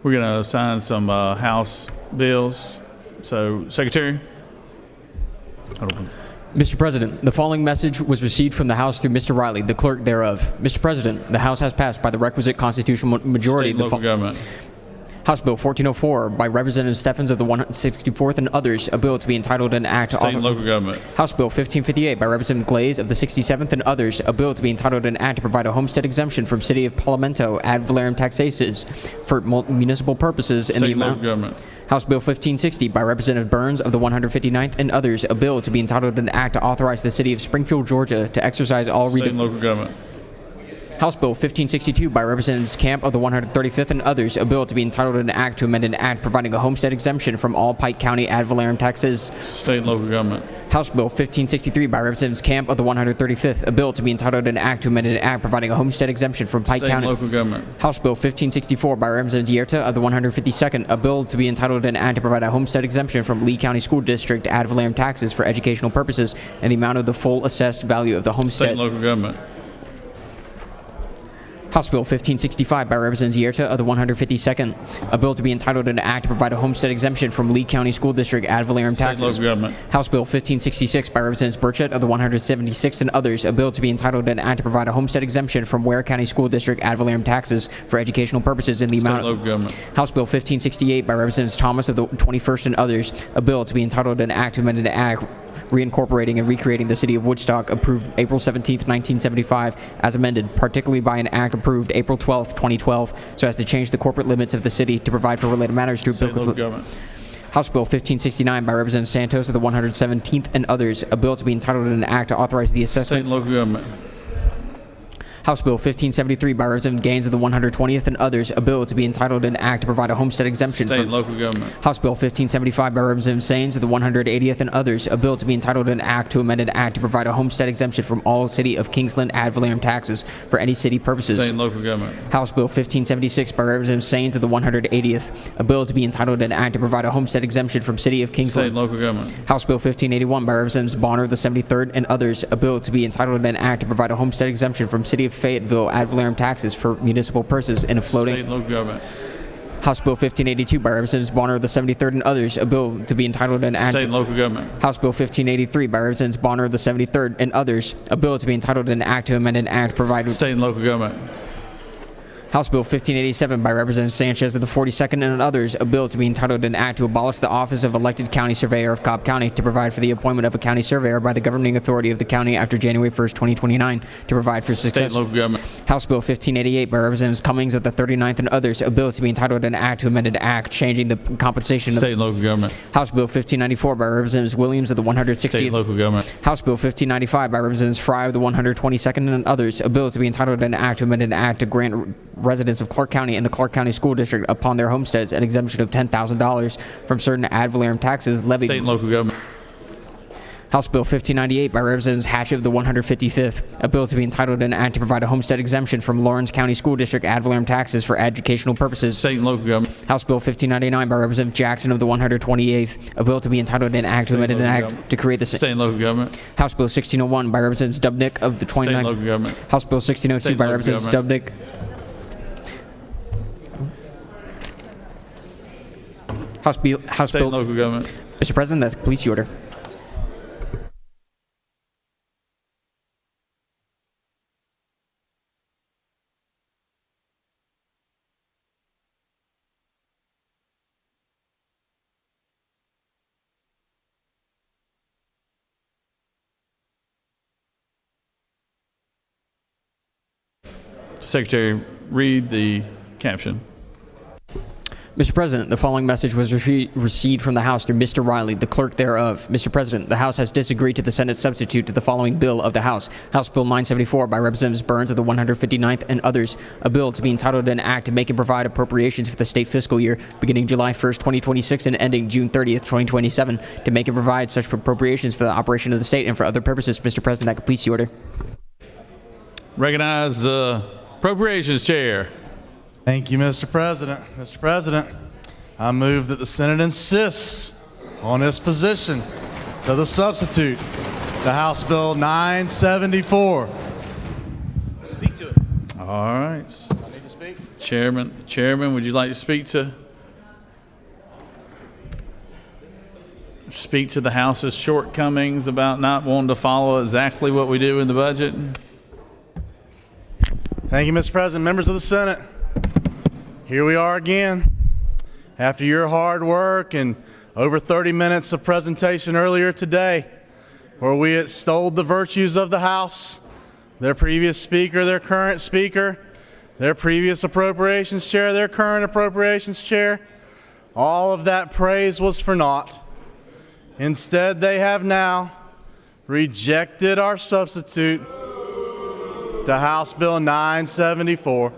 We're going to assign some House bills. So, Secretary? Mr. President, the following message was received from the House through Mr. Riley, the clerk thereof. Mr. President, the House has passed by the requisite constitutional majority. State and local government. House Bill 1404 by Representative Steffens of the 164th and others, a bill to be entitled an act to State and local government. House Bill 1558 by Representative Glaze of the 67th and others, a bill to be entitled an act to provide a homestead exemption from City of Palomento ad valorem taxes for municipal purposes in the State and amount. local government. House Bill 1560 by Representative Burns of the 159th and others, a bill to be entitled an act to authorize the City of Springfield, Georgia to exercise all State and local government. House Bill 1562 by Representatives Camp of the 135th and others, a bill to be entitled an act to amend an act providing a homestead exemption from all Pike County ad valorem taxes. State and local government. House Bill 1563 by Representatives Camp of the 135th, a bill to be entitled an act to amend an act providing a homestead exemption from Pike State and County. local government. House Bill 1564 by Representative Yerta of the 152nd, a bill to be entitled an act to provide a homestead exemption from Lee County School District ad valorem taxes for educational purposes and the amount of the full assessed value of the homestead. State and local government. House Bill 1565 by Representative Yerta of the 152nd, a bill to be entitled an act to provide a homestead exemption from Lee County School District ad valorem State and taxes. local government. House Bill 1566 by Representatives Burchett of the 176th and others, a bill to be entitled an act to provide a homestead exemption from Ware County School District ad valorem taxes for educational purposes in the State amount. and local government. House Bill 1568 by Representatives Thomas of the 21st and others, a bill to be entitled an act to amend an act reincorporating and recreating the City of Woodstock, approved April 17, 1975, as amended, particularly by an act approved April 12, 2012, so as to change the corporate limits of the city to provide for related matters to State and local government. House Bill 1569 by Representative Santos of the 117th and others, a bill to be entitled an act to authorize the State assessment. and local government. House Bill 1573 by Representative Gaines of the 120th and others, a bill to be entitled an act to provide a homestead exemption. State and local government. House Bill 1575 by Representative Saines of the 180th and others, a bill to be entitled an act to amend an act to provide a homestead exemption from all City of Kingsland ad valorem taxes for any city purposes. State and local government. House Bill 1576 by Representative Saines of the 180th, a bill to be entitled an act to provide a homestead exemption from City of State Kingsland. and local government. House Bill 1581 by Representatives Bonner of the 73rd and others, a bill to be entitled an act to provide a homestead exemption from City of Fayetteville ad valorem taxes for municipal purposes in a floating. State and local government. House Bill 1582 by Representatives Bonner of the 73rd and others, a bill to be entitled an act. State and local government. House Bill 1583 by Representatives Bonner of the 73rd and others, a bill to be entitled an act to amend an act provided. State and local government. House Bill 1587 by Representative Sanchez of the 42nd and others, a bill to be entitled an act to abolish the office of elected county surveyor of Cobb County to provide for the appointment of a county surveyor by the governing authority of the county after January 1st, 2029 to provide for State success. and local government. House Bill 1588 by Representatives Cummings of the 39th and others, a bill to be entitled an act to amend an act changing the compensation State of. and local government. House Bill 1594 by Representatives Williams of the 160th. State and local government. House Bill 1595 by Representatives Fry of the 122nd and others, a bill to be entitled an act to amend an act to grant residents of Clark County and the Clark County School District upon their homesteads an exemption of $10,000 from certain ad valorem taxes levied. State and local government. House Bill 1598 by Representatives Hatchett of the 155th, a bill to be entitled an act to provide a homestead exemption from Lawrence County School District ad valorem taxes for educational purposes. State and local government. House Bill 1599 by Representative Jackson of the 128th, a bill to be entitled an act to amend an act to create the. State and local government. House Bill 1601 by Representatives Dubnik of the 29th. State and local government. House Bill 1602 State and by local Representatives government. Dubnik. House State Bill. and local government. Mr. President, that's a police order. Secretary, read the caption. Mr. President, the following message was received from the House through Mr. Riley, the clerk thereof. Mr. President, the House has disagreed to the Senate substitute to the following bill of the House. House Bill 974 by Representatives Burns of the 159th and others, a bill to be entitled an act to make and provide appropriations for the state fiscal year beginning July 1st, 2026 and ending June 30th, 2027, to make and provide such appropriations for the operation of the state and for other purposes. Mr. President, that completes the order. Recognize Appropriations Chair. Thank you, Mr. President. Mr. President, I move that the Senate insists on its position to the substitute, the House Bill 974. All right. I need to speak? Chairman, would you like to speak to the House's shortcomings about not wanting to follow exactly what we do in the budget? Thank you, Mr. President. Members of the Senate, here we are again. After your hard work and over 30 minutes of presentation earlier today, where we extolled the virtues of the House, their previous speaker, their current speaker, their previous appropriations chair, their current appropriations chair, all of that praise was for naught. Instead, they have now rejected our substitute to House Bill 974.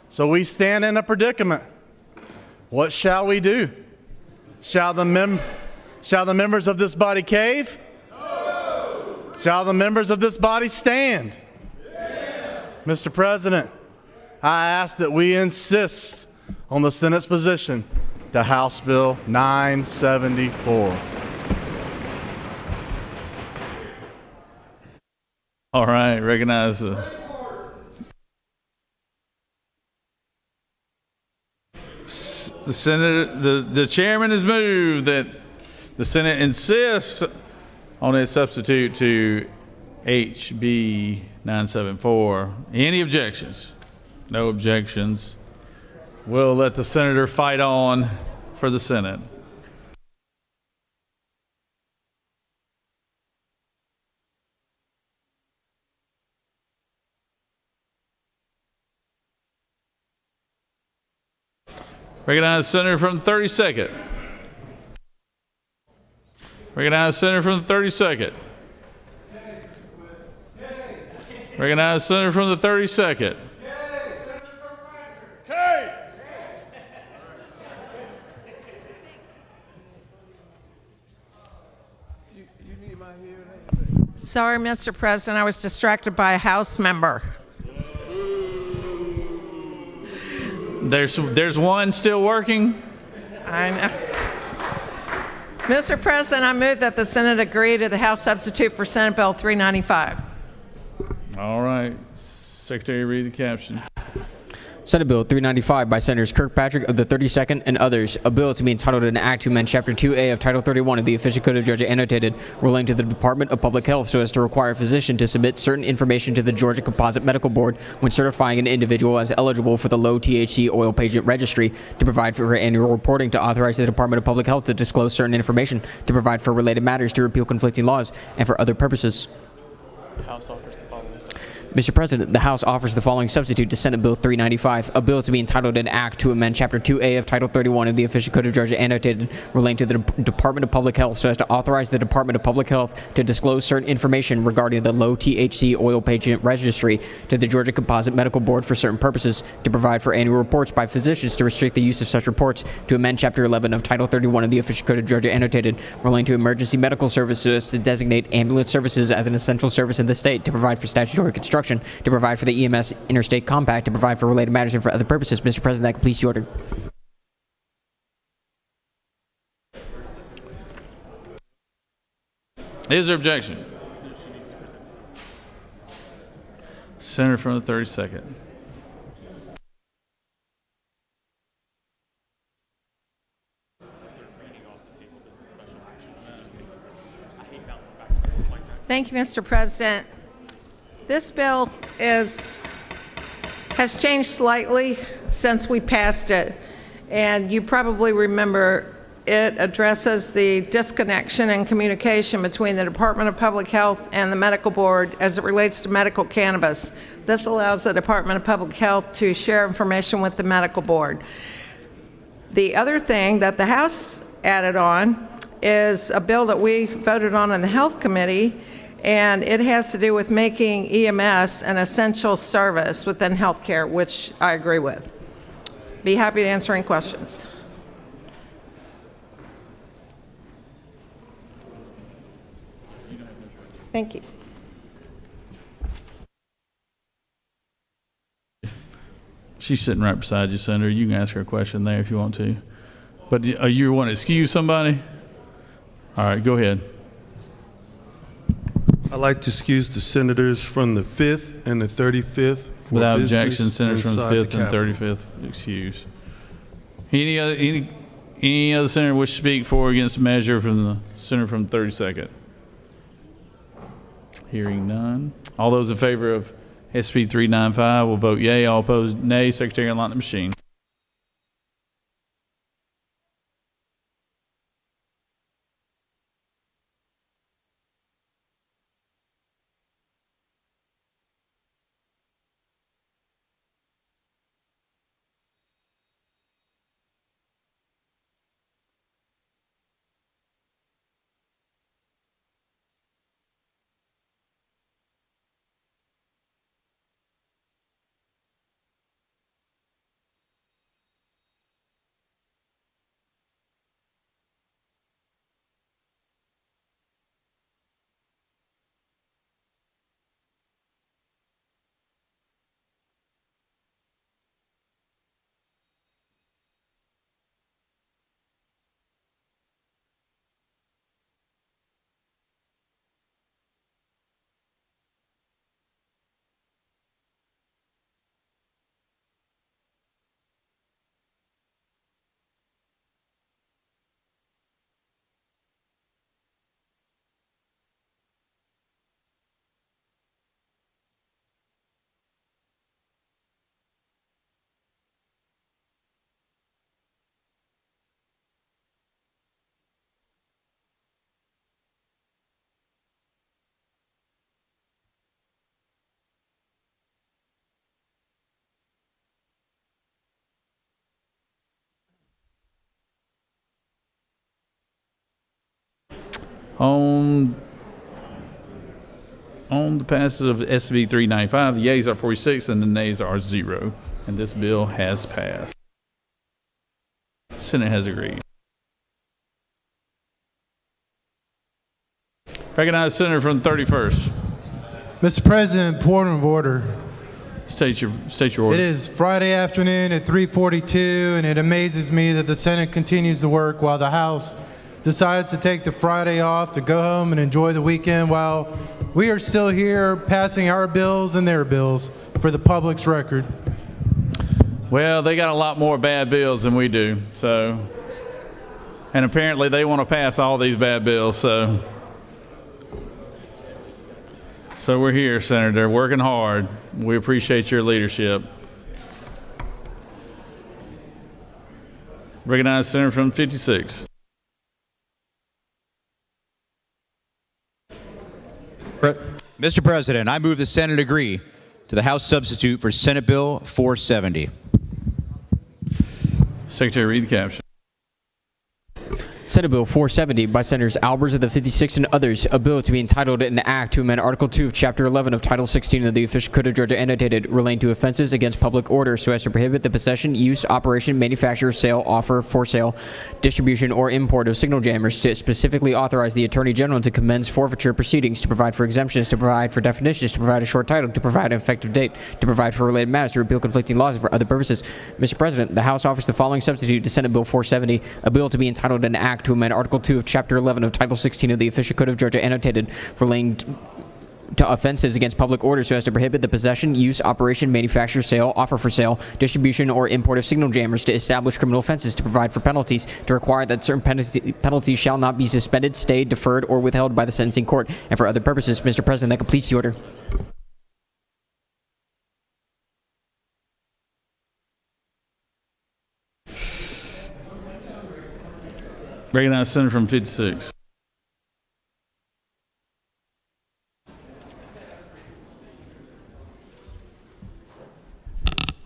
So we stand in a predicament. What shall we do? Shall the members of this body cave? No. Shall the members of this body stand? Yeah. Mr. President, I ask that we insist on the Senate's position to House Bill 974. All right, recognize the chairman has moved that the Senate insists on a substitute to HB 974. Any objections? No objections. We'll let the senator fight on for the Senate. Recognize Senator from the 32nd. Recognize Senator from the 32nd. Recognize Senator from the 32nd. Sorry, Mr. President, I was distracted by a House member. There's one still working. I know. Mr. President, I move that the Senate agree to the House substitute for Senate Bill 395. All right. Secretary, read the caption. Senate Bill 395 by Senators Kirkpatrick of the 32nd and others, a bill to be entitled an act to amend Chapter 2A of Title 31 of the Official Code of Georgia annotated relating to the Department of Public Health so as to require a physician to submit certain information to the Georgia Composite Medical Board when certifying an individual as eligible for the low THC oil patient registry, to provide for annual reporting, to authorize the Department of Public Health to disclose certain information, to provide for related matters, to repeal conflicting laws, and for other purposes. House offers the following. Mr. President, the House offers the following substitute to Senate Bill 395, a bill to be entitled an act to amend Chapter 2A of Title 31 of the Official Code of Georgia annotated relating to the Department of Public Health so as to authorize the Department of Public Health to disclose certain information regarding the low THC oil patient registry to the Georgia Composite Medical Board for certain purposes, to provide for annual reports by physicians, to restrict the use of such reports, to amend Chapter 11 of Title 31 of the Official Code of Georgia annotated relating to emergency medical services, to designate ambulance services as an essential service in the state, to provide for statutory construction, to provide for the EMS Interstate Compact, to provide for related matters and for other purposes. Mr. President, that completes the order. Is there objection? Senator from the 32nd. Thank you, Mr. President. This bill has changed slightly since we passed it, and you probably remember it addresses the disconnection and communication between the Department of Public Health and the Medical Board as it relates to medical cannabis. This allows the Department of Public Health to share information with the Medical Board. The other thing that the House added on is a bill that we voted on in the Health Committee, and it has to do with making EMS an essential service within healthcare, which I agree with. Be happy to answer any questions. Thank you. She's sitting right beside you, Senator. You can ask her a question there if you want to. But you want to excuse somebody? All right, go ahead. I'd like to excuse the senators from the 5th and the 35th. For Without business objection, senators from the inside 5th and Capitol. 35th excuse. Any other senator wish to speak for or against the measure from the senator from the 32nd? Hearing none. All those in favor of SB 395 will vote yea. All opposed, nay. Secretary, unlock the machine. On the passage of SB 395, the yeas are 46 and the nays are 0. And this bill has passed. Senate has agreed. Recognize Senator from the 31st. Mr. President, point of order. State your order. It is Friday afternoon at 3:42, and it amazes me that the Senate continues to work while the House decides to take the Friday off to go home and enjoy the weekend while we are still here passing our bills and their bills for the public's record. Well, they got a lot more bad bills than we do, so. And apparently they want to pass all these bad bills, so. So we're here, Senator. They're working hard. We appreciate your leadership. Recognize Senator from 56. Mr. President, I move the Senate agree to the House substitute for Senate Bill 470. Secretary, read the caption. Senate Bill 470 by Senators Albers of the 56th and others, a bill to be entitled an act to amend Article 2 of Chapter 11 of Title 16 of the Official Code of Georgia annotated relating to offenses against public order so as to prohibit the possession, use, operation, manufacture, sale, offer, for sale, distribution, or import of signal jammers, to specifically authorize the Attorney General to commence forfeiture proceedings, to provide for exemptions, to provide for definitions, to provide a short title, to provide an effective date, to provide for related matters, to repeal conflicting laws, and for other purposes. Mr. President, the House offers the following substitute to Senate Bill 470, a bill to be entitled an act to amend Article 2 of Chapter 11 of Title 16 of the Official Code of Georgia annotated relating to offenses against public order so as to prohibit the possession, use, operation, manufacture, sale, offer for sale, distribution, or import of signal jammers, to establish criminal offenses, to provide for penalties, to require that certain penalties shall not be suspended, stayed, deferred, or withheld by the sentencing court, and for other purposes. Mr. President, that completes the order. Recognize Senator from 56.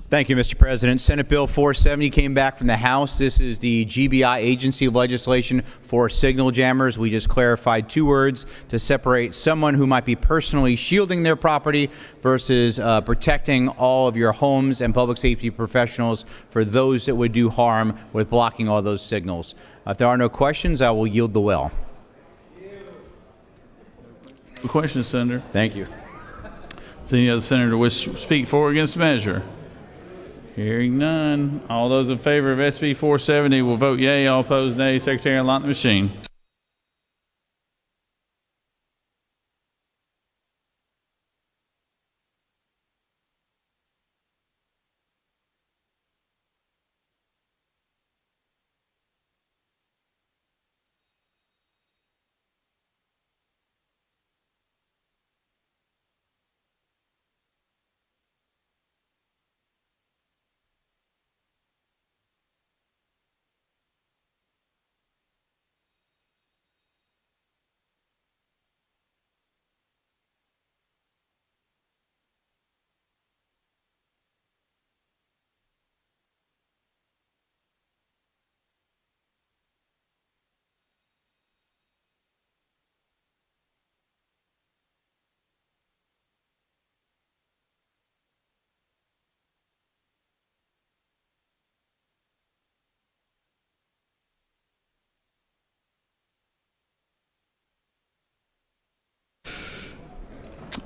Thank you, Mr. President. Senate Bill 470 came back from the House. This is the GBI agency legislation for signal jammers. We just clarified two words to separate someone who might be personally shielding their property versus protecting all of your homes and public safety professionals for those that would do harm with blocking all those signals. If there are no questions, I will yield the well. Questions, Senator? Thank you. Does any other senator wish to speak for or against the measure? Hearing none. All those in favor of SB 470 will vote yea. All opposed, nay. Secretary, unlock the machine.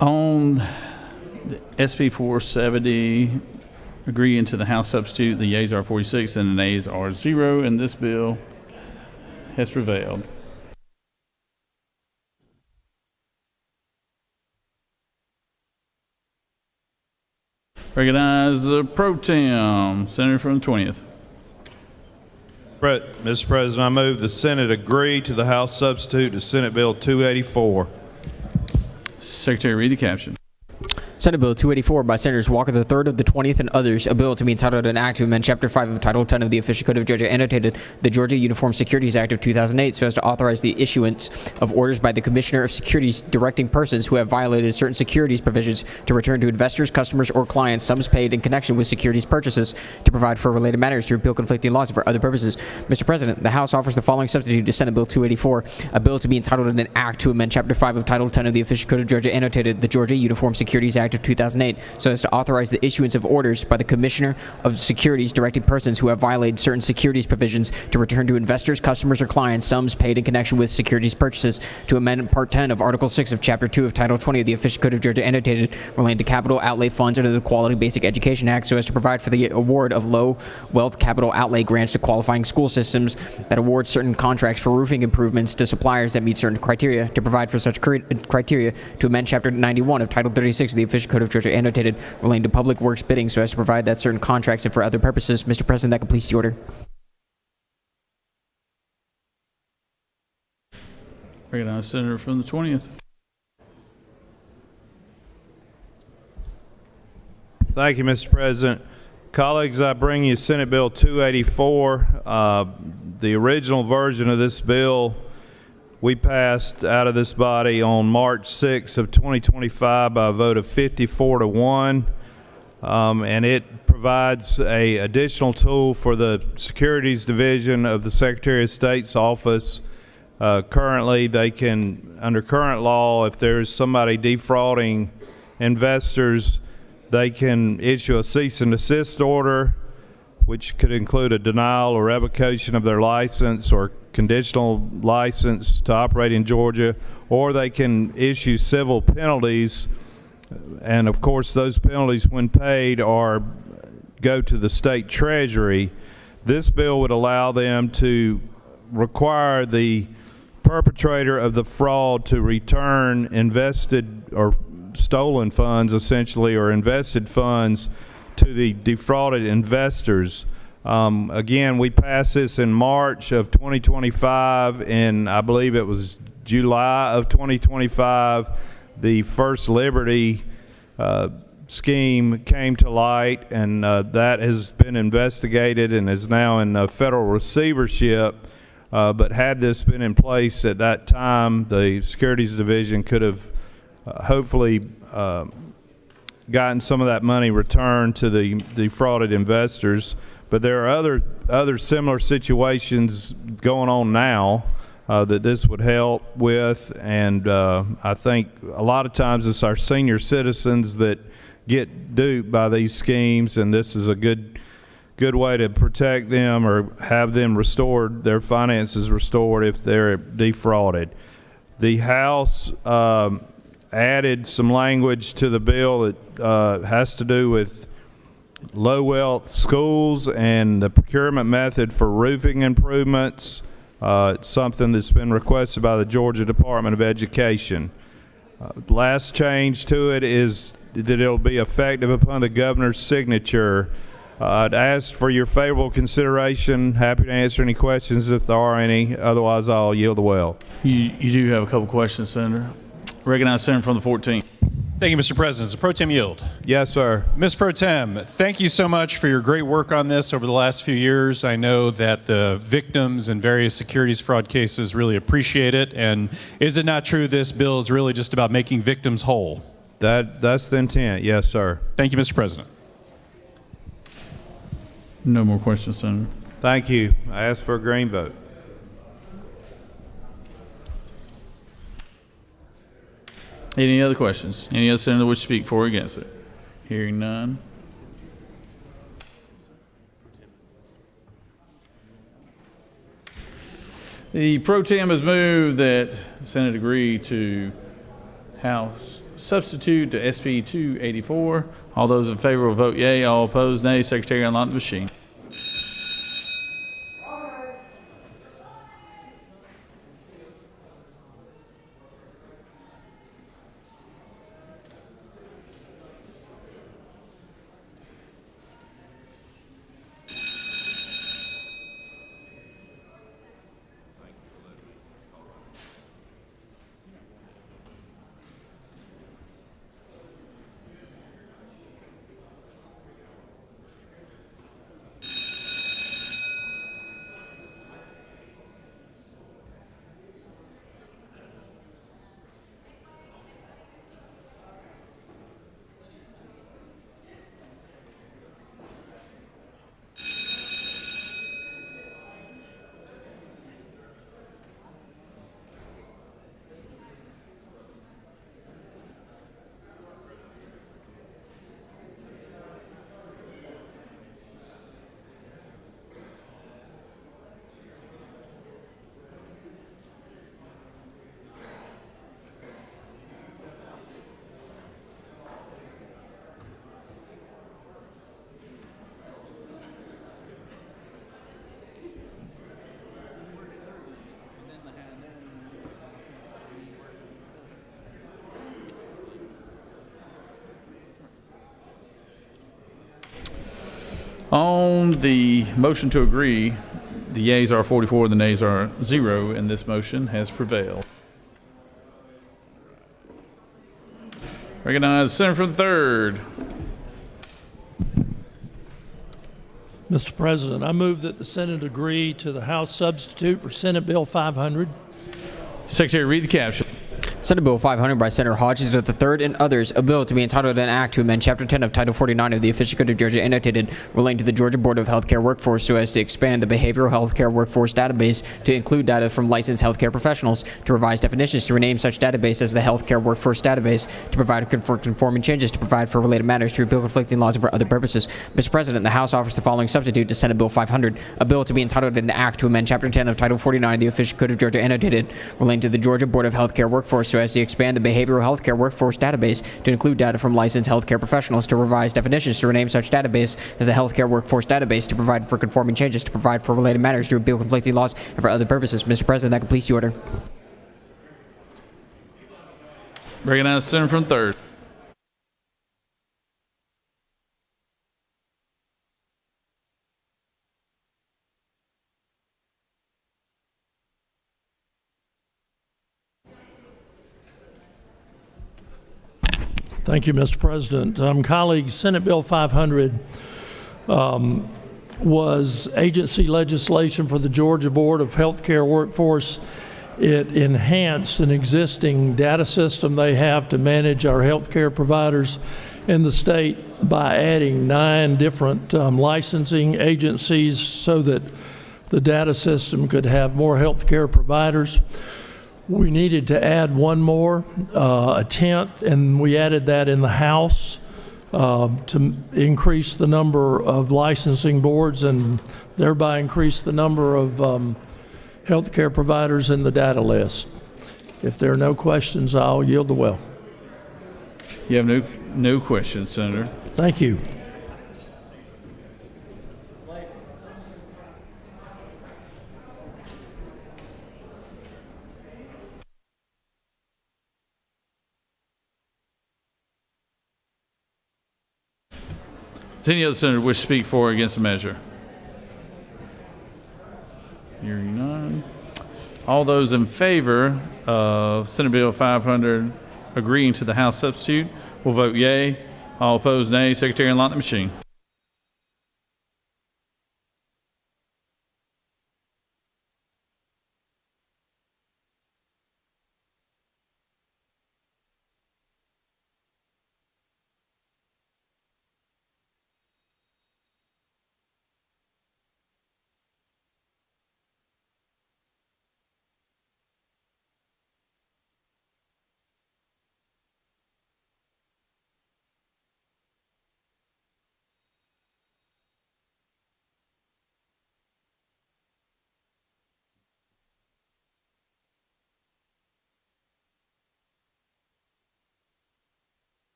On SB 470, agreeing to the House substitute, the yeas are 46 and the nays are 0, and this bill has prevailed. Recognize the pro tem, Senator from the 20th. Mr. President, I move the Senate agree to the House substitute to Senate Bill 284. Secretary, read the caption. Senate Bill 284 by Senators Walker III of the 20th and others, a bill to be entitled an act to amend Chapter 5 of Title 10 of the Official Code of Georgia, annotated the Georgia Uniform Securities Act of 2008, so as to authorize the issuance of orders by the Commissioner of Securities directing persons who have violated certain securities provisions to return to investors, customers, or clients sums paid in connection with securities purchases, to provide for related matters, to repeal conflicting laws, and for other purposes. Mr. President, the House offers the following substitute to Senate Bill 284, a bill to be entitled an act to amend Chapter 5 of Title 10 of the Official Code of Georgia, annotated the Georgia Uniform Securities Act of 2008, so as to authorize the issuance of orders by the Commissioner of Securities directing persons who have violated certain securities provisions to return to investors, customers, or clients sums paid in connection with securities purchases, to amend Part 10 of Article 6 of Chapter 2 of Title 20 of the Official Code of Georgia, annotated relating to capital outlay funds under the Quality Basic Education Act, so as to provide for the award of low wealth capital outlay grants to qualifying school systems, that award certain contracts for roofing improvements to suppliers that meet certain criteria, to provide for such criteria, to amend Chapter 91 of Title 36 of the Official Code of Georgia, annotated relating to public works bidding, so as to provide that certain contracts and for other purposes. Mr. President, that completes the order. Recognize Senator from the 20th. Thank you, Mr. President. Colleagues, I bring you Senate Bill 284. The original version of this bill we passed out of this body on March 6 of 2025 by a vote of 54 to 1, and it provides a additional tool for the Securities Division of the Secretary of State's office. Currently, they can, under current law, if there's somebody defrauding investors, they can issue a cease and desist order, which could include a denial or revocation of their license or conditional license to operate in Georgia, or they can issue civil penalties, and of course those penalties, when paid, go to the state treasury. This bill would allow them to require the perpetrator of the fraud to return invested or stolen funds, essentially, or invested funds to the defrauded investors. Again, we passed this in March of 2025, and I believe it was July of 2025, the First Liberty scheme came to light, and that has been investigated and is now in federal receivership. But had this been in place at that time, the Securities Division could have hopefully gotten some of that money returned to the defrauded investors. But there are other similar situations going on now that this would help with, and I think a lot of times it's our senior citizens that get duped by these schemes, and this is a good way to protect them or have them restored, their finances restored if they're defrauded. The House added some language to the bill that has to do with low wealth schools and the procurement method for roofing improvements. It's something that's been requested by the Georgia Department of Education. Last change to it is that it'll be effective upon the governor's signature. I'd ask for your favorable consideration. Happy to answer any questions if there are any. Otherwise, I'll yield the well. You do have a couple questions, Senator. Recognize Senator from the 14th. Thank you, Mr. President. So, Pro Tem yield. Yes, sir. Ms. Pro Tem, thank you so much for your great work on this over the last few years. I know that the victims in various securities fraud cases really appreciate it. And is it not true this bill is really just about making victims whole? That's the intent. Yes, sir. Thank you, Mr. President. No more questions, Senator. Thank you. I ask for a green vote. Any other questions? Any other senator wish to speak for or against it? Hearing none. The pro tem has moved that the Senate agree to House substitute to SB 284. All those in favor will vote yea. All opposed, nay. Secretary, unlock the machine. On the motion to agree, the yeas are 44, the nays are 0, and this motion has prevailed. Recognize the Senator from the 3rd. Mr. President, I move that the Senate agree to the House substitute for Senate Bill 500. Secretary, read the caption. Senate Bill 500 by Senator Hodges III and others, a bill to be entitled an act to amend Chapter 10 of Title 49 of the Official Code of Georgia annotated relating to the Georgia Board of Healthcare Workforce so as to expand the behavioral healthcare workforce database to include data from licensed healthcare professionals, to revise definitions, to rename such database as the Healthcare Workforce Database, to provide for conforming changes, to provide for related matters, to repeal conflicting laws and for other purposes. Mr. President, the House offers the following substitute to Senate Bill 500, a bill to be entitled an act to amend Chapter 10 of Title 49 of the Official Code of Georgia annotated relating to the Georgia Board of Healthcare Workforce so as to expand the behavioral healthcare workforce database to include data from licensed healthcare professionals, to revise definitions, to rename such database as a healthcare workforce database, to provide for conforming changes, to provide for related matters, to repeal conflicting laws, and for other purposes. Mr. President, that completes the order. Recognize the Senator from the 3rd. Thank you, Mr. President. Colleagues, Senate Bill 500 was agency legislation for the Georgia Board of Healthcare Workforce. It enhanced an existing data system they have to manage our healthcare providers in the state by adding 9 different licensing agencies so that the data system could have more healthcare providers. We needed to add one more, a 10th, and we added that in the House to increase the number of licensing boards and thereby increase the number of healthcare providers in the data list. If there are no questions, I'll yield the well. You have no questions, Senator. Thank you. Does any other senator wish to speak for or against the measure? Hearing none. All those in favor of Senate Bill 500 agreeing to the House substitute will vote yea. All opposed, nay. Secretary, unlock the machine.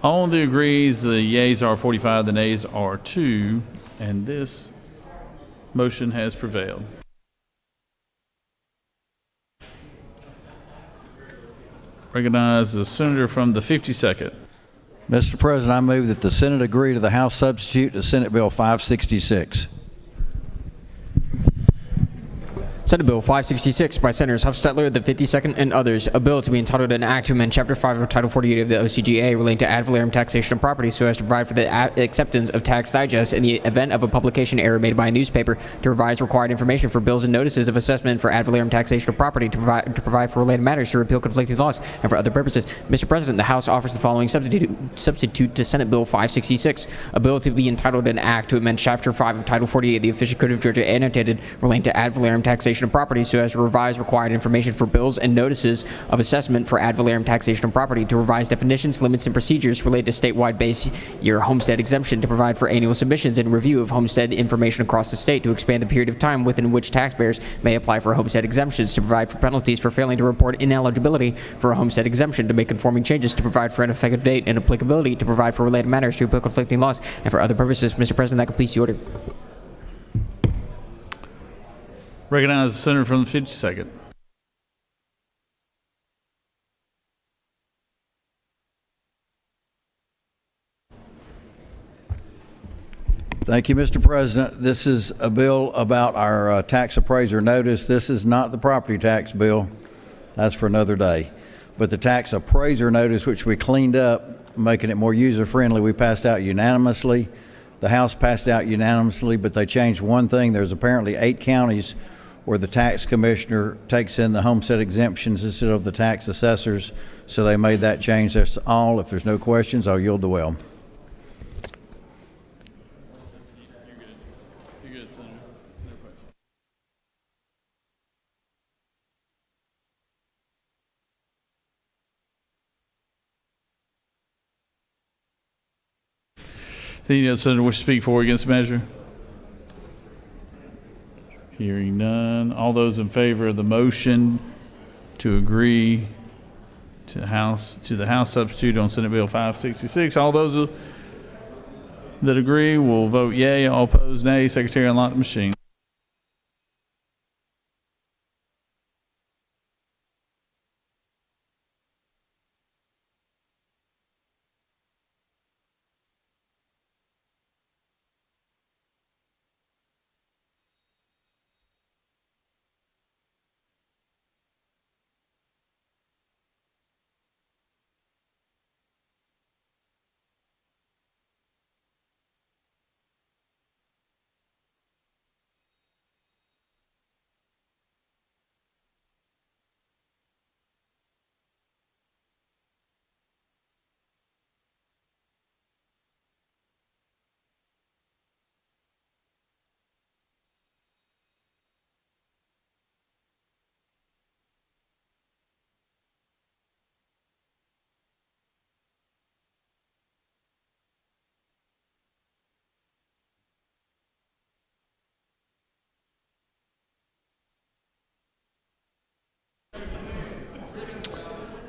On the agrees, the yeas are 45, the nays are 2, and this motion has prevailed. Recognize the senator from the 52nd. Mr. President, I move that the Senate agree to the House substitute to Senate Bill 566. Senate Bill 566 by Senators Huffstetler, the 52nd, and others. A bill to be entitled an act to amend Chapter 5 of Title 48 of the OCGA relating to ad valorem taxation of property so as to provide for the acceptance of tax digests in the event of a publication error made by a newspaper, to revise required information for bills and notices of assessment for ad valorem taxation of property, to provide for related matters, to repeal conflicting laws, and for other purposes. Mr. President, the House offers the following substitute to Senate Bill 566. A bill to be entitled an act to amend Chapter 5 of Title 48 of the Official Code of Georgia annotated relating to ad valorem taxation of property so as to revise required information for bills and notices of assessment for ad valorem taxation of property, to revise definitions, limits, and procedures related to statewide base year homestead exemption, to provide for annual submissions and review of homestead information across the state, to expand the period of time within which taxpayers may apply for homestead exemptions, to provide for penalties for failing to report ineligibility for a homestead exemption, to make conforming changes, to provide for an effective date and applicability, to provide for related matters, to repeal conflicting laws, and for other purposes. Mr. President, that completes the order. Recognize the senator from the 52nd. Thank you, Mr. President. This is a bill about our tax appraiser notice. This is not the property tax bill. That's for another day. But the tax appraiser notice, which we cleaned up, making it more user-friendly, we passed out unanimously. The House passed out unanimously, but they changed one thing. There's apparently 8 counties where the tax commissioner takes in the homestead exemptions instead of the tax assessors, so they made that change. That's all. If there's no questions, I'll yield the well. You're good, Senator. No question. The senator wish to speak for or against the measure? Hearing none. All those in favor of the motion to agree to the House substitute on Senate Bill 566, all those that agree will vote yea. All opposed, nay. Secretary, unlock the machine.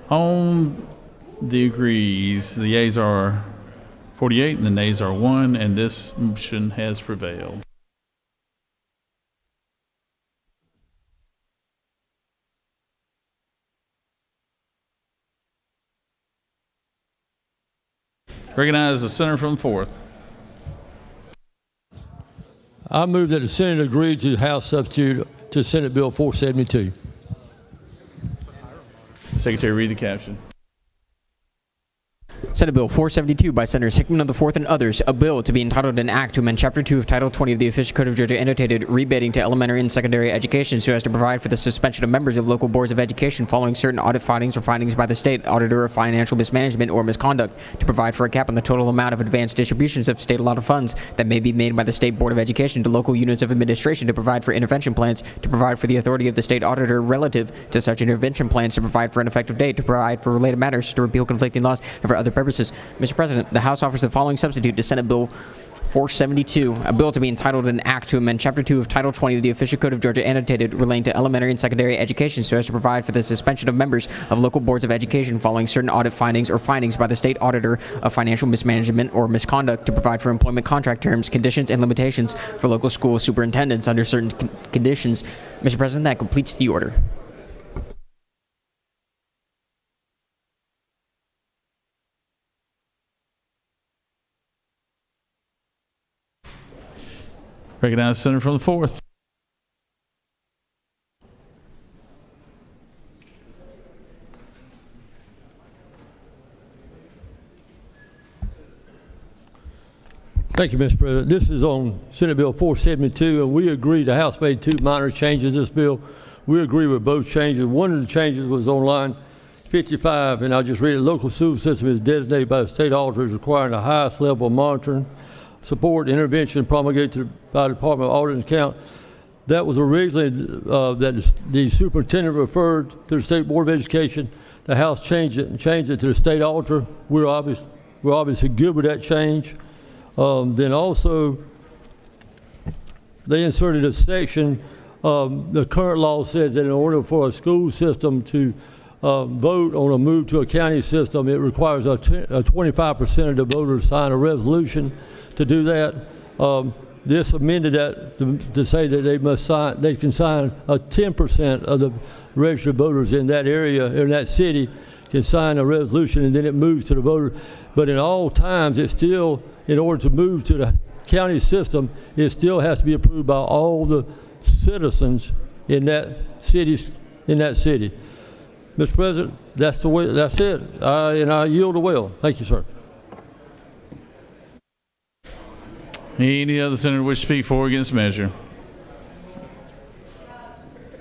On the agrees, the yeas are 48 and the nays are 1, and this motion has prevailed. Recognize the senator from the 4th. I move that the Senate agree to House substitute to Senate Bill 472. Secretary, read the caption. Senate Bill 472 by Senators Hickman of the 4th and others, a bill to be entitled an act to amend Chapter 2 of Title 20 of the Official Code of Georgia annotated rebating to elementary and secondary education so as to provide for the suspension of members of local boards of education following certain audit findings or findings by the state auditor of financial mismanagement or misconduct, to provide for a cap on the total amount of advanced distributions of state allotted funds that may be made by the State Board of Education to local units of administration, to provide for intervention plans, to provide for the authority of the state auditor relative to such intervention plans, to provide for an effective date, to provide for related matters, to repeal conflicting laws, and for other purposes. Mr. President, the House offers the following substitute to Senate Bill 472, a bill to be entitled an act to amend Chapter 2 of Title 20 of the Official Code of Georgia annotated relating to elementary and secondary education so as to provide for the suspension of members of local boards of education following certain audit findings or findings by the state auditor of financial mismanagement or misconduct, to provide for employment contract terms, conditions, and limitations for local school superintendents under certain conditions. Mr. President, that completes the order. Recognize the senator from the 4th. Thank you, Mr. President. This is on Senate Bill 472, and we agree. The House made 2 minor changes to this bill. We agree with both changes. One of the changes was on line 55, and I'll just read it. Local school system is designated by the state auditor as requiring the highest level of monitoring, support, intervention promulgated by the Department of Audit and Account. That was originally that the superintendent referred to the State Board of Education. The House changed it to the state auditor. We're obviously good with that change. Then also, they inserted a section. The current law says that in order for a school system to vote on a move to a county system, it requires a 25% of the voters sign a resolution to do that. This amended that to say that they can sign 10% of the registered voters in that area, in that city, can sign a resolution, and then it moves to the voter. But in all times, it's still, in order to move to the county system, it still has to be approved by all the citizens in that city. Mr. President, that's the way. That's it. And I yield the will. Thank you, sir. Any other senator wish to speak for or against the measure?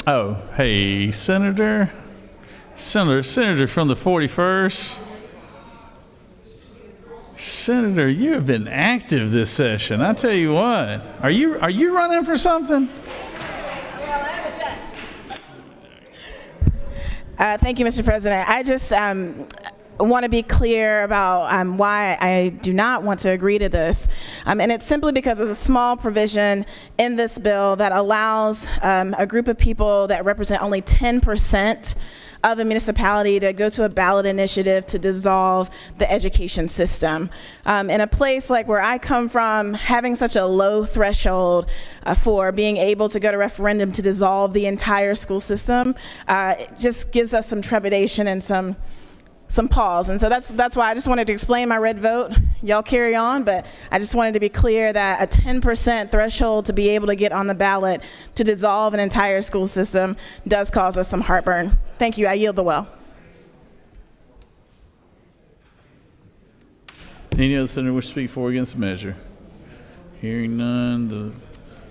Oh, hey, Senator from the 41st. Senator, you have been active this session. I tell you what. Are you running for something? Thank you, Mr. President. I just want to be clear about why I do not want to agree to this. And it's simply because there's a small provision in this bill that allows a group of people that represent only 10% of a municipality to go to a ballot initiative to dissolve the education system. In a place like where I come from, having such a low threshold for being able to go to referendum to dissolve the entire school system, it just gives us some trepidation and some pause. And so that's why I just wanted to explain my red vote. Y'all carry on, but I just wanted to be clear that a 10% threshold to be able to get on the ballot to dissolve an entire school system does cause us some heartburn. Thank you. I yield the well. Any other senator wish to speak for or against the measure? Hearing none, the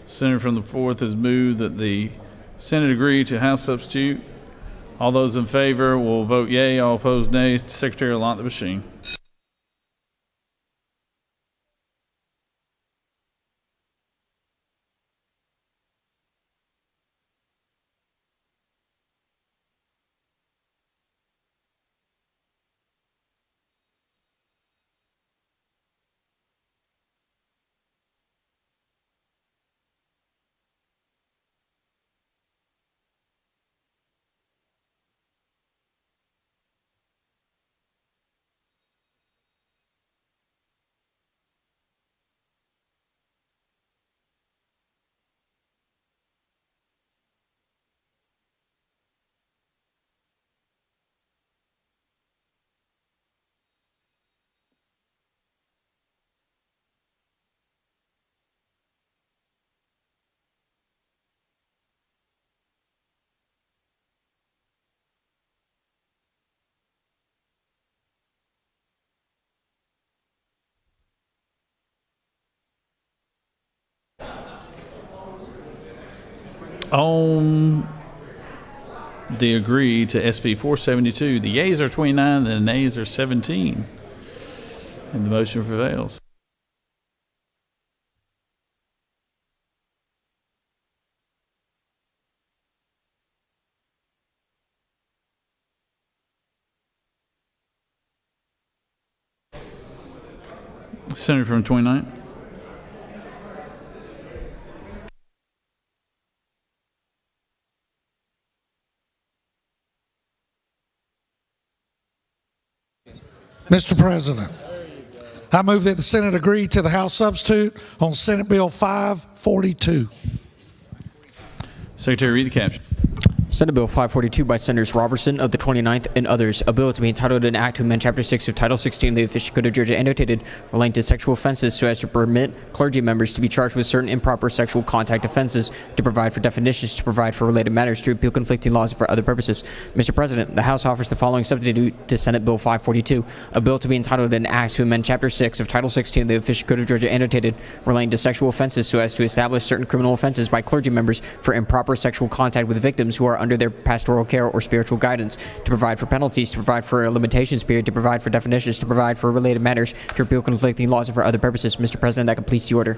senator from the 4th has moved that the Senate agree to House substitute. All those in favor will vote yea. All opposed, nay. Secretary will lock the machine. On the agree to SB 472, the yeas are 29 and the nays are 17. And the motion prevails. Senator from 29th. Mr. President, I move that the Senate agree to the House substitute on Senate Bill 542. Secretary, read the caption. Senate Bill 542 by Senators Robertson of the 29th and others, a bill to be entitled an act to amend Chapter 6 of Title 16 of the Official Code of Georgia annotated relating to sexual offenses so as to permit clergy members to be charged with certain improper sexual contact offenses, to provide for definitions, to provide for related matters, to repeal conflicting laws, and for other purposes. Mr. President, the House offers the following substitute to Senate Bill 542, a bill to be entitled an act to amend Chapter 6 of Title 16 of the Official Code of Georgia annotated relating to sexual offenses so as to establish certain criminal offenses by clergy members for improper sexual contact with victims who are under their pastoral care or spiritual guidance, to provide for penalties, to provide for a limitations period, to provide for definitions, to provide for related matters, to repeal conflicting laws, and for other purposes. Mr. President, that completes the order.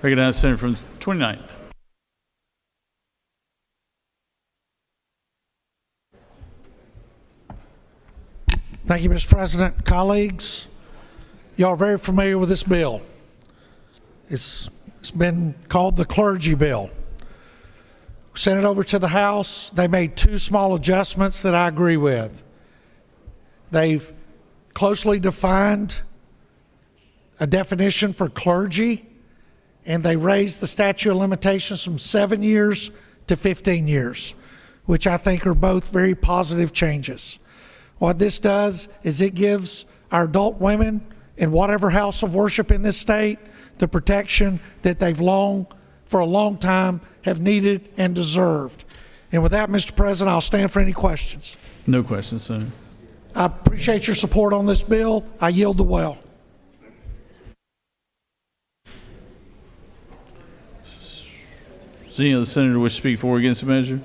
Recognize the Senator from the 29th. Thank you, Mr. President. Colleagues, y'all are very familiar with this bill. It's been called the clergy bill. Sent it over to the House. They made two small adjustments that I agree with. They've closely defined a definition for clergy, and they raised the statute of limitations from 7 years to 15 years, which I think are both very positive changes. What this does is it gives our adult women in whatever house of worship in this state the protection that they've for a long time have needed and deserved. And with that, Mr. President, I'll stand for any questions. No questions, Senator. I appreciate your support on this bill. I yield the well. Does any of the senators wish to speak for or against the measure?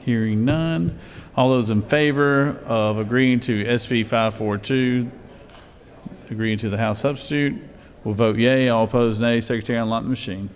Hearing none. All those in favor of agreeing to SB 542, agreeing to the House substitute, will vote yea. All opposed, nay. Secretary, unlock the machine.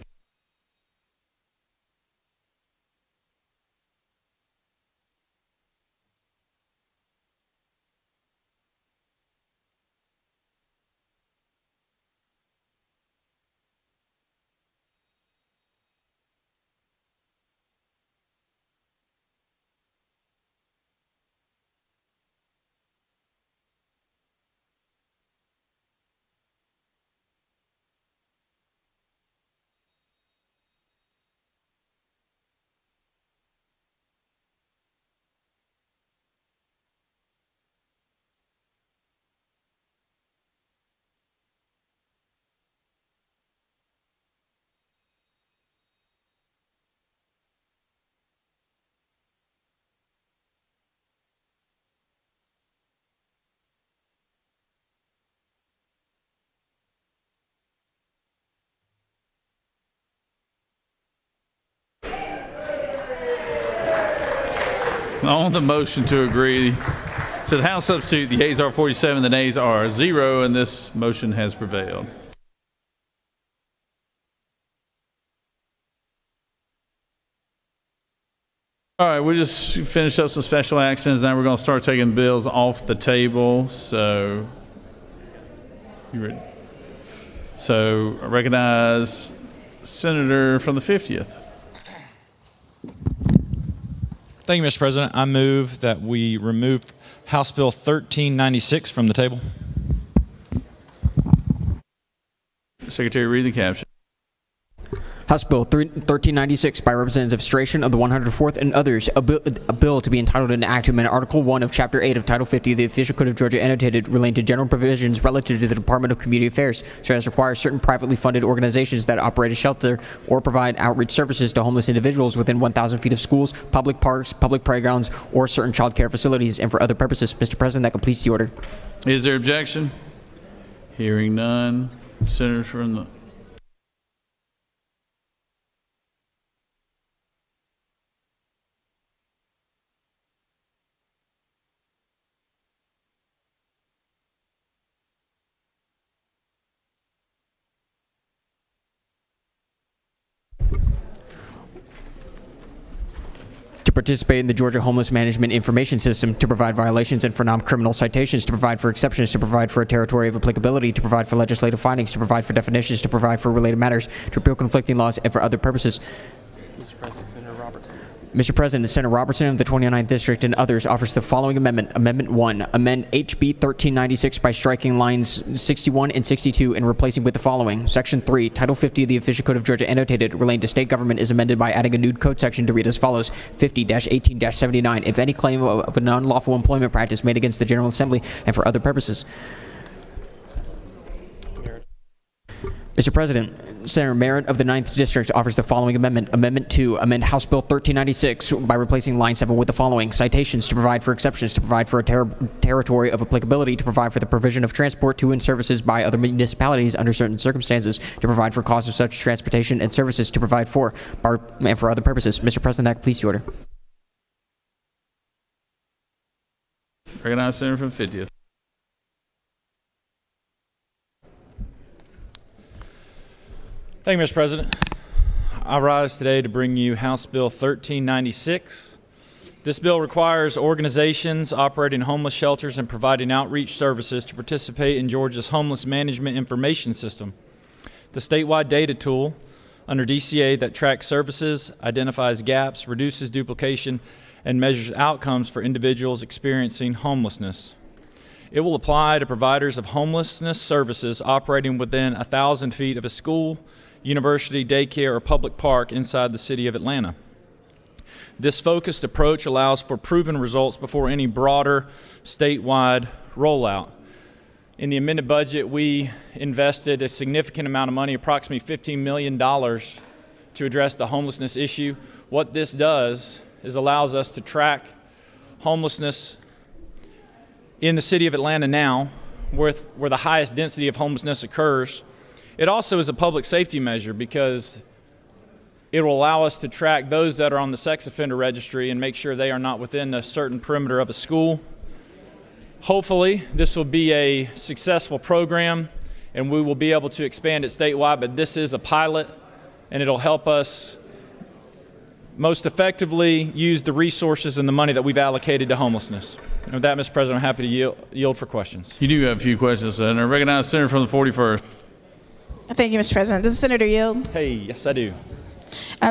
On the motion to agree to the House substitute, the yeas are 47, the nays are 0, and this motion has prevailed. All right, we just finished up some special actions. Now we're going to start taking bills off the table. So, you ready? So, I recognize Senator from the 50th. Thank you, Mr. President. I move that we remove House Bill 1396 from the table. Secretary, read the caption. House Bill 1396 by Representative Stration of the 104th and others, a bill to be entitled an act to amend Article 1 of Chapter 8 of Title 50 of the Official Code of Georgia annotated relating to general provisions relative to the Department of Community Affairs, so as to require certain privately funded organizations that operate a shelter or provide outreach services to homeless individuals within 1,000 feet of schools, public parks, public playgrounds, or certain child care facilities, and for other purposes. Mr. President, that completes the order. Is there objection? Hearing none. Senator from the... To participate in the Georgia Homeless Management Information System, to provide violations and for non-criminal citations, to provide for exceptions, to provide for a territory of applicability, to provide for legislative findings, to provide for definitions, to provide for related matters, to repeal conflicting laws, and for other purposes. Mr. President, Senator Robertson. Mr. President, Senator Robertson of the 29th District and others offers the following amendment. Amendment 1, amend HB 1396 by striking lines 61 and 62 and replacing with the following. Section 3, Title 50 of the Official Code of Georgia annotated relating to state government is amended by adding a new code section to read as follows. 50-18-79, if any claim of a non-lawful employment practice made against the General Assembly and for other purposes. Mr. President, Senator Merritt of the 9th District offers the following amendment. Amendment 2, amend House Bill 1396 by replacing line 7 with the following. Citations to provide for exceptions, to provide for a territory of applicability, to provide for the provision of transport to and services by other municipalities under certain circumstances, to provide for costs of such transportation and services, to provide for and for other purposes. Mr. President, that completes the order. Recognize Senator from 50th. Thank you, Mr. President. I rise today to bring you House Bill 1396. This bill requires organizations operating homeless shelters and providing outreach services to participate in Georgia's Homeless Management Information System, the statewide data tool under DCA that tracks services, identifies gaps, reduces duplication, and measures outcomes for individuals experiencing homelessness. It will apply to providers of homelessness services operating within 1,000 feet of a school, university, daycare, or public park inside the city of Atlanta. This focused approach allows for proven results before any broader statewide rollout. In the amended budget, we invested a significant amount of money, approximately $15 million, to address the homelessness issue. What this does is allows us to track homelessness in the city of Atlanta now, where the highest density of homelessness occurs. It also is a public safety measure because it will allow us to track those that are on the sex offender registry and make sure they are not within a certain perimeter of a school. Hopefully, this will be a successful program and we will be able to expand it statewide, but this is a pilot and it'll help us most effectively use the resources and the money that we've allocated to homelessness. And with that, Mr. President, I'm happy to yield for questions. You do have a few questions, Senator. I recognize the Senator from the 41st. Thank you, Mr. President. Does the Senator yield? Hey, yes, I do.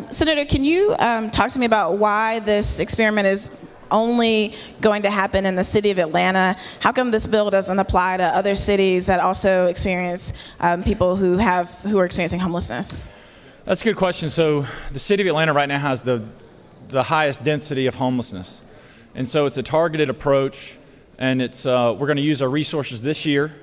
Senator, can you talk to me about why this experiment is only going to happen in the city of Atlanta? How come this bill doesn't apply to other cities that also experience people who are experiencing homelessness? That's a good question. So the city of Atlanta right now has the highest density of homelessness. And so it's a targeted approach, and we're going to use our resources this year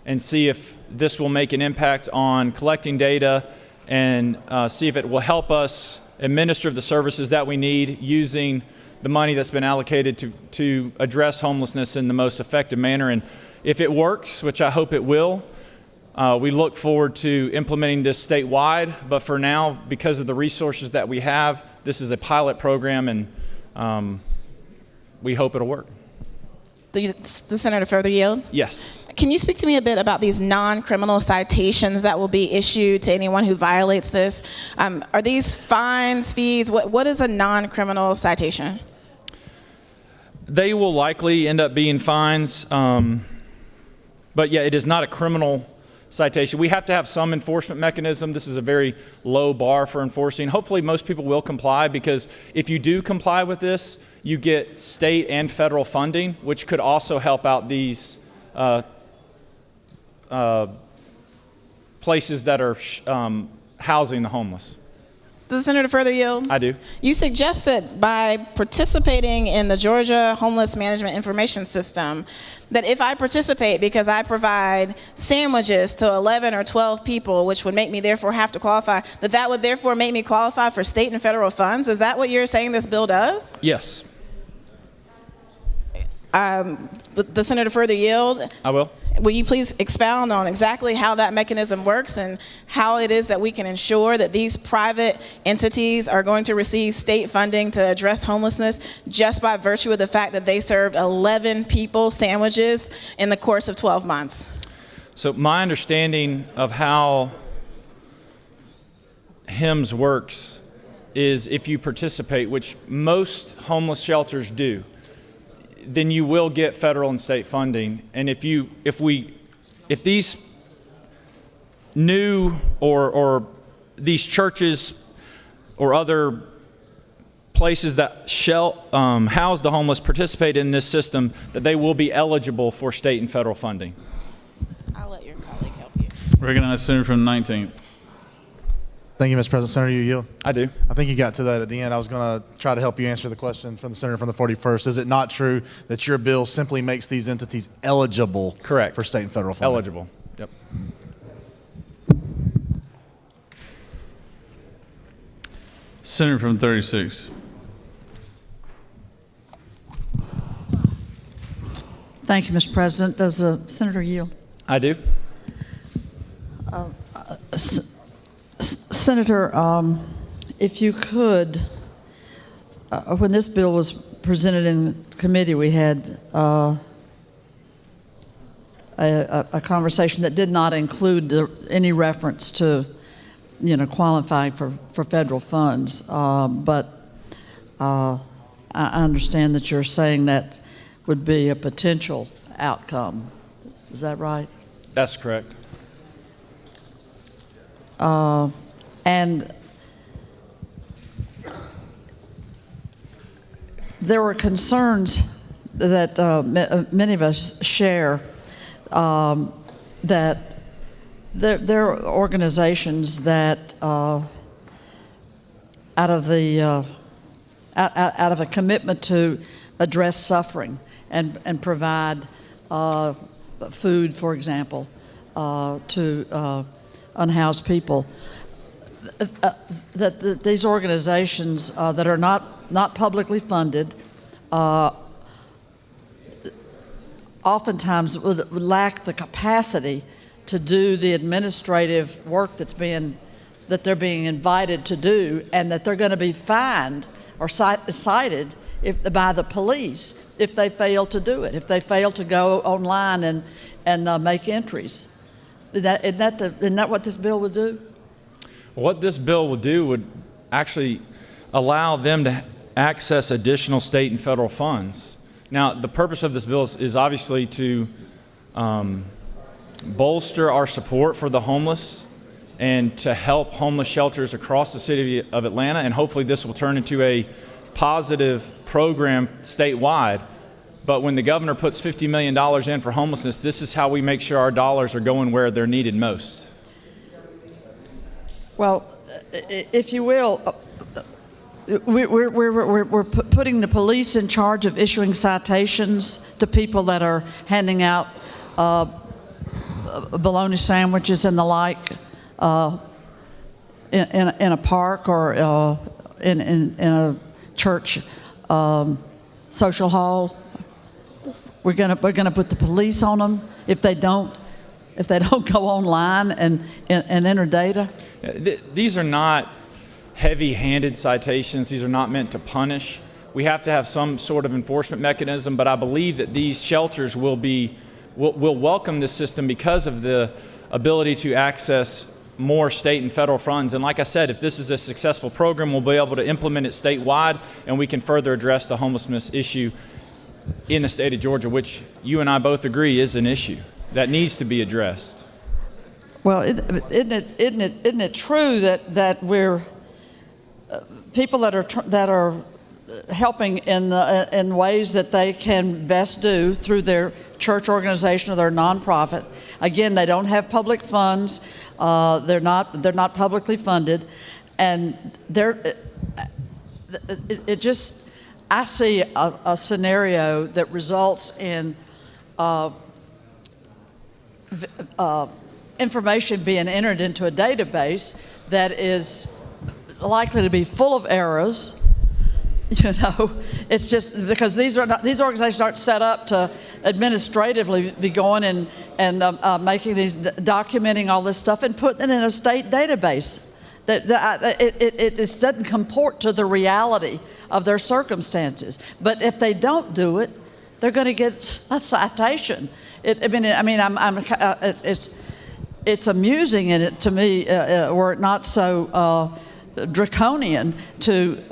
and see if this will make an impact on collecting data and see if it will help us administer the services that we need using the money that's been allocated to address homelessness in the most effective manner. And if it works, which I hope it will, we look forward to implementing this statewide. But for now, because of the resources that we have, this is a pilot program, and we hope it'll work. The Senator further yield? Yes. Can you speak to me a bit about these non-criminal citations that will be issued to anyone who violates this? Are these fines, fees? What is a non-criminal citation? They will likely end up being fines, but yeah, it is not a criminal citation. We have to have some enforcement mechanism. This is a very low bar for enforcing. Hopefully most people will comply, because if you do comply with this, you get state and federal funding, which could also help out these places that are housing the homeless. Does the Senator further yield? I do. You suggest that by participating in the Georgia Homeless Management Information System, that if I participate because I provide sandwiches to 11 or 12 people, which would make me therefore have to qualify, that would therefore make me qualify for state and federal funds? Is that what you're saying this bill does? Yes. The Senator further yield? I will. Will you please expound on exactly how that mechanism works and how it is that we can ensure that these private entities are going to receive state funding to address homelessness just by virtue of the fact that they served 11 people sandwiches in the course of 12 months? So my understanding of how HIMSS works is if you participate, which most homeless shelters do, then you will get federal and state funding. And if these new or these churches or other places that house the homeless participate in this system, that they will be eligible for state and federal funding. I'll let your colleague help you. Recognize Senator from the 19th. Thank you, Mr. President. Senator, you yield? I do. I think you got to that at the end. I was going to try to help you answer the question from the senator from the 41st. Is it not true that your bill simply makes these entities eligible Correct. for state and federal funding? Eligible. Yep. Senator from 36. Thank you, Mr. President. Does the senator yield? I do. Senator, if you could, when this bill was presented in committee, we had a conversation that did not include any reference to, qualifying for federal funds. But I understand that you're saying that would be a potential outcome. Is that right? That's correct. And there were concerns that many of us share that there are organizations that, out of a commitment to address suffering and provide food, for example, to unhoused people, that these organizations that are not publicly funded oftentimes would lack the capacity to do the administrative work that they're being invited to do, and that they're going to be fined or cited by the police if they fail to do it, if they fail to go online and make entries. Isn't that what this bill would do? What this bill would do would actually allow them to access additional state and federal funds. Now, the purpose of this bill is obviously to bolster our support for the homeless and to help homeless shelters across the city of Atlanta, and hopefully this will turn into a positive program statewide. But when the governor puts $50 million in for homelessness, this is how we make sure our dollars are going where they're needed most. Well, if you will, we're putting the police in charge of issuing citations to people that are handing out bologna sandwiches and the like in a park or in a church social hall. We're gonna put the police on them if they don't go online and enter data. These are not heavy-handed citations. These are not meant to punish. We have to have some sort of enforcement mechanism, but I believe that these shelters will welcome this system because of the ability to access more state and federal funds. And like I said, if this is a successful program, we'll be able to implement it statewide, and we can further address the homelessness issue in the state of Georgia, which you and I both agree is an issue that needs to be addressed. Well, isn't it true that we're people that are helping in ways that they can best do through their church organization or their nonprofit? Again, they don't have public funds. They're not publicly funded, and I see a scenario that results in information being entered into a database that is likely to be full of errors. It's just because these organizations aren't set up to administratively be going and making these, documenting all this stuff and putting it in a state database. It just doesn't comport to the reality of their circumstances. But if they don't do it, they're going to get a citation. It's amusing in it to me, were it not so draconian, to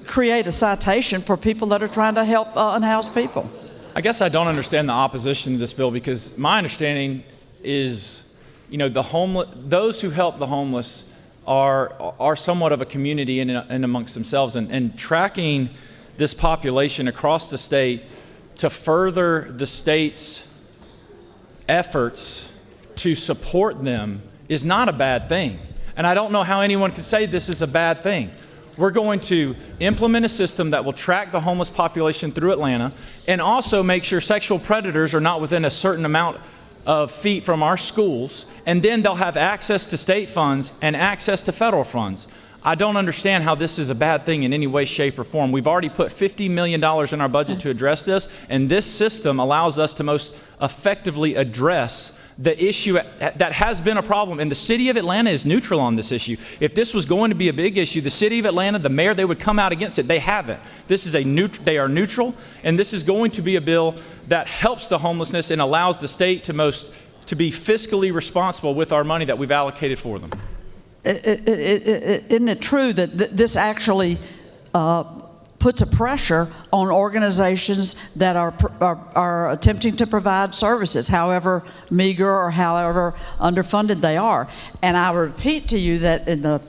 create a citation for people that are trying to help unhoused people. I guess I don't understand the opposition to this bill, because my understanding is, those who help the homeless are somewhat of a community in amongst themselves, and tracking this population across the state to further the state's efforts to support them is not a bad thing. And I don't know how anyone could say this is a bad thing. We're going to implement a system that will track the homeless population through Atlanta and also make sure sexual predators are not within a certain amount of feet from our schools, and then they'll have access to state funds and access to federal funds. I don't understand how this is a bad thing in any way, shape, or form. We've already put $50 million in our budget to address this, and this system allows us to most effectively address the issue that has been a problem. And the city of Atlanta is neutral on this issue. If this was going to be a big issue, the city of Atlanta, the mayor, they would come out against it. They haven't. This is they are neutral, and this is going to be a bill that helps the homelessness and allows the state to be fiscally responsible with our money that we've allocated for them. Isn't it true that this actually puts a pressure on organizations that are attempting to provide services, however meager or however underfunded they are? And I repeat to you that in the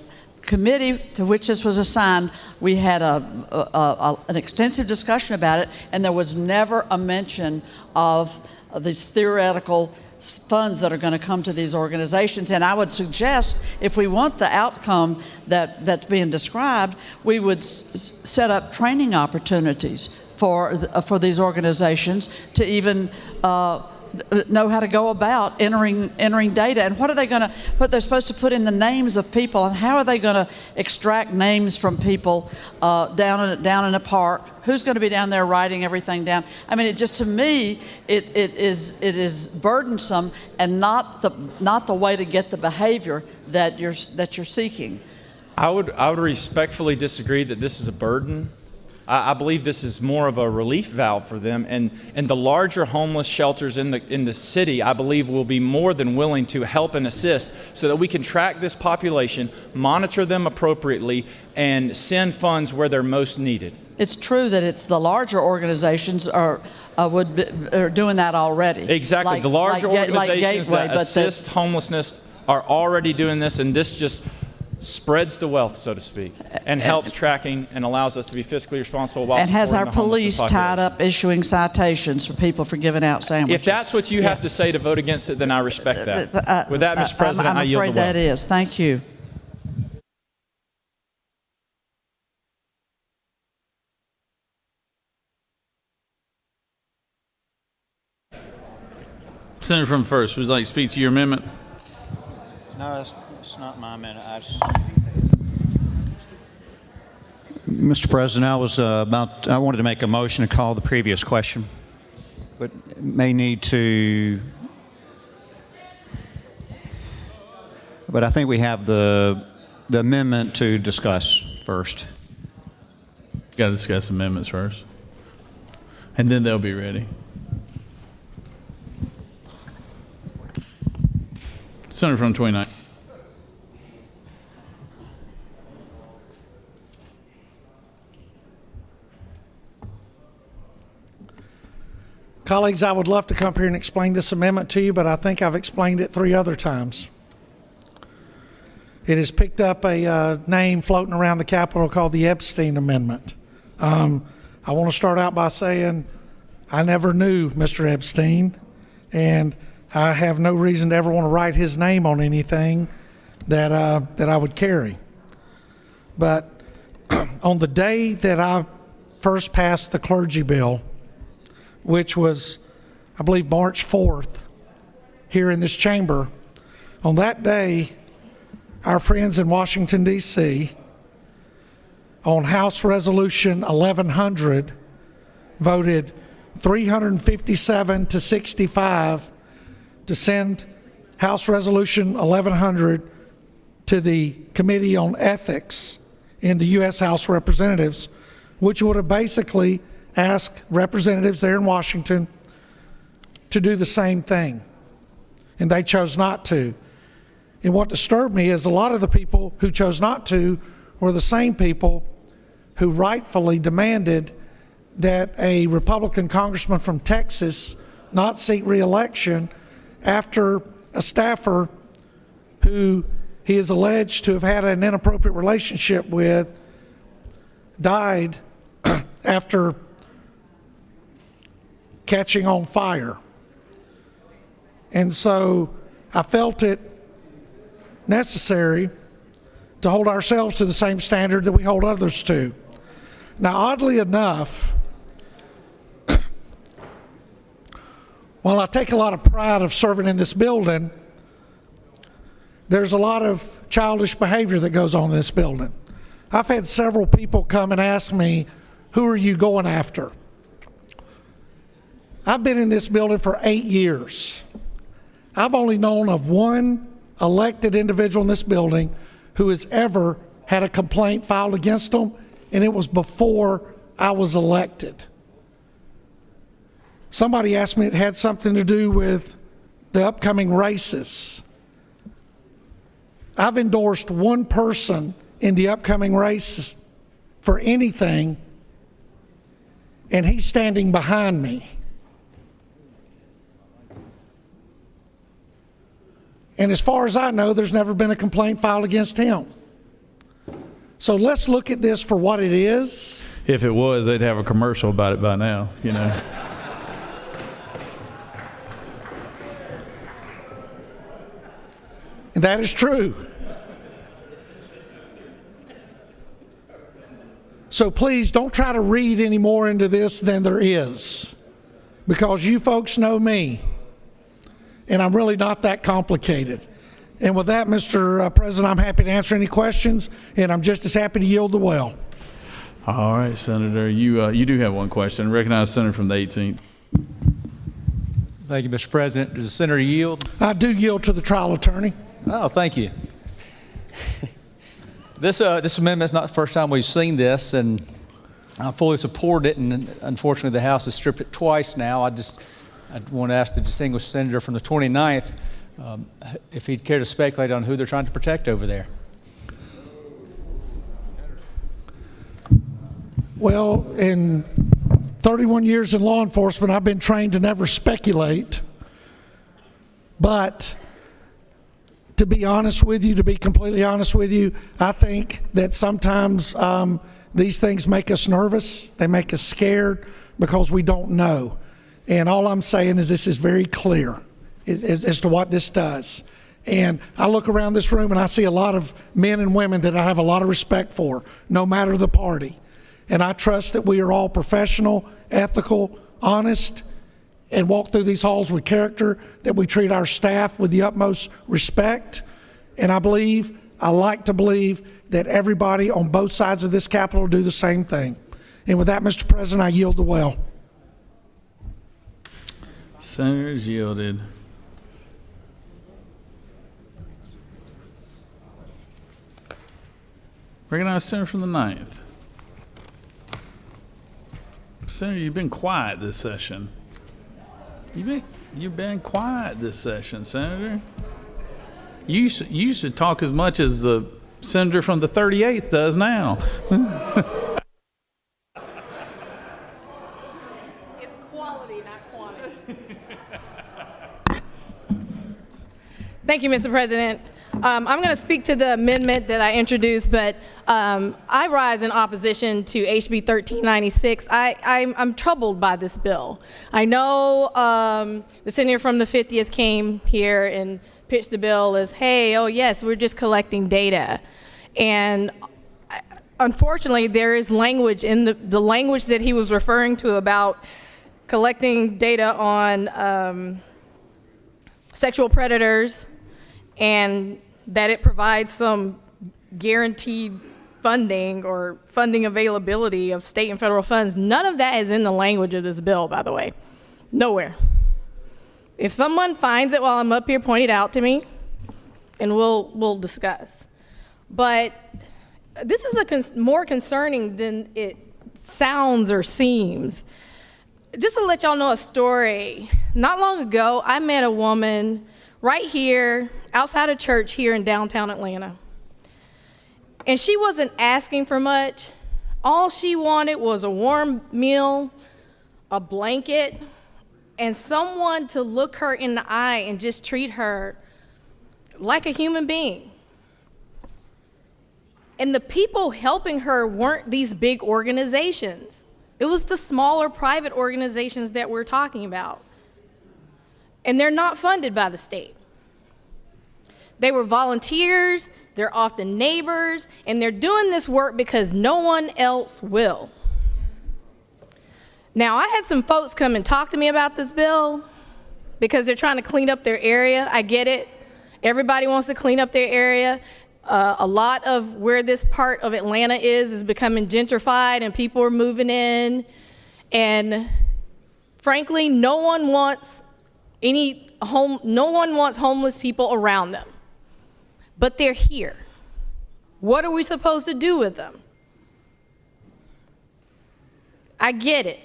committee to which this was assigned, we had an extensive discussion about it, and there was never a mention of these theoretical funds that are going to come to these organizations. And I would suggest, if we want the outcome that's being described, we would set up training opportunities for these organizations to even know how to go about entering data. And what they're supposed to put in the names of people, and how are they going to extract names from people down in a park? Who's going to be down there writing everything down? I mean, to me, it is burdensome and not the way to get the behavior that you're seeking. I would respectfully disagree that this is a burden. I believe this is more of a relief valve for them, and the larger homeless shelters in the city, I believe, will be more than willing to help and assist so that we can track this population, monitor them appropriately, and send funds where they're most needed. It's true that it's the larger organizations are doing that already. Exactly. The larger organizations that assist homelessness are already doing this, and this just spreads the wealth, so to speak, and helps tracking and allows us to be fiscally responsible while and has our supporting the homeless police tied up issuing citations for people for giving out sandwiches. If that's what you have to say to vote against it, then I respect that. With that, Mr. President, I yield the I'm afraid will. that is. Thank you. Senator from First, would you like to speak to your amendment? No, it's not my amendment. Mr. President, I wanted to make a motion to call the previous question, but may need to. But I think we have the amendment to discuss first. You got to discuss amendments first, and then they'll be ready. Senator from 29. Colleagues, I would love to come up here and explain this amendment to you, but I think I've explained it 3 other times. It has picked up a name floating around the Capitol called the Epstein Amendment. I want to start out by saying I never knew Mr. Epstein, and I have no reason to ever want to write his name on anything that I would carry. But on the day that I first passed the clergy bill, which was, I believe, March 4th, here in this chamber, on that day, our friends in Washington, D.C., on House Resolution 1100, voted 357 to 65 to send House Resolution 1100 to the Committee on Ethics in the U.S. House of Representatives, which would have basically asked representatives there in Washington to do the same thing. And they chose not to. And what disturbed me is a lot of the people who chose not to were the same people who rightfully demanded that a Republican congressman from Texas not seek re-election after a staffer who he is alleged to have had an inappropriate relationship with died after catching on fire. And so I felt it necessary to hold ourselves to the same standard that we hold others to. Now, oddly enough, while I take a lot of pride of serving in this building, there's a lot of childish behavior that goes on in this building. I've had several people come and ask me, who are you going after? I've been in this building for 8 years. I've only known of one elected individual in this building who has ever had a complaint filed against them, and it was before I was elected. Somebody asked me it had something to do with the upcoming races. I've endorsed one person in the upcoming race for anything, and he's standing behind me. And as far as I know, there's never been a complaint filed against him. So let's look at this for what it is. If it was, they'd have a commercial about it by now, you know. And that is true. So please don't try to read any more into this than there is, because you folks know me, and I'm really not that complicated. And with that, Mr. President, I'm happy to answer any questions, and I'm just as happy to yield the well. All right, Senator, you do have one question. Recognize the senator from the 18th. Thank you, Mr. President. Does the senator yield? I do yield to the trial attorney. Oh, thank you. This amendment is not the first time we've seen this, and I fully support it, and unfortunately the House has stripped it twice now. I want to ask the distinguished senator from the 29th if he'd care to speculate on who they're trying to protect over there. Well, in 31 years in law enforcement, I've been trained to never speculate, but to be honest with you, to be completely honest with you, I think that sometimes these things make us nervous. They make us scared because we don't know. And all I'm saying is this is very clear as to what this does. And I look around this room and I see a lot of men and women that I have a lot of respect for, no matter the party. And I trust that we are all professional, ethical, honest, and walk through these halls with character, that we treat our staff with the utmost respect. And I like to believe that everybody on both sides of this Capitol do the same thing. And with that, Mr. President, I yield the well. Senators yielded. Recognize senator from the 9th. Senator, you've been quiet this session. You've been quiet this session, Senator. You should talk as much as the senator from the 38th does now. It's quality, not quantity. Thank you, Mr. President. I'm going to speak to the amendment that I introduced, but I rise in opposition to HB 1396. I'm troubled by this bill. I know the senator from the 50th came here and pitched the bill as, hey, oh yes, we're just collecting data. And unfortunately, there is language in the language that he was referring to about collecting data on sexual predators, and that it provides some guaranteed funding or funding availability of state and federal funds. None of that is in the language of this bill, by the way. Nowhere. If someone finds it while I'm up here, point it out to me, and we'll discuss. But this is more concerning than it sounds or seems. Just to let y'all know a story, not long ago, I met a woman right here outside of church here in downtown Atlanta. And she wasn't asking for much. All she wanted was a warm meal, a blanket, and someone to look her in the eye and just treat her like a human being. And the people helping her weren't these big organizations. It was the smaller private organizations that we're talking about. And they're not funded by the state. They were volunteers, they're often neighbors, and they're doing this work because no one else will. Now, I had some folks come and talk to me about this bill because they're trying to clean up their area. I get it. Everybody wants to clean up their area. A lot of where this part of Atlanta is becoming gentrified and people are moving in. And frankly, no one wants homeless people around them. But they're here. What are we supposed to do with them? I get it.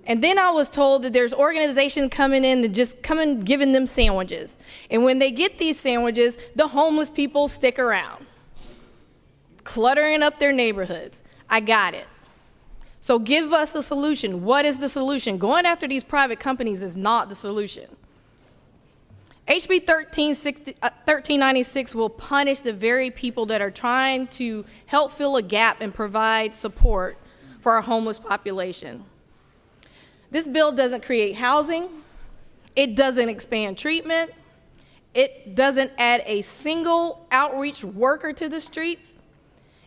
And then I was told that there's organizations coming in that just come and giving them sandwiches. And when they get these sandwiches, the homeless people stick around, cluttering up their neighborhoods. I got it. So give us a solution. What is the solution? Going after these private companies is not the solution. HB 1396 will punish the very people that are trying to help fill a gap and provide support for our homeless population. This bill doesn't create housing. It doesn't expand treatment. It doesn't add a single outreach worker to the streets.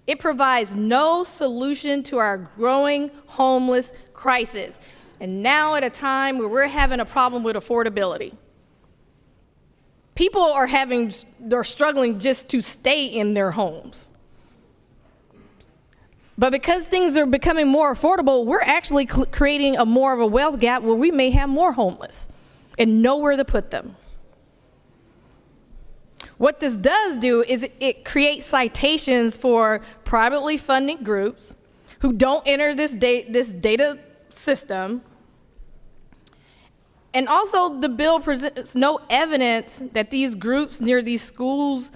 It provides no solution to our growing homeless crisis. And now at a time where we're having a problem with affordability. People they're struggling just to stay in their homes. But because things are becoming more affordable, we're actually creating more of a wealth gap where we may have more homeless and nowhere to put them. What this does do is it creates citations for privately funded groups who don't enter this data system. And also the bill presents no evidence that these groups near these schools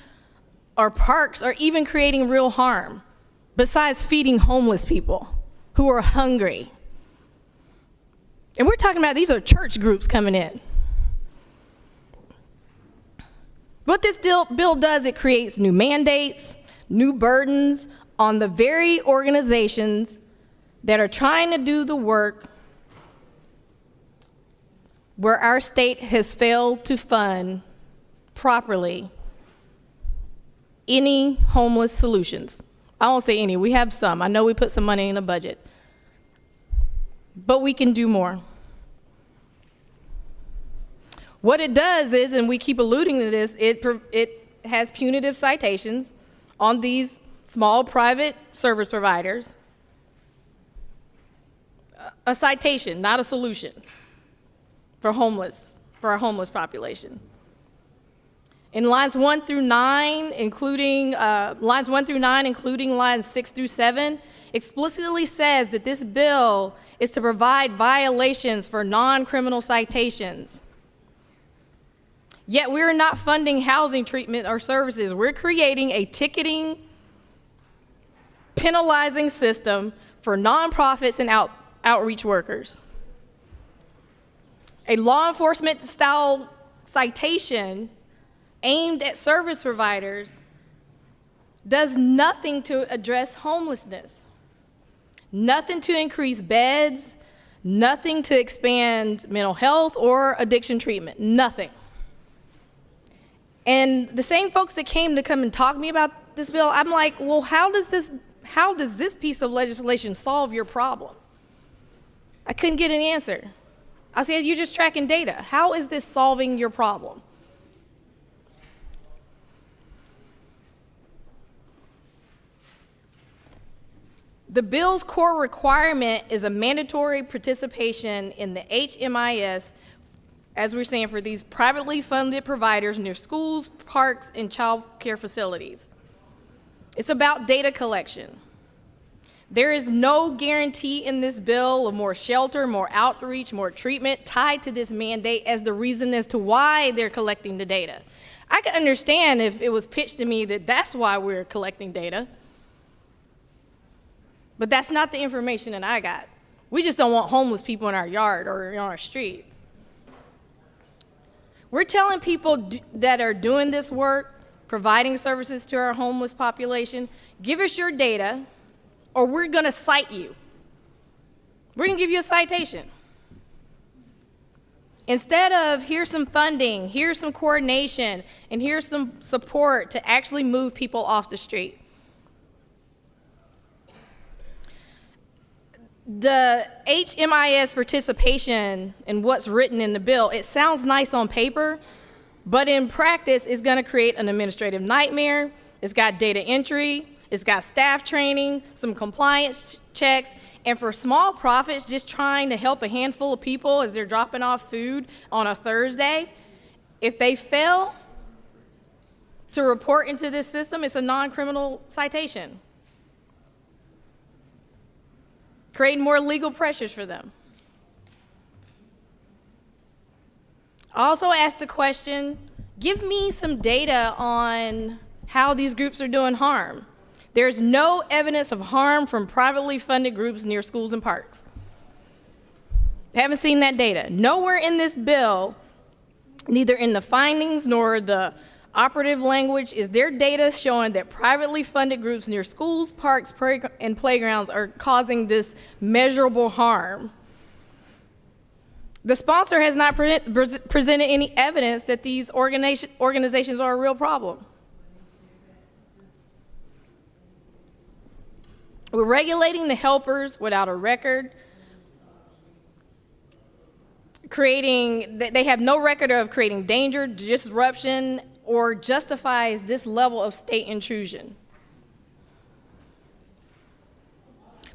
or parks are even creating real harm, besides feeding homeless people who are hungry. And we're talking about these are church groups coming in. What this bill does, it creates new mandates, new burdens on the very organizations that are trying to do the work where our state has failed to fund properly any homeless solutions. I won't say any, we have some. I know we put some money in the budget, but we can do more. What it does is, and we keep alluding to this, it has punitive citations on these small private service providers. A citation, not a solution for our homeless population. In lines 1 through 9, including lines 6 through 7, explicitly says that this bill is to provide violations for non-criminal citations. Yet we're not funding housing treatment or services. We're creating a ticketing, penalizing system for nonprofits and outreach workers. A law enforcement style citation aimed at service providers does nothing to address homelessness, nothing to increase beds, nothing to expand mental health or addiction treatment, nothing. And the same folks that came and talk to me about this bill, I'm like, well, how does this piece of legislation solve your problem? I couldn't get an answer. I said, you're just tracking data. How is this solving your problem? The bill's core requirement is a mandatory participation in the HMIS, as we're saying, for these privately funded providers near schools, parks, and child care facilities. It's about data collection. There is no guarantee in this bill of more shelter, more outreach, more treatment tied to this mandate as the reason as to why they're collecting the data. I could understand if it was pitched to me that that's why we're collecting data, but that's not the information that I got. We just don't want homeless people in our yard or on our streets. We're telling people that are doing this work providing services to our homeless population, give us your data, or we're going to cite you. We're going to give you a citation. Instead of here's some funding, here's some coordination, and here's some support to actually move people off the street. The HMIS participation in what's written in the bill, it sounds nice on paper, but in practice, it's going to create an administrative nightmare. It's got data entry, it's got staff training, some compliance checks, and for small profits just trying to help a handful of people as they're dropping off food on a Thursday, if they fail to report into this system, it's a non-criminal citation, creating more legal pressures for them. I also asked the question, give me some data on how these groups are doing harm. There's no evidence of harm from privately funded groups near schools and parks. Haven't seen that data. Nowhere in this bill, neither in the findings nor the operative language, is there data showing that privately funded groups near schools, parks, and playgrounds are causing this measurable harm. The sponsor has not presented any evidence that these organizations are a real problem. We're regulating the helpers without a record, they have no record of creating danger, disruption, or justifies this level of state intrusion.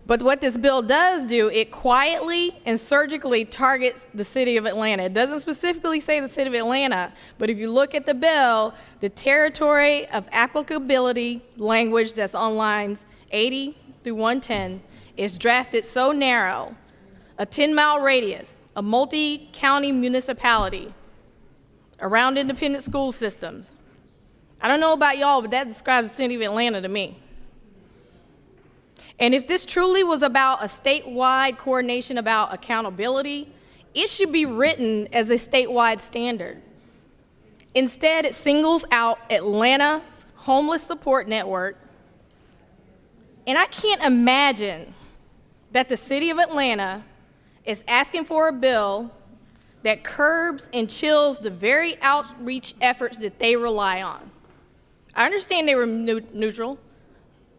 But what this bill does do, it quietly and surgically targets the city of Atlanta. It doesn't specifically say the city of Atlanta, but if you look at the bill, the territory of applicability language that's on lines 80 through 110 is drafted so narrow, a 10-mile radius, a multi-county municipality around independent school systems. I don't know about y'all, but that describes the city of Atlanta to me. And if this truly was about a statewide coordination about accountability, it should be written as a statewide standard. Instead, it singles out Atlanta's homeless support network. And I can't imagine that the city of Atlanta is asking for a bill that curbs and chills the very outreach efforts that they rely on. I understand they were neutral,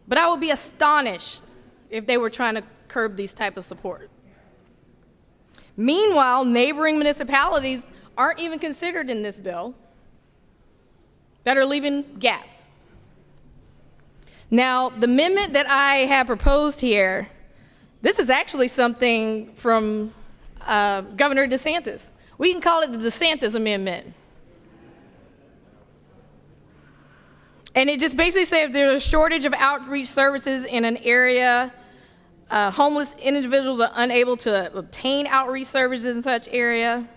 but I would be astonished if they were trying to curb these type of support. Meanwhile, neighboring municipalities aren't even considered in this bill that are leaving gaps. Now, the amendment that I have proposed here, this is actually something from Governor DeSantis. We can call it the DeSantis Amendment. And it just basically says if there's a shortage of outreach services in an area, homeless individuals are unable to obtain outreach services in such area,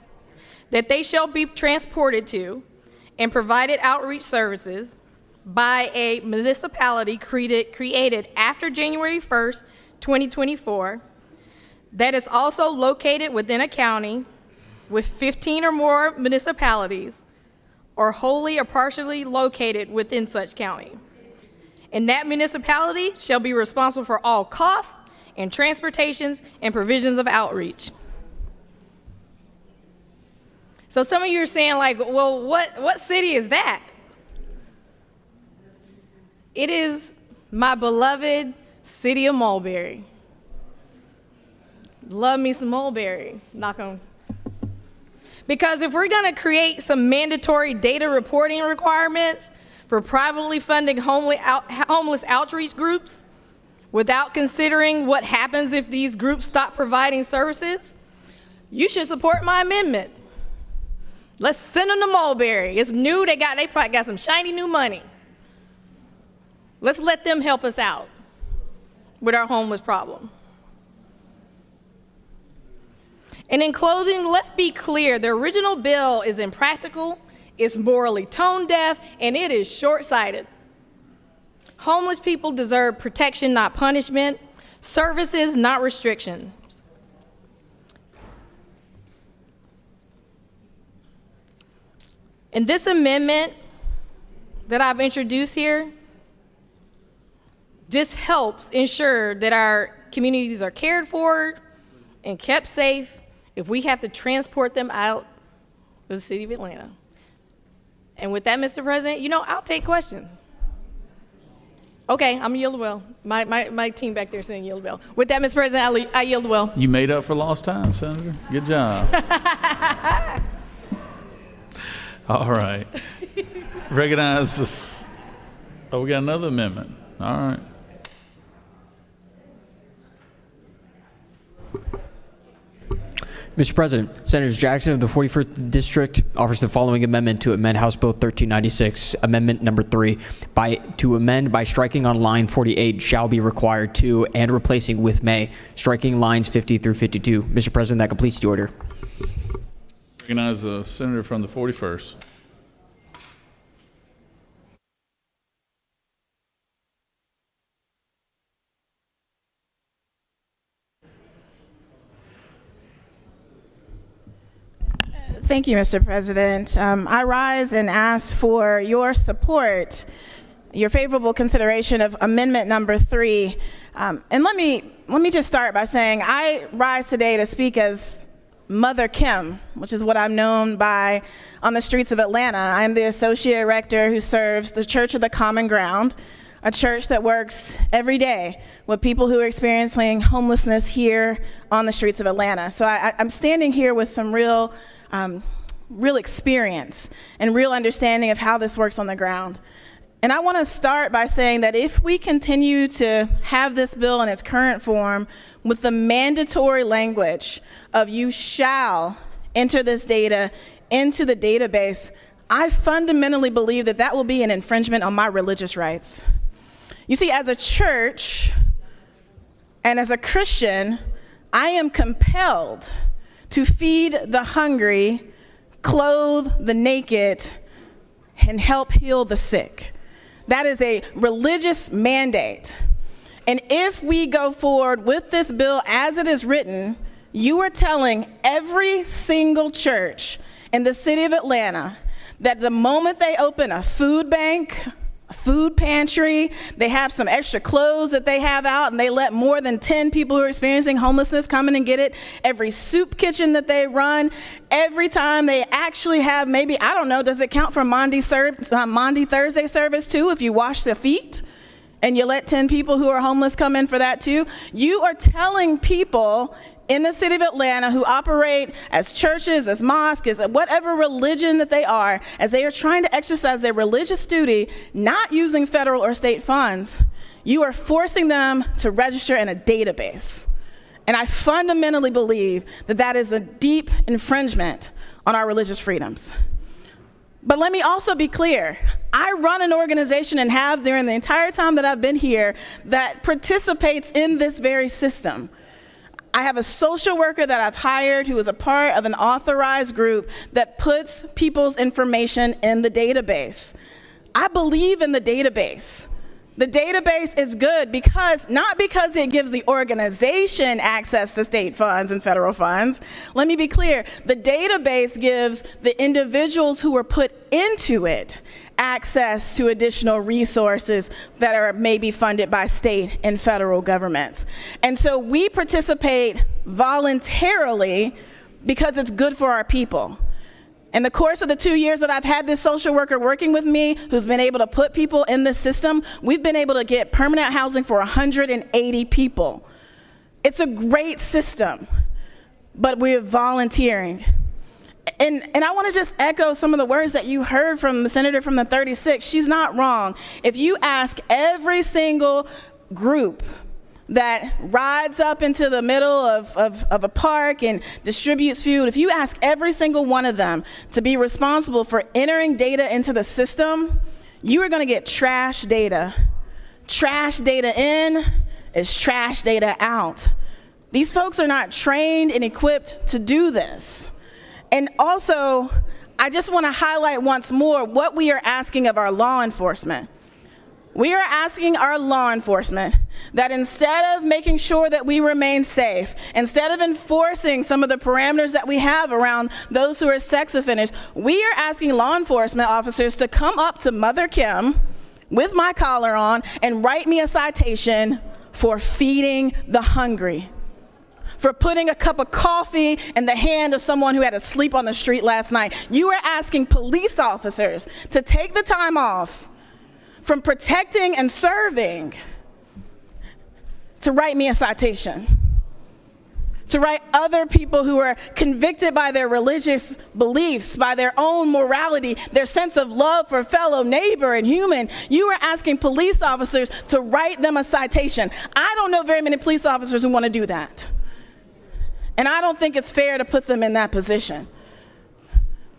that they shall be transported to and provided outreach services by a municipality created after January 1st, 2024, that is also located within a county with 15 or more municipalities, or wholly or partially located within such county. And that municipality shall be responsible for all costs and transportations and provisions of outreach. So some of you are saying like, well, what city is that? It is my beloved city of Mulberry. Love me some Mulberry, knock on. Because if we're gonna create some mandatory data reporting requirements for privately funded homeless outreach groups without considering what happens if these groups stop providing services, you should support my amendment. Let's send them to Mulberry. It's new, they probably got some shiny new money. Let's let them help us out with our homeless problem. And in closing, let's be clear, the original bill is impractical, it's morally tone deaf, and it is short-sighted. Homeless people deserve protection, not punishment, services, not restrictions. And this amendment that I've introduced here just helps ensure that our communities are cared for and kept safe if we have to transport them out of the city of Atlanta. And with that, Mr. President, I'll take questions. Okay, I'm gonna yield the well. My team back there saying yield the well. With that, Mr. President, I yield the well. You made up for lost time, Senator. Good job. All right. Recognize this. Oh, we got another amendment. All right. Mr. President, Senators Jackson of the 41st District offers the following amendment to amend House Bill 1396, Amendment Number 3, to amend by striking on line 48 shall be required to and replacing with may, striking lines 50 through 52. Mr. President, that completes the order. Recognize the senator from the 41st. Thank you, Mr. President. I rise and ask for your support, your favorable consideration of Amendment Number 3. And let me just start by saying I rise today to speak as Mother Kim, which is what I'm known by on the streets of Atlanta. I'm the associate rector who serves the Church of the Common Ground, a church that works every day with people who are experiencing homelessness here on the streets of Atlanta. So I'm standing here with some real experience and real understanding of how this works on the ground. And I want to start by saying that if we continue to have this bill in its current form with the mandatory language of you shall enter this data into the database, I fundamentally believe that that will be an infringement on my religious rights. You see, as a church and as a Christian, I am compelled to feed the hungry, clothe the naked, and help heal the sick. That is a religious mandate. And if we go forward with this bill as it is written, you are telling every single church in the city of Atlanta that the moment they open a food bank, a food pantry, they have some extra clothes that they have out and they let more than 10 people who are experiencing homelessness come in and get it. Every soup kitchen that they run, every time they actually have maybe, I don't know, does it count for Maundy Thursday service too if you wash their feet and you let 10 people who are homeless come in for that too? You are telling people in the city of Atlanta who operate as churches, as mosques, as whatever religion that they are, as they are trying to exercise their religious duty, not using federal or state funds, you are forcing them to register in a database. And I fundamentally believe that that is a deep infringement on our religious freedoms. But let me also be clear. I run an organization and have during the entire time that I've been here that participates in this very system. I have a social worker that I've hired who is a part of an authorized group that puts people's information in the database. I believe in the database. The database is good because, not because it gives the organization access to state funds and federal funds. Let me be clear, the database gives the individuals who are put into it access to additional resources that are maybe funded by state and federal governments. And so we participate voluntarily because it's good for our people. In the course of the 2 years that I've had this social worker working with me, who's been able to put people in this system, we've been able to get permanent housing for 180 people. It's a great system, but we're volunteering. And I want to just echo some of the words that you heard from the senator from the 36. She's not wrong. If you ask every single group that rides up into the middle of a park and distributes food, if you ask every single one of them to be responsible for entering data into the system, you are going to get trash data. Trash data in is trash data out. These folks are not trained and equipped to do this. And also, I just want to highlight once more what we are asking of our law enforcement. We are asking our law enforcement that instead of making sure that we remain safe, instead of enforcing some of the parameters that we have around those who are sex offenders, we are asking law enforcement officers to come up to Mother Kim with my collar on and write me a citation for feeding the hungry, for putting a cup of coffee in the hand of someone who had to sleep on the street last night. You are asking police officers to take the time off from protecting and serving to write me a citation, to write other people who are convicted by their religious beliefs, by their own morality, their sense of love for fellow neighbor and human. You are asking police officers to write them a citation. I don't know very many police officers who want to do that. And I don't think it's fair to put them in that position.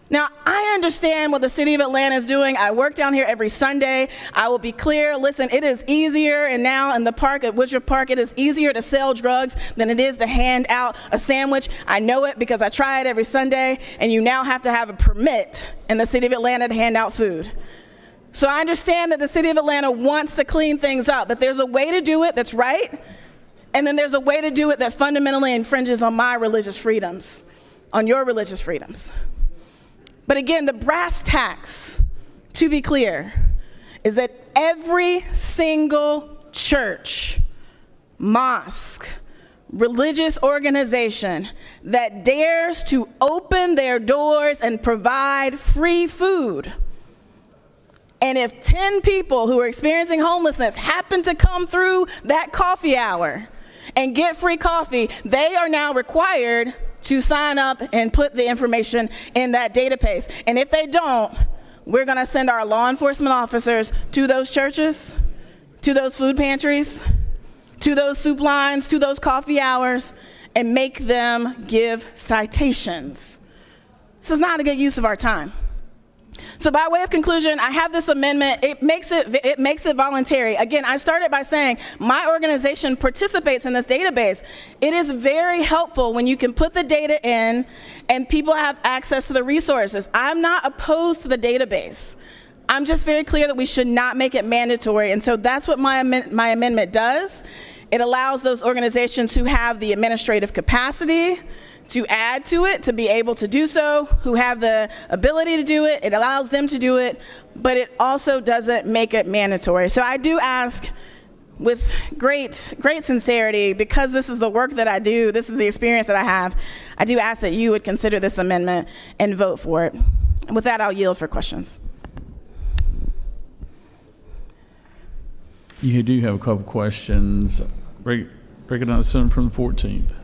Now, I understand what the city of Atlanta is doing. I work down here every Sunday. I will be clear. Listen, it is easier, and now in the park at Woodruff Park, it is easier to sell drugs than it is to hand out a sandwich. I know it because I try it every Sunday, and you now have to have a permit in the city of Atlanta to hand out food. So I understand that the city of Atlanta wants to clean things up, but there's a way to do it that's right, and then there's a way to do it that fundamentally infringes on my religious freedoms, on your religious freedoms. But again, the brass tacks, to be clear, is that every single church, mosque, religious organization that dares to open their doors and provide free food, and if 10 people who are experiencing homelessness happen to come through that coffee hour and get free coffee, they are now required to sign up and put the information in that database. And if they don't, we're going to send our law enforcement officers to those churches, to those food pantries, to those soup lines, to those coffee hours, and make them give citations. This is not a good use of our time. So by way of conclusion, I have this amendment. It makes it voluntary. Again, I started by saying my organization participates in this database. It is very helpful when you can put the data in and people have access to the resources. I'm not opposed to the database. I'm just very clear that we should not make it mandatory. And so that's what my amendment does. It allows those organizations who have the administrative capacity to add to it, to be able to do so, who have the ability to do it. It allows them to do it, but it also doesn't make it mandatory. So I do ask with great sincerity, because this is the work that I do, this is the experience that I have, I do ask that you would consider this amendment and vote for it. And with that, I'll yield for questions. You do have a couple questions. Recognize the senator from the 14th.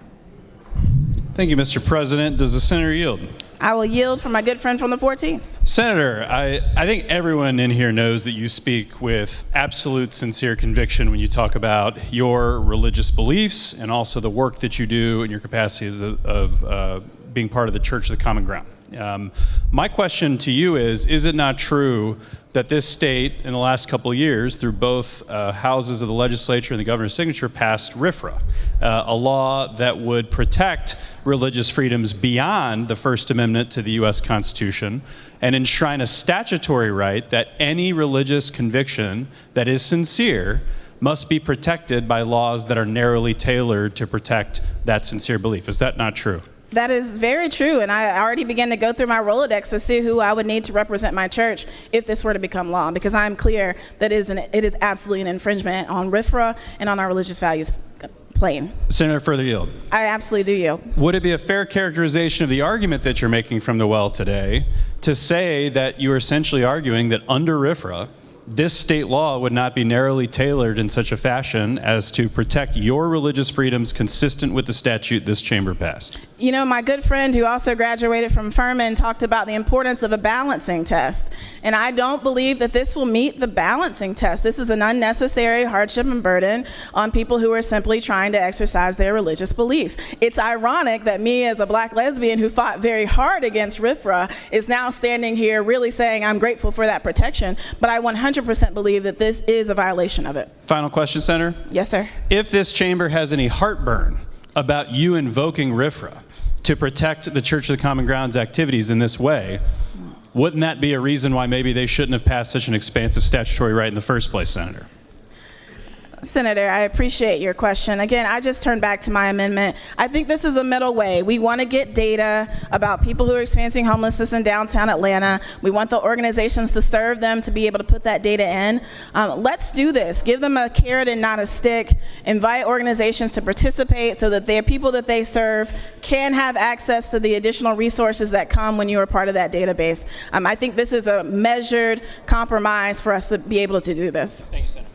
Thank you, Mr. President. Does the senator yield? I will yield for my good friend from the 14th. Senator, I think everyone in here knows that you speak with absolute sincere conviction when you talk about your religious beliefs and also the work that you do in your capacity of being part of the Church of the Common Ground. My question to you is it not true that this state in the last couple of years, through both houses of the legislature and the governor's signature, passed RFRA, a law that would protect religious freedoms beyond the First Amendment to the U.S. Constitution and enshrine a statutory right that any religious conviction that is sincere must be protected by laws that are narrowly tailored to protect that sincere belief. Is that not true? That is very true, and I already began to go through my Rolodex to see who I would need to represent my church if this were to become law, because I'm clear that it is absolutely an infringement on RFRA and on our religious values plane. Senator, further yield. I absolutely do yield. Would it be a fair characterization of the argument that you're making from the well today to say that you are essentially arguing that under RFRA, this state law would not be narrowly tailored in such a fashion as to protect your religious freedoms consistent with the statute this chamber passed? You know, my good friend who also graduated from Furman talked about the importance of a balancing test. And I don't believe that this will meet the balancing test. This is an unnecessary hardship and burden on people who are simply trying to exercise their religious beliefs. It's ironic that me as a black lesbian who fought very hard against RFRA is now standing here really saying I'm grateful for that protection, but I 100% believe that this is a violation of it. Final question, Senator. Yes, sir. If this chamber has any heartburn about you invoking RFRA to protect the Church of the Common Ground's activities in this way, wouldn't that be a reason why maybe they shouldn't have passed such an expansive statutory right in the first place, Senator? Senator, I appreciate your question. Again, I just turned back to my amendment. I think this is a middle way. We want to get data about people who are experiencing homelessness in downtown Atlanta. We want the organizations to serve them to be able to put that data in. Let's do this. Give them a carrot and not a stick. Invite organizations to participate so that their people that they serve can have access to the additional resources that come when you are part of that database. I think this is a measured compromise for us to be able to do this. Thank you, Senator.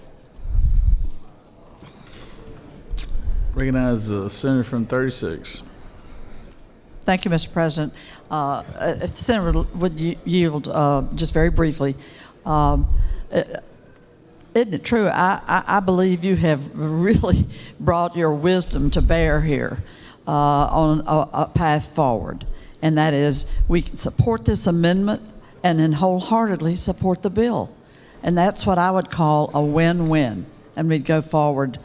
Recognize the senator from 36. Thank you, Mr. President. If the Senator would yield just very briefly, isn't it true? I believe you have really brought your wisdom to bear here on a path forward, and that is we can support this amendment and then wholeheartedly support the bill. And that's what I would call a win-win, and we'd go forward.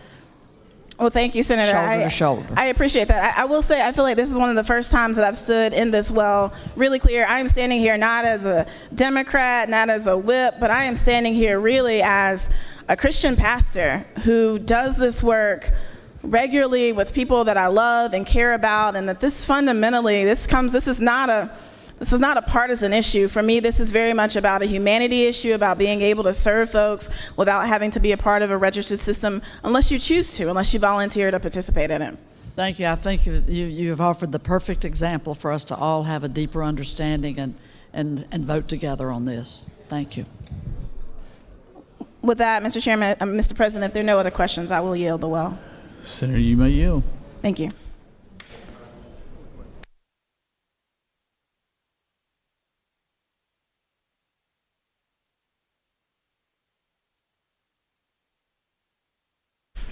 Well, thank you, Senator. Shoulder to shoulder. I appreciate that. I will say I feel like this is one of the first times that I've stood in this well really clear. I am standing here not as a Democrat, not as a whip, but I am standing here really as a Christian pastor who does this work regularly with people that I love and care about, and that this fundamentally, this is not a partisan issue. For me, this is very much about a humanity issue, about being able to serve folks without having to be a part of a registered system unless you choose to, unless you volunteer to participate in it. Thank you. I think you've offered the perfect example for us to all have a deeper understanding and vote together on this. Thank you. With that, Mr. Chairman, Mr. President, if there are no other questions, I will yield the well. Senator, you may yield. Thank you.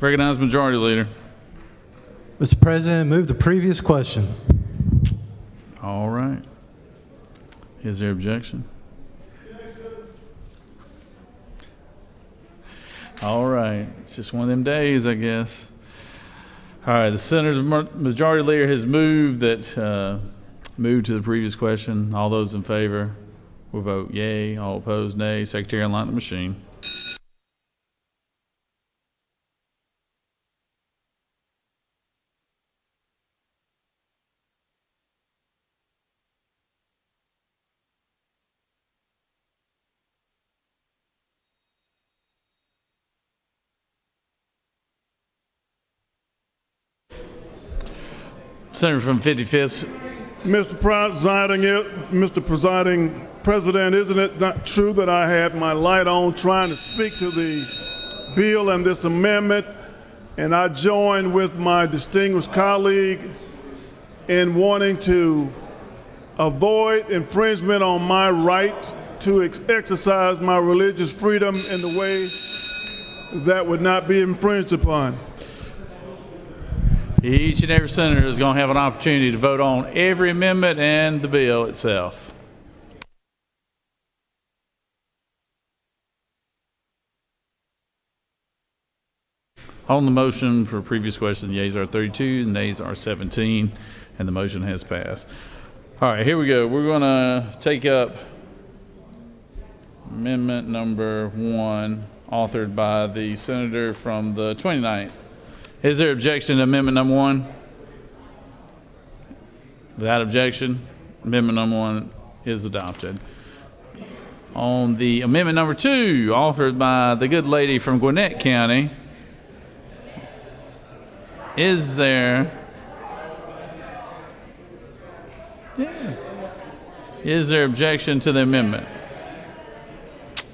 Recognize Majority Leader. Mr. President, move the previous question. All right. Is there objection? All right. It's just one of them days, I guess. All right. The Senator's Majority Leader has moved to the previous question. All those in favor will vote yay. All opposed, nay. Secretary, unlock the machine. Senator from 55th. Mr. Presiding President, isn't it not true that I had my light on trying to speak to the bill and this amendment, and I joined with my distinguished colleague in wanting to avoid infringement on my right to exercise my religious freedom in the way that would not be infringed upon? Each and every senator is going to have an opportunity to vote on every amendment and the bill itself. On the motion for previous question, the yeas are 32, the nays are 17, and the motion has passed. All right, here we go. We're going to take up amendment number 1, authored by the senator from the 29th. Is there objection to amendment number 1? Without objection, amendment number 1 is adopted. On the amendment number 2, authored by the good lady from Gwinnett County, is there objection to the amendment?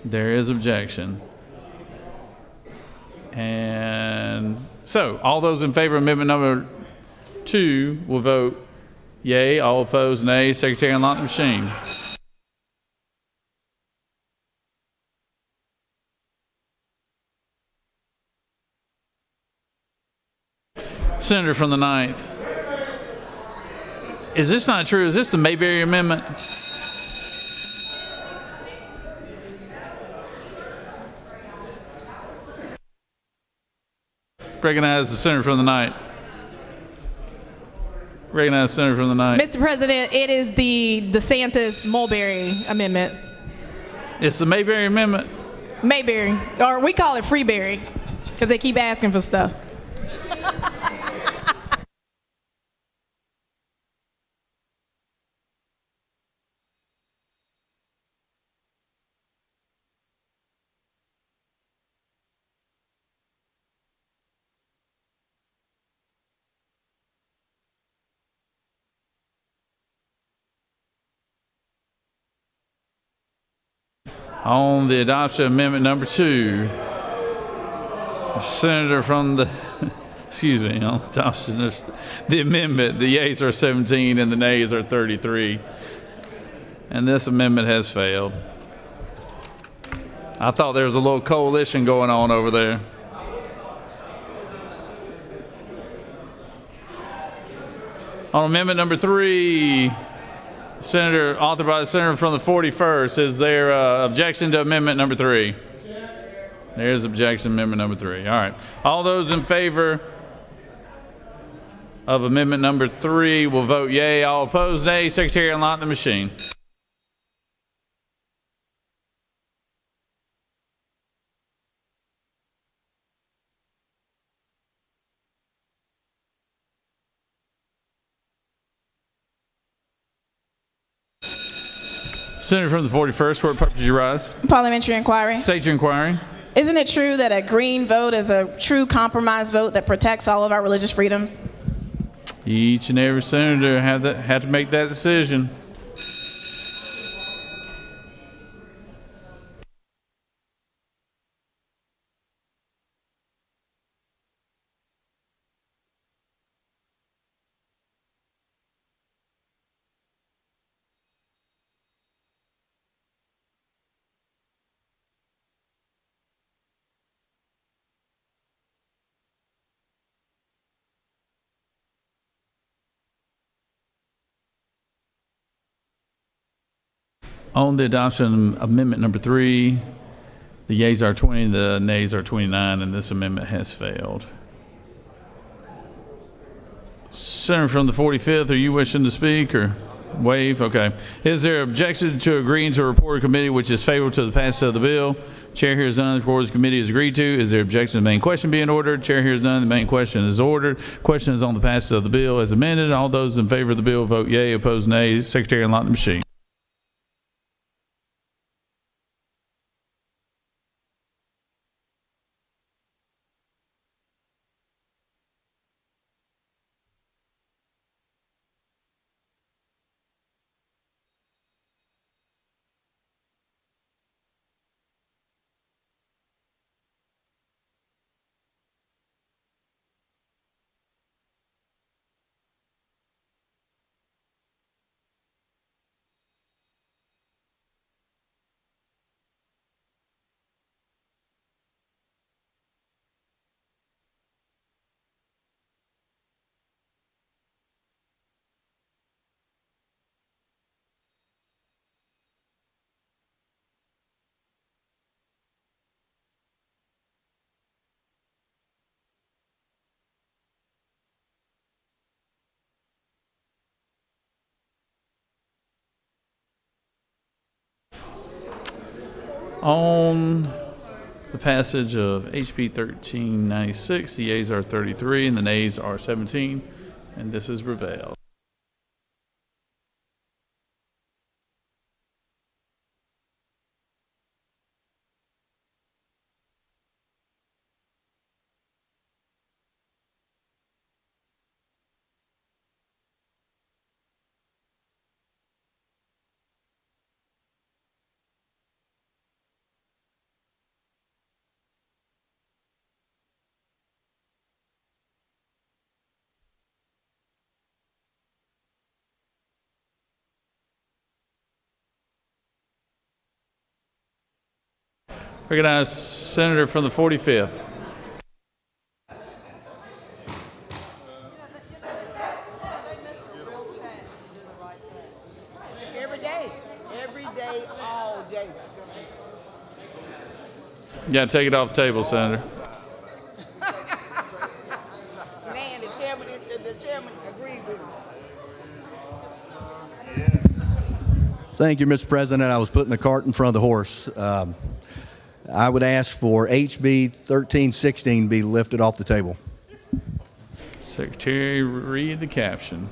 There is objection. And so, all those in favor of amendment number 2 will vote yay. All opposed, nay. Secretary, unlock the machine. Senator from the 9th. Is this not true? Is this the Mayberry Amendment? Recognize the senator from the 9th. Recognize the senator from the ninth. Mr. President, it is the DeSantis-Mulberry amendment. It's the Mayberry Amendment. Mayberry, or we call it Freeberry, because they keep asking for stuff. On the adoption of amendment number 2, senator from the, excuse me, on the adoption of the amendment, the yeas are 17 and the nays are 33. And this amendment has failed. I thought there was a little coalition going on over there. On amendment number 3, Senator, authored by the senator from the 41st, is there objection to amendment number 3? There's objection to amendment number 3. All right. All those in favor of amendment number 3 will vote yea. All opposed, nay. Secretary, unlock the machine. Senator from the 41st, for what purpose you rise? Parliamentary inquiry. State your inquiry. Isn't it true that a green vote is a true compromise vote that protects all of our religious freedoms? Each and every senator had to make that decision. On the adoption of amendment number 3, the yeas are 20, the nays are 29, and this amendment has failed. Senator from the 45th, are you wishing to speak or waive? Okay. Is there objection to agreeing to a report of committee which is favorable to the passage of the bill? Chair hears none. The report of the committee is agreed to. Is there objection to the main question being ordered? Chair hears none. The main question is ordered. Question is on the passage of the bill as amended. All those in favor of the bill vote yea. Opposed, nay. Secretary, unlock the machine. On the passage of HB 1396, the yeas are 33 and the nays are 17, and this is revealed. Recognize Senator from the 45th. Every day, all day. You got to take it off the table, Senator. Man, the chairman agrees with me. Thank you, Mr. President. I was putting the cart in front of the horse. I would ask for HB 1316 be lifted off the table. Secretary, read the caption.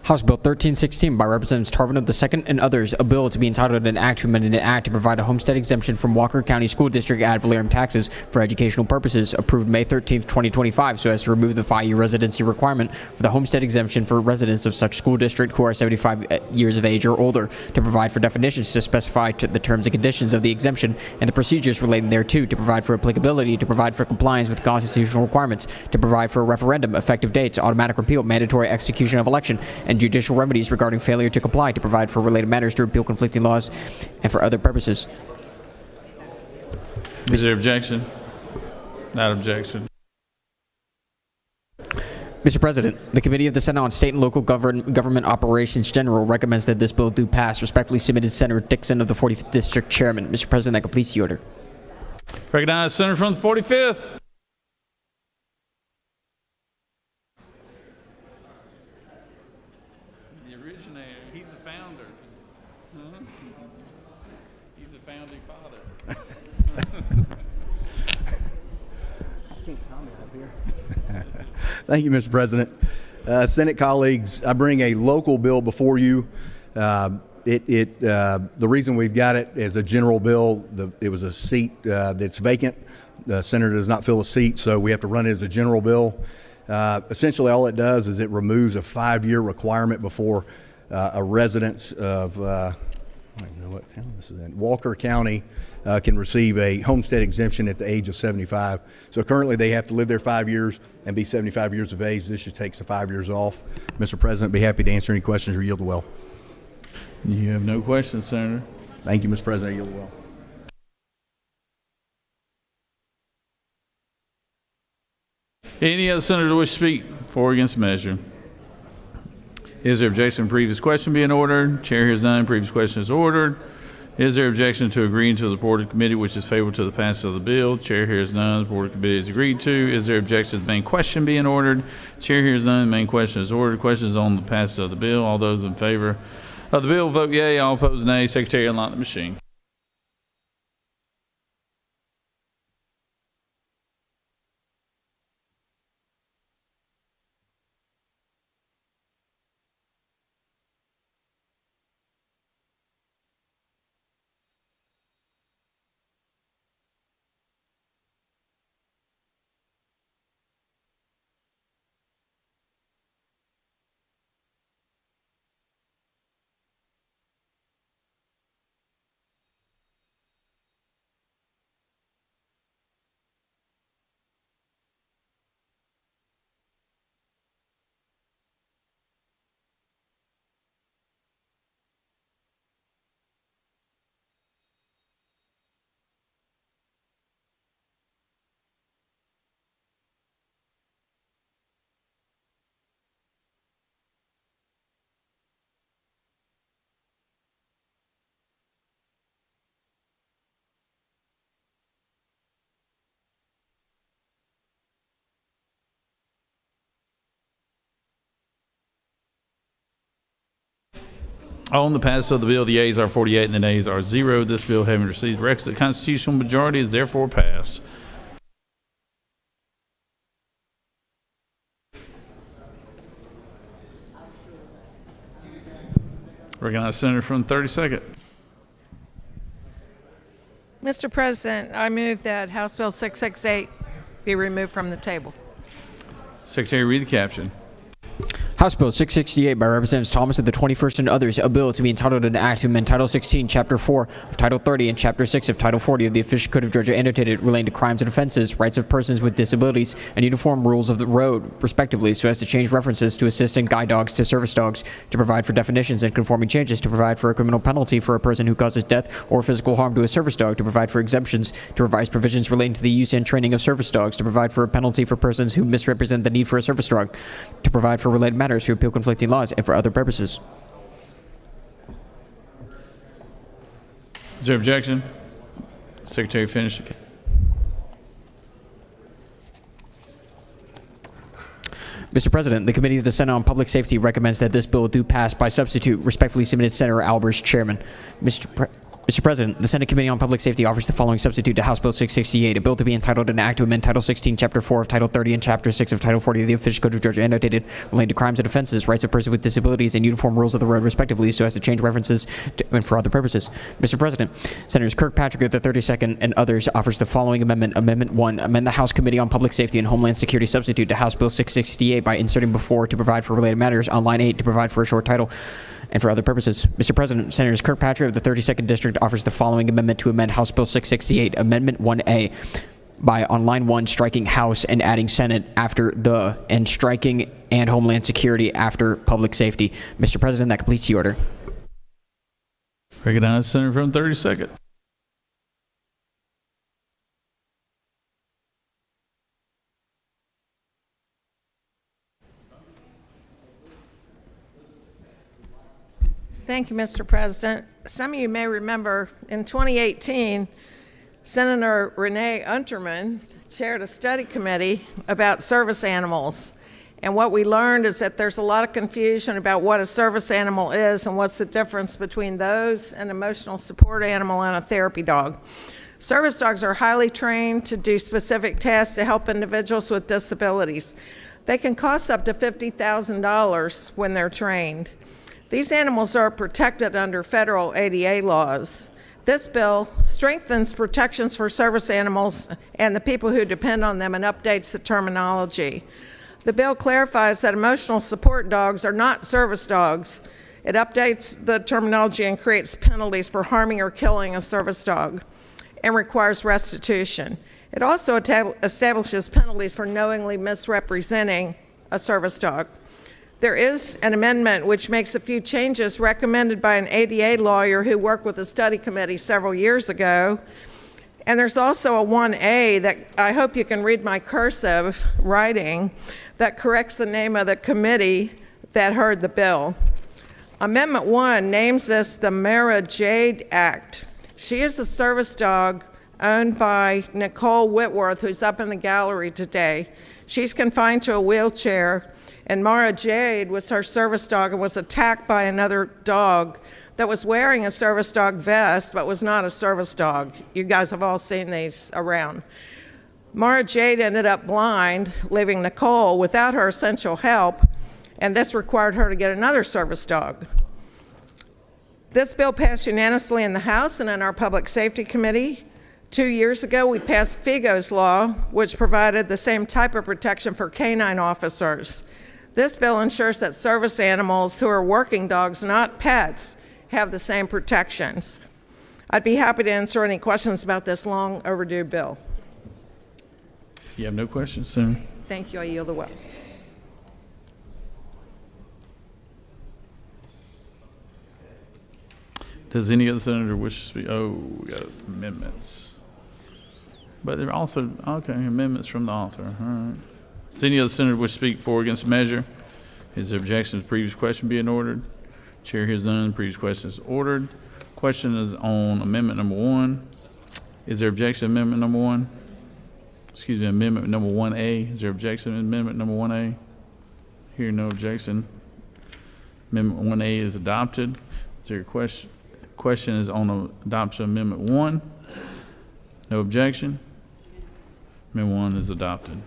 House Bill 1316 by Representatives Tarvin II and others, a bill to be entitled an act to amend an act to provide a homestead exemption from Walker County School District ad valorem taxes for educational purposes, approved May 13, 2025, so as to remove the 5-year residency requirement for the homestead exemption for residents of such school district who are 75 years of age or older, to provide for definitions to specify the terms and conditions of the exemption and the procedures relating thereto, to provide for applicability, to provide for compliance with constitutional requirements, to provide for a referendum, effective dates, automatic repeal, mandatory execution of election, and judicial remedies regarding failure to comply, to provide for related matters, to repeal conflicting laws, and for other purposes. Is there objection? Not objection. Mr. President, the Committee of the Senate on State and Local Government Operations General recommends that this bill do pass. Respectfully submitted, Senator Dixon of the 45th District Chairman. Mr. President, that completes the order. Recognize Senator from the 45th. The originator. He's the founder. Huh? He's the founding father. Thank you, Mr. President. Senate colleagues, I bring a local bill before you. The reason we've got it as a general bill, it was a seat that's vacant. The senator does not fill a seat, so we have to run it as a general bill. Essentially, all it does is it removes a 5-year requirement before a residence of I don't know what town this is in, Walker County, can receive a homestead exemption at the age of 75. So currently they have to live there 5 years and be 75 years of age. This just takes the 5 years off. Mr. President, be happy to answer any questions or yield the well. You have no questions, Senator. Thank you, Mr. President. I yield the well. Any other senator wish to speak for or against the measure? Is there objection to previous question being ordered? Chair hears none. Previous question is ordered. Is there objection to agreeing to the report of committee which is favorable to the passage of the bill? Chair hears none. The report of committee is agreed to. Is there objection to the main question being ordered? Chair hears none. The main question is ordered. Questions on the passage of the bill. All those in favor of the bill vote yea. All opposed nay. Secretary, unlock the machine. On the passage of the bill, the yeas are 48 and the nays are 0. This bill, having received the requisite constitutional majority, is therefore passed. Recognize Senator from the 32nd. Mr. President, I move that House Bill 668 be removed from the table. Secretary, read the caption. House Bill 668 by Representatives Thomas of the 21st and others, a bill to be entitled an act to amend Title 16, Chapter 4 of Title 30 and Chapter 6 of Title 40 of the Official Code of Georgia annotated relating to crimes and offenses, rights of persons with disabilities, and uniform rules of the road, respectively, so as to change references to assistant guide dogs to service dogs, to provide for definitions and conforming changes, to provide for a criminal penalty for a person who causes death or physical harm to a service dog, to provide for exemptions, to revise provisions relating to the use and training of service dogs, to provide for a penalty for persons who misrepresent the need for a service dog, to provide for related matters, to appeal conflicting laws, and for other purposes. Is there objection? Secretary, finish the case. Mr. President, the Committee of the Senate on Public Safety recommends that this bill do pass by substitute. Respectfully submitted, Senator Albers, Chairman. Mr. President, the Senate Committee on Public Safety offers the following substitute to House Bill 668, a bill to be entitled an act to amend Title 16, Chapter 4 of Title 30 and Chapter 6 of Title 40 of the Official Code of Georgia, annotated relating to crimes and offenses, rights of persons with disabilities, and uniform rules of the road, respectively, so as to change references to, and for other purposes. Mr. President, Senators Kirkpatrick of the 32nd and others offers the following amendment. Amendment 1, amend the House Committee on Public Safety and Homeland Security substitute to House Bill 668 by inserting before to provide for related matters on line 8 to provide for a short title and for other purposes. Mr. President, Senators Kirkpatrick of the 32nd District offers the following amendment to amend House Bill 668, Amendment 1A, by on line 1 striking House and adding Senate after the, and striking and Homeland Security after Public Safety. Mr. President, that completes the order. Recognize Senator from 32nd. Thank you, Mr. President. Some of you may remember in 2018, Senator Renee Unterman chaired a study committee about service animals. And what we learned is that there's a lot of confusion about what a service animal is and what's the difference between those, an emotional support animal, and a therapy dog. Service dogs are highly trained to do specific tasks to help individuals with disabilities. They can cost up to $50,000 when they're trained. These animals are protected under federal ADA laws. This bill strengthens protections for service animals and the people who depend on them and updates the terminology. The bill clarifies that emotional support dogs are not service dogs. It updates the terminology and creates penalties for harming or killing a service dog and requires restitution. It also establishes penalties for knowingly misrepresenting a service dog. There is an amendment which makes a few changes recommended by an ADA lawyer who worked with the study committee several years ago. And there's also a 1A that I hope you can read my cursive writing that corrects the name of the committee that heard the bill. Amendment 1 names this the Mara Jade Act. She is a service dog owned by Nicole Whitworth, who's up in the gallery today. She's confined to a wheelchair, and Mara Jade was her service dog and was attacked by another dog that was wearing a service dog vest but was not a service dog. You guys have all seen these around. Mara Jade ended up blind, leaving Nicole without her essential help, and this required her to get another service dog. This bill passed unanimously in the House and in our Public Safety Committee. 2 years ago, we passed Figo's law, which provided the same type of protection for canine officers. This bill ensures that service animals who are working dogs, not pets, have the same protections. I'd be happy to answer any questions about this long overdue bill. You have no questions, Senator? Thank you. I yield the way. Does any other senator wish to speak? Oh, we got amendments. But they're also, okay, amendments from the author. All right. Does any other senator wish to speak for or against the measure? Is there objection to the previous question being ordered? Chair hears none. Previous question is ordered. Question is on amendment number 1. Is there objection to amendment number 1? Excuse me, amendment number 1A. Is there objection to amendment number 1A? Hearing no objection. Amendment 1A is adopted. Is there a question? Question is on the adoption of amendment 1. No objection. Amendment 1 is adopted.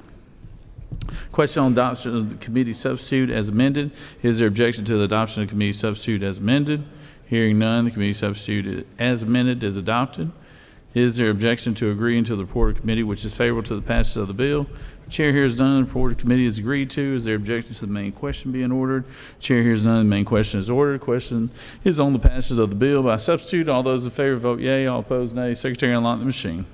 Question on adoption of the committee substitute as amended. Is there objection to the adoption of the committee substitute as amended? Hearing none, the committee substitute as amended is adopted. Is there objection to agreeing to the report of committee which is favorable to the passage of the bill? Chair hears none. The report of committee is agreed to. Is there objection to the main question being ordered? Chair hears none. The main question is ordered. Question is on the passage of the bill by substitute. All those in favor vote yea. All opposed nay. Secretary, unlock the machine.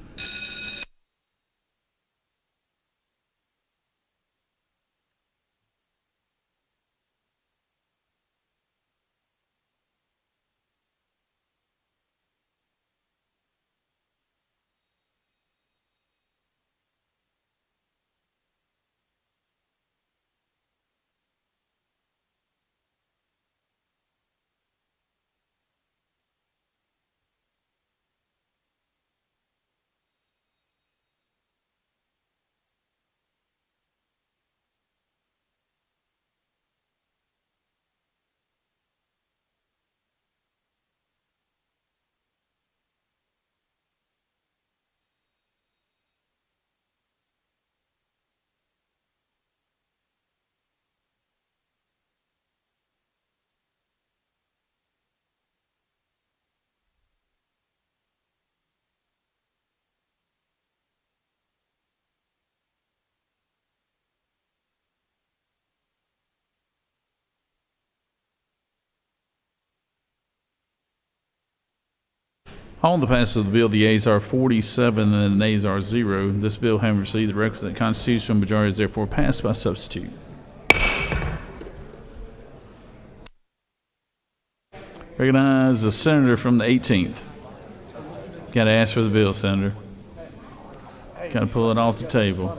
On the passage of the bill, the yeas are 47 and the nays are 0. This bill, having received the requisite constitutional majority, is therefore passed by substitute. Recognize the senator from the 18th. Got to ask for the bill, Senator. Got to pull it off the table.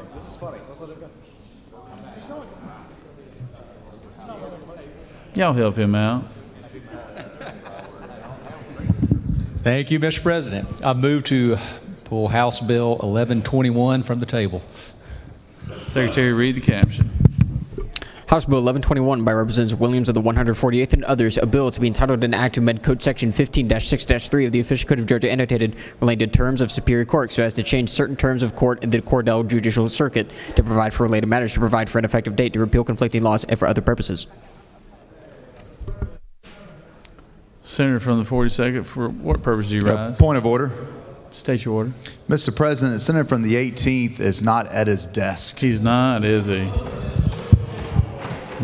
Y'all help him out. Thank you, Mr. President. I move to pull House Bill 1121 from the table. Secretary, read the caption. House Bill 1121 by Representatives Williams of the 148th and others, a bill to be entitled an act to amend Code Section 15-6-3 of the Official Code of Georgia annotated relating to terms of Superior Court so as to change certain terms of court in the Cordell Judicial Circuit, to provide for related matters, to provide for an effective date, to repeal conflicting laws, and for other purposes. Senator from the 42nd, for what purpose do you rise? Point of order. State your order. Mr. President, the senator from the 18th is not at his desk. He's not, is he?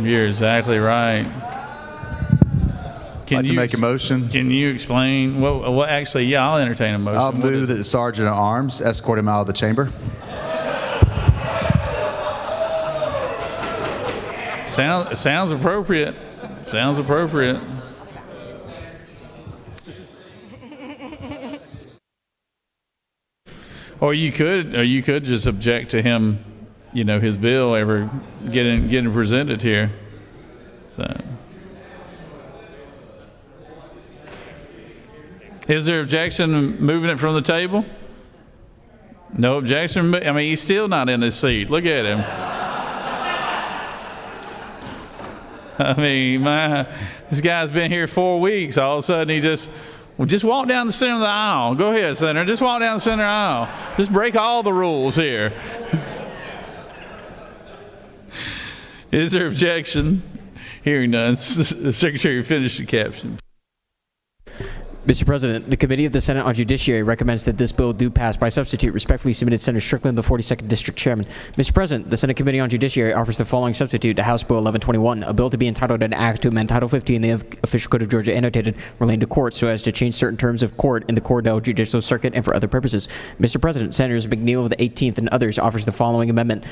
You're exactly right. I'd like to make a motion. Can you explain? Well, actually, yeah, I'll entertain a motion. I'll move that the Sergeant at Arms escort him out of the chamber. Sounds appropriate. Sounds appropriate. Or you could just object to him, his bill ever getting presented here. So, is there objection moving it from the table? No objection. I mean, he's still not in his seat. Look at him. I mean, this guy's been here 4 weeks. All of a sudden, he just walk down the center of the aisle. Go ahead, Senator. Just walk down the center of the aisle. Just break all the rules here. Is there objection? Hearing none. The Secretary finished the caption. Mr. President, the Committee of the Senate on Judiciary recommends that this bill do pass by substitute. Respectfully submitted, Senator Strickland, the 42nd District Chairman. Mr. President, the Senate Committee on Judiciary offers the following substitute to House Bill 1121, a bill to be entitled an act to amend Title 15 in the Official Code of Georgia annotated relating to courts so as to change certain terms of court in the Cordell Judicial Circuit and for other purposes. Mr. President, Senators McNeil of the 18th and others offers the following amendment.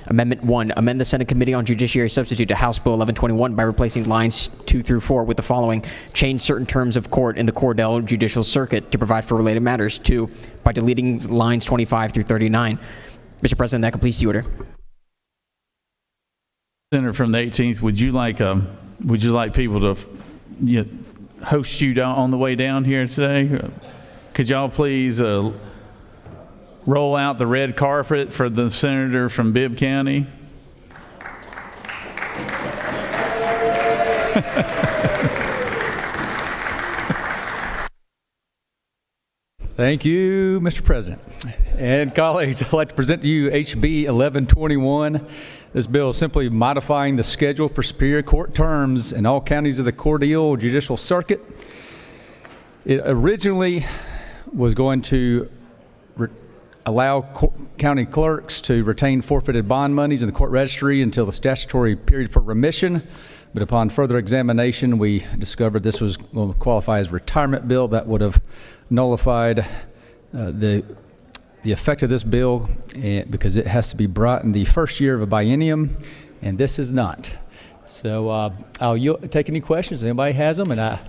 Amendment 1, amend the Senate Committee on Judiciary substitute to House Bill 1121 by replacing lines 2 through 4 with the following. Change certain terms of court in the Cordell Judicial Circuit to provide for related matters. 2, by deleting lines 25 through 39. Mr. President, that completes the order. Senator from the 18th, would you like people to host you down on the way down here today? Could y'all please roll out the red carpet for the senator from Bibb County? Thank you, Mr. President. And colleagues, I'd like to present to you HB 1121. This bill is simply modifying the schedule for Superior Court terms in all counties of the Cordell Judicial Circuit. It originally was going to allow county clerks to retain forfeited bond monies in the court registry until the statutory period for remission. But upon further examination, we discovered this was going to qualify as a retirement bill that would have nullified the effect of this bill because it has to be brought in the first year of a biennium, and this is not. So I'll take any questions. Anybody has them, and I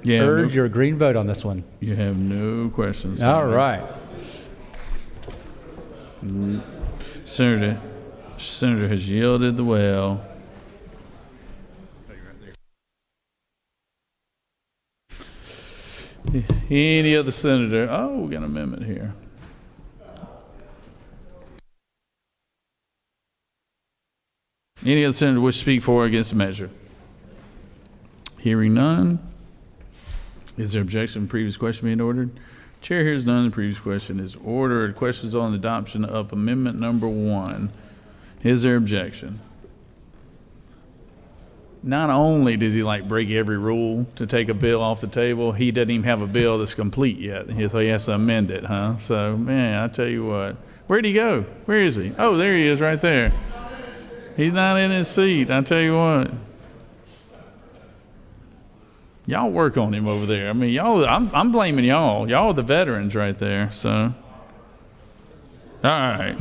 urge your green vote on this one. You have no questions. All right. Senator has yielded the well. Any other senator? Oh, we got an amendment here. Any other senator wish to speak for or against the measure? Hearing none. Is there objection to the previous question being ordered? Chair hears none. The previous question is ordered. Questions on the adoption of amendment number 1. Is there objection? Not only does he break every rule to take a bill off the table, he doesn't even have a bill that's complete yet. So he has to amend it, huh? So, man, I tell you what. Where'd he go? Where is he? Oh, there he is right there. He's not in his seat. I tell you what. Y'all work on him over there. I mean, y'all, I'm blaming y'all. Y'all are the veterans right there, so. All right.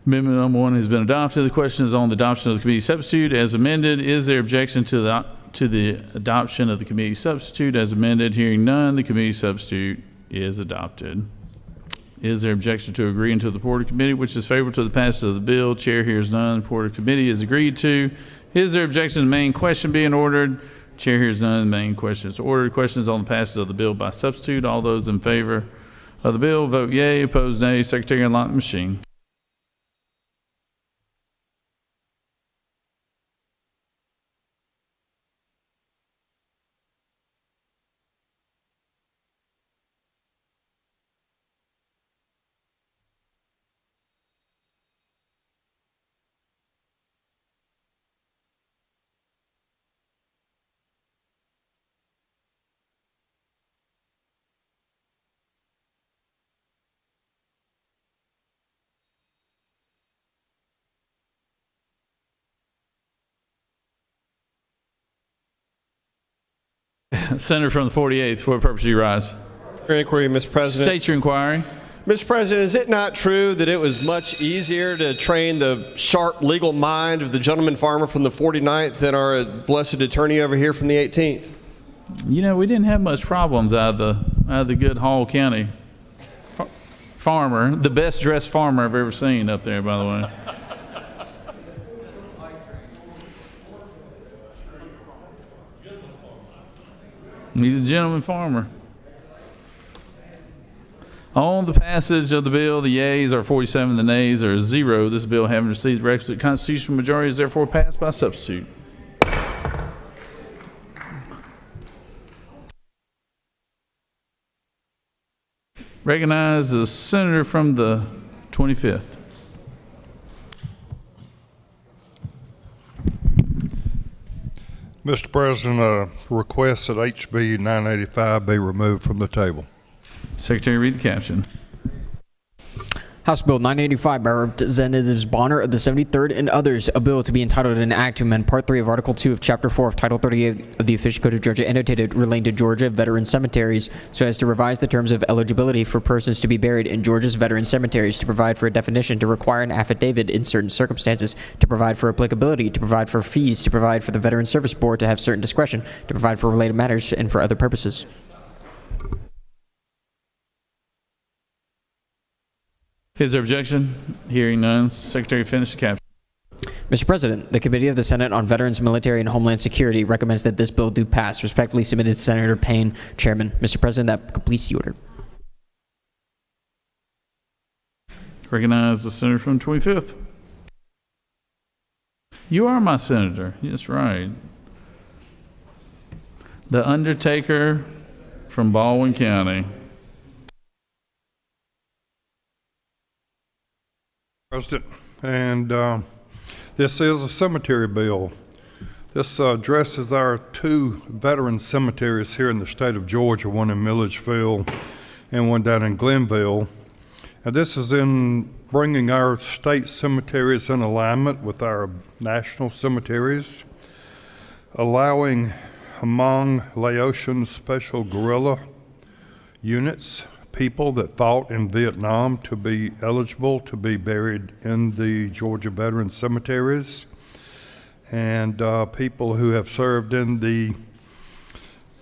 Amendment number 1 has been adopted. The question is on the adoption of the committee substitute as amended. Is there objection to the adoption of the committee substitute as amended? Hearing none, the committee substitute is adopted. Is there objection to agreeing to the report of committee, which is favorable to the passage of the bill? Chair hears none. The report of committee is agreed to. Is there objection to the main question being ordered? Chair hears none. The main question is ordered. Questions on the passage of the bill by substitute. All those in favor of the bill, vote yea. Opposed, nay. Secretary, unlock the machine. Senator from the 48th, for what purpose do you rise? Inquiry, Mr. President. State your inquiry. Mr. President, is it not true that it was much easier to train the sharp legal mind of the gentleman farmer from the 49th than our blessed attorney over here from the 18th? You know, we didn't have much problems out of the good Hall County farmer, the best dressed farmer I've ever seen up there, by the way. He's a gentleman farmer. On the passage of the bill, the yeas are 47, the nays are 0. This bill, having received the requisite constitutional majority, is therefore passed by substitute. Recognize the senator from the 25th. Mr. President, request that HB 985 be removed from the table. Secretary, read the caption. House Bill 985 by Representatives Bonner of the 73rd and others, a bill to be entitled an act to amend Part 3 of Article 2 of Chapter 4 of Title 38 of the Official Code of Georgia, annotated relating to Georgia veteran cemeteries, so as to revise the terms of eligibility for persons to be buried in Georgia's veteran cemeteries, to provide for a definition, to require an affidavit in certain circumstances, to provide for applicability, to provide for fees, to provide for the Veteran Service Board to have certain discretion, to provide for related matters, and for other purposes. Is there objection? Hearing none. Secretary, finish the caption. Mr. President, the Committee of the Senate on Veterans, Military, and Homeland Security recommends that this bill do pass. Respectfully submitted, Senator Payne, Chairman. Mr. President, that completes the order. Recognize the senator from the 25th. You are my senator. That's right. The Undertaker from Baldwin County. President, and this is a cemetery bill. This addresses our 2 veteran cemeteries here in the state of Georgia, one in Milledgeville and one down in Glenville. And this is in bringing our state cemeteries in alignment with our national cemeteries, allowing among Laotian special guerrilla units people that fought in Vietnam to be eligible to be buried in the Georgia veteran cemeteries, and people who have served in the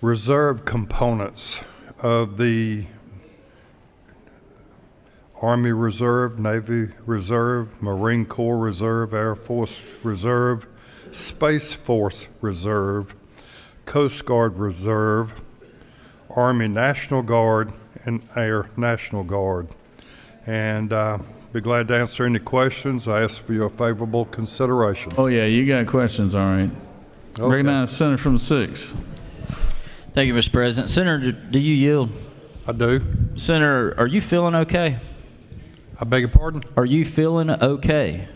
reserve components of the Army Reserve, Navy Reserve, Marine Corps Reserve, Air Force Reserve, Space Force Reserve, Coast Guard Reserve, Army National Guard, and Air National Guard. And be glad to answer any questions. I ask for your favorable consideration. Oh, yeah, you got questions, all right. Okay. Recognize the senator from the 6th. Thank you, Mr. President. Senator, do you yield? I do. Senator, are you feeling okay? I beg your pardon? Are you feeling okay?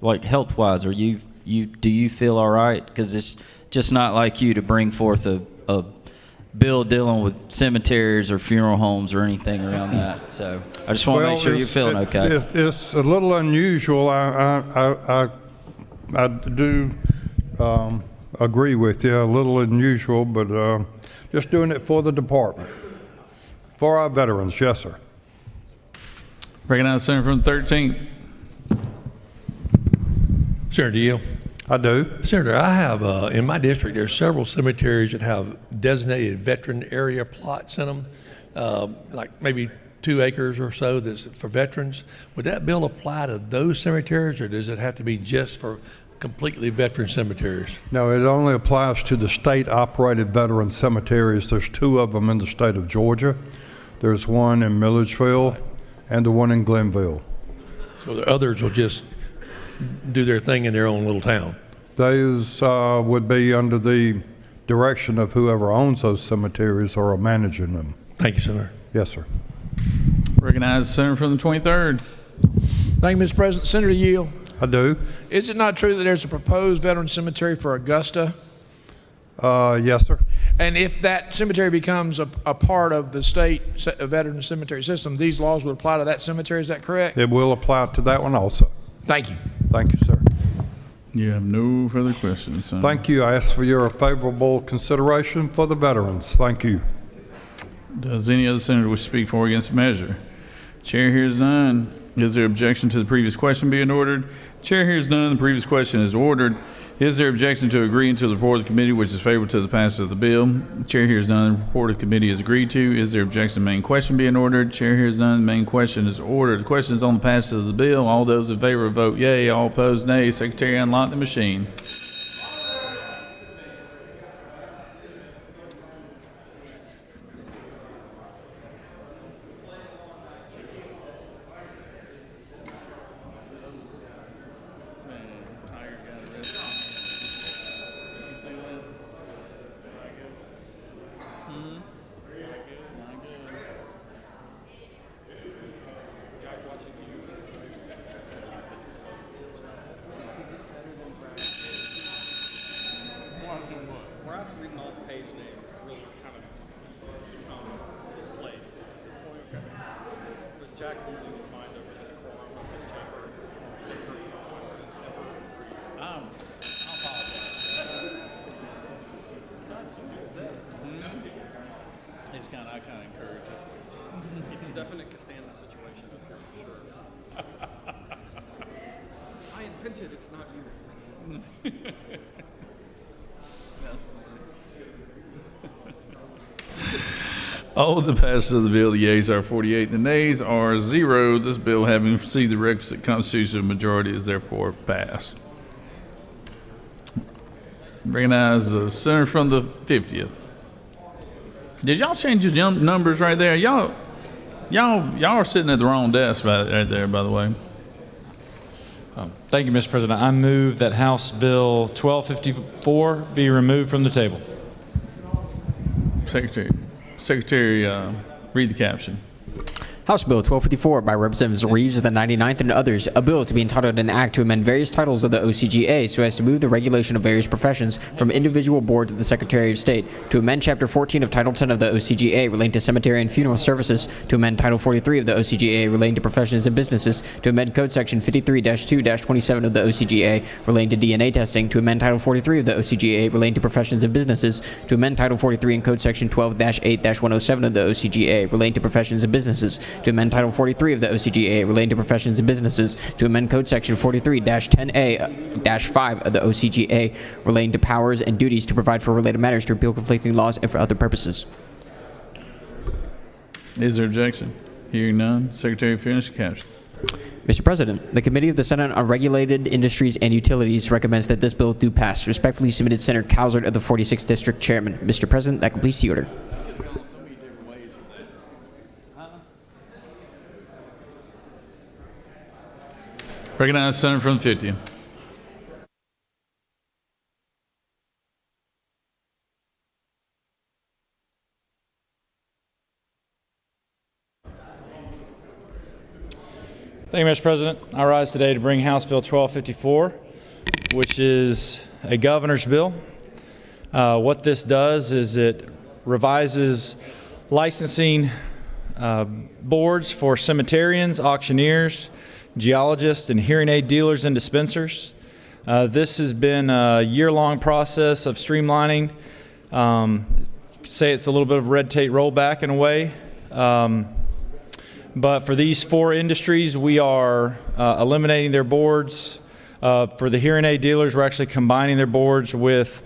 Like health-wise, do you feel all right? Because it's just not like you to bring forth a bill dealing with cemeteries or funeral homes or anything around that. So I just want to make sure you're feeling okay. It's a little unusual. I do Agree with you, a little unusual, but just doing it for the department. For our veterans, yes, sir. Recognize Senator from the 13th. Senator Deal. I do. Senator, I have, in my district, there's several cemeteries that have designated veteran area plots in them, like maybe 2 acres or so that's for veterans. Would that bill apply to those cemeteries, or does it have to be just for completely veteran cemeteries? No, it only applies to the state-operated veteran cemeteries. There's 2 of them in the state of Georgia. There's one in Milledgeville and the one in Glenville. So the others will just do their thing in their own little town? Those would be under the direction of whoever owns those cemeteries or are managing them. Thank you, Senator. Yes, sir. Recognize the Senator from the 23rd. Thank you, Mr. President. Senator Yield. I do. Is it not true that there's a proposed veteran cemetery for Augusta? Yes, sir. And if that cemetery becomes a part of the state veteran cemetery system, these laws would apply to that cemetery, is that correct? It will apply to that one also. Thank you. Thank you, sir. You have no further questions, Senator. Thank you. I ask for your favorable consideration for the veterans. Thank you. Does any other senator wish to speak for or against the measure? Chair hears none. Is there objection to the previous question being ordered? Chair hears none. The previous question is ordered. Is there objection to agreeing to the report of the committee which is favorable to the passage of the bill? Chair hears none. The report of the committee is agreed to. Is there objection to the main question being ordered? Chair hears none. The main question is ordered. The question is on the passage of the bill. All those in favor vote yea. All opposed nay. Secretary, unlock the machine. I kind of encourage it. It's a definite Costanza situation up here for sure. I invented it's not you, it's me. That's funny. All the passage of the bill, the yeas are 48, the nays are 0. This bill, having received the requisite constitutional majority, is therefore passed. Recognize the senator from the 50th. Did y'all change your numbers right there? Y'all are sitting at the wrong desk right there, by the way. Thank you, Mr. President. I move that House Bill 1254 be removed from the table. Secretary, read the caption. House Bill 1254 by Representatives Reeves of the 99th and others, a bill to be entitled an act to amend various titles of the OCGA so as to move the regulation of various professions from individual boards of the Secretary of State, to amend Chapter 14 of Title 10 of the OCGA relating to cemetery and funeral services, to amend Title 43 of the OCGA relating to professions and businesses, to amend Code Section 53-2-27 of the OCGA relating to DNA testing, to amend Title 43 of the OCGA relating to professions and businesses, to amend Title 43 and Code Section 12-8-107 of the OCGA relating to professions and businesses, to amend Title 43 of the OCGA relating to professions and businesses, to amend Code Section 43-10A-5 of the OCGA relating to powers and duties to provide for related matters, to repeal conflicting laws, and for other purposes. Is there objection? Hearing none, Secretary, finish the caption. Mr. President, the Committee of the Senate on Regulated Industries and Utilities recommends that this bill do pass. Respectfully submitted, Senator Cowsert of the 46th District Chairman. Mr. President, that completes the order. Recognize the senator from the 50th. Thank you, Mr. President. I rise today to bring House Bill 1254, which is a governor's bill. What this does is it revises licensing boards for cemeterians, auctioneers, geologists, and hearing aid dealers and dispensers. This has been a year-long process of streamlining. Say it's a little bit of red tape rollback in a way. But for these 4 industries, we are eliminating their boards. For the hearing aid dealers, we're actually combining their boards with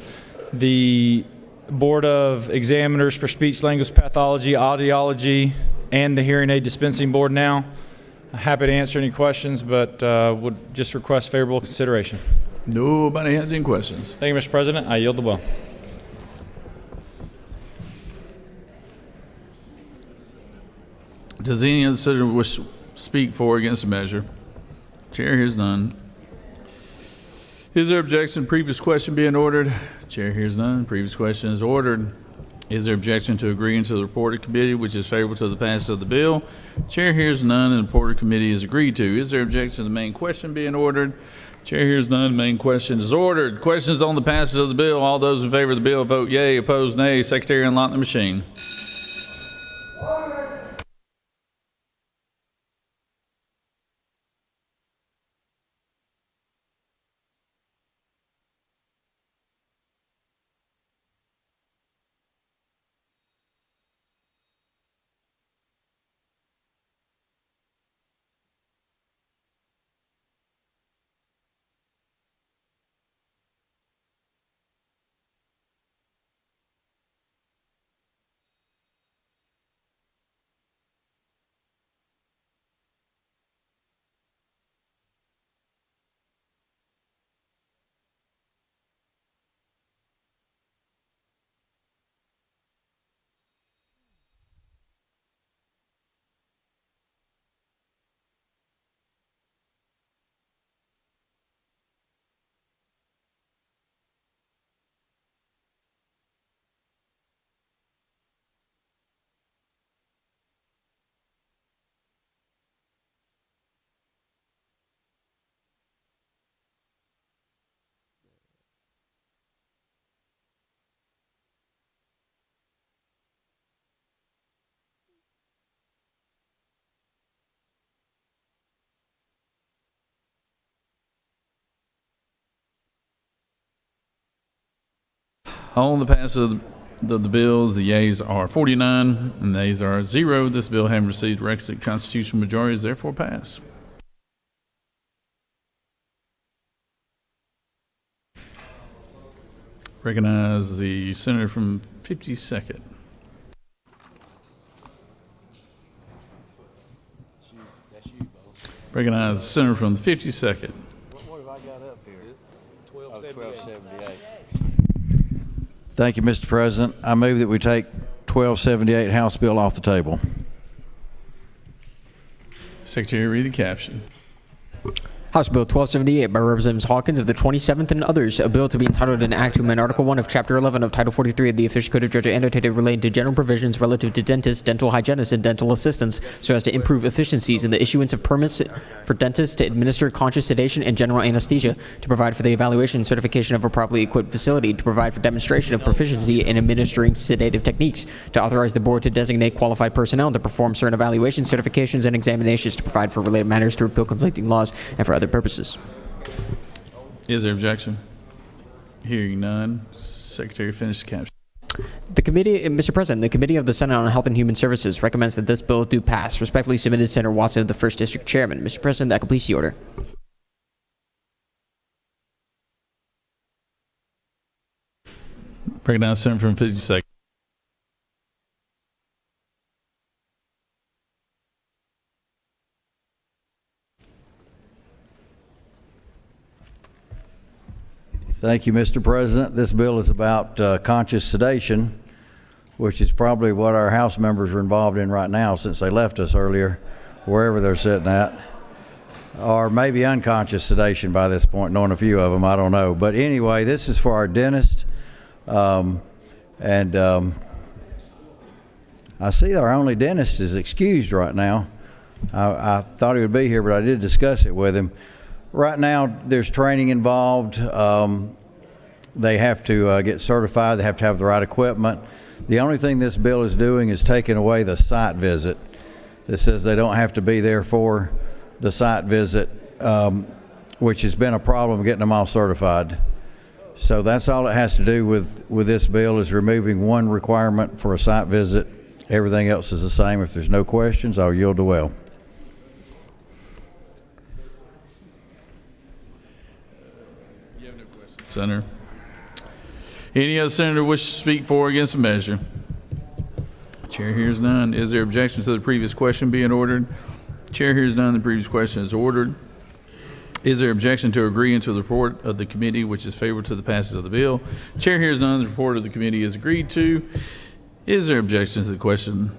the Board of Examiners for Speech Language Pathology, Audiology, and the Hearing Aid Dispensing Board now. Happy to answer any questions, but would just request favorable consideration. Nobody has any questions. Thank you, Mr. President. I yield the will. Does any other citizen wish to speak for or against the measure? Chair hears none. Is there objection to previous question being ordered? Chair hears none. Previous question is ordered. Is there objection to agreeing to the report of committee, which is favorable to the passage of the bill? Chair hears none, and the report of committee is agreed to. Is there objection to the main question being ordered? Chair hears none. Main question is ordered. Questions on the passage of the bill. All those in favor of the bill vote yea. Opposed, nay. Secretary, unlock the machine. On the passage of the bills, the yeas are 49 and the nays are 0. This bill, having received requisite constitutional majority, is therefore passed. Recognize the senator from 52nd. Recognize the senator from the 52nd. What have I got up here? 1278. Thank you, Mr. President. I move that we take 1278 House Bill off the table. Secretary, read the caption. House Bill 1278 by Representatives Hawkins of the 27th and others, a bill to be entitled an act to amend Article 1 of Chapter 11 of Title 43 of the Official Code of Georgia, annotated relating to general provisions relative to dentists, dental hygienists, and dental assistants, so as to improve efficiencies in the issuance of permits for dentists to administer conscious sedation and general anesthesia, to provide for the evaluation and certification of a properly equipped facility, to provide for demonstration of proficiency in administering sedative techniques, to authorize the board to designate qualified personnel to perform certain evaluations, certifications, and examinations, to provide for related matters, to repeal conflicting laws, and for other purposes. Is there objection? Hearing none. Secretary, finish the caption. The committee, Mr. President, the Committee of the Senate on Health and Human Services recommends that this bill do pass. Respectfully submitted, Senator Watson of the 1st District Chairman. Mr. President, that completes the order. Recognize senator from 52nd. Thank you, Mr. President. This bill is about conscious sedation, which is probably what our House members are involved in right now since they left us earlier, wherever they're sitting at. Or maybe unconscious sedation by this point, knowing a few of them, I don't know. But anyway, this is for our dentist. I see our only dentist is excused right now. I thought he would be here, but I did discuss it with him. Right now, there's training involved. They have to get certified. They have to have the right equipment. The only thing this bill is doing is taking away the site visit. This says they don't have to be there for the site visit. which has been a problem getting them all certified. So that's all it has to do with this bill, is removing one requirement for a site visit. Everything else is the same. If there's no questions, I'll yield to Will. You have no questions, Senator. Any other senator wish to speak for or against the measure? Chair hears none. Is there objection to the previous question being ordered? Chair hears none. The previous question is ordered. Is there objection to agreeing to the report of the committee which is favorable to the passage of the bill? Chair hears none. The report of the committee is agreed to. Is there objection to the question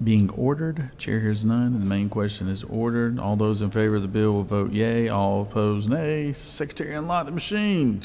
being ordered? Chair hears none, and the main question is ordered. All those in favor of the bill will vote yea. All opposed, nay. Secretary, unlock the machine.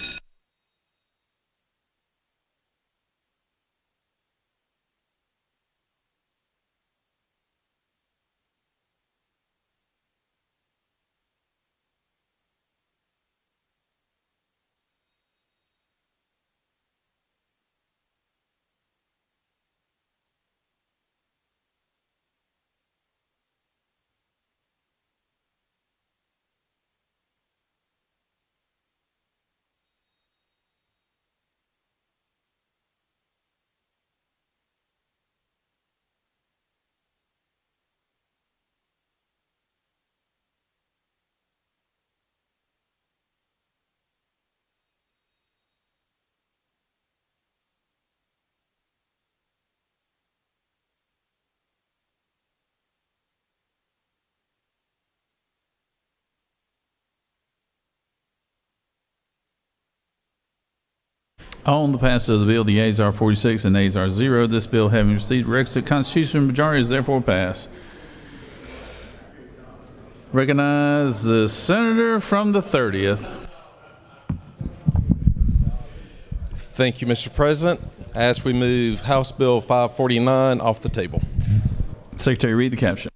On the passage of the bill, the yeas are 46 and nays are 0. This bill, having received requisite constitutional majority, is therefore passed. Recognize the senator from the 30th. Thank you, Mr. President. As we move House Bill 549 off the table. Secretary, read the caption.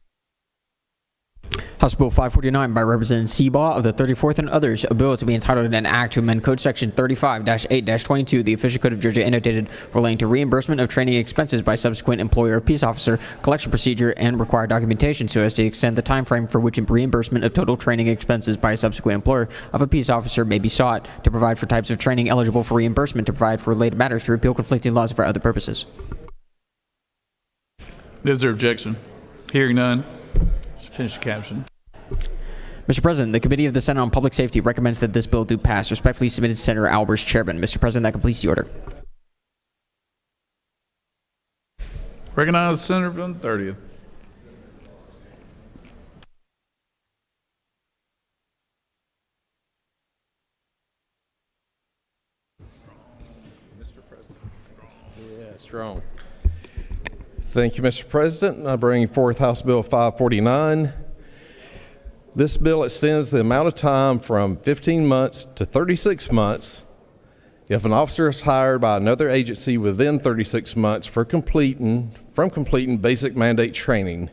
House Bill 549 by Representative Seabaugh of the 34th and others, a bill to be entitled an act to amend Code Section 35-8-22, the official code of Georgia annotated, relating to reimbursement of training expenses by subsequent employer of peace officer, collection procedure, and required documentation so as to extend the time frame for which reimbursement of total training expenses by a subsequent employer of a peace officer may be sought, to provide for types of training eligible for reimbursement, to provide for related matters, to repeal conflicting laws, and for other purposes. Is there objection? Hearing none. Finish the caption. Mr. President, the Committee of the Senate on Public Safety recommends that this bill do pass. Respectfully submitted, Senator Albers, Chairman. Mr. President, that completes the order. Recognize the senator from the 30th. Mr. President. Yeah, strong. Thank you, Mr. President. I bring forth House Bill 549. This bill extends the amount of time from 15 months to 36 months if an officer is hired by another agency within 36 months from completing basic mandate training.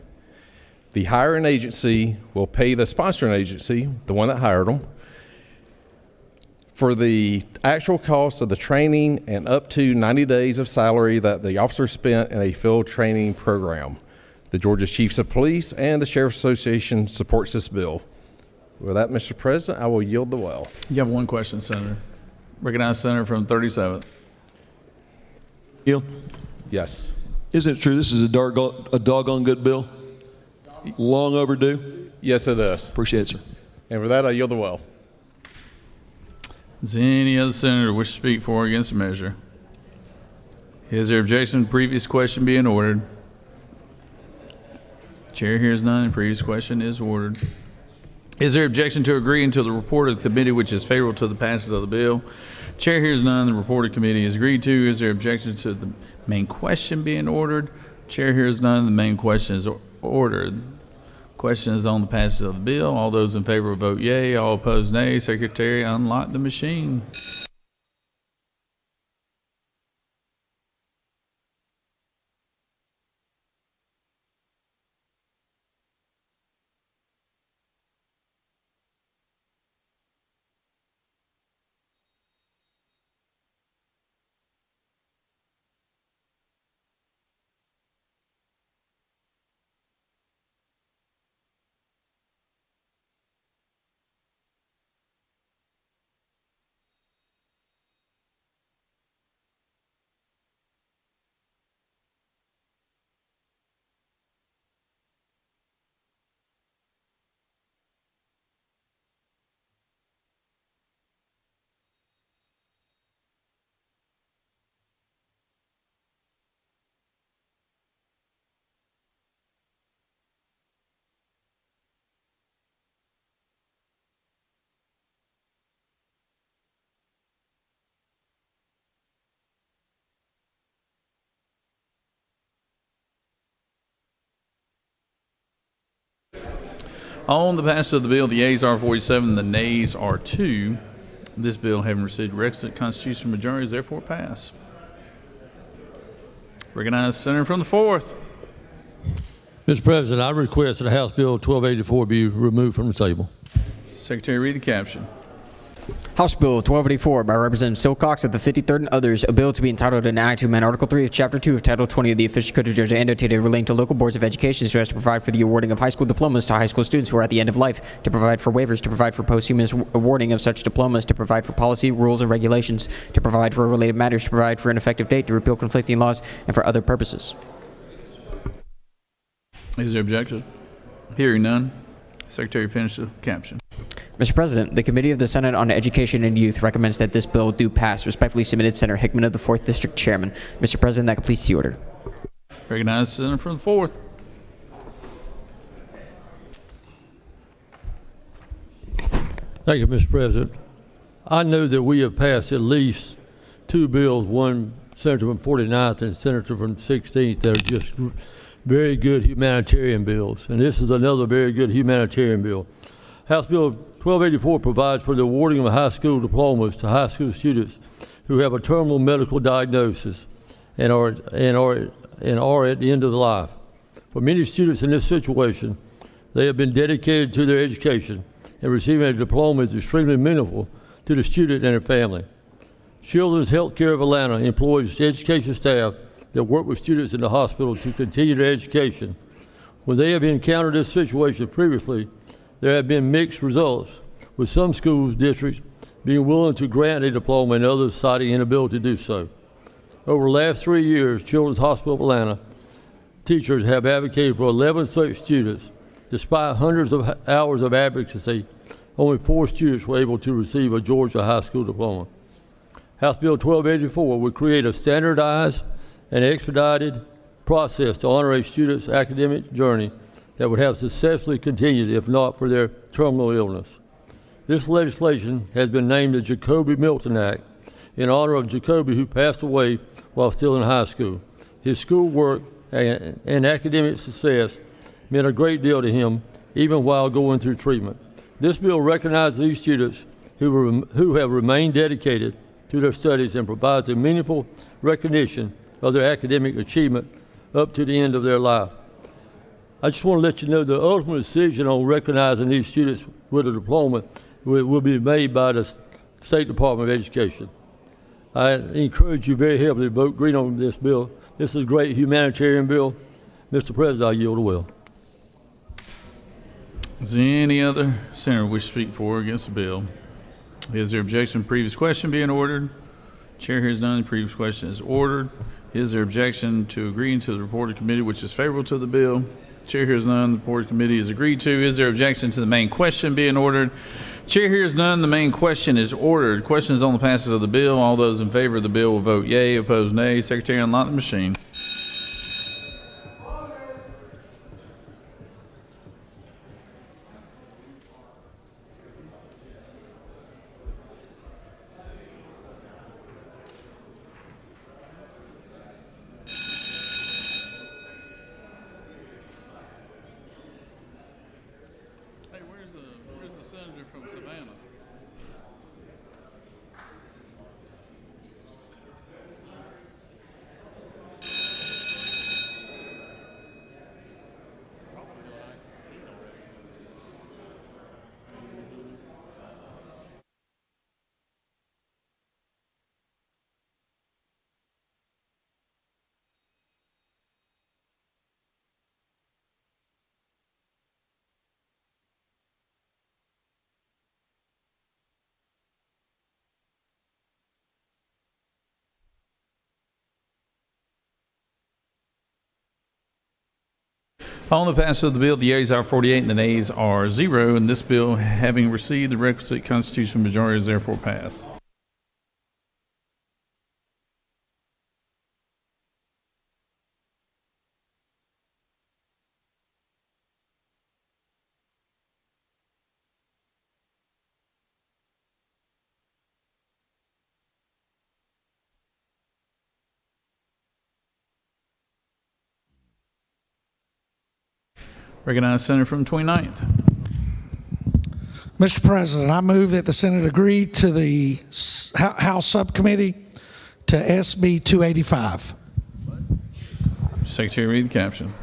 The hiring agency will pay the sponsoring agency, the one that hired them, for the actual cost of the training and up to 90 days of salary that the officer spent in a field training program. The Georgia Chiefs of Police and the Sheriff's Association supports this bill. With that, Mr. President, I will yield the well. You have one question, Senator. Recognize Senator from 37th. Yield. Yes. Isn't it true this is a doggone good bill? Long overdue? Yes, it is. Appreciate it, sir. And with that, I yield the well. Does any other senator wish to speak for or against the measure? Is there objection to the previous question being ordered? Chair hears none. The previous question is ordered. Is there objection to agreeing to the report of the committee which is favorable to the passage of the bill? Chair hears none. The report of committee is agreed to. Is there objection to the main question being ordered? Chair hears none. The main question is ordered. Question is on the passage of the bill. All those in favor vote yea. All opposed, nay. Secretary, unlock the machine. On the passage of the bill, the yeas are 47, the nays are 2. This bill, having received requisite constitutional majority, is therefore passed. Recognize the senator from the 4th. Mr. President, I request that House Bill 1284 be removed from the table. Secretary, read the caption. House Bill 1284 by Representative Silcox of the 53rd and others, a bill to be entitled an act to amend Article 3 of Chapter 2 of Title 20 of the Official Code of Georgia annotated relating to local boards of education so as to provide for the awarding of high school diplomas to high school students who are at the end of life, to provide for waivers, to provide for posthumous awarding of such diplomas, to provide for policy, rules, and regulations, to provide for related matters, to provide for an effective date, to repeal conflicting laws, and for other purposes. Is there objection? Hearing none. Secretary, finish the caption. Mr. President, the Committee of the Senate on Education and Youth recommends that this bill do pass. Respectfully submitted, Senator Hickman of the 4th District Chairman. Mr. President, that completes the order. Recognize the senator from the 4th. Thank you, Mr. President. I know that we have passed at least 2 bills, one senator from 49th and senator from 16th, that are just very good humanitarian bills. And this is another very good humanitarian bill. House Bill 1284 provides for the awarding of high school diplomas to high school students who have a terminal medical diagnosis and are at the end of life. For many students in this situation, they have been dedicated to their education, and receiving a diploma is extremely meaningful to the student and their family. Children's Healthcare of Atlanta employs education staff that work with students in the hospital to continue their education. When they have encountered this situation previously, there have been mixed results, with some schools districts being willing to grant a diploma and others citing inability to do so. Over the last 3 years, Children's Hospital of Atlanta teachers have advocated for 11 such students. Despite hundreds of hours of advocacy, only 4 students were able to receive a Georgia high school diploma. House Bill 1284 would create a standardized and expedited process to honor a student's academic journey that would have successfully continued if not for their terminal illness. This legislation has been named the Jacoby Milton Act in honor of Jacoby, who passed away while still in high school. His schoolwork and academic success meant a great deal to him, even while going through treatment. This bill recognizes these students who have remained dedicated to their studies and provides a meaningful recognition of their academic achievement up to the end of their life. I just want to let you know the ultimate decision on recognizing these students with a diploma will be made by the State Department of Education. I encourage you very heavily to vote green on this bill. This is a great humanitarian bill. Mr. President, I yield the will. Is there any other senator wish to speak for or against the bill? Is there objection to the previous question being ordered? Chair hears none. The previous question is ordered. Is there objection to agreeing to the report of committee which is favorable to the bill? Chair hears none. The report of committee is agreed to. Is there objection to the main question being ordered? Chair hears none. The main question is ordered. Questions on the passage of the bill. All those in favor of the bill will vote yea. Opposed, nay. Secretary, unlock the machine. On the passage of the bill, the yeas are 48 and the nays are 0, and this bill, having received the requisite constitutional majority, is therefore passed. Recognize Senator from 29th. Mr. President, I move that the Senate agree to the House Subcommittee to SB 285. Secretary, read the caption.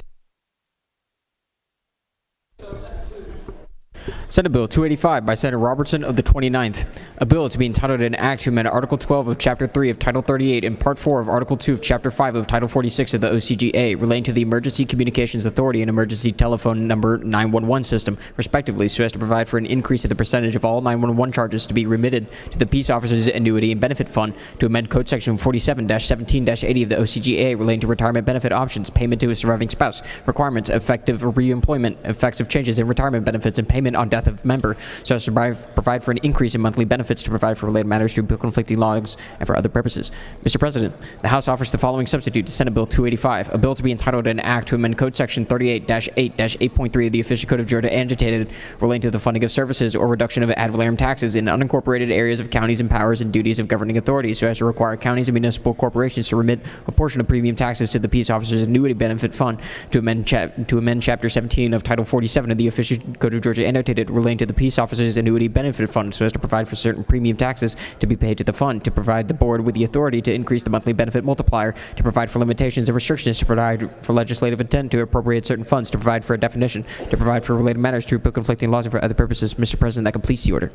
Senate Bill 285 by Senator Robertson of the 29th. A bill to be entitled an act to amend Article 12 of Chapter 3 of Title 38 and Part 4 of Article 2 of Chapter 5 of Title 46 of the OCGA relating to the Emergency Communications Authority and Emergency Telephone Number 911 system, respectively, so as to provide for an increase in the percentage of all 911 charges to be remitted to the Peace Officers Annuity and Benefit Fund, to amend Code Section 47-17-80 of the OCGA relating to retirement benefit options, payment to a surviving spouse, requirements, effective reemployment, effects of changes in retirement benefits, and payment on death of member, so as to provide for an increase in monthly benefits, to provide for related matters, to repeal conflicting laws, and for other purposes. Mr. President, the House offers the following substitute to Senate Bill 285, a bill to be entitled an act to amend Code Section 38-8-8.3 of the Official Code of Georgia annotated relating to the funding of services or reduction of ad valorem taxes in unincorporated areas of counties and powers and duties of governing authorities, so as to require counties and municipal corporations to remit a portion of premium taxes to the Peace Officers Annuity Benefit Fund, to amend Chapter 17 of Title 47 of the Official Code of Georgia annotated relating to the Peace Officers Annuity Benefit Fund, so as to provide for certain premium taxes to be paid to the fund, to provide the board with the authority to increase the monthly benefit multiplier, to provide for limitations and restrictions, to provide for legislative intent to appropriate certain funds, to provide for a definition, to provide for related matters, to repeal conflicting laws, and for other purposes. Mr. President, that completes the order.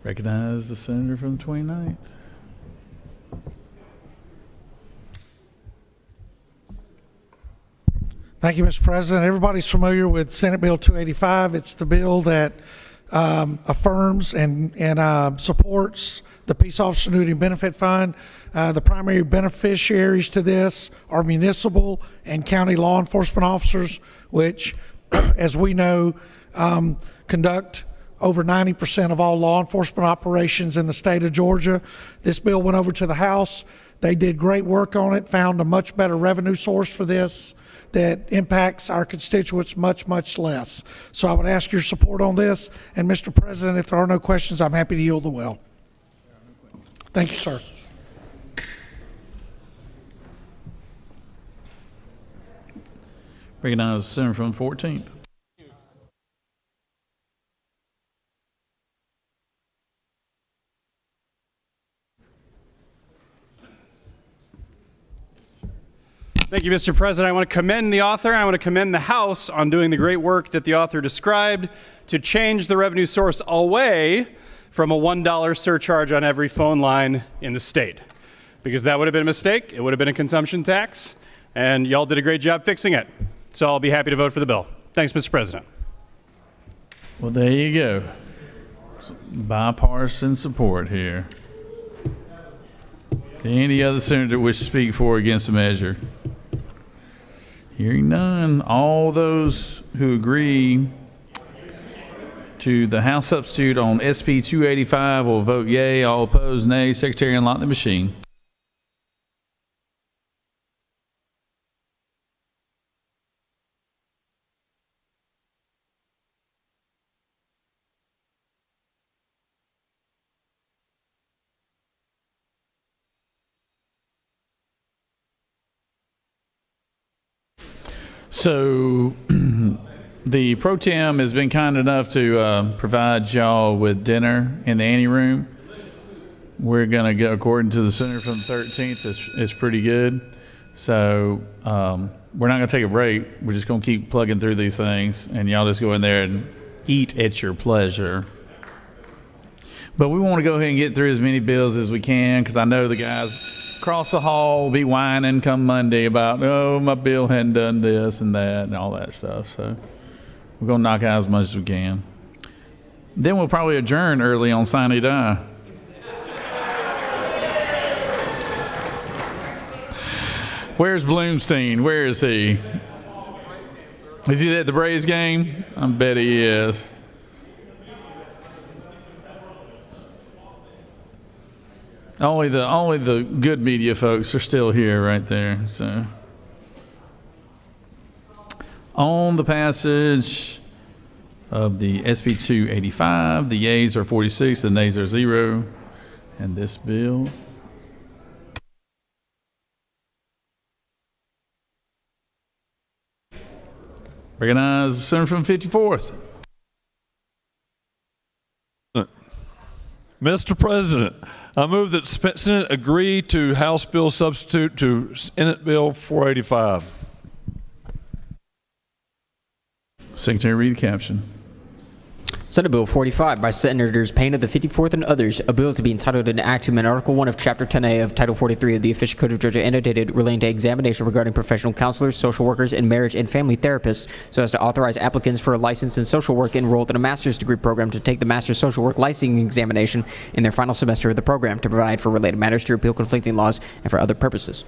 Recognize the senator from the 29th. Thank you, Mr. President. Everybody's familiar with Senate Bill 285. It's the bill that affirms and supports the Peace Officer Annuity and Benefit Fund. The primary beneficiaries to this are municipal and county law enforcement officers, which, as we know, conduct over 90% of all law enforcement operations in the state of Georgia. This bill went over to the House. They did great work on it, found a much better revenue source for this that impacts our constituents much, much less. So I would ask your support on this. And Mr. President, if there are no questions, I'm happy to yield the will. Thank you, sir. Recognize the senator from the 14th. Thank you, Mr. President. I want to commend the author. I want to commend the House on doing the great work that the author described to change the revenue source away from a $1 surcharge on every phone line in the state. Because that would have been a mistake. It would have been a consumption tax. And y'all did a great job fixing it. So I'll be happy to vote for the bill. Thanks, Mr. President. Well, there you go. Bipartisan support here. Any other senator wish to speak for or against the measure? Hearing none, all those who agree to the House substitute on SB 285 will vote yea. All opposed, nay. Secretary, unlock the machine. So the pro tem has been kind enough to provide y'all with dinner in the ante room. We're going to go, according to the senator from the 13th, it's pretty good. So we're not going to take a break. We're just going to keep plugging through these things, and y'all just go in there and eat at your pleasure. But we want to go ahead and get through as many bills as we can, because I know the guys across the hall will be whining come Monday about, oh, my bill hadn't done this and that and all that stuff. So we're going to knock out as much as we can. Then we'll probably adjourn early on Sine Die. Where's Bloomstein? Where is he? Is he at the Braves game? I bet he is. Only the good media folks are still here right there. So on the passage of the SB 285, the yeas are 46, the nays are 0, and this bill Recognize the senator from 54th. Mr. President, I move that Senate agree to House Bill substitute to Senate Bill 485. Secretary, read the caption. Senate Bill 45 by Senators Payne of the 54th and others, a bill to be entitled an act to amend Article 1 of Chapter 10A of Title 43 of the Official Code of Georgia annotated relating to examination regarding professional counselors, social workers, and marriage and family therapists so as to authorize applicants for a license in social work enrolled in a master's degree program to take the master's social work licensing examination in their final semester of the program, to provide for related matters, to repeal conflicting laws, and for other purposes.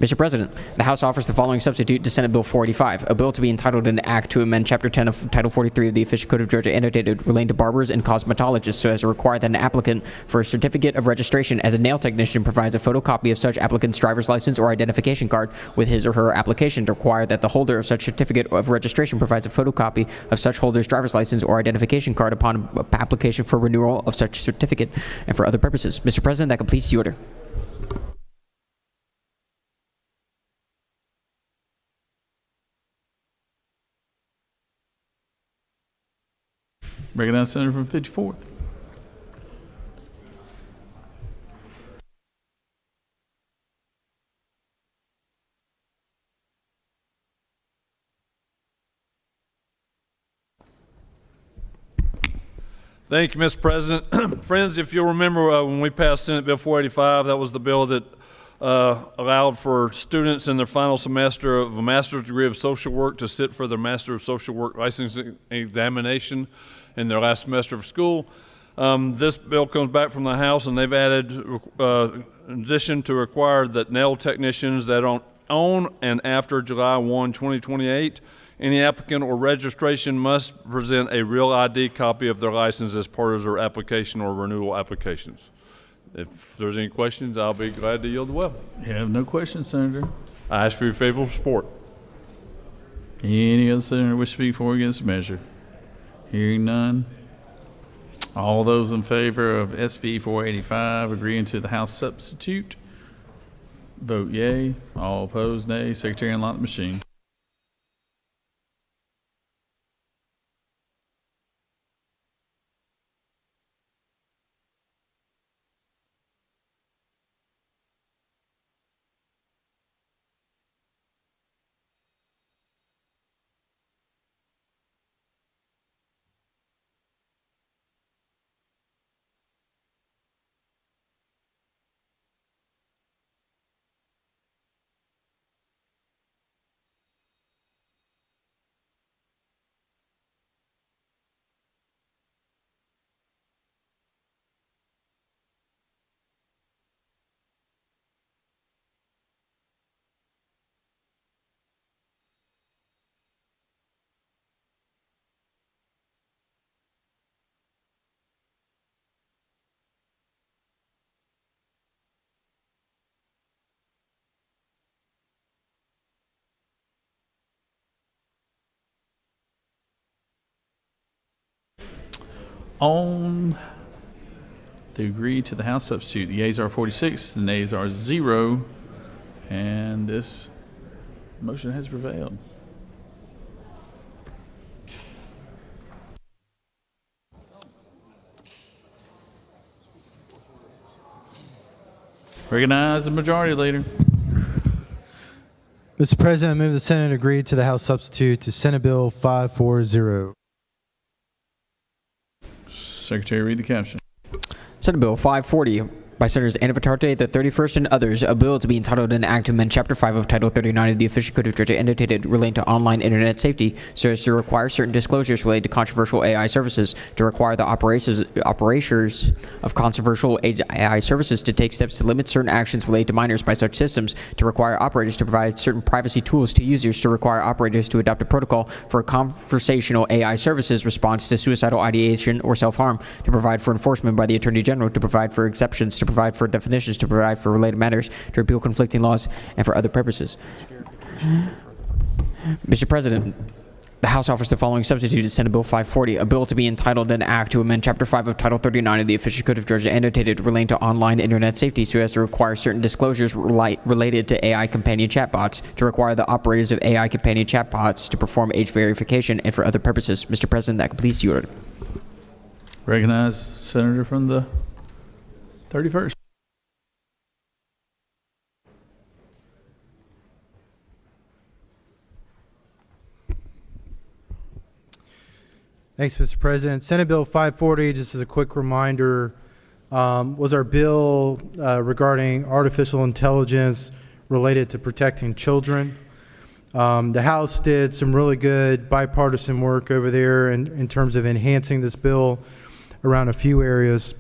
Mr. President, the House offers the following substitute to Senate Bill 485, a bill to be entitled an act to amend Chapter 10 of Title 43 of the Official Code of Georgia annotated relating to barbers and cosmetologists so as to require that an applicant for a certificate of registration as a nail technician provides a photocopy of such applicant's driver's license or identification card with his or her application, to require that the holder of such certificate of registration provides a photocopy of such holder's driver's license or identification card upon application for renewal of such certificate, and for other purposes. Mr. President, that completes the order. Recognize senator from 54th. Thank you, Mr. President. Friends, if you'll remember when we passed Senate Bill 485, that was the bill that allowed for students in their final semester of a master's degree of social work to sit for their Master of Social Work licensing examination in their last semester of school. This bill comes back from the House, and they've added, in addition, to require that nail technicians that on and after July 1, 2028, any applicant or registration must present a real ID copy of their license as part of their application or renewal applications. If there's any questions, I'll be glad to yield the well. You have no questions, Senator. I ask for your favorable support. Any other senator wish to speak for or against the measure? Hearing none. All those in favor of SB 485 agreeing to the House substitute, vote yea. All opposed, nay. Secretary, unlock the machine. On the agree to the House substitute, the yeas are 46, the nays are 0, and this motion has prevailed. Recognize the majority leader. Mr. President, I move the Senate agree to the House substitute to Senate Bill 540. Secretary, read the caption. Senate Bill 540 by Senators Anna Vitarte, the 31st, and others, a bill to be entitled an act to amend Chapter 5 of Title 39 of the Official Code of Georgia annotated relating to online internet safety so as to require certain disclosures related to controversial AI services, to require the operators of controversial AI services to take steps to limit certain actions related to minors by such systems, to require operators to provide certain privacy tools to users, to require operators to adopt a protocol for conversational AI services response to suicidal ideation or self-harm, to provide for enforcement by the Attorney General, to provide for exceptions, to provide for definitions, to provide for related matters, to repeal conflicting laws, and for other purposes. Mr. President, The House offers the following substitute to Senate Bill 540, a bill to be entitled an act to amend Chapter 5 of Title 39 of the Official Code of Georgia annotated relating to online internet safety so as to require certain disclosures related to AI companion chatbots, to require the operators of AI companion chatbots to perform age verification, and for other purposes. Mr. President, that completes the order. Recognize Senator from the 31st. Thanks, Mr. President. Senate Bill 540, just as a quick reminder, was our bill regarding artificial intelligence related to protecting children. The House did some really good bipartisan work over there in terms of enhancing this bill around a few areas.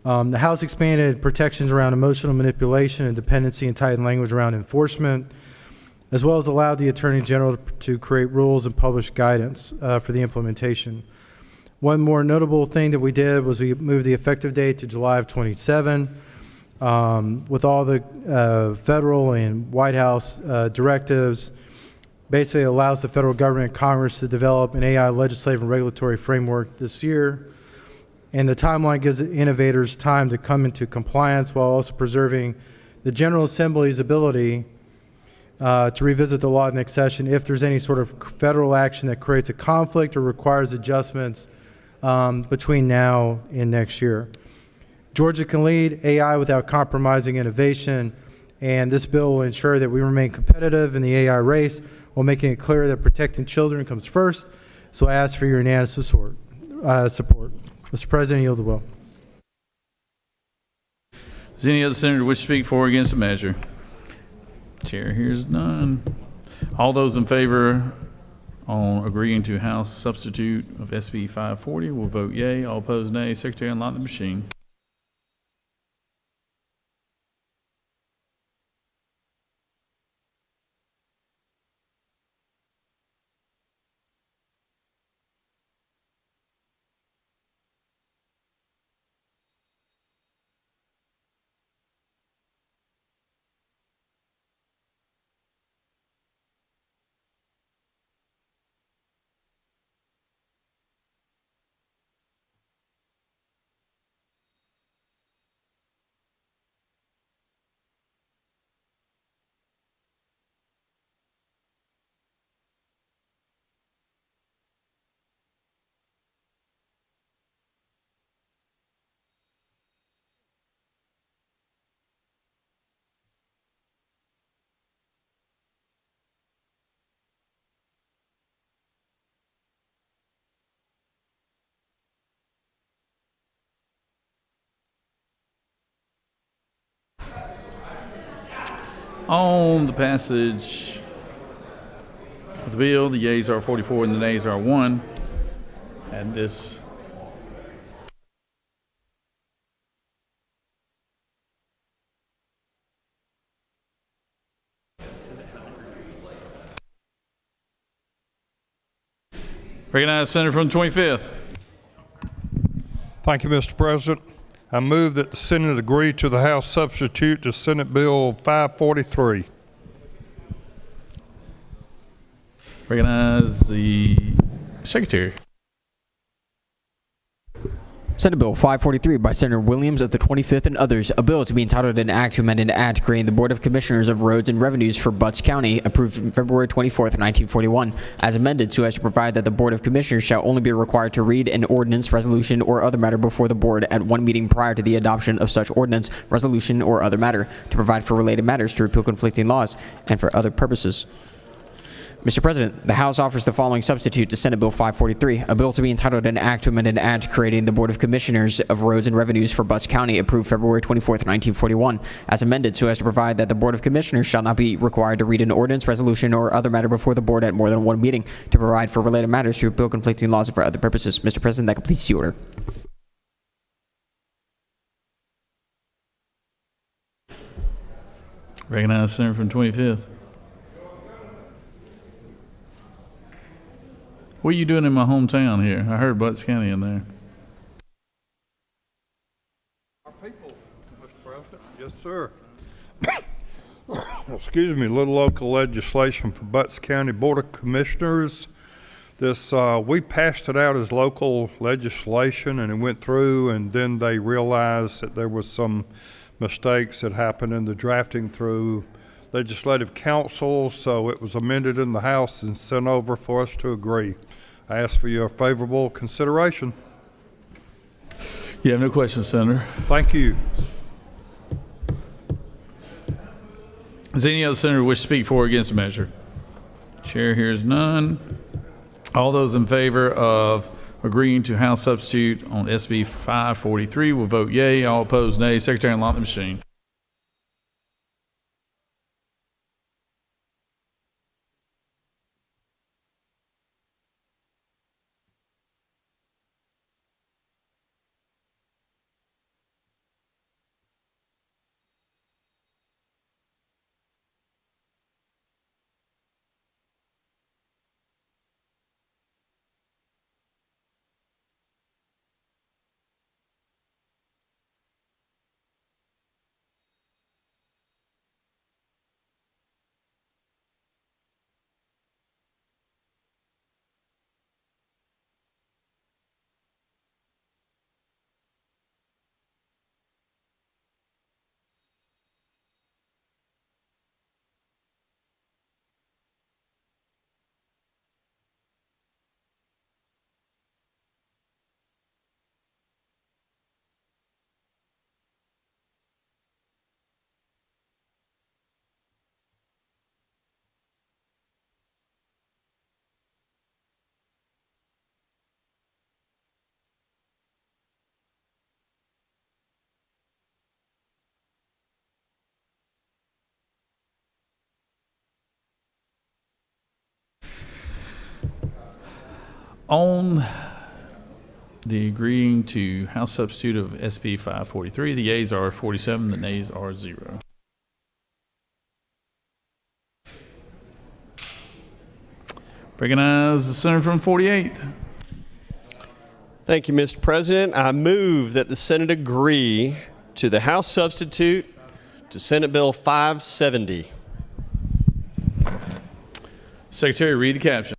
The House expanded protections around emotional manipulation and dependency and tightened language around enforcement, as well as allowed the Attorney General to create rules and publish guidance for the implementation. One more notable thing that we did was we moved the effective date to July of 27. With all the federal and White House directives, basically allows the federal government and Congress to develop an AI legislative and regulatory framework this year. And the timeline gives innovators time to come into compliance while also preserving the General Assembly's ability to revisit the law at next session if there's any sort of federal action that creates a conflict or requires adjustments between now and next year. Georgia can lead AI without compromising innovation, and this bill will ensure that we remain competitive in the AI race while making it clear that protecting children comes first. So I ask for your unanimous support. Mr. President, I yield the will. Does any other senator wish to speak for or against the measure? Chair hears none. All those in favor on agreeing to House substitute of SB 540 will vote yea. All opposed, nay. Secretary, unlock the machine. On the passage of the bill, the yeas are 44 and the nays are 1. And this recognize Senator from the 25th. Thank you, Mr. President. I move that the Senate agree to the House substitute to Senate Bill 543. Recognize the Secretary. Senate Bill 543 by Senator Williams of the 25th and others, a bill to be entitled an act to amend an act creating the Board of Commissioners of Roads and Revenues for Butts County, approved February 24th, 1941, as amended so as to provide that the Board of Commissioners shall only be required to read an ordinance, resolution, or other matter before the board at one meeting prior to the adoption of such ordinance, resolution, or other matter, to provide for related matters, to repeal conflicting laws, and for other purposes. Mr. President, the House offers the following substitute to Senate Bill 543, a bill to be entitled an act to amend an act creating the Board of Commissioners of Roads and Revenues for Butts County, approved February 24th, 1941, as amended so as to provide that the Board of Commissioners shall not be required to read an ordinance, resolution, or other matter before the board at more than one meeting, to provide for related matters, to repeal conflicting laws, and for other purposes. Mr. President, that completes the order. Recognize Senator from 25th. What are you doing in my hometown here? I heard Butts County in there. Our people, Mr. President. Yes, sir. little local legislation for Butts County Board of Commissioners. This, we passed it out as local legislation and it went through, and then they realized that there was some mistakes that happened in the drafting through Legislative Council, so it was amended in the House and sent over for us to agree. I ask for your favorable consideration. You have no questions, Senator. Thank you. Does any other senator wish to speak for or against the measure? Chair hears none. All those in favor of agreeing to House substitute on SB 543 will vote yea. All opposed, nay. Secretary, unlock the machine. On the agreeing to House substitute of SB 543, the yeas are 47, the nays are 0. Recognize the senator from 48th. Thank you, Mr. President. I move that the Senate agree to the House substitute to Senate Bill 570. Secretary, read the caption.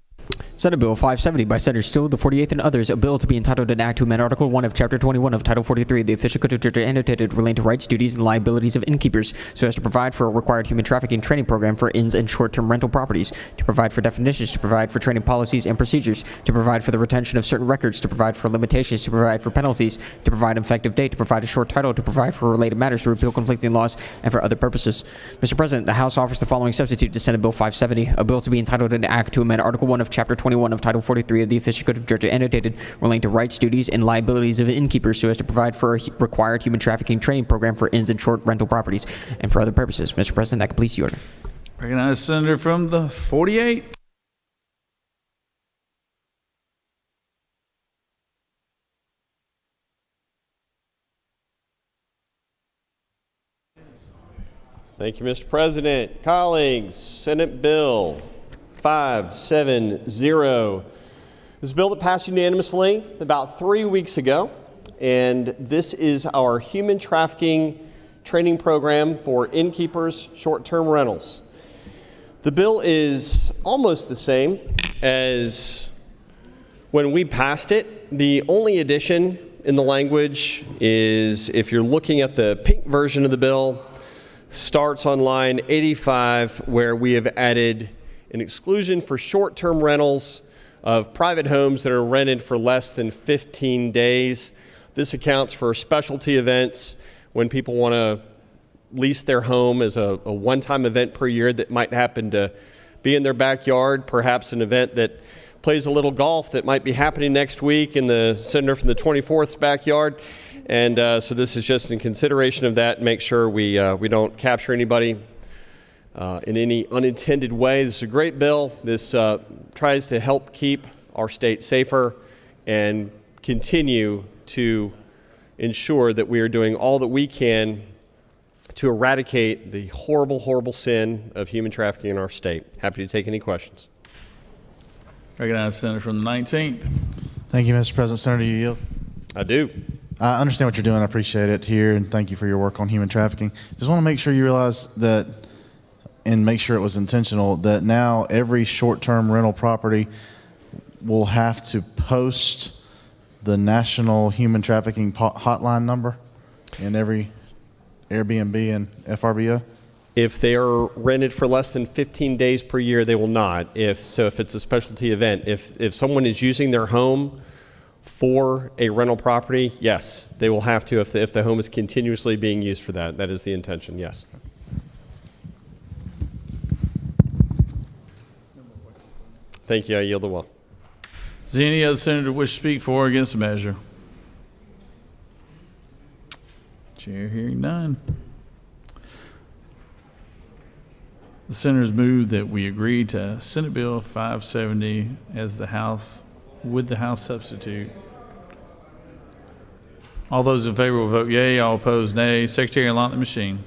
Senate Bill 570 by Senator Steele, the 48th, and others, a bill to be entitled an act to amend Article 1 of Chapter 21 of Title 43 of the Official Code of Georgia annotated relating to rights, duties, and liabilities of innkeepers so as to provide for a required human trafficking training program for inns and short-term rental properties, to provide for definitions, to provide for training policies and procedures, to provide for the retention of certain records, to provide for limitations, to provide for penalties, to provide an effective date, to provide a short title, to provide for related matters, to repeal conflicting laws, and for other purposes. Mr. President, the House offers the following substitute to Senate Bill 570, a bill to be entitled an act to amend Article 1 of Chapter 21 of Title 43 of the Official Code of Georgia annotated relating to rights, duties, and liabilities of innkeepers so as to provide for a required human trafficking training program for inns and short rental properties and for other purposes. Mr. President, that completes the order. Recognize the senator from the 48th. Thank you, Mr. President. Colleagues, Senate Bill 570. This is a bill that passed unanimously about 3 weeks ago, and this is our human trafficking training program for innkeepers, short-term rentals. The bill is almost the same as when we passed it. The only addition in the language is, if you're looking at the pink version of the bill, starts on line 85, where we have added an exclusion for short-term rentals of private homes that are rented for less than 15 days. This accounts for specialty events when people want to lease their home as a one-time event per year that might happen to be in their backyard, perhaps an event that plays a little golf that might be happening next week in the senator from the 24th's backyard. And so this is just in consideration of that, make sure we don't capture anybody in any unintended way. This is a great bill. This tries to help keep our state safer and continue to ensure that we are doing all that we can to eradicate the horrible, horrible sin of human trafficking in our state. Happy to take any questions. Recognize the senator from the 19th. Thank you, Mr. President. Senator, you yield? I do. I understand what you're doing. I appreciate it here, and thank you for your work on human trafficking. Just want to make sure you realize that and make sure it was intentional, that now every short-term rental property will have to post the National Human Trafficking Hotline number in every Airbnb and FRBO? If they are rented for less than 15 days per year, they will not. If it's a specialty event, if someone is using their home for a rental property, yes, they will have to if the home is continuously being used for that. That is the intention, yes. Thank you. I yield the will. Does any other senator wish to speak for or against the measure? Chair hearing none. The senators move that we agree to Senate Bill 570 as the House, with the House substitute. All those in favor will vote yea, all opposed nay. Secretary, unlock the machine.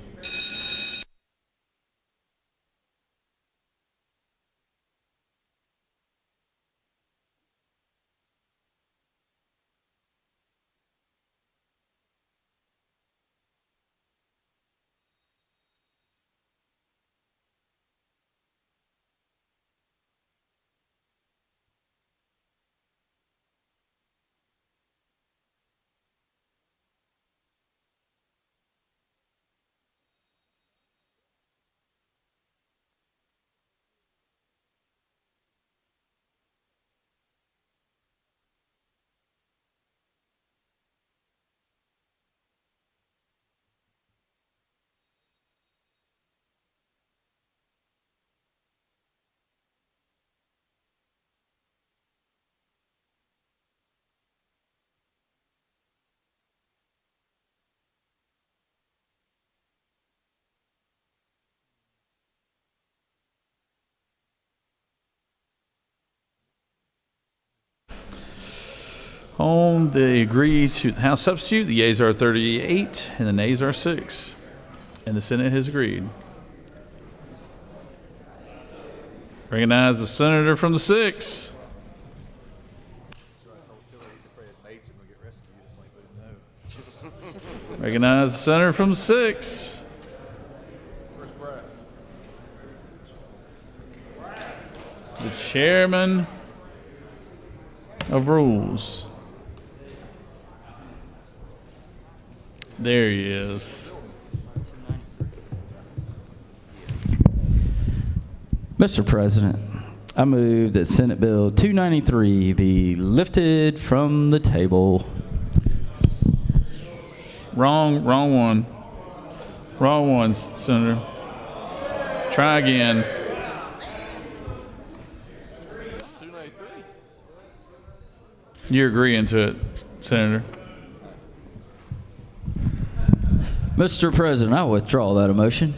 On the agree to the House substitute, the yeas are 38 and the nays are 6. And the Senate has agreed. Recognize the senator from the 6. Recognize the senator from the 6. The chairman of rules. There he is. Mr. President, I move that Senate Bill 293 be lifted from the table. Wrong one. Wrong one, Senator. Try again. You're agreeing to it, Senator. Mr. President, I withdraw that motion.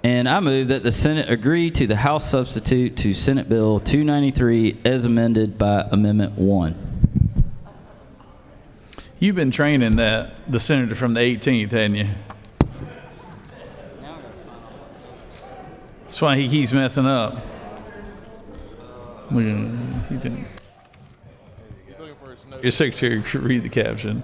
And I move that the Senate agree to the House substitute to Senate Bill 293 as amended by Amendment 1. You've been training the senator from the 18th, hadn't you? That's why he keeps messing up. He didn't. Your secretary should read the caption.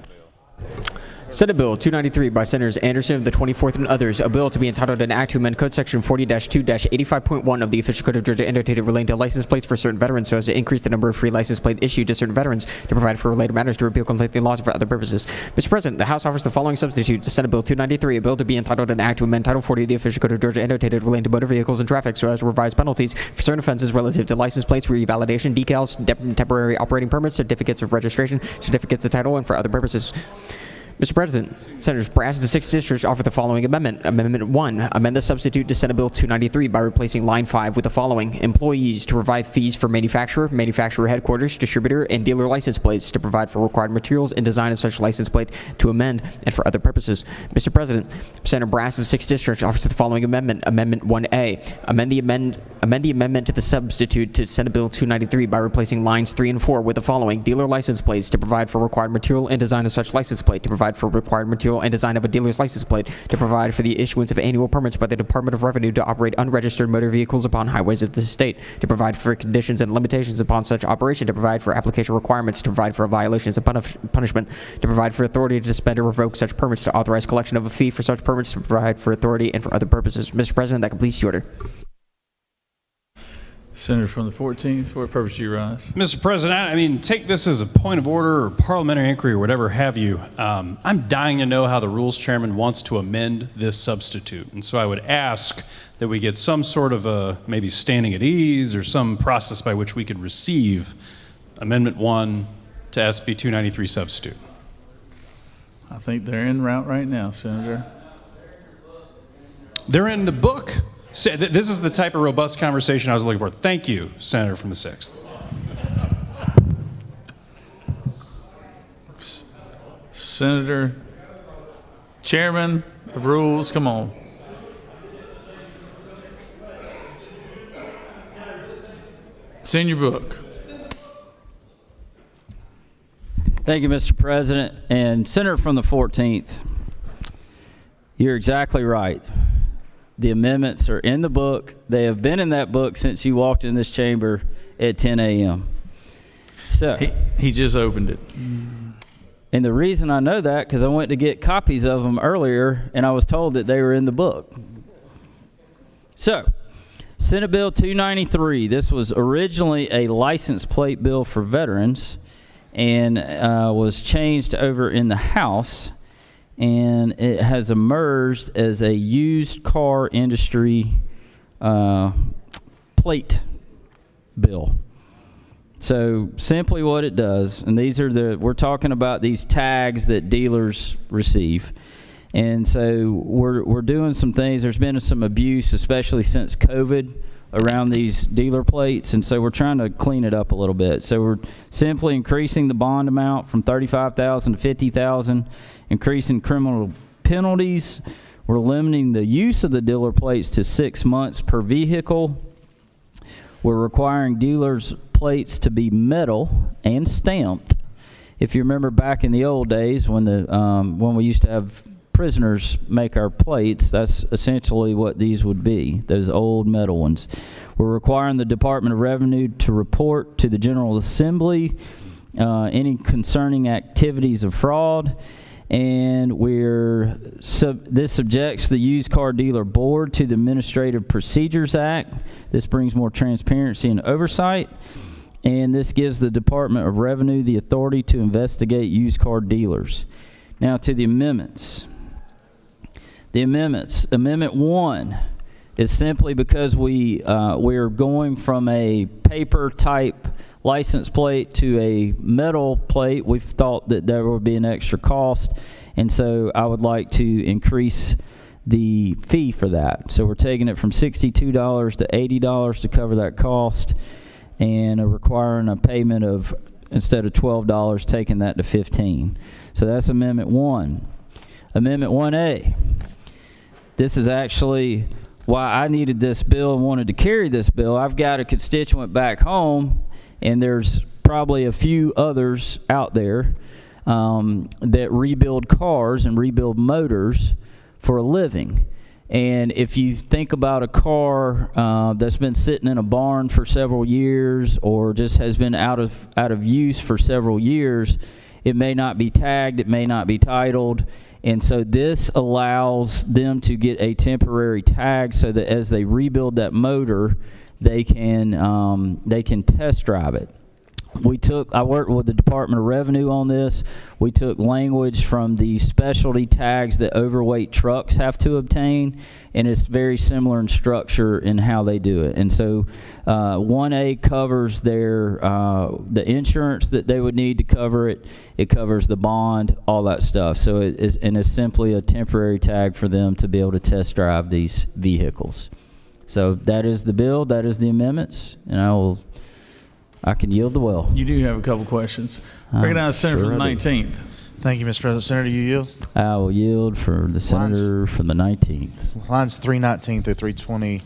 Senate Bill 293 by Senators Anderson of the 24th and others, a bill to be entitled an act to amend Code Section 40-2-85.1 of the Official Code of Georgia annotated relating to license plates for certain veterans so as to increase the number of free license plate issued to certain veterans, to provide for related matters, to repeal conflicting laws, and for other purposes. Mr. President, the House offers the following substitute to Senate Bill 293, a bill to be entitled an act to amend Title 40 of the Official Code of Georgia annotated relating to motor vehicles and traffic so as to revise penalties for certain offenses relative to license plates, revalidation, decals, temporary operating permits, certificates of registration, certificates of title, and for other purposes. Mr. President, Senators Brass of the 6th District offer the following amendment. Amendment 1, amend the substitute to Senate Bill 293 by replacing line 5 with the following. Employees to provide fees for manufacturer headquarters, distributor, and dealer license plates, to provide for required materials and design of such license plate, to amend, and for other purposes. Mr. President, Senator Brass of the 6th District offers the following amendment. Amendment 1A, amend the amendment to the substitute to Senate Bill 293 by replacing lines 3 and 4 with the following. Dealer license plates, to provide for required material and design of such license plate, to provide provide for required material and design of a dealer's license plate, to provide for the issuance of annual permits by the Department of Revenue to operate unregistered motor vehicles upon highways of the state, to provide for conditions and limitations upon such operation, to provide for application requirements, to provide for violations of punishment, to provide for authority to suspend or revoke such permits, to authorize collection of a fee for such permits, to provide for authority and for other purposes. Mr. President, that completes the order. Senator from the 14th, for what purpose do you rise? Mr. President, I mean, take this as a point of order or parliamentary inquiry or whatever have you. I'm dying to know how the Rules Chairman wants to amend this substitute. And so I would ask that we get some sort of a maybe standing at ease or some process by which we could receive Amendment 1 to SB 293 substitute. I think they're en route right now, Senator. They're in the book. This is the type of robust conversation I was looking for. Thank you, Senator from the 6th. Senator, Chairman of Rules, come on. It's in your book. Thank you, Mr. President. And Senator from the 14th, you're exactly right. The amendments are in the book. They have been in that book since you walked in this chamber at 10 a.m. So he just opened it. And the reason I know that, because I went to get copies of them earlier, and I was told that they were in the book. So, Senate Bill 293. This was originally a license plate bill for veterans, and was changed over in the House. And it has emerged as a used car industry plate bill. So simply what it does, and these are we're talking about these tags that dealers receive. And so we're doing some things. There's been some abuse, especially since COVID, around these dealer plates, and so we're trying to clean it up a little bit. So we're simply increasing the bond amount from $35,000 to $50,000, increasing criminal penalties. We're limiting the use of the dealer plates to 6 months per vehicle. We're requiring dealers' plates to be metal and stamped. If you remember back in the old days when we used to have prisoners make our plates, that's essentially what these would be, those old metal ones. We're requiring the Department of Revenue to report to the General Assembly any concerning activities of fraud, and this subjects the Used Car Dealer Board to the Administrative Procedures Act. This brings more transparency and oversight, and this gives the Department of Revenue the authority to investigate used car dealers. Now to the amendments. The amendments. Amendment 1 is simply because we're going from a paper type license plate to a metal plate. We've thought that there would be an extra cost, and so I would like to increase the fee for that. So we're taking it from $62 to $80 to cover that cost, and requiring a payment of, instead of $12, taking that to $15. So that's Amendment 1. Amendment 1A. This is actually why I needed this bill and wanted to carry this bill. I've got a constituent back home, and there's probably a few others out there that rebuild cars and rebuild motors for a living. And if you think about a car that's been sitting in a barn for several years, or just has been out of use for several years, it may not be tagged, it may not be titled. And so this allows them to get a temporary tag so that as they rebuild that motor, they can test drive it. I worked with the Department of Revenue on this. We took language from the specialty tags that overweight trucks have to obtain, and it's very similar in structure in how they do it. And so 1A covers the insurance that they would need to cover it. It covers the bond, all that stuff. So it's simply a temporary tag for them to be able to test drive these vehicles. So that is the bill, that is the amendments, and I can yield the well. You do have a couple questions. Recognize the Senator from the 19th. Thank you, Mr. President. Senator, you yield? I will yield for the Senator from the 19th. Lines 319 through 320.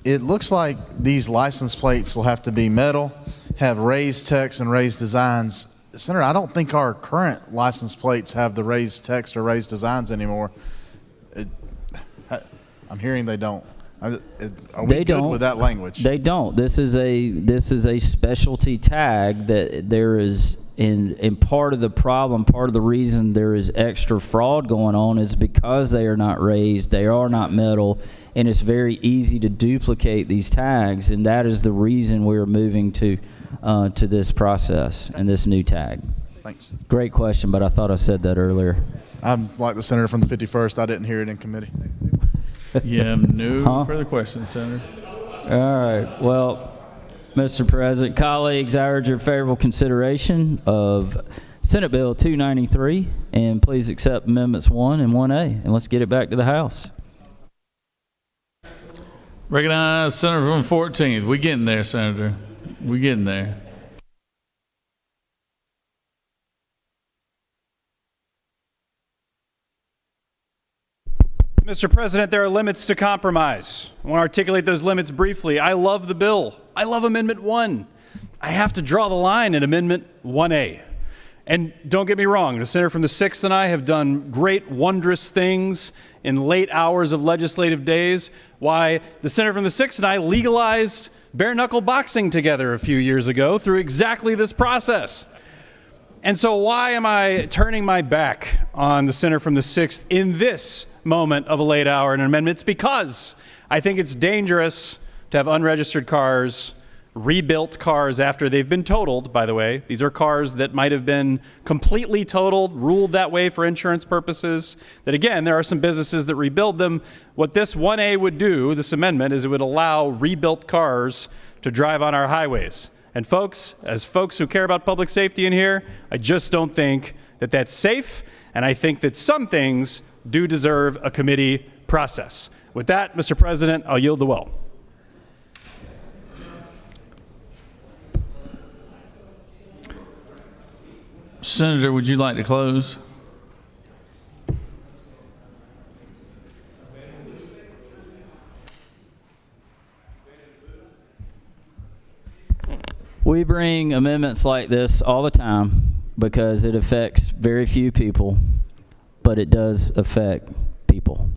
It looks like these license plates will have to be metal, have raised text and raised designs Senator, I don't think our current license plates have the raised text or raised designs anymore. I'm hearing they don't. Are we good with that language? They don't. This is a specialty tag that there is in part of the problem, part of the reason there is extra fraud going on is because they are not raised, they are not metal, and it's very easy to duplicate these tags, and that is the reason we're moving to this process and this new tag. Thanks. Great question, but I thought I said that earlier. I'm like the senator from the 51st. I didn't hear it in committee. Yeah, no further questions, Senator. All right. Well, Mr. President, colleagues, I urge your favorable consideration of Senate Bill 293, and please accept Amendments 1 and 1A, and let's get it back to the House. Recognize Senator from 14th. We getting there, Senator. We getting there. Mr. President, there are limits to compromise. I want to articulate those limits briefly. I love the bill. I love Amendment 1. I have to draw the line at Amendment 1A. And don't get me wrong, the senator from the 6th and I have done great, wondrous things in late hours of legislative days. Why, the senator from the 6th and I legalized bare-knuckle boxing together a few years ago through exactly this process. And so why am I turning my back on the senator from the 6th in this moment of a late hour in amendments? Because I think it's dangerous to have unregistered cars, rebuilt cars after they've been totaled, by the way. These are cars that might have been completely totaled, ruled that way for insurance purposes, that again, there are some businesses that rebuild them. What this 1A would do, this amendment, is it would allow rebuilt cars to drive on our highways. And folks, as folks who care about public safety in here, I just don't think that that's safe, and I think that some things do deserve a committee process. With that, Mr. President, I'll yield the well. Senator, would you like to close? We bring amendments like this all the time because it affects very few people, but it does affect people.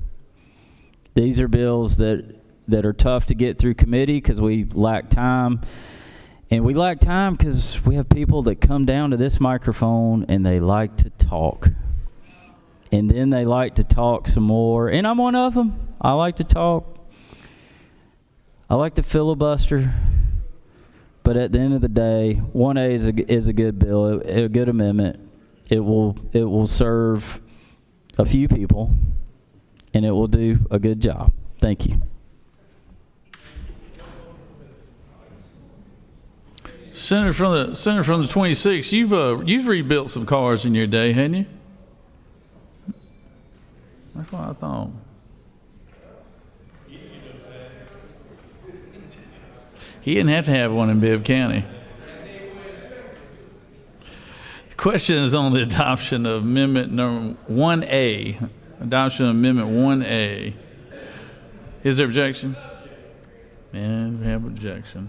These are bills that are tough to get through committee because we lack time. And we lack time because we have people that come down to this microphone and they like to talk. And then they like to talk some more. And I'm one of them. I like to talk. I like to filibuster. But at the end of the day, 1A is a good bill, a good amendment. It will serve a few people, and it will do a good job. Thank you. Senator from the 26th, you've rebuilt some cars in your day, haven't you? That's what I thought. He didn't have to have one in Bibb County. The question is on the adoption of Amendment number 1A. Adoption of Amendment 1A. Is there objection? And we have objection.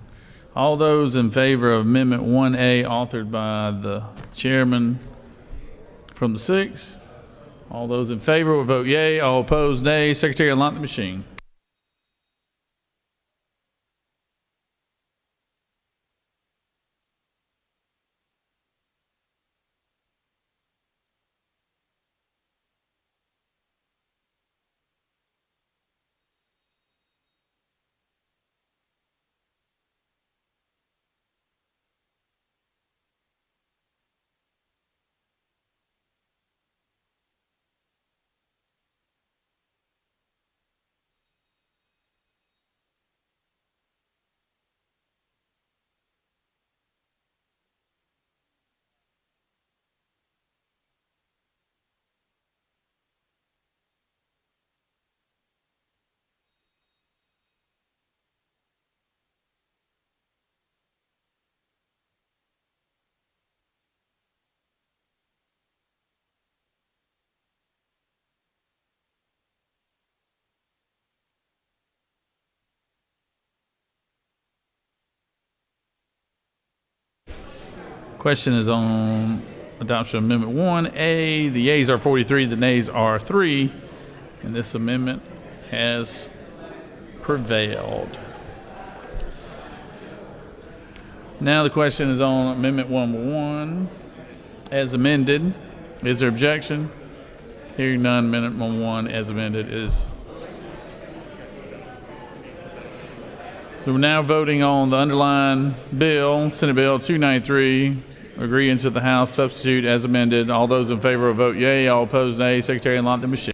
All those in favor of Amendment 1A authored by the chairman from the 6th? All those in favor will vote yea. All opposed, nay. Secretary, unlock the machine. Question is on adoption of Amendment 1A. The yeas are 43, the nays are 3, and this amendment has prevailed. Now the question is on Amendment 1 as amended. Is there objection? Hearing none, Amendment 1 as amended is. So we're now voting on the underlying bill, Senate Bill 293, agreeing to the House substitute as amended. All those in favor will vote yea. All opposed, nay. Secretary, unlock the machine.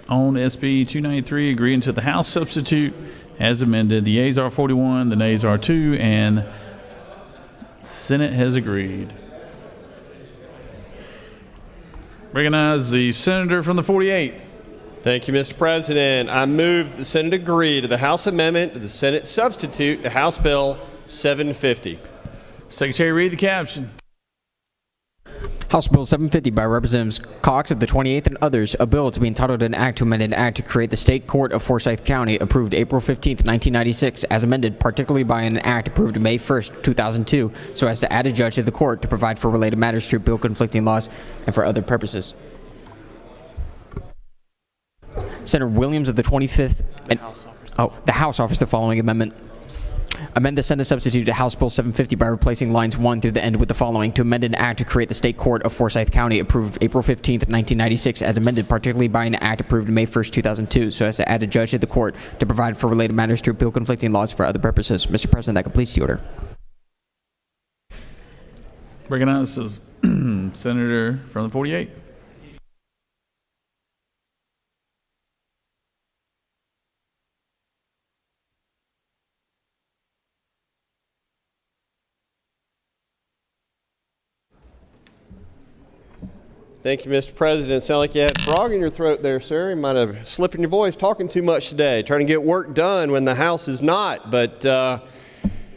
On SB 293, agreeing to the House substitute as amended. The yeas are 41, the nays are 2, and Senate has agreed. Recognize the senator from the 48th. Thank you, Mr. President. I move that the Senate agree to the House amendment to the Senate substitute to House Bill 750. Secretary, read the caption. House Bill 750 by Representatives Cox of the 28th and others, a bill to be entitled an act to amend an act to create the State Court of Forsyth County, approved April 15, 1996, as amended, particularly by an act approved May 1, 2002, so as to add a judge to the court to provide for related matters, to repeal conflicting laws, and for other purposes. Senator Williams of the 25th and the House offers the following amendment. Amend the Senate substitute to House Bill 750 by replacing lines 1 through the end with the following: to amend an act to create the State Court of Forsyth County, approved April 15, 1996, as amended, particularly by an act approved May 1, 2002, so as to add a judge to the court to provide for related matters, to repeal conflicting laws, for other purposes. Mr. President, that completes the order. Recognizes Senator from the 48th. Thank you, Mr. President. Sound like you had a frog in your throat there, sir. You might have slipped in your voice, talking too much today, trying to get work done when the House is not. But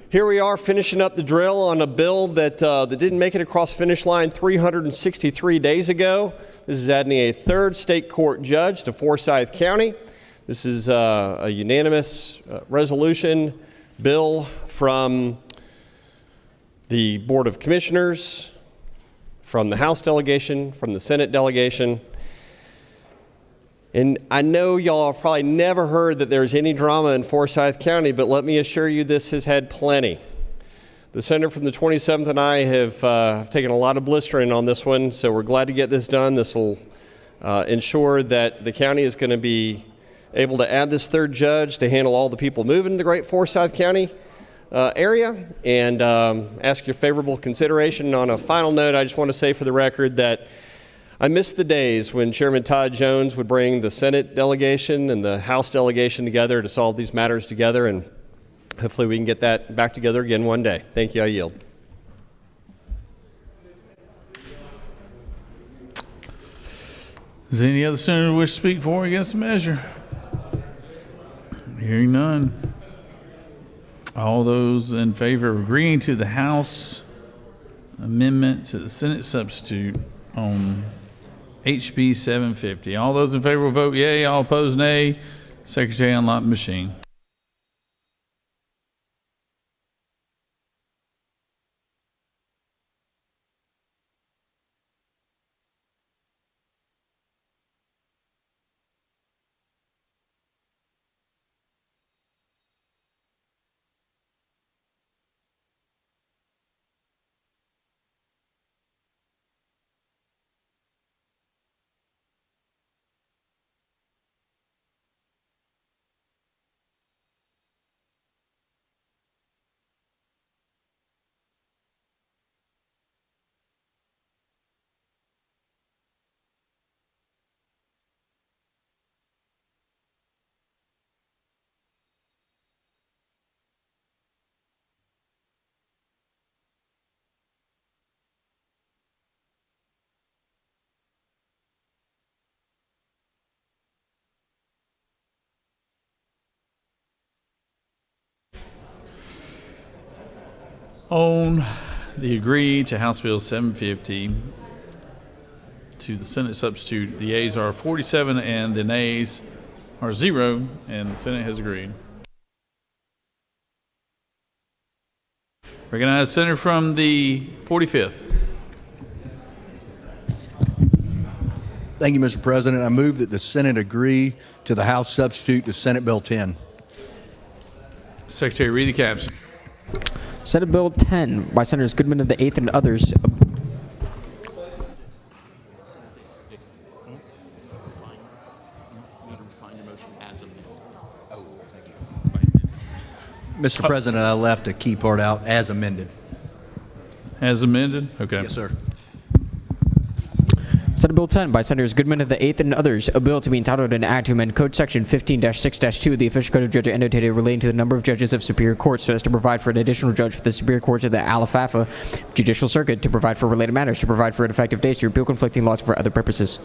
here we are finishing up the drill on a bill that didn't make it across the finish line 363 days ago. This is adding a third state court judge to Forsyth County. This is a unanimous resolution bill from the Board of Commissioners, from the House delegation, from the Senate delegation. And I know y'all have probably never heard that there's any drama in Forsyth County, but let me assure you this has had plenty. The senator from the 27th and I have taken a lot of blistering on this one, so we're glad to get this done. This will ensure that the county is going to be able to add this third judge to handle all the people moving to the great Forsyth County area, and ask your favorable consideration. On a final note, I just want to say for the record that I miss the days when Chairman Todd Jones would bring the Senate delegation and the House delegation together to solve these matters together, and hopefully we can get that back together again one day. Thank you. I yield. Does any other senator wish to speak for or against the measure? Hearing none. All those in favor of agreeing to the House amendment to the Senate substitute on HB 750. All those in favor will vote yea. All opposed, nay. Secretary, unlock the machine. On the agree to House Bill 750 to the Senate substitute, the yeas are 47 and the nays are 0, and the Senate has agreed. Recognize Senator from the 45th. Thank you, Mr. President. I move that the Senate agree to the House substitute to Senate Bill 10. Secretary, read the caption. Senate Bill 10 by Senators Goodman of the 8th and others. Mr. President, I left a key part out, as amended. As amended? Okay. Yes, sir. Senate Bill 10 by Senators Goodman of the 8th and others, a bill to be entitled an act to amend Code Section 15-6-2 of the official code of Georgia annotated relating to the number of judges of Superior Court so as to provide for an additional judge for the Superior Courts of the Alfalfa Judicial Circuit, to provide for related matters, to provide for an effective date, to repeal conflicting laws for other purposes.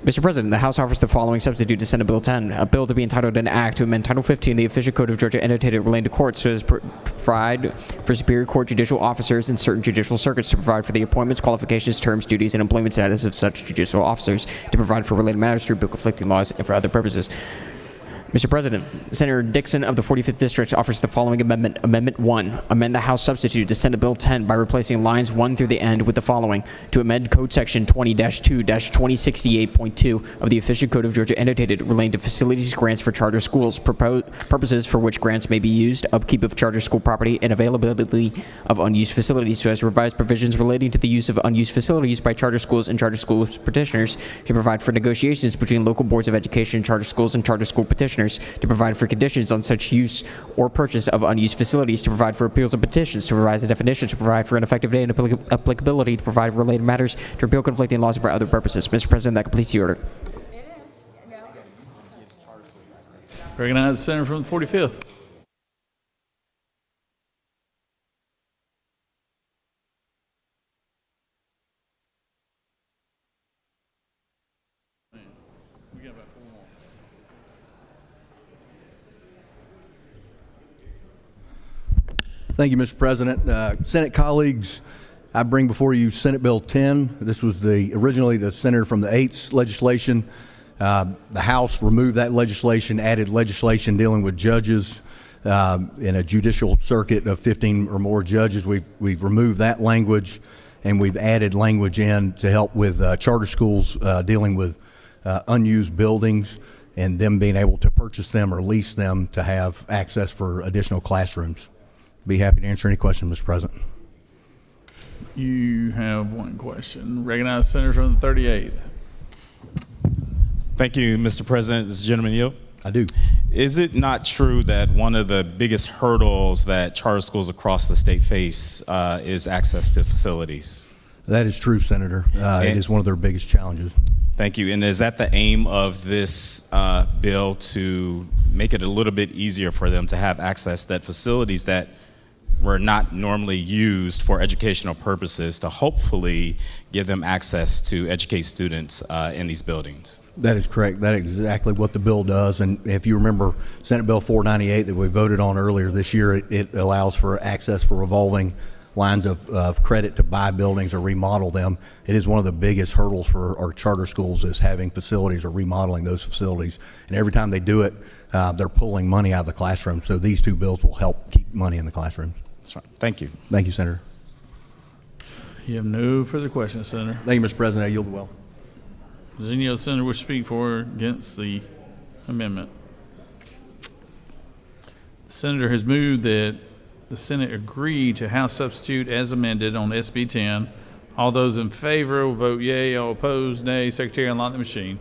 Mr. President, the House offers the following substitute to Senate Bill 10, a bill to be entitled an act to amend Title 15 of the official code of Georgia annotated relating to courts so as to provide for Superior Court judicial officers in certain judicial circuits, to provide for the appointments, qualifications, terms, duties, and employment status of such judicial officers, to provide for related matters, to repeal conflicting laws, and for other purposes. Mr. President, Senator Dixon of the 45th District offers the following amendment. Amendment 1, amend the House substitute to Senate Bill 10 by replacing lines 1 through the end with the following: to amend Code Section 20-2-2068.2 of the official code of Georgia annotated relating to facilities grants for charter schools, purposes for which grants may be used, upkeep of charter school property, and availability of unused facilities, so as to revise provisions relating to the use of unused facilities by charter schools and charter school petitioners, to provide for negotiations between local boards of education, charter schools, and charter school petitioners, to provide for conditions on such use or purchase of unused facilities, to provide for appeals of petitions, to revise the definition, to provide for an effective date and applicability, to provide for related matters, to repeal conflicting laws, and for other purposes. Mr. President, that completes the order. Recognize the Senator from the 45th. Thank you, Mr. President. Senate colleagues, I bring before you Senate Bill 10. This was originally the senator from the 8th legislation. The House removed that legislation, added legislation dealing with judges in a judicial circuit of 15 or more judges. We've removed that language, and we've added language in to help with charter schools dealing with unused buildings and them being able to purchase them or lease them to have access for additional classrooms. Be happy to answer any questions, Mr. President. You have one question. Recognize Senator from the 38th. Thank you, Mr. President. This gentleman yield? I do. Is it not true that one of the biggest hurdles that charter schools across the state face is access to facilities? That is true, Senator. It is one of their biggest challenges. Thank you. And is that the aim of this bill, to make it a little bit easier for them to have access to that facilities that were not normally used for educational purposes, to hopefully give them access to educate students in these buildings? That is correct. That is exactly what the bill does. And if you remember Senate Bill 498 that we voted on earlier this year, it allows for access for revolving lines of credit to buy buildings or remodel them. It is one of the biggest hurdles for our charter schools, is having facilities or remodeling those facilities. And every time they do it, they're pulling money out of the classroom. So these two bills will help keep money in the classroom. That's right. Thank you. Thank you, Senator. You have no further questions, Senator. Thank you, Mr. President. I yield the well. Does any other senator wish to speak for or against the amendment? The senator has moved that the Senate agree to House substitute as amended on SB 10. All those in favor will vote yea. All opposed, nay. Secretary, unlock the machine.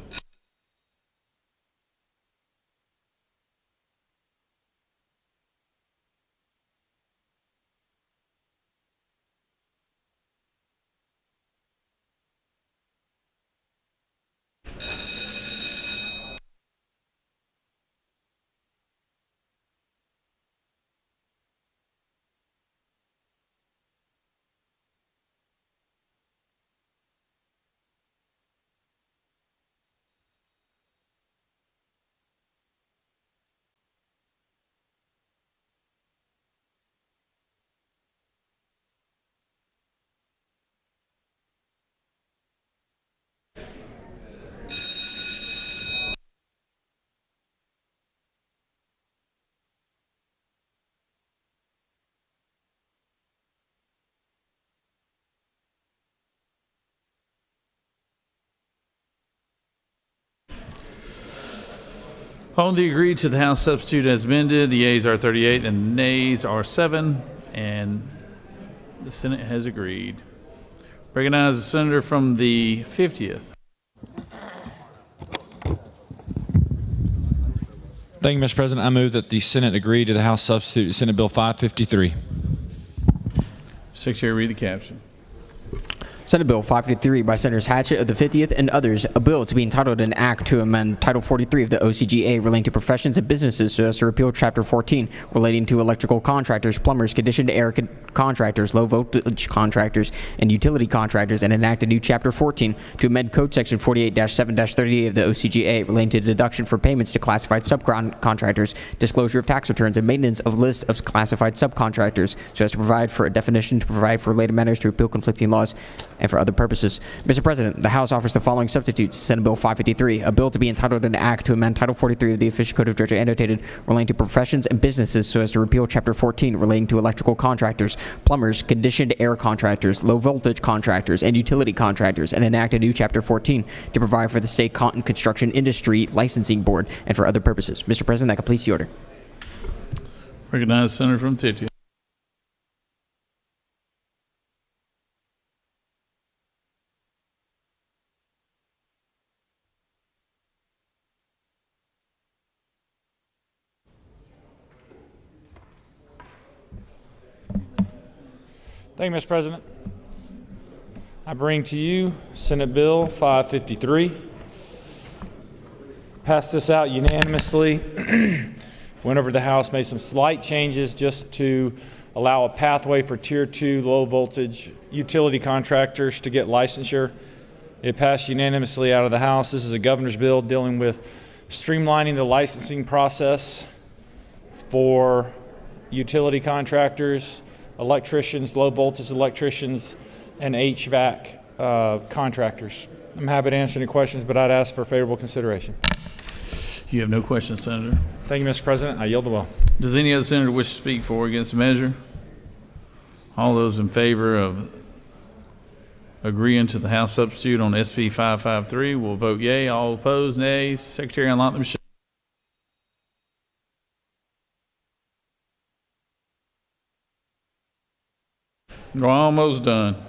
On the agreed to the House substitute as amended, the yeas are 38 and the nays are 7, and the Senate has agreed. Recognize the senator from the 50th. Thank you, Mr. President. I move that the Senate agree to the House substitute Senate Bill 553. Secretary, read the caption. Senate Bill 553 by Senators Hatchett of the 50th and others, a bill to be entitled an act to amend Title 43 of the OCGA relating to professions and businesses so as to repeal Chapter 14 relating to electrical contractors, plumbers, conditioned air contractors, low voltage contractors, and utility contractors, and enact a new Chapter 14 to amend Code Section 48-7-38 of the OCGA relating to deduction for payments to classified subcontractors, disclosure of tax returns, and maintenance of list of classified subcontractors so as to provide for a definition, to provide for related matters, to repeal conflicting laws, and for other purposes. Mr. President, the House offers the following substitutes. Senate Bill 553, a bill to be entitled an act to amend Title 43 of the Official Code of Georgia annotated relating to professions and businesses so as to repeal Chapter 14 relating to electrical contractors, plumbers, conditioned air contractors, low voltage contractors, and utility contractors, and enact a new Chapter 14 to provide for the State Construction Industry Licensing Board and for other purposes. Mr. President, that completes the order. Recognize the senator from the 50th. Thank you, Mr. President. I bring to you Senate Bill 553. Passed this out unanimously. Went over to the House, made some slight changes just to allow a pathway for Tier 2 low voltage utility contractors to get licensure. It passed unanimously out of the House. This is a governor's bill dealing with streamlining the licensing process for utility contractors, electricians, low voltage electricians, and HVAC contractors. I'm happy to answer any questions, but I'd ask for favorable consideration. You have no questions, Senator. Thank you, Mr. President. I yield the will. Does any other senator wish to speak for or against the measure? All those in favor of agreeing to the House substitute on SB 553 will vote yea. All opposed, nays. Secretary, unlock the machine. We're almost done.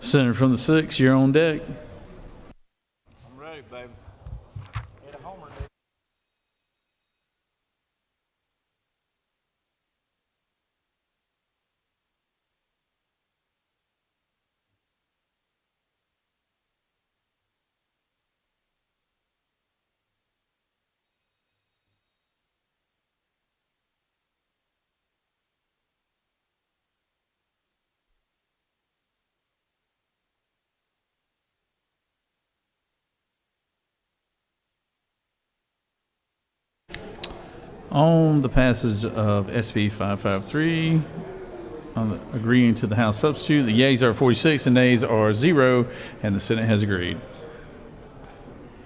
Senator from the 6th, you're on deck. I'm ready, baby. On the passage of SB 553, agreeing to the House substitute, the yeas are 46 and nays are 0, and the Senate has agreed.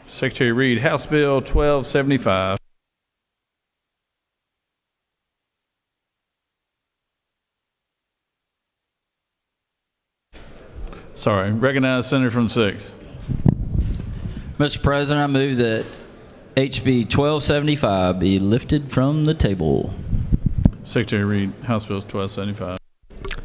Secretary read House Bill 1275. Sorry, recognize Senator from the 6th. Mr. President, I move that HB 1275 be lifted from the table. Secretary read House Bill 1275.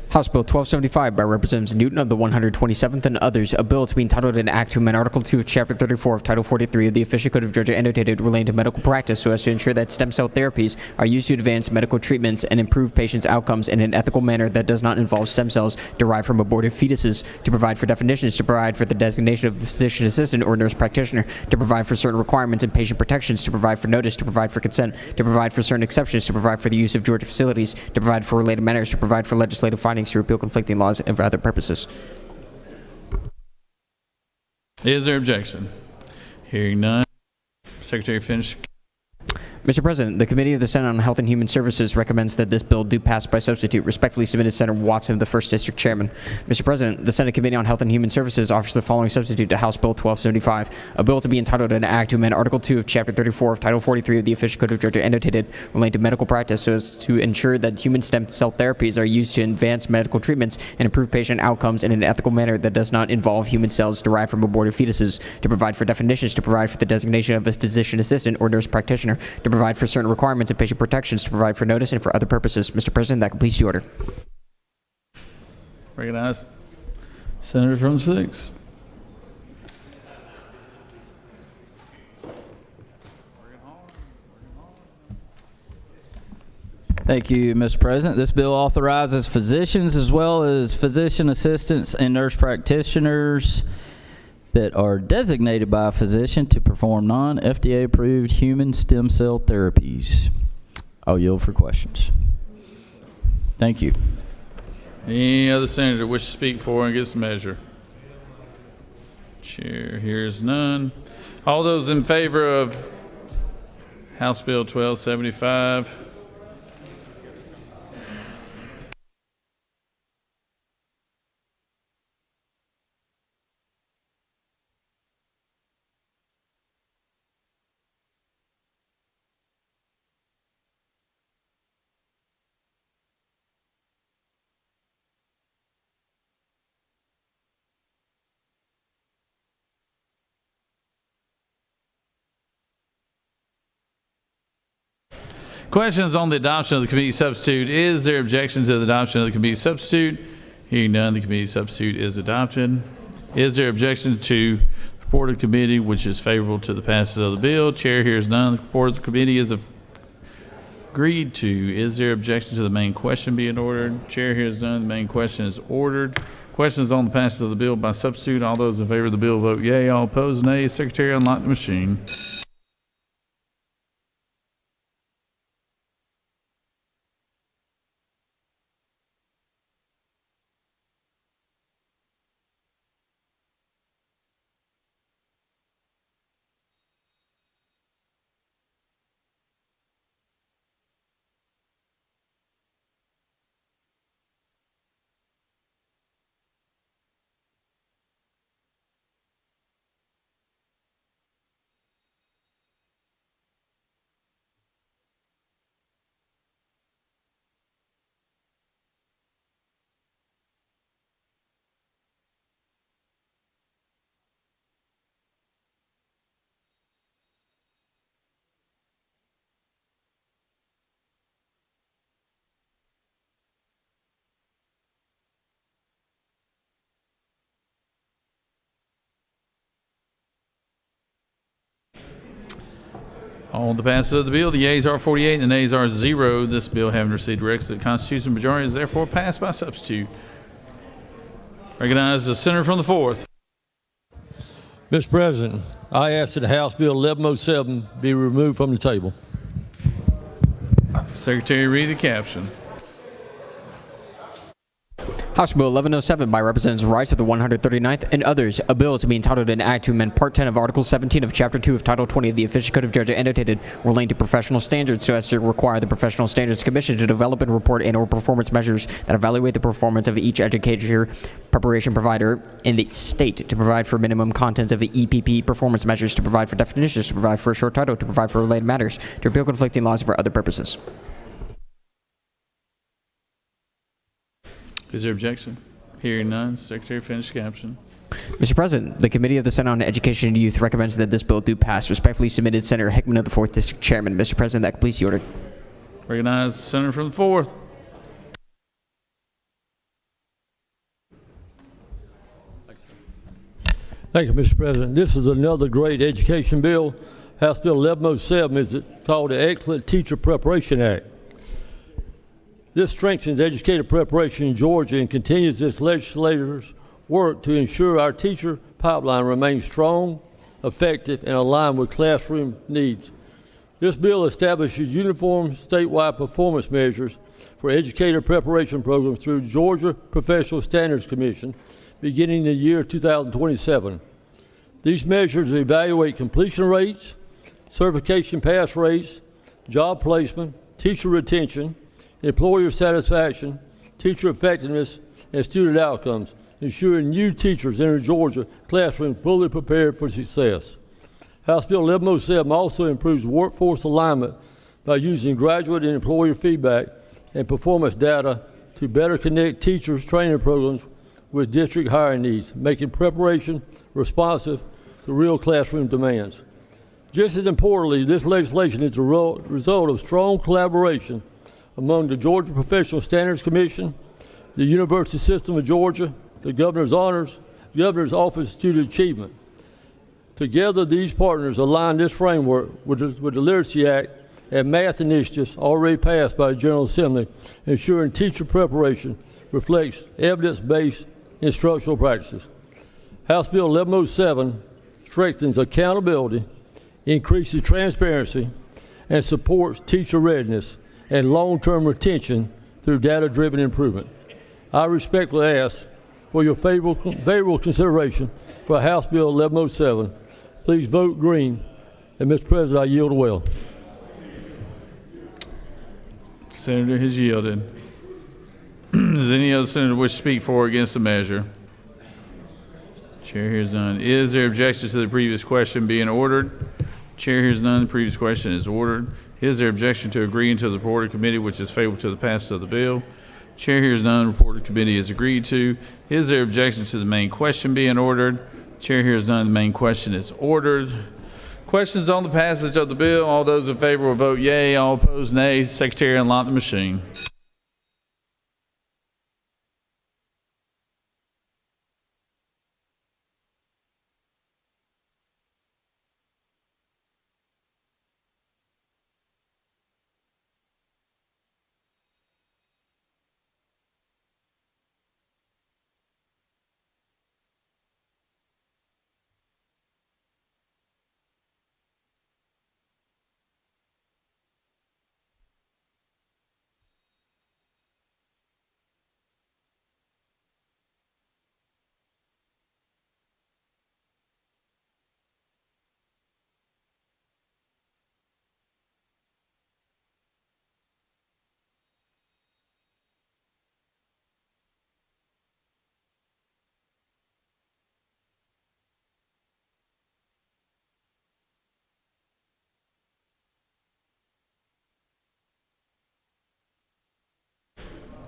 House Bill 1275 by Representatives Newton of the 127th and others, a bill to be entitled an act to amend Article 2 of Chapter 34 of Title 43 of the Official Code of Georgia annotated relating to medical practice so as to ensure that stem cell therapies are used to advance medical treatments and improve patients' outcomes in an ethical manner that does not involve stem cells derived from aborted fetuses, to provide for definitions, to provide for the designation of physician assistant or nurse practitioner, to provide for certain requirements and patient protections, to provide for notice, to provide for consent, to provide for certain exceptions, to provide for the use of Georgia facilities, to provide for related matters, to provide for legislative findings, to repeal conflicting laws, and for other purposes. Is there objection? Hearing none. Secretary finish. Mr. President, the Committee of the Senate on Health and Human Services recommends that this bill do pass by substitute. Respectfully submitted, Senator Watson, the 1st District Chairman. Mr. President, the Senate Committee on Health and Human Services offers the following substitute to House Bill 1275, a bill to be entitled an act to amend Article 2 of Chapter 34 of Title 43 of the Official Code of Georgia, annotated relating to medical practice, so as to ensure that human stem cell therapies are used to advance medical treatments and improve patient outcomes in an ethical manner that does not involve human cells derived from aborted fetuses, to provide for definitions, to provide for the designation of a physician assistant or nurse practitioner, to provide for certain requirements and patient protections, to provide for notice and for other purposes. Mr. President, that completes the order. Recognize Senator from 6. Thank you, Mr. President. This bill authorizes physicians as well as physician assistants and nurse practitioners that are designated by a physician to perform non-FDA approved human stem cell therapies. I'll yield for questions. Thank you. Any other senator wish to speak for and against the measure? Chair hears none. All those in favor of House Bill 1275? Questions on the adoption of the committee substitute. Is there objection to the adoption of the committee substitute? Hearing none, the committee substitute is adopted. Is there objection to the report of the committee, which is favorable to the passage of the bill? Chair hears none. The report of the committee is agreed to. Is there objection to the main question being ordered? Chair hears none. The main question is ordered. Questions on the passage of the bill by substitute. All those in favor of the bill vote yea. All opposed, nay. Secretary, unlock the machine. On the passage of the bill, the yeas are 48 and the nays are 0. This bill, having received the requisite constitutional majority, is therefore passed by substitute. Recognize the senator from the 4th. Mr. President, I ask that House Bill 1107 be removed from the table. Secretary, read the caption. House Bill 1107 by Representatives Rice of the 139th and others, a bill to be entitled an act to amend Part 10 of Article 17 of Chapter 2 of Title 20 of the Official Code of Georgia, annotated relating to professional standards, so as to require the Professional Standards Commission to develop and report annual performance measures that evaluate the performance of each educator preparation provider in the state, to provide for minimum contents of the EPP performance measures, to provide for definitions, to provide for a short title, to provide for related matters, to repeal conflicting laws, and for other purposes. Is there objection? Hearing none, Secretary, finish caption. Mr. President, the Committee of the Senate on Education and Youth recommends that this bill do pass. Respectfully submitted, Senator Hickman of the 4th District Chairman. Mr. President, that completes the order. Recognize the senator from the 4th. Thank you, Mr. President. This is another great education bill. House Bill 1107 is called the Excellent Teacher Preparation Act. This strengthens educator preparation in Georgia and continues this legislator's work to ensure our teacher pipeline remains strong, effective, and aligned with classroom needs. This bill establishes uniform statewide performance measures for educator preparation programs through Georgia Professional Standards Commission beginning in the year 2027. These measures evaluate completion rates, certification pass rates, job placement, teacher retention, employer satisfaction, teacher effectiveness, and student outcomes, ensuring new teachers enter Georgia classroom fully prepared for success. House Bill 1107 also improves workforce alignment by using graduate and employer feedback and performance data to better connect teachers' training programs with district hiring needs, making preparation responsive to real classroom demands. Just as importantly, this legislation is the result of strong collaboration among the Georgia Professional Standards Commission, the University System of Georgia, the Governor's Honors, Governor's Office of Student Achievement. Together, these partners align this framework with the Literacy Act and math initiatives already passed by the General Assembly, ensuring teacher preparation reflects evidence-based instructional practices. House Bill 1107 strengthens accountability, increases transparency, and supports teacher readiness and long-term retention through data-driven improvement. I respectfully ask for your favorable consideration for House Bill 1107. Please vote green, and Mr. President, I yield the well. Senator has yielded. Does any other senator wish to speak for or against the measure? Chair hears none. Is there objection to the previous question being ordered? Chair hears none. The previous question is ordered. Is there objection to agreeing to the report of committee which is favorable to the passage of the bill? Chair hears none. Report of committee is agreed to. Is there objection to the main question being ordered? Chair hears none. The main question is ordered. Questions on the passage of the bill? All those in favor will vote yea. All opposed, nay. Secretary, unlock the machine.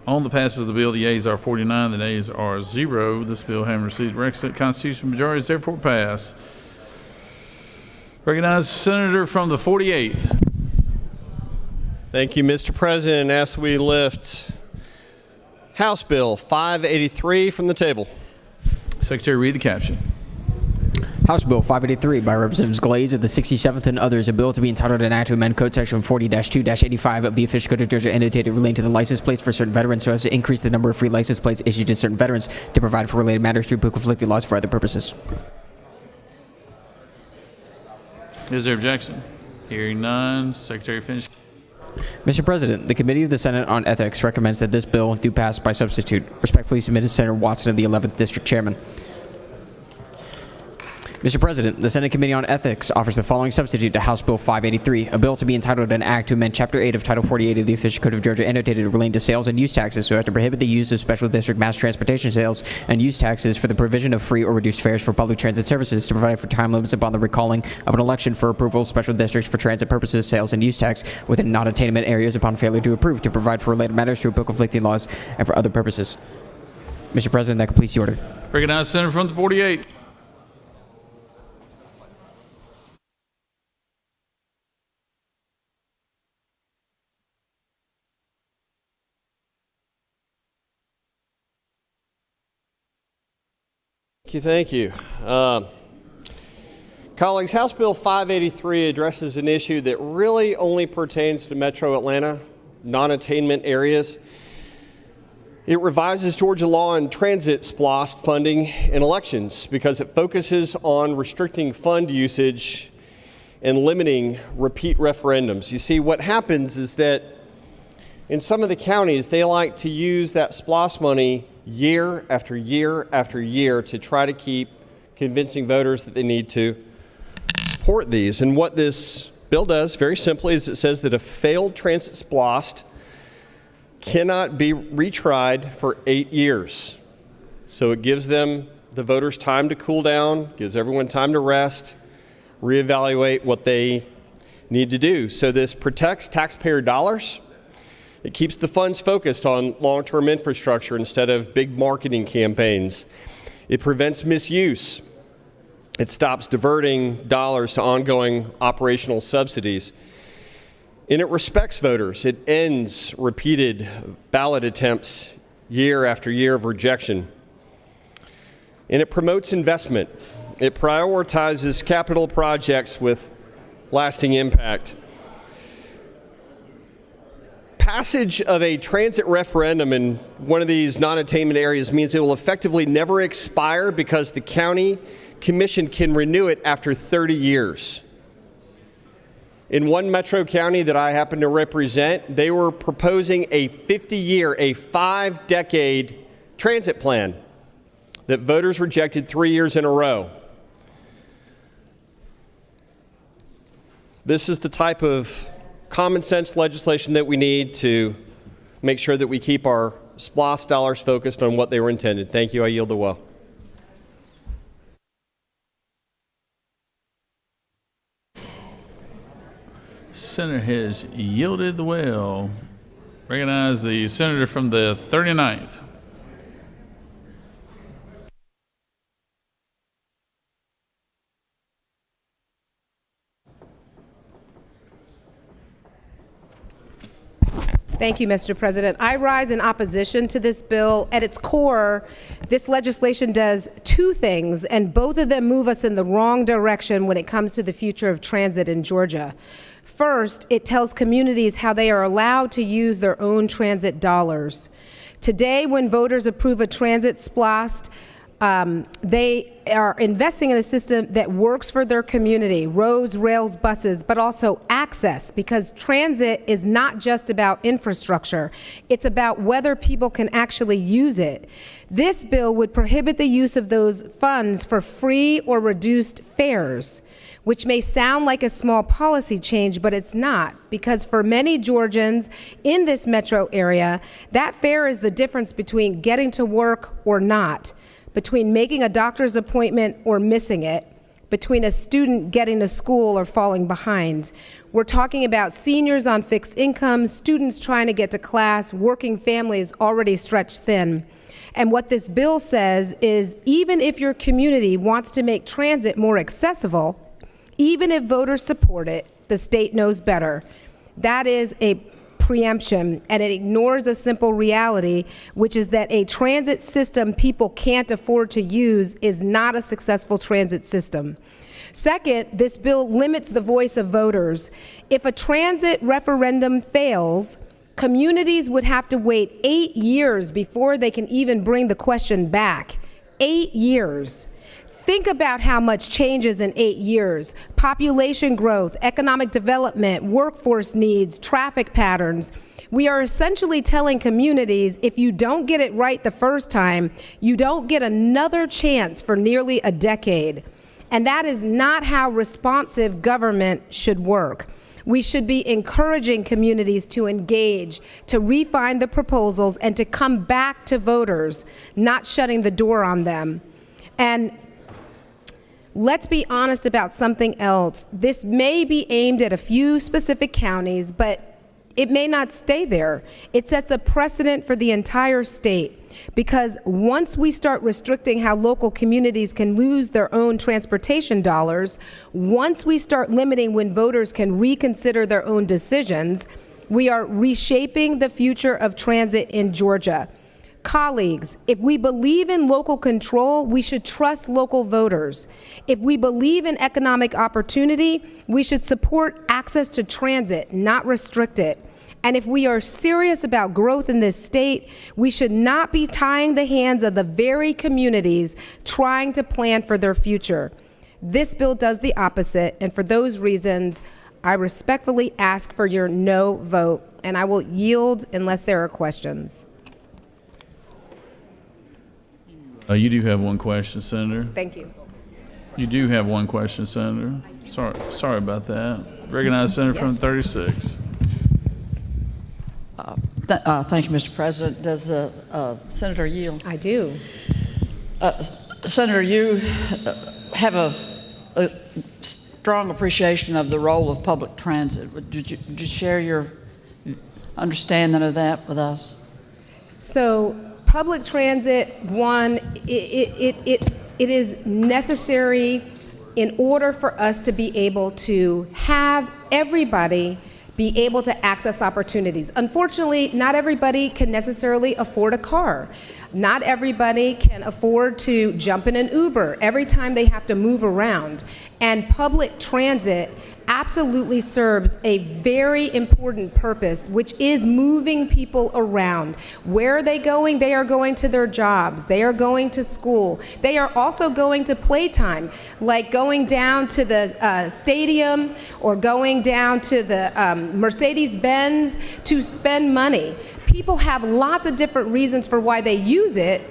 On the passage of the bill, the yeas are 49, the nays are 0. This bill, having received the requisite constitutional majority, is therefore passed. Recognize Senator from the 48th. Thank you, Mr. President. As we lift House Bill 583 from the table. Secretary, read the caption. House Bill 583 by Representatives Glaze of the 67th and others, a bill to be entitled an act to amend Code Section 40-2-85 of the Official Code of Georgia annotated relating to the license plates for certain veterans so as to increase the number of free license plates issued to certain veterans to provide for related matters to repeal conflicting laws for other purposes. Is there objection? Hearing none. Secretary, finish. Mr. President, the Committee of the Senate on Ethics recommends that this bill do pass by substitute. Respectfully submitted, Senator Watson of the 11th District Chairman. Mr. President, the Senate Committee on Ethics offers the following substitute to House Bill 583, a bill to be entitled an act to amend Chapter 8 of Title 48 of the Official Code of Georgia annotated relating to sales and use taxes so as to prohibit the use of special district mass transportation sales and use taxes for the provision of free or reduced fares for public transit services, to provide for time limits upon the recalling of an election for approval of special districts for transit purposes, sales and use tax within non-attainment areas upon failure to approve, to provide for related matters to repeal conflicting laws and for other purposes. Mr. President, that completes the order. Recognize Senator from the 48th. Thank you. Colleagues, House Bill 583 addresses an issue that really only pertains to Metro Atlanta, non-attainment areas. It revises Georgia law on transit SPLOST funding in elections because it focuses on restricting fund usage and limiting repeat referendums. You see, what happens is that in some of the counties, they like to use that SPLOST money year after year after year to try to keep convincing voters that they need to support these. And what this bill does, very simply, is it says that a failed transit splost cannot be retried for 8 years. So it gives them, the voters, time to cool down, gives everyone time to rest, reevaluate what they need to do. So this protects taxpayer dollars. It keeps the funds focused on long-term infrastructure instead of big marketing campaigns. It prevents misuse. It stops diverting dollars to ongoing operational subsidies. And it respects voters. It ends repeated ballot attempts year after year of rejection. And it promotes investment. It prioritizes capital projects with lasting impact. Passage of a transit referendum in one of these non-attainment areas means it will effectively never expire because the county commission can renew it after 30 years. In one metro county that I happen to represent, they were proposing a 50-year, a 5-decade transit plan that voters rejected 3 years in a row. This is the type of common sense legislation that we need to make sure that we keep our SPLOST dollars focused on what they were intended. Thank you. I yield the well. Senator has yielded the well. Recognize the senator from the 39th. Thank you, Mr. President. I rise in opposition to this bill. At its core, this legislation does two things, and both of them move us in the wrong direction when it comes to the future of transit in Georgia. First, it tells communities how they are allowed to use their own transit dollars. Today, when voters approve a transit SPLOST, they are investing in a system that works for their community, roads, rails, buses, but also access, because transit is not just about infrastructure. It's about whether people can actually use it. This bill would prohibit the use of those funds for free or reduced fares, which may sound like a small policy change, but it's not, because for many Georgians in this metro area, that fare is the difference between getting to work or not, between making a doctor's appointment or missing it, between a student getting to school or falling behind. We're talking about seniors on fixed incomes, students trying to get to class, working families already stretched thin. And what this bill says is, even if your community wants to make transit more accessible, even if voters support it, the state knows better. That is a preemption, and it ignores a simple reality, which is that a transit system people can't afford to use is not a successful transit system. Second, this bill limits the voice of voters. If a transit referendum fails, communities would have to wait 8 years before they can even bring the question back. 8 years. Think about how much changes in 8 years. Population growth, economic development, workforce needs, traffic patterns. We are essentially telling communities, if you don't get it right the first time, you don't get another chance for nearly a decade. And that is not how responsive government should work. We should be encouraging communities to engage, to refine the proposals, and to come back to voters, not shutting the door on them. And let's be honest about something else. This may be aimed at a few specific counties, but it may not stay there. It sets a precedent for the entire state, because once we start restricting how local communities can lose their own transportation dollars, once we start limiting when voters can reconsider their own decisions, we are reshaping the future of transit in Georgia. Colleagues, if we believe in local control, we should trust local voters. If we believe in economic opportunity, we should support access to transit, not restrict it. And if we are serious about growth in this state, we should not be tying the hands of the very communities trying to plan for their future. This bill does the opposite, and for those reasons, I respectfully ask for your no vote, and I will yield unless there are questions. You do have one question, Senator. Thank you. You do have one question, Senator. Sorry about that. Recognize Senator from 36. Thank you, Mr. President. Does Senator yield? I do. Senator, you have a strong appreciation of the role of public transit. Would you share your understanding of that with us? So public transit, one, it is necessary in order for us to be able to have everybody be able to access opportunities. Unfortunately, not everybody can necessarily afford a car. Not everybody can afford to jump in an Uber every time they have to move around. And public transit absolutely serves a very important purpose, which is moving people around. Where are they going? They are going to their jobs. They are going to school. They are also going to playtime, like going down to the stadium or going down to the Mercedes-Benz to spend money. People have lots of different reasons for why they use it,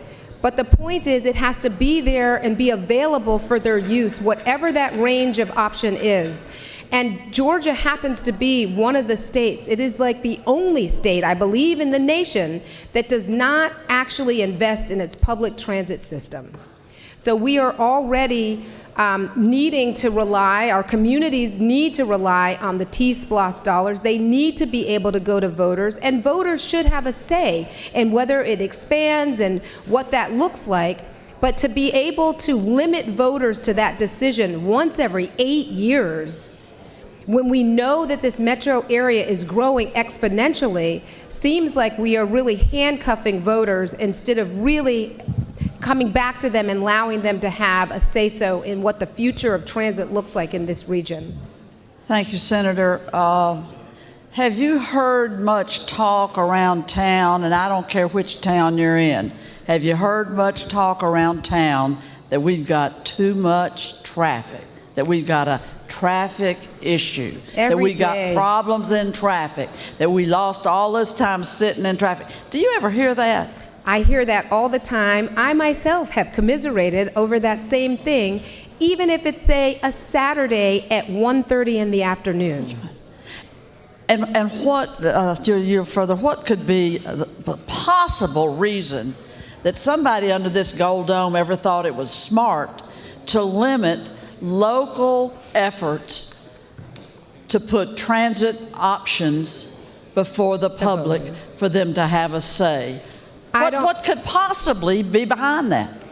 but the point is it has to be there and be available for their use, whatever that range of option is. And Georgia happens to be one of the states, it is like the only state, I believe, in the nation that does not actually invest in its public transit system. So we are already needing to rely, our communities need to rely on the T-SPLOST dollars. They need to be able to go to voters, and voters should have a say in whether it expands and what that looks like. But to be able to limit voters to that decision once every 8 years, when we know that this metro area is growing exponentially, seems like we are really handcuffing voters instead of really coming back to them and allowing them to have a say-so in what the future of transit looks like in this region. Thank you, Senator. Have you heard much talk around town, and I don't care which town you're in, have you heard much talk around town that we've got too much traffic, that we've got a traffic issue, that we got problems in traffic, that we lost all this time sitting in traffic? Do you ever hear that? I hear that all the time. I myself have commiserated over that same thing, even if it's, say, a Saturday at 1:30 in the afternoon. And what, to you further, what could be the possible reason that somebody under this Gold Dome ever thought it was smart to limit local efforts to put transit options before the public for them to have a say? What could possibly be behind that?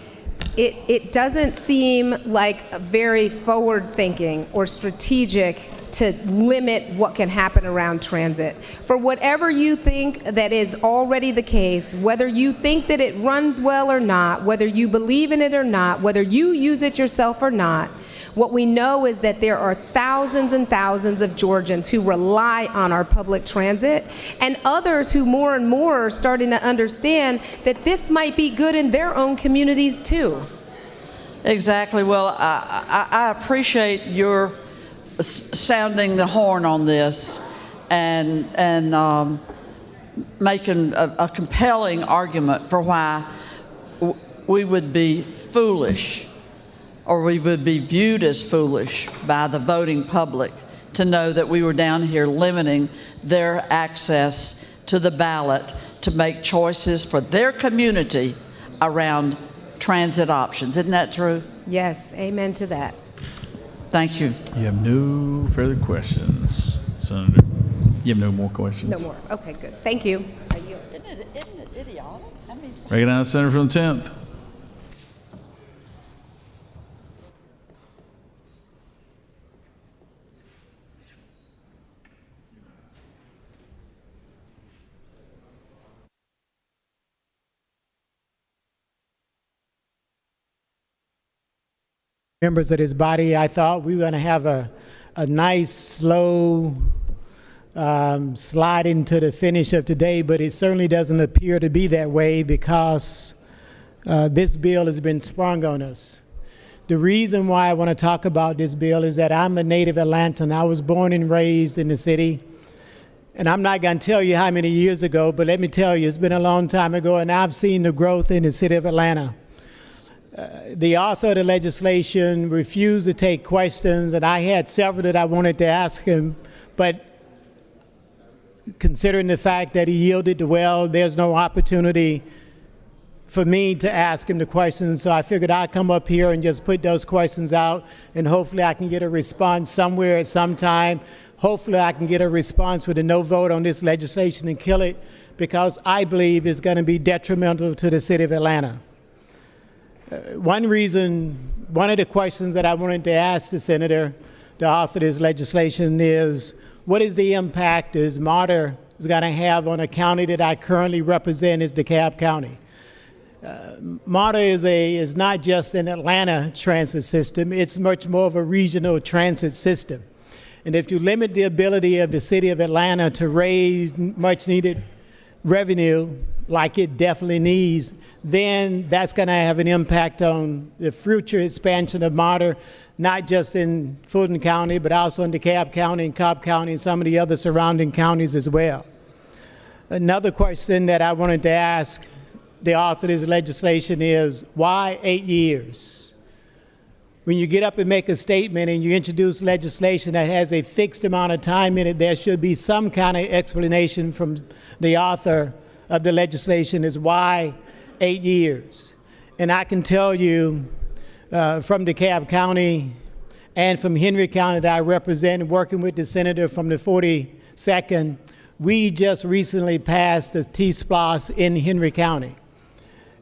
It doesn't seem like very forward-thinking or strategic to limit what can happen around transit. For whatever you think that is already the case, whether you think that it runs well or not, whether you believe in it or not, whether you use it yourself or not, what we know is that there are thousands and thousands of Georgians who rely on our public transit, and others who more and more are starting to understand that this might be good in their own communities too. Exactly. Well, I appreciate your sounding the horn on this and making a compelling argument for why we would be foolish, or we would be viewed as foolish by the voting public to know that we were down here limiting their access to the ballot to make choices for their community around transit options. Isn't that true? Yes, amen to that. Thank you. You have no further questions, Senator. You have no more questions? No more. Okay, good. Thank you. Isn't it idiotic? I mean, Recognize the Senator from the 10th. Members of his body, I thought we were going to have a nice, slow slide into the finish of today, but it certainly doesn't appear to be that way because this bill has been sprung on us. The reason why I want to talk about this bill is that I'm a native Atlantan. I was born and raised in the city, and I'm not going to tell you how many years ago, but let me tell you, it's been a long time ago, and I've seen the growth in the city of Atlanta. The author of the legislation refused to take questions, and I had several that I wanted to ask him, but considering the fact that he yielded the well, there's no opportunity for me to ask him the questions, so I figured I'd come up here and just put those questions out, and hopefully I can get a response somewhere at some time. Hopefully I can get a response with a no vote on this legislation and kill it, because I believe it's going to be detrimental to the city of Atlanta. One of the questions that I wanted to ask the senator, the author of this legislation, is what is the impact is MARTA is going to have on a county that I currently represent, is DeKalb County. MARTA is not just an Atlanta transit system, it's much more of a regional transit system. And if you limit the ability of the city of Atlanta to raise much needed revenue like it definitely needs, then that's going to have an impact on the future expansion of MARTA, not just in Fulton County, but also in DeKalb County and Cobb County and some of the other surrounding counties as well. Another question that I wanted to ask the author of this legislation is, why 8 years? When you get up and make a statement and you introduce legislation that has a fixed amount of time in it, there should be some kind of explanation from the author of the legislation is why 8 years. And I can tell you from DeKalb County and from Henry County that I represent, working with the senator from the 42nd, we just recently passed the T-SPLOS in Henry County.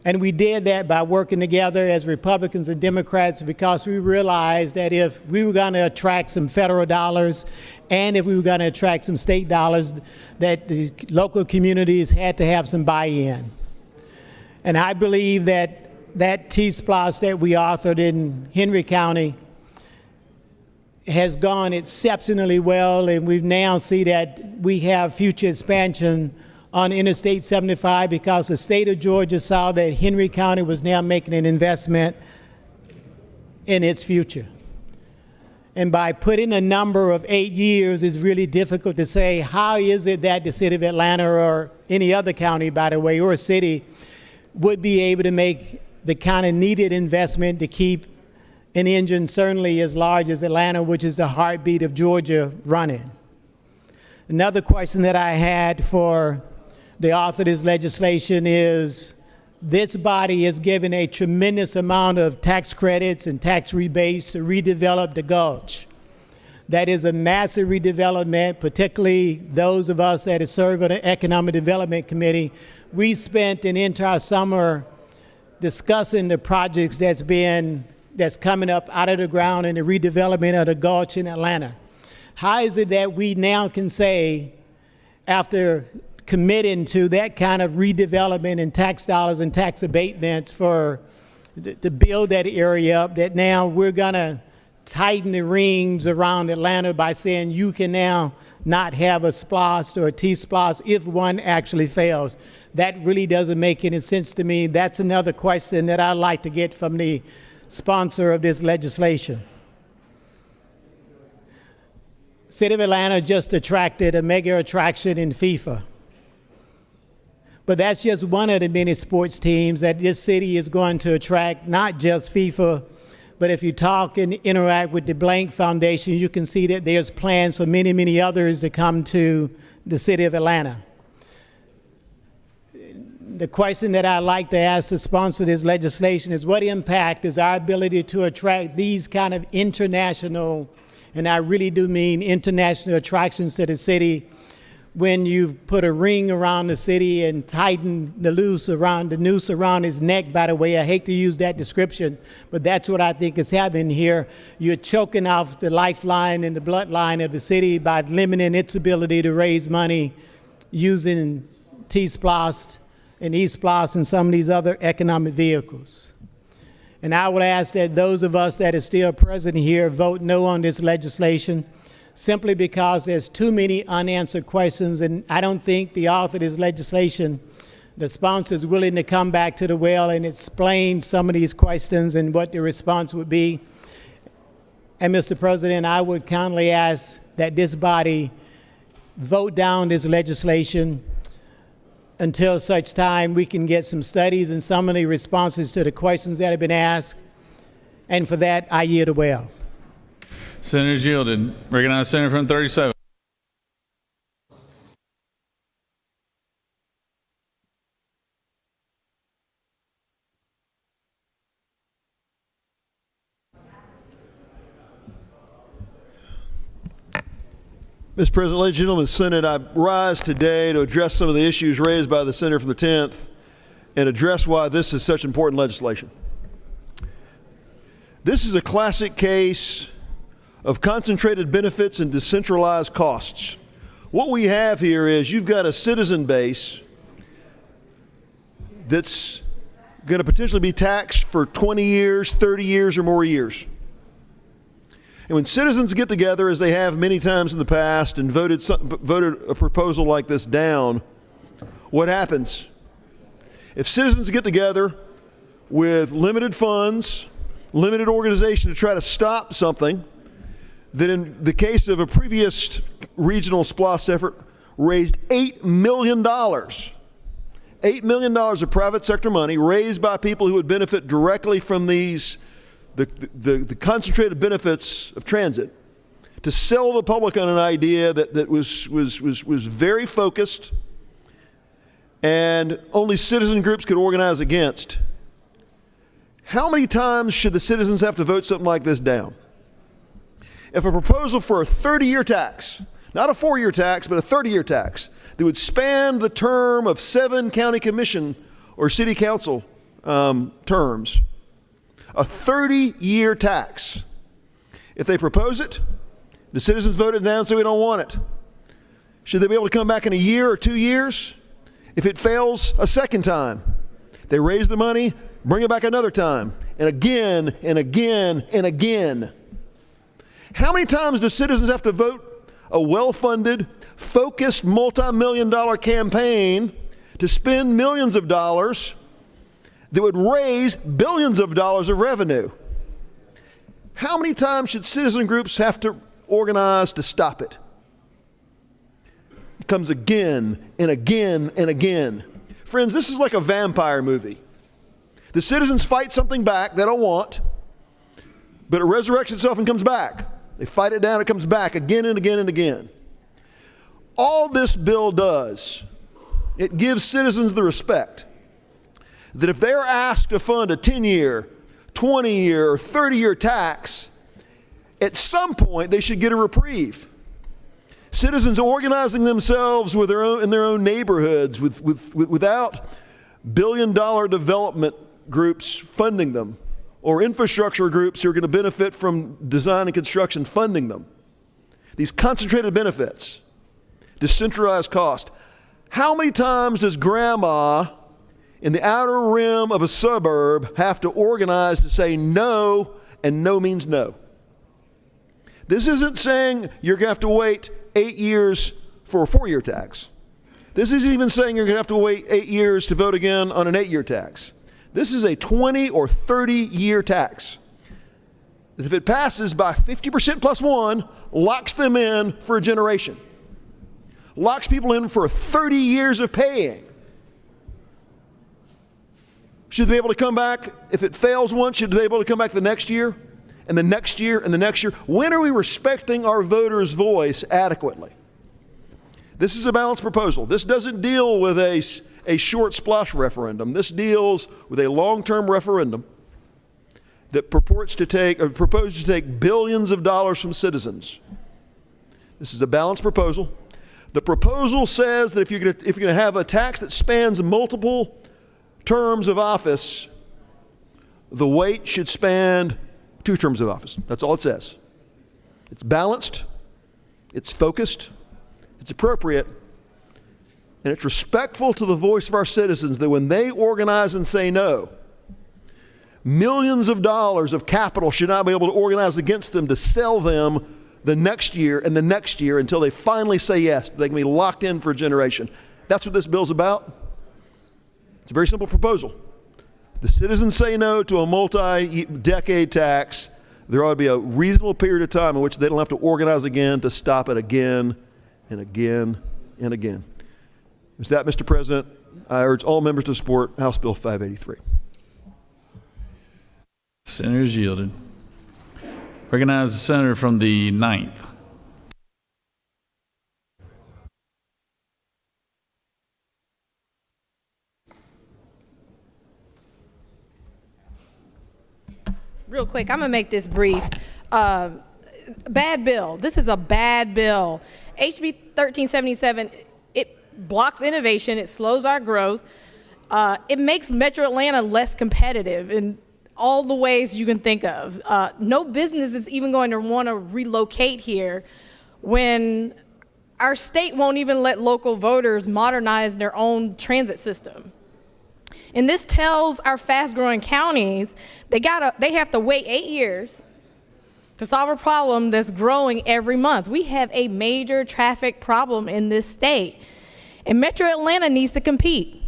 And we did that by working together as Republicans and Democrats, because we realized that if we were going to attract some federal dollars and if we were going to attract some state dollars, that the local communities had to have some buy-in. And I believe that that T-SPLOS that we authored in Henry County has gone exceptionally well, and we now see that we have future expansion on Interstate 75 because the state of Georgia saw that Henry County was now making an investment in its future. And by putting a number of 8 years, it's really difficult to say how is it that the city of Atlanta, or any other county, by the way, or city, would be able to make the kind of needed investment to keep an engine certainly as large as Atlanta, which is the heartbeat of Georgia, running. Another question that I had for the author of this legislation is, this body is given a tremendous amount of tax credits and tax rebates to redevelop the Gulch. That is a massive redevelopment, particularly those of us that serve on the Economic Development Committee. We spent an entire summer discussing the projects that's coming up out of the ground in the redevelopment of the Gulch in Atlanta. How is it that we now can say, after committing to that kind of redevelopment and tax dollars and tax abatements to build that area up, that now we're going to tighten the rings around Atlanta by saying you can now not have a SPLOS or a T-SPLOS if one actually fails? That really doesn't make any sense to me. That's another question that I'd like to get from the sponsor of this legislation. City of Atlanta just attracted a mega attraction in FIFA. But that's just one of the many sports teams that this city is going to attract, not just FIFA, but if you talk and interact with the Blank Foundation, you can see that there's plans for many, many others to come to the city of Atlanta. The question that I'd like to ask the sponsor of this legislation is, what impact is our ability to attract these kind of international, and I really do mean international, attractions to the city, when you've put a ring around the city and tightened the noose around his neck, by the way. I hate to use that description, but that's what I think is happening here. You're choking off the lifeline and the bloodline of the city by limiting its ability to raise money using T-SPLOS and E-SPLOS and some of these other economic vehicles. And I would ask that those of us that are still present here vote no on this legislation, simply because there's too many unanswered questions, and I don't think the author of this legislation, the sponsor, is willing to come back to the well and explain some of these questions and what the response would be. And Mr. President, I would kindly ask that this body vote down this legislation until such time we can get some studies and some of the responses to the questions that have been asked. And for that, I yield a well. Senator's yielded. Recognize Senator from 37. Mr. President, ladies and gentlemen of the Senate, I rise today to address some of the issues raised by the senator from the 10th and address why this is such important legislation. This is a classic case of concentrated benefits and decentralized costs. What we have here is you've got a citizen base that's going to potentially be taxed for 20 years, 30 years, or more years. And when citizens get together, as they have many times in the past, and voted a proposal like this down, what happens? If citizens get together with limited funds, limited organization to try to stop something that in the case of a previous regional SPLOST effort raised $8 million. $8 million of private sector money raised by people who would benefit directly from these the concentrated benefits of transit, to sell the public on an idea that was very focused and only citizen groups could organize against. How many times should the citizens have to vote something like this down? If a proposal for a 30-year tax, not a 4-year tax, but a 30-year tax, that would span the term of 7 county commission or city council terms, a 30-year tax. If they propose it, the citizens vote it down and say we don't want it. Should they be able to come back in a year or 2 years? If it fails a second time, they raise the money, bring it back another time, and again, and again, and again. How many times do citizens have to vote a well-funded, focused, multi-million-dollar campaign to spend millions of dollars that would raise billions of dollars of revenue? How many times should citizen groups have to organize to stop it? It comes again and again and again. Friends, this is like a vampire movie. The citizens fight something back they don't want, but it resurrects itself and comes back. They fight it down, it comes back again and again and again. All this bill does, it gives citizens the respect that if they're asked to fund a 10-year, 20-year, or 30-year tax, at some point they should get a reprieve. Citizens organizing themselves with in their own neighborhoods without billion-dollar development groups funding them, or infrastructure groups who are going to benefit from design and construction funding them. These concentrated benefits, decentralized cost. How many times does grandma in the outer rim of a suburb have to organize to say no, and no means no? This isn't saying you're going to have to wait 8 years for a 4-year tax. This isn't even saying you're going to have to wait 8 years to vote again on an 8-year tax. This is a 20 or 30-year tax. If it passes by 50% plus 1, locks them in for a generation. Locks people in for 30 years of paying. Should they be able to come back? If it fails once, should they be able to come back the next year? And the next year, and the next year? When are we respecting our voters' voice adequately? This is a balanced proposal. This doesn't deal with a short splash referendum. This deals with a long-term referendum that proposes to take billions of dollars from citizens. This is a balanced proposal. The proposal says that if you're going to have a tax that spans multiple terms of office, the wait should span 2 terms of office. That's all it says. It's balanced, it's focused, it's appropriate, and it's respectful to the voice of our citizens that when they organize and say no, millions of dollars of capital should not be able to organize against them to sell them the next year and the next year until they finally say yes. They can be locked in for a generation. That's what this bill's about. It's a very simple proposal. The citizens say no to a multi-decade tax. There ought to be a reasonable period of time in which they don't have to organize again to stop it again and again and again. With that, Mr. President, I urge all members to support House Bill 583. Senator's yielded. Recognize the senator from the 9th. Real quick, I'm going to make this brief. Bad bill. This is a bad bill. HB 1377, it blocks innovation. It slows our growth. It makes Metro Atlanta less competitive in all the ways you can think of. No business is even going to want to relocate here when our state won't even let local voters modernize their own transit system. And this tells our fast-growing counties they have to wait 8 years to solve a problem that's growing every month. We have a major traffic problem in this state, and Metro Atlanta needs to compete.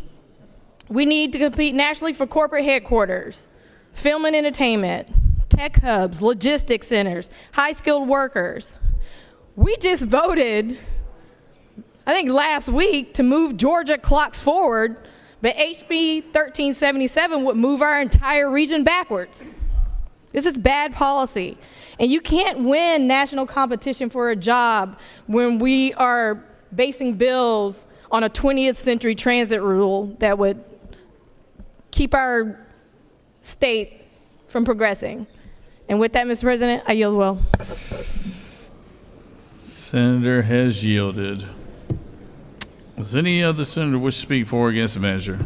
We need to compete nationally for corporate headquarters, film and entertainment, tech hubs, logistics centers, high-skilled workers. We just voted, I think last week, to move Georgia clocks forward, but HB 1377 would move our entire region backwards. This is bad policy. And you can't win national competition for a job when we are basing bills on a 20th century transit rule that would keep our state from progressing. And with that, Mr. President, I yield well. Senator has yielded. Does any other senator wish to speak for or against the measure?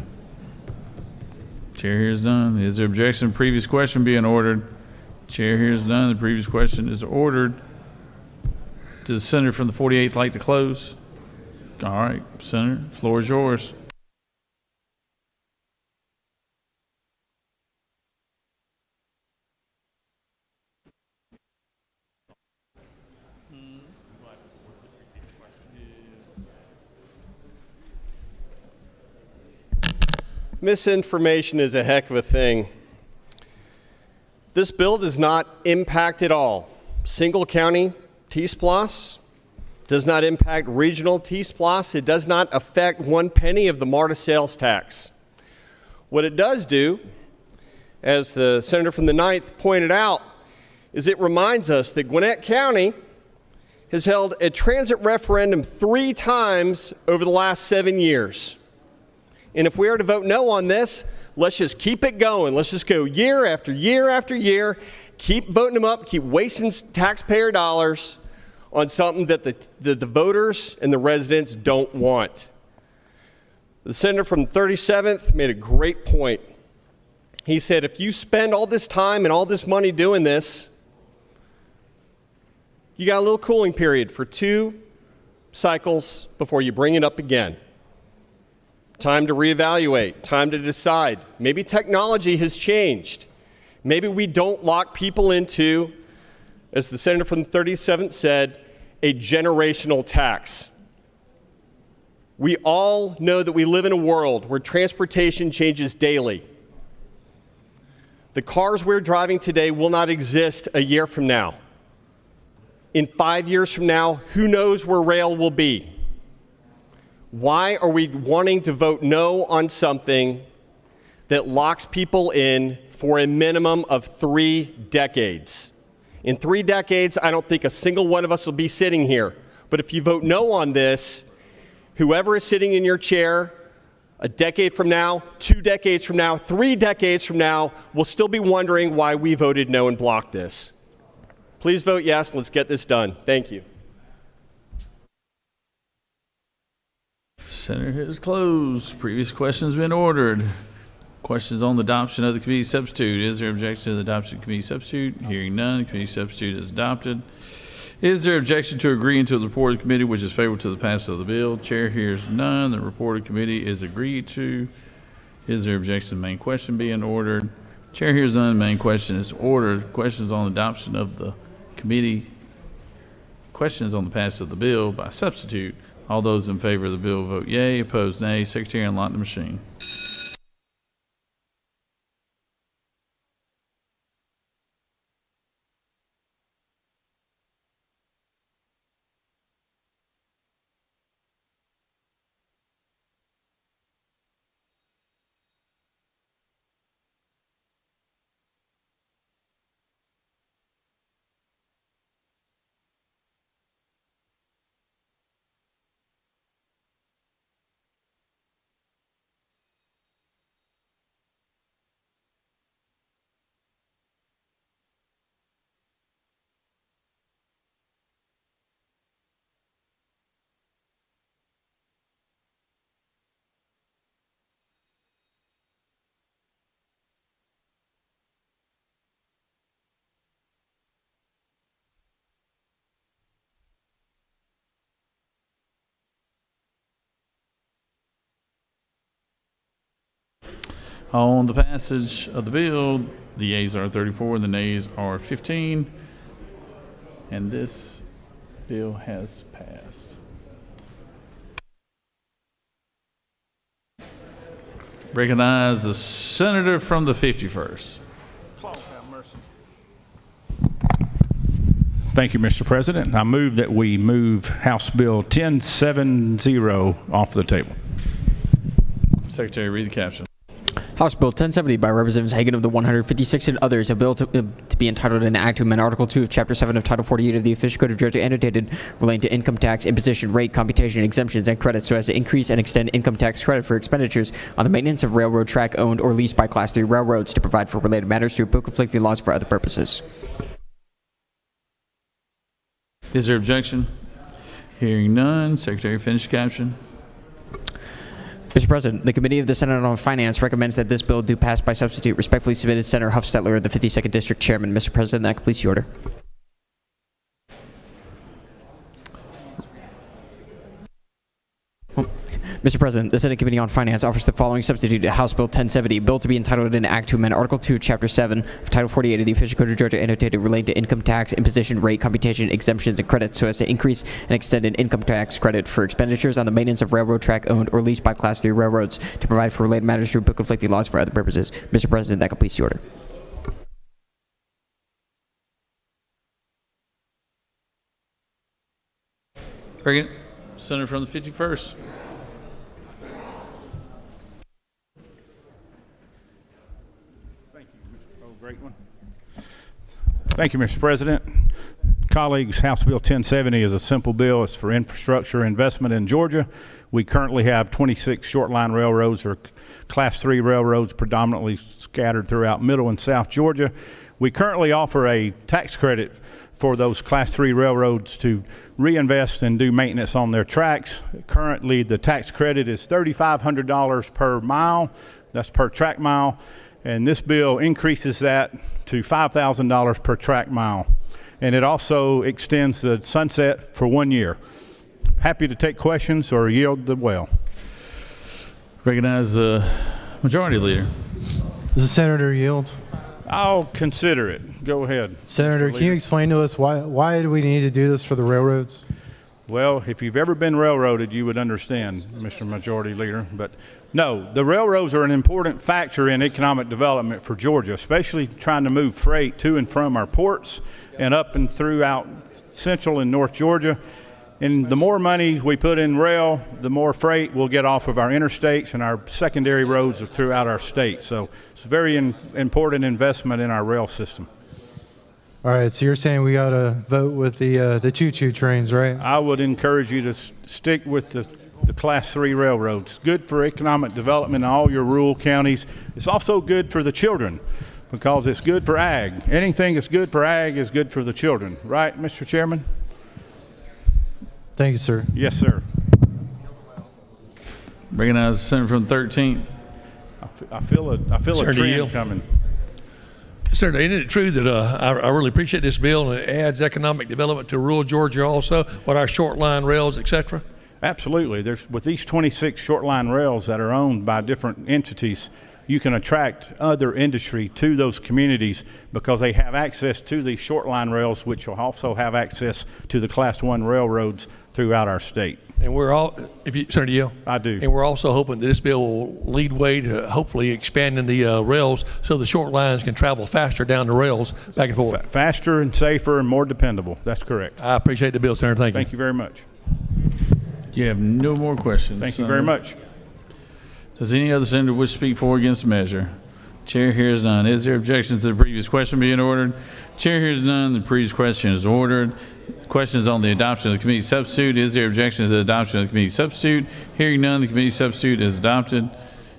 Chair hears none. Is there objection to the previous question being ordered? Chair hears none. The previous question is ordered. Does the senator from the 48th like to close? All right, Senator, the floor is yours. Misinformation is a heck of a thing. This bill does not impact at all single county T-SPLOS, does not impact regional T-SPLOS, it does not affect 1 penny of the MARTA sales tax. What it does do, as the senator from the 9th pointed out, is it reminds us that Gwinnett County has held a transit referendum 3 times over the last 7 years. And if we are to vote no on this, let's just keep it going. Let's just go year after year after year, keep voting them up, keep wasting taxpayer dollars on something that the voters and the residents don't want. The senator from the 37th made a great point. He said, if you spend all this time and all this money doing this, you got a little cooling period for 2 cycles before you bring it up again. Time to reevaluate, time to decide. Maybe technology has changed. Maybe we don't lock people into, as the senator from the 37th said, a generational tax. We all know that we live in a world where transportation changes daily. The cars we're driving today will not exist a year from now. In 5 years from now, who knows where rail will be? Why are we wanting to vote no on something that locks people in for a minimum of 3 decades? In 3 decades, I don't think a single one of us will be sitting here. But if you vote no on this, whoever is sitting in your chair a decade from now, 2 decades from now, 3 decades from now, will still be wondering why we voted no and blocked this. Please vote yes. Let's get this done. Thank you. Senator has closed. Previous question's been ordered. Questions on the adoption of the committee substitute. Is there objection to the adoption of the committee substitute? Hearing none, the committee substitute is adopted. Is there objection to agreeing to the report of the committee which is favorable to the passage of the bill? Chair hears none. The report of the committee is agreed to. Is there objection to the main question being ordered? Chair hears none. The main question is ordered. Questions on adoption of the committee. Questions on the passage of the bill by substitute. All those in favor of the bill vote yea. Opposed, nay. Secretary, unlock the machine. On the passage of the bill, the yeas are 34, the nays are 15, and this bill has passed. Recognize the senator from the 51st. Thank you, Mr. President. I move that we move House Bill 1070 off the table. Secretary, read the caption. House Bill 1070 by Representatives Hagan of the 156th and others, a bill to be entitled an act to amend Article 2 of Chapter 7 of Title 48 of the Official Code of Georgia annotated relating to income tax, imposition, rate, computation, exemptions, and credits so as to increase and extend income tax credit for expenditures on the maintenance of railroad track owned or leased by Class 3 railroads to provide for related matters to repeal conflicting laws for other purposes. Is there objection? Hearing none, Secretary, finish caption. Mr. President, the Committee of the Senate on Finance recommends that this bill do pass by substitute. Respectfully submitted, Senator Huffstetler, the 52nd District Chairman. Mr. President, that completes the order. Mr. President, the Senate Committee on Finance offers the following substitute to House Bill 1070, bill to be entitled an act to amend Article 2, Chapter 7 of Title 48 of the Official Code of Georgia annotated relating to income tax, imposition, rate, computation, exemptions, and credits so as to increase and extend an income tax credit for expenditures on the maintenance of railroad track owned or leased by Class 3 railroads to provide for related matters to repeal conflicting laws for other purposes. Mr. President, that completes the order. Very good. Senator from the 51st. Great one. Thank you, Mr. President. Colleagues, House Bill 1070 is a simple bill. It's for infrastructure investment in Georgia. We currently have 26 short line railroads or Class 3 railroads predominantly scattered throughout middle and south Georgia. We currently offer a tax credit for those Class 3 railroads to reinvest and do maintenance on their tracks. Currently, the tax credit is $3,500 per mile. That's per track mile. And this bill increases that to $5,000 per track mile. And it also extends the sunset for 1 year. Happy to take questions or yield the well. Recognize the Majority Leader. Does the Senator yield? I'll consider it. Go ahead. Senator, can you explain to us why do we need to do this for the railroads? Well, if you've ever been railroaded, you would understand, Mr. Majority Leader. But no, the railroads are an important factor in economic development for Georgia, especially trying to move freight to and from our ports and up and throughout central and north Georgia. And the more money we put in rail, the more freight we'll get off of our interstates and our secondary roads throughout our state. So it's a very important investment in our rail system. All right, so you're saying we got to vote with the choo-choo trains, right? I would encourage you to stick with the Class 3 railroads. Good for economic development in all your rural counties. It's also good for the children because it's good for ag. Anything that's good for ag is good for the children. Right, Mr. Chairman? Thank you, sir. Yes, sir. Recognize the Senator from the 13th. I feel a trend coming. Senator, isn't it true that I really appreciate this bill and it adds economic development to rural Georgia also, with our short line rails, et cetera? Absolutely. With these 26 short line rails that are owned by different entities, you can attract other industry to those communities because they have access to these short line rails, which will also have access to the Class 1 railroads throughout our state. And we're all, Senator Yale? I do. And we're also hoping that this bill will lead way to hopefully expanding the rails so the short lines can travel faster down the rails back and forth. Faster and safer and more dependable. That's correct. I appreciate the bill, Senator. Thank you. Thank you very much. You have no more questions. Thank you very much. Does any other senator wish to speak for or against the measure? Chair hears none. Is there objections to the previous question being ordered? Chair hears none. The previous question is ordered. Questions on the adoption of the committee substitute. Is there objection to the adoption of the committee substitute? Hearing none, the committee substitute is adopted.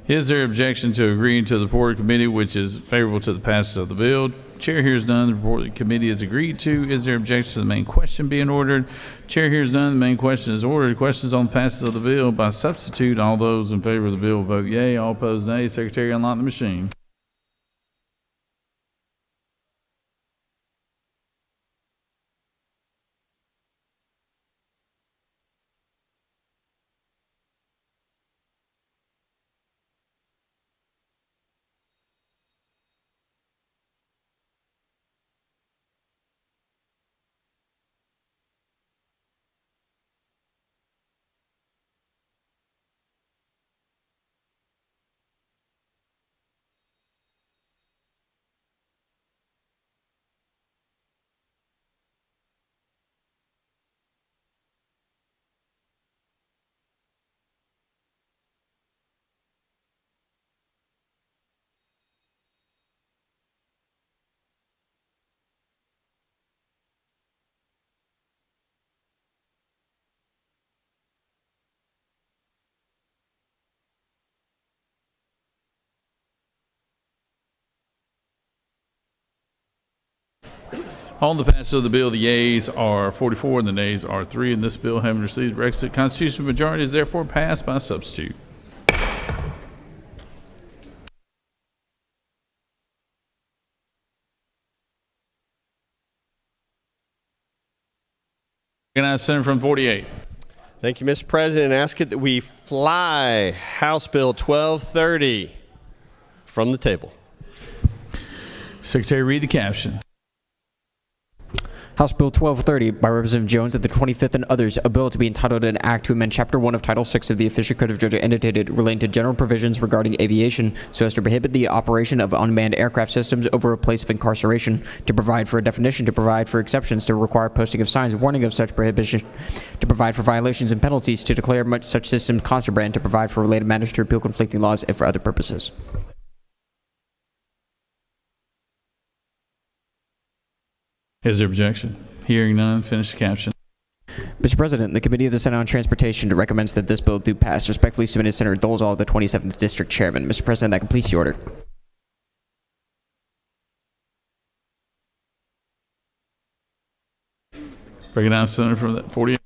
Is there objection to agreeing to the report of the committee, which is favorable to the passage of the bill? Chair hears none. The report of the committee is agreed to. Is there objection to the main question being ordered? Chair hears none. The main question is ordered. Questions on the passage of the bill by substitute. All those in favor of the bill vote yea. All opposed, nay. Secretary, unlock the machine. On the passage of the bill, the yeas are 44 and the nays are 3, and this bill, having received the requisite constitutional majority, is therefore passed by substitute. Recognize Senator from 48. Thank you, Mr. President. Ask it that we fly House Bill 1230 from the table. Secretary, read the caption. House Bill 1230 by Representative Jones of the 25th and others, a bill to be entitled an act to amend Chapter 1 of Title 6 of the Official Code of Georgia annotated relating to general provisions regarding aviation so as to prohibit the operation of unmanned aircraft systems over a place of incarceration, to provide for a definition, to provide for exceptions, to require posting of signs warning of such prohibition, to provide for violations and penalties, to declare such systems contraband, to provide for related matters, to repeal conflicting laws, and for other purposes. Is there objection? Hearing none, finish the caption. Mr. President, the Committee of the Senate on Transportation recommends that this bill do pass. Respectfully submitted, Senator Dolezal, the 27th District Chairman. Mr. President, that completes the order. Recognize Senator from 48.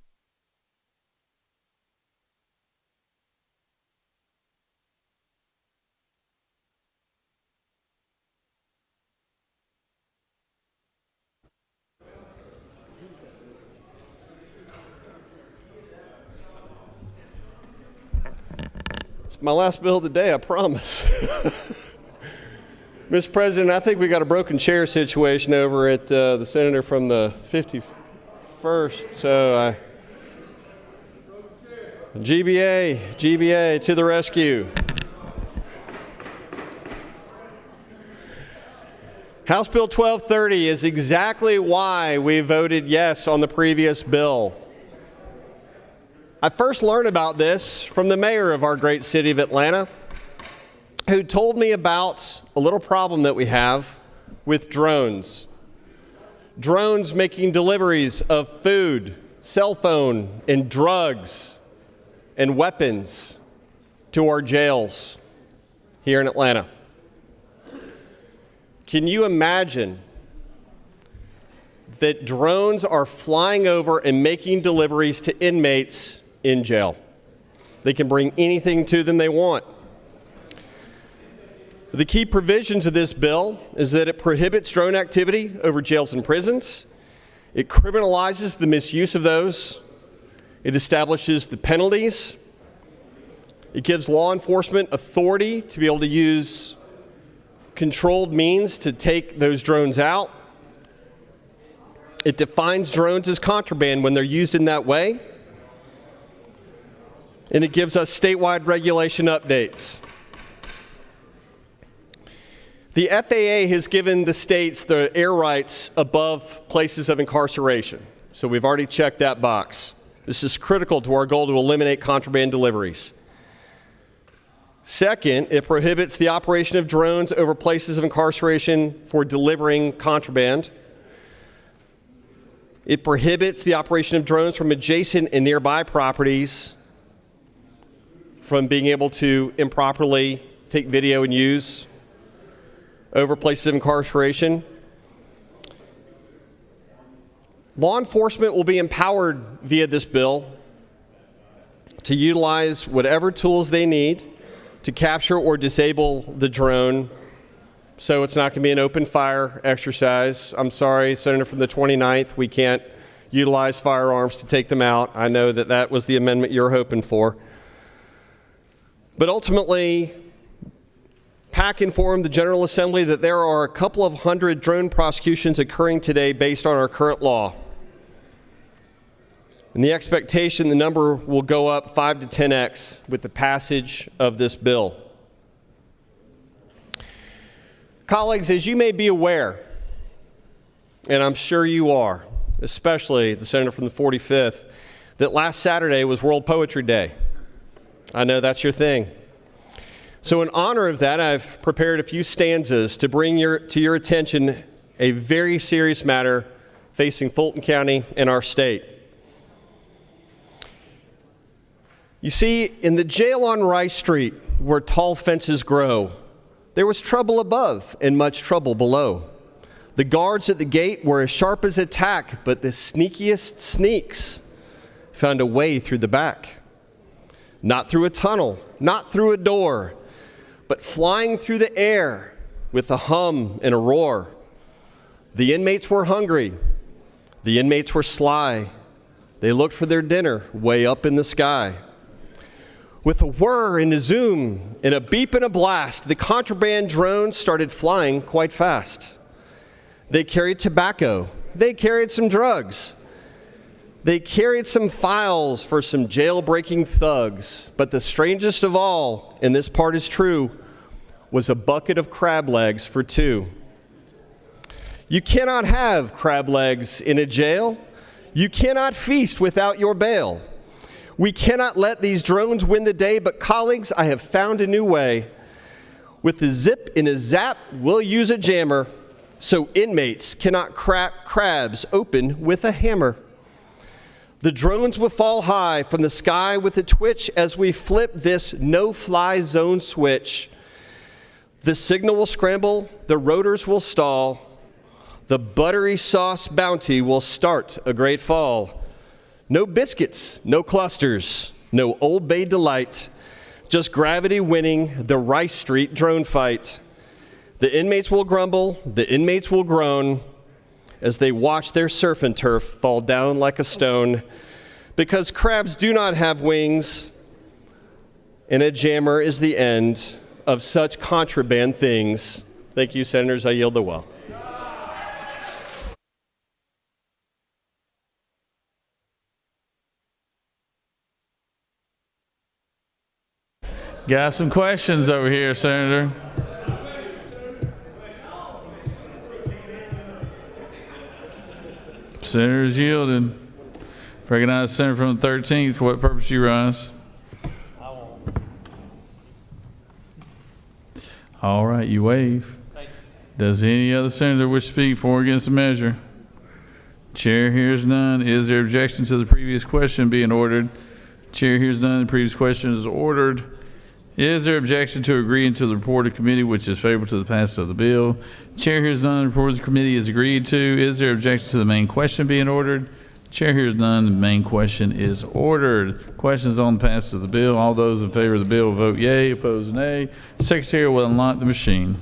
My last bill of the day, I promise. Mr. President, I think we got a broken chair situation over at the senator from the 51st. So, GBA to the rescue. House Bill 1230 is exactly why we voted yes on the previous bill. I first learned about this from the mayor of our great city of Atlanta, who told me about a little problem that we have with drones. Drones making deliveries of food, cell phone, and drugs and weapons to our jails here in Atlanta. Can you imagine that drones are flying over and making deliveries to inmates in jail? They can bring anything to them they want. The key provisions of this bill is that it prohibits drone activity over jails and prisons. It criminalizes the misuse of those. It establishes the penalties. It gives law enforcement authority to be able to use controlled means to take those drones out. It defines drones as contraband when they're used in that way. And it gives us statewide regulation updates. The FAA has given the states the air rights above places of incarceration. So we've already checked that box. This is critical to our goal to eliminate contraband deliveries. Second, it prohibits the operation of drones over places of incarceration for delivering contraband. It prohibits the operation of drones from adjacent and nearby properties from being able to improperly take video and use over places of incarceration. Law enforcement will be empowered via this bill to utilize whatever tools they need to capture or disable the drone, so it's not going to be an open fire exercise. I'm sorry, Senator from the 29th, we can't utilize firearms to take them out. I know that that was the amendment you're hoping for. But ultimately, PAC informed the General Assembly that there are a couple of hundred drone prosecutions occurring today based on our current law. And the expectation the number will go up 5 to 10x with the passage of this bill. Colleagues, as you may be aware, and I'm sure you are, especially the senator from the 45th, that last Saturday was World Poetry Day. I know that's your thing. So in honor of that, I've prepared a few stanzas to bring to your attention a very serious matter facing Fulton County and our state. You see, in the jail on Rice Street, where tall fences grow, there was trouble above and much trouble below. The guards at the gate were as sharp as a tack, but the sneakiest sneaks found a way through the back. Not through a tunnel, not through a door, but flying through the air with a hum and a roar. The inmates were hungry. The inmates were sly. They looked for their dinner way up in the sky. With a whir and a zoom and a beep and a blast, the contraband drones started flying quite fast. They carried tobacco. They carried some drugs. They carried some files for some jailbreaking thugs. But the strangest of all, and this part is true, was a bucket of crab legs for two. You cannot have crab legs in a jail. You cannot feast without your bail. We cannot let these drones win the day, but colleagues, I have found a new way. With a zip and a zap, we'll use a jammer so inmates cannot crack crabs open with a hammer. The drones will fall high from the sky with a twitch as we flip this no-fly zone switch. The signal will scramble, the rotors will stall, the buttery sauce bounty will start a great fall. No biscuits, no clusters, no Old Bay delight, just gravity winning the Rice Street drone fight. The inmates will grumble, the inmates will groan as they watch their surf and turf fall down like a stone, because crabs do not have wings, and a jammer is the end of such contraband things. Thank you, Senators. I yield the well. Got some questions over here, Senator. Senator's yielded. Recognize the senator from the 13th. For what purpose you rise? All right, you waive. Does any other senator wish to speak for or against the measure? Chair hears none. Is there objection to the previous question being ordered? Chair hears none. The previous question is ordered. Is there objection to agreeing to the report of committee which is favorable to the passage of the bill? Chair hears none. The report of the committee is agreed to. Is there objection to the main question being ordered? Chair hears none. The main question is ordered. Questions on the passage of the bill. All those in favor of the bill vote yea. Opposed, nay. Secretary will unlock the machine.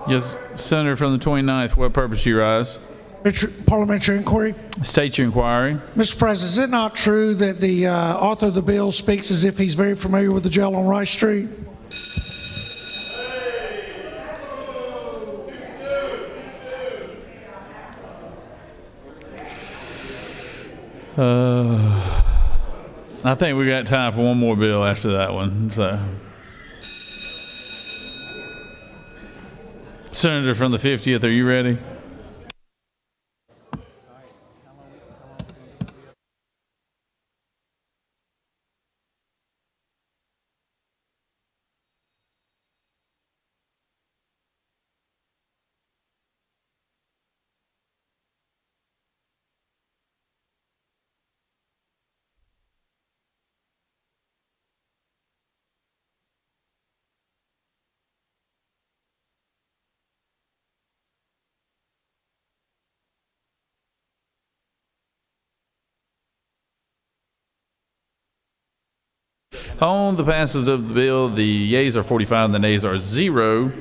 Yes, Senator from the 29th. For what purpose you rise? Parliamentary inquiry. State your inquiry. Mr. President, is it not true that the author of the bill speaks as if he's very familiar with the jail on Rice Street? I think we got time for one more bill after that one. So, Senator from the 50th, are you ready? On the passage of the bill, the yeas are 45 and the nays are 0.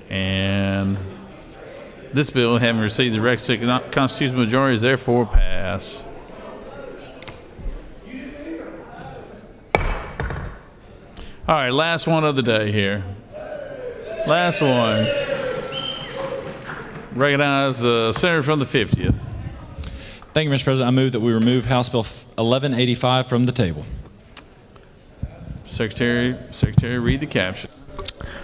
And this bill, having received the requisite constitutional majority, is therefore passed. All right, last one of the day here. Last one. Recognize the senator from the 50th. Thank you, Mr. President. I move that we remove House Bill 1185 from the table. Secretary, read the caption.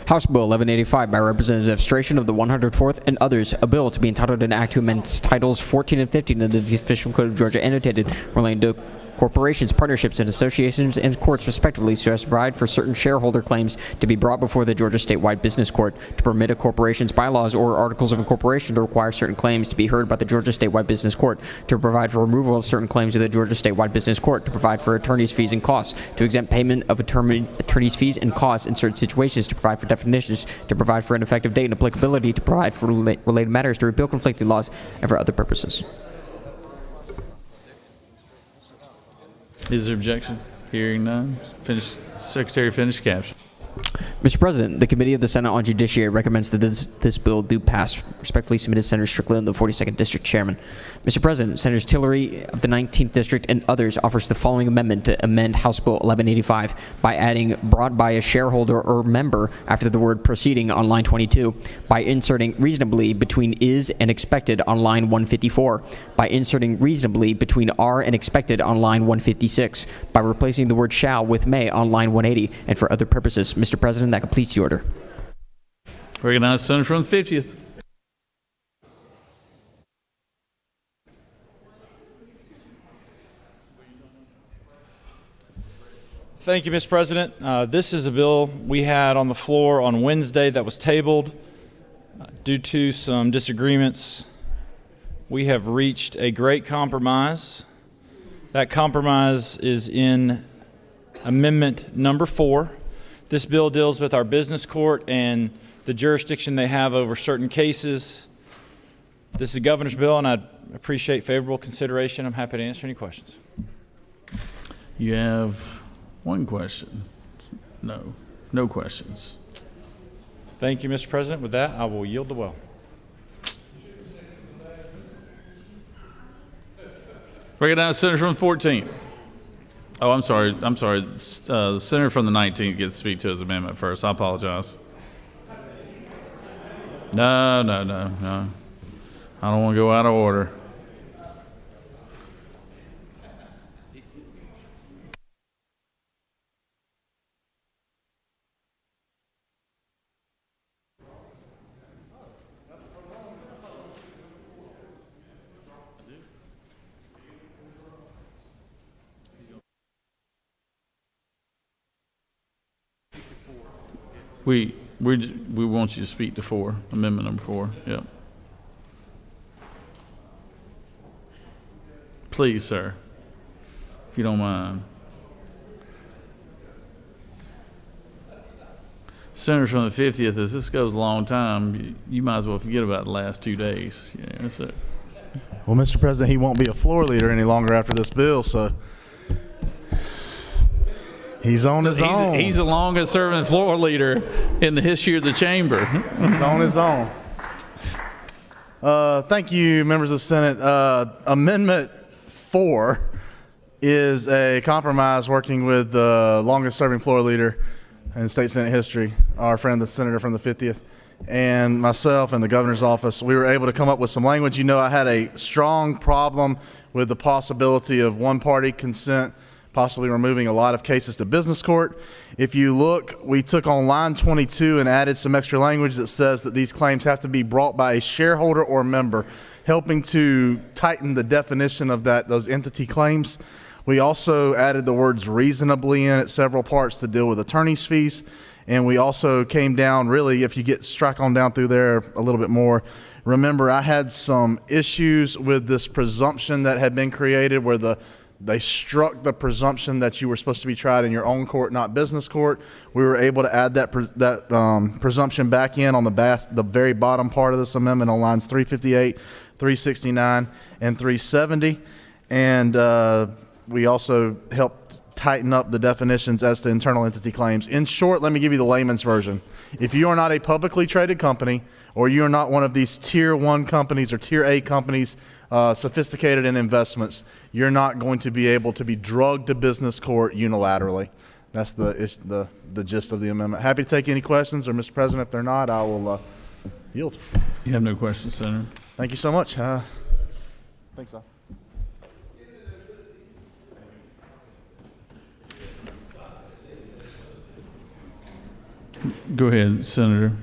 House Bill 1185 by Representative Stration of the 104th and others, a bill to be entitled an act to amend Titles 14 and 15 of the Official Code of Georgia annotated relating to corporations, partnerships, and associations and courts respectively so as to provide for certain shareholder claims to be brought before the Georgia Statewide Business Court, to permit a corporation's bylaws or articles of incorporation to require certain claims to be heard by the Georgia Statewide Business Court, to provide for removal of certain claims to the Georgia Statewide Business Court, to provide for attorney's fees and costs, to exempt payment of attorney's fees and costs in certain situations, to provide for definitions, to provide for an effective date and applicability, to provide for related matters, to repeal conflicting laws, and for other purposes. Is there objection? Hearing none. Secretary, finish caption. Mr. President, the Committee of the Senate on Judiciary recommends that this bill do pass. Respectfully submitted, Senator Strickland, the 42nd District Chairman. Mr. President, Senators Tillery of the 19th District and others offers the following amendment to amend House Bill 1185 by adding "brought by a shareholder or member" after the word "proceeding" on line 22, by inserting "reasonably" between "is" and "expected" on line 154, by inserting "reasonably" between "are" and "expected" on line 156, by replacing the word "shall" with "may" on line 180, and for other purposes. Mr. President, that completes the order. Recognize the senator from the 50th. Thank you, Mr. President. This is a bill we had on the floor on Wednesday that was tabled. Due to some disagreements, we have reached a great compromise. That compromise is in Amendment number 4. This bill deals with our business court and the jurisdiction they have over certain cases. This is a governor's bill, and I'd appreciate favorable consideration. I'm happy to answer any questions. You have one question. No questions. Thank you, Mr. President. With that, I will yield the well. Recognize the senator from the 14th. Oh, I'm sorry. The senator from the 19th gets to speak to his amendment first. I apologize. No. I don't want to go out of order. We want you to speak to 4, amendment number 4. Yep. Please, sir, if you don't mind. Senators from the 50th, as this goes a long time, you might as well forget about the last 2 days. Yeah, that's it. Well, Mr. President, he won't be a floor leader any longer after this bill, so he's on his own. He's the longest serving floor leader in the history of the chamber. He's on his own. Thank you, members of the Senate. Amendment 4 is a compromise working with the longest serving floor leader in state Senate history, our friend, the senator from the 50th, and myself and the governor's office. We were able to come up with some language. You know, I had a strong problem with the possibility of one-party consent possibly removing a lot of cases to business court. If you look, we took on line 22 and added some extra language that says that these claims have to be brought by a shareholder or member, helping to tighten the definition of those entity claims. We also added the words reasonably in at several parts to deal with attorney's fees. And we also came down, really, if you get struck on down through there a little bit more, remember I had some issues with this presumption that had been created where they struck the presumption that you were supposed to be tried in your own court, not business court. We were able to add that presumption back in on the very bottom part of this amendment on lines 358, 369, and 370. And we also helped tighten up the definitions as to internal entity claims. In short, let me give you the layman's version. If you are not a publicly traded company, or you are not one of these tier 1 companies or tier A companies sophisticated in investments, you're not going to be able to be drugged to business court unilaterally. That's the gist of the amendment. Happy to take any questions, or Mr. President, if they're not, I will yield. You have no questions, Senator. Thank you so much. Thanks, so. Go ahead, Senator.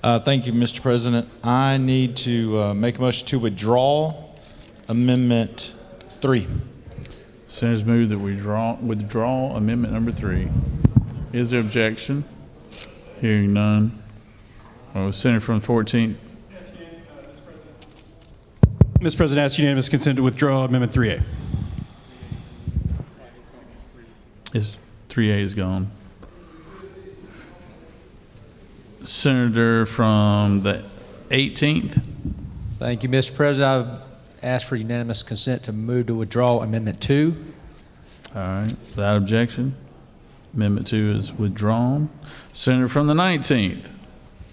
Thank you, Mr. President. I need to make a motion to withdraw Amendment 3. 3. Senators move that we withdraw amendment number 3. Is there objection? Hearing none. Senator from the 14th. Mr. President, I ask unanimous consent to withdraw Amendment 3A. 3A is gone. Senator from the 18th. Thank you, Mr. President. I ask for unanimous consent to move to withdraw Amendment 2. All right, without objection, Amendment 2 is withdrawn. Senator from the 19th.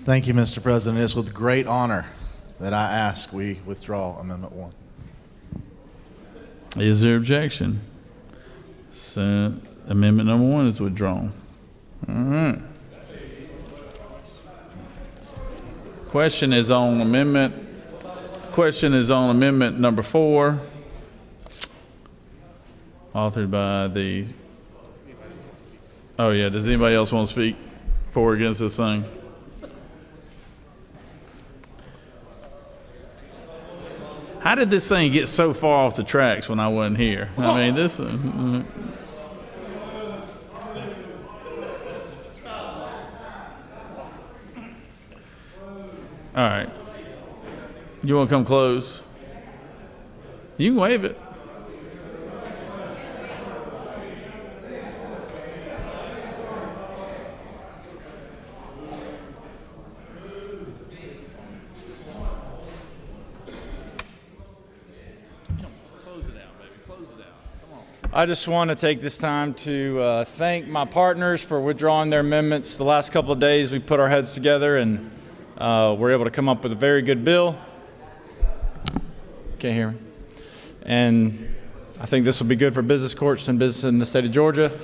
Thank you, Mr. President. It is with great honor that I ask we withdraw Amendment 1. Is there objection? Amendment number 1 is withdrawn. All right. Question is on amendment number 4, authored by the. Oh yeah, does anybody else want to speak for or against this thing? How did this thing get so far off the tracks when I wasn't here? I mean, this. All right. You want to come close? You can wave it. I just want to take this time to thank my partners for withdrawing their amendments. The last couple of days we put our heads together and we're able to come up with a very good bill. Can't hear me. And I think this will be good for business courts and business in the state of Georgia.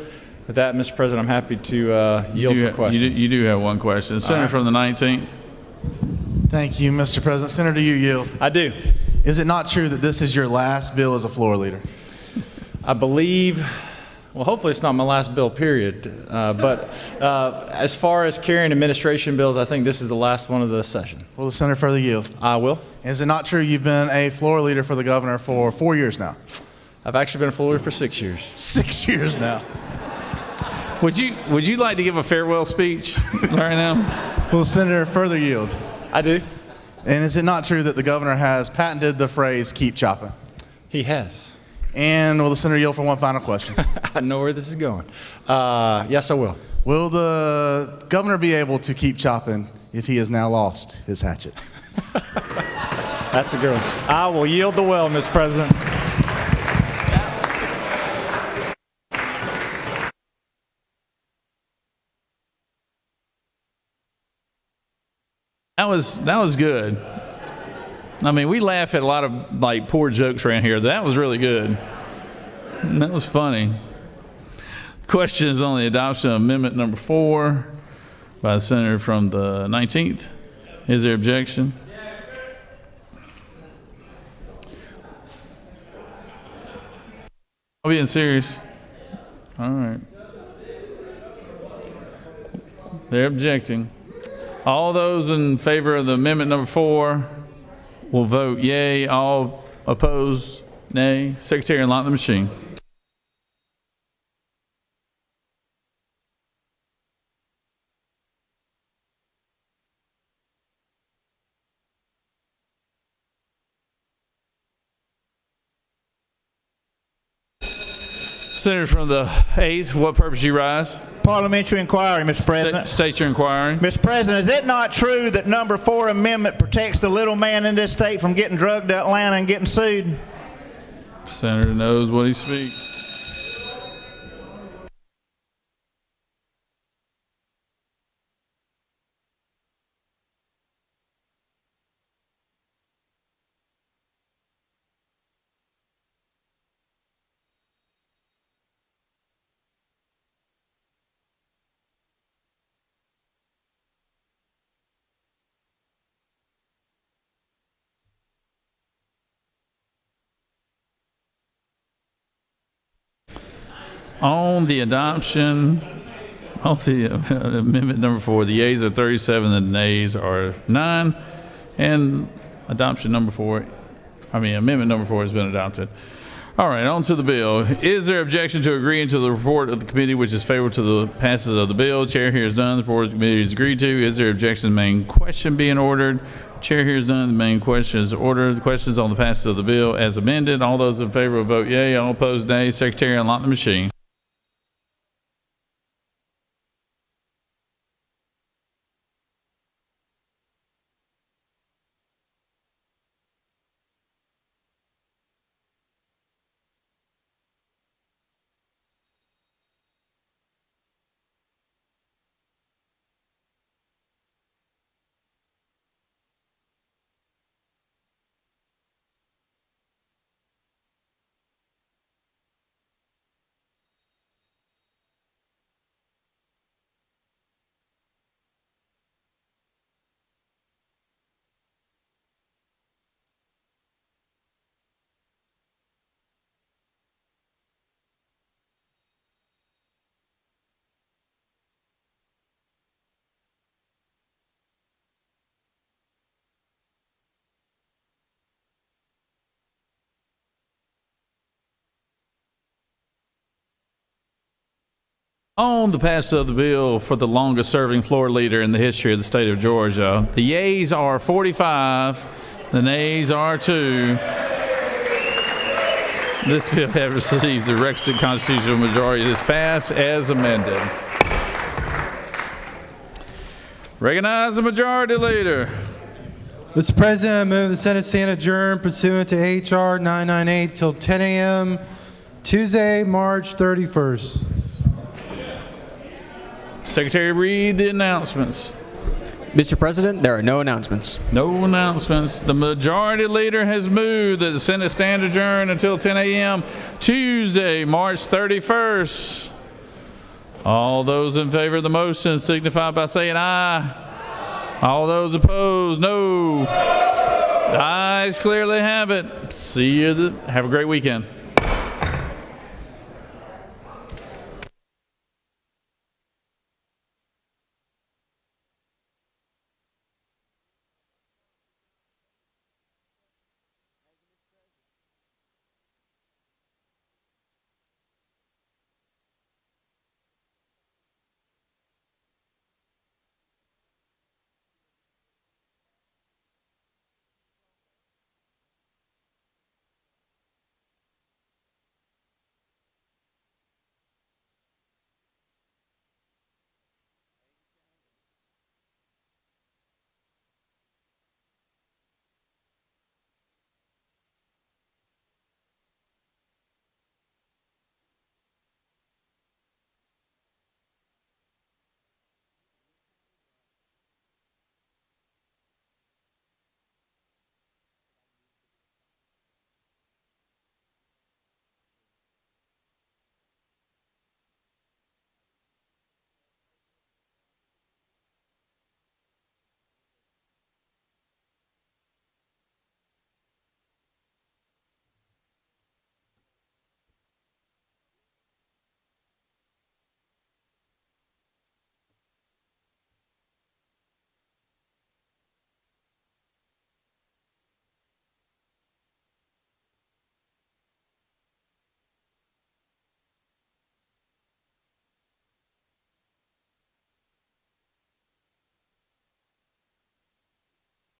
With that, Mr. President, I'm happy to yield for questions. You do have one question. Senator from the 19th. Thank you, Mr. President. Senator, do you yield? I do. Is it not true that this is your last bill as a floor leader? I believe, well, hopefully it's not my last bill, period. But as far as carrying administration bills, I think this is the last one of the session. Will the senator further yield? I will. Is it not true you've been a floor leader for the governor for 4 years now? I've actually been a floor leader for 6 years. 6 years now. Would you like to give a farewell speech right now? Will the senator further yield? I do. And is it not true that the governor has patented the phrase "keep chopping"? He has. And will the senator yield for one final question? I know where this is going. Yes, I will. Will the governor be able to keep chopping if he has now lost his hatchet? That's a good one. I will yield the well, Mr. President. That was good. I mean, we laugh at a lot of like poor jokes around here. That was really good. That was funny. Question is on the adoption of amendment number 4 by the senator from the 19th. Is there objection? I'm being serious. All right. They're objecting. All those in favor of the amendment number 4 will vote yea. All opposed, nay. Secretary, unlock the machine. Senator from the 8th, what purpose do you rise? Parliamentary inquiry, Mr. President. State your inquiry. Mr. President, is it not true that number 4 amendment protects the little man in this state from getting drugged to Atlanta and getting sued? Senator knows what he speaks. On the adoption of the amendment number 4, the yeas are 37 and the nays are 9. And amendment number 4 has been adopted. All right, on to the bill. Is there objection to agreeing to the report of the committee which is favorable to the passage of the bill? Chair hears none. The report of the committee is agreed to. Is there objection to the main question being ordered? Chair hears none. The main question is ordered. The questions on the passage of the bill as amended. All those in favor will vote yea. All opposed, nay. Secretary, unlock the machine. On the passage of the bill for the longest serving floor leader in the history of the state of Georgia, the yeas are 45, the nays are 2. This bill has received the requisite constitutional majority. It is passed as amended. Recognize the majority leader. Mr. President, I move the Senate stand adjourned pursuant to H.R. 998 till 10 a.m. Tuesday, March 31st. Secretary, read the announcements. Mr. President, there are no announcements. No announcements. The majority leader has moved that the Senate stand adjourned until 10 a.m. Tuesday, March 31st. All those in favor of the motion signify by saying aye. All those opposed, no. The ayes clearly have it. See you. Have a great weekend.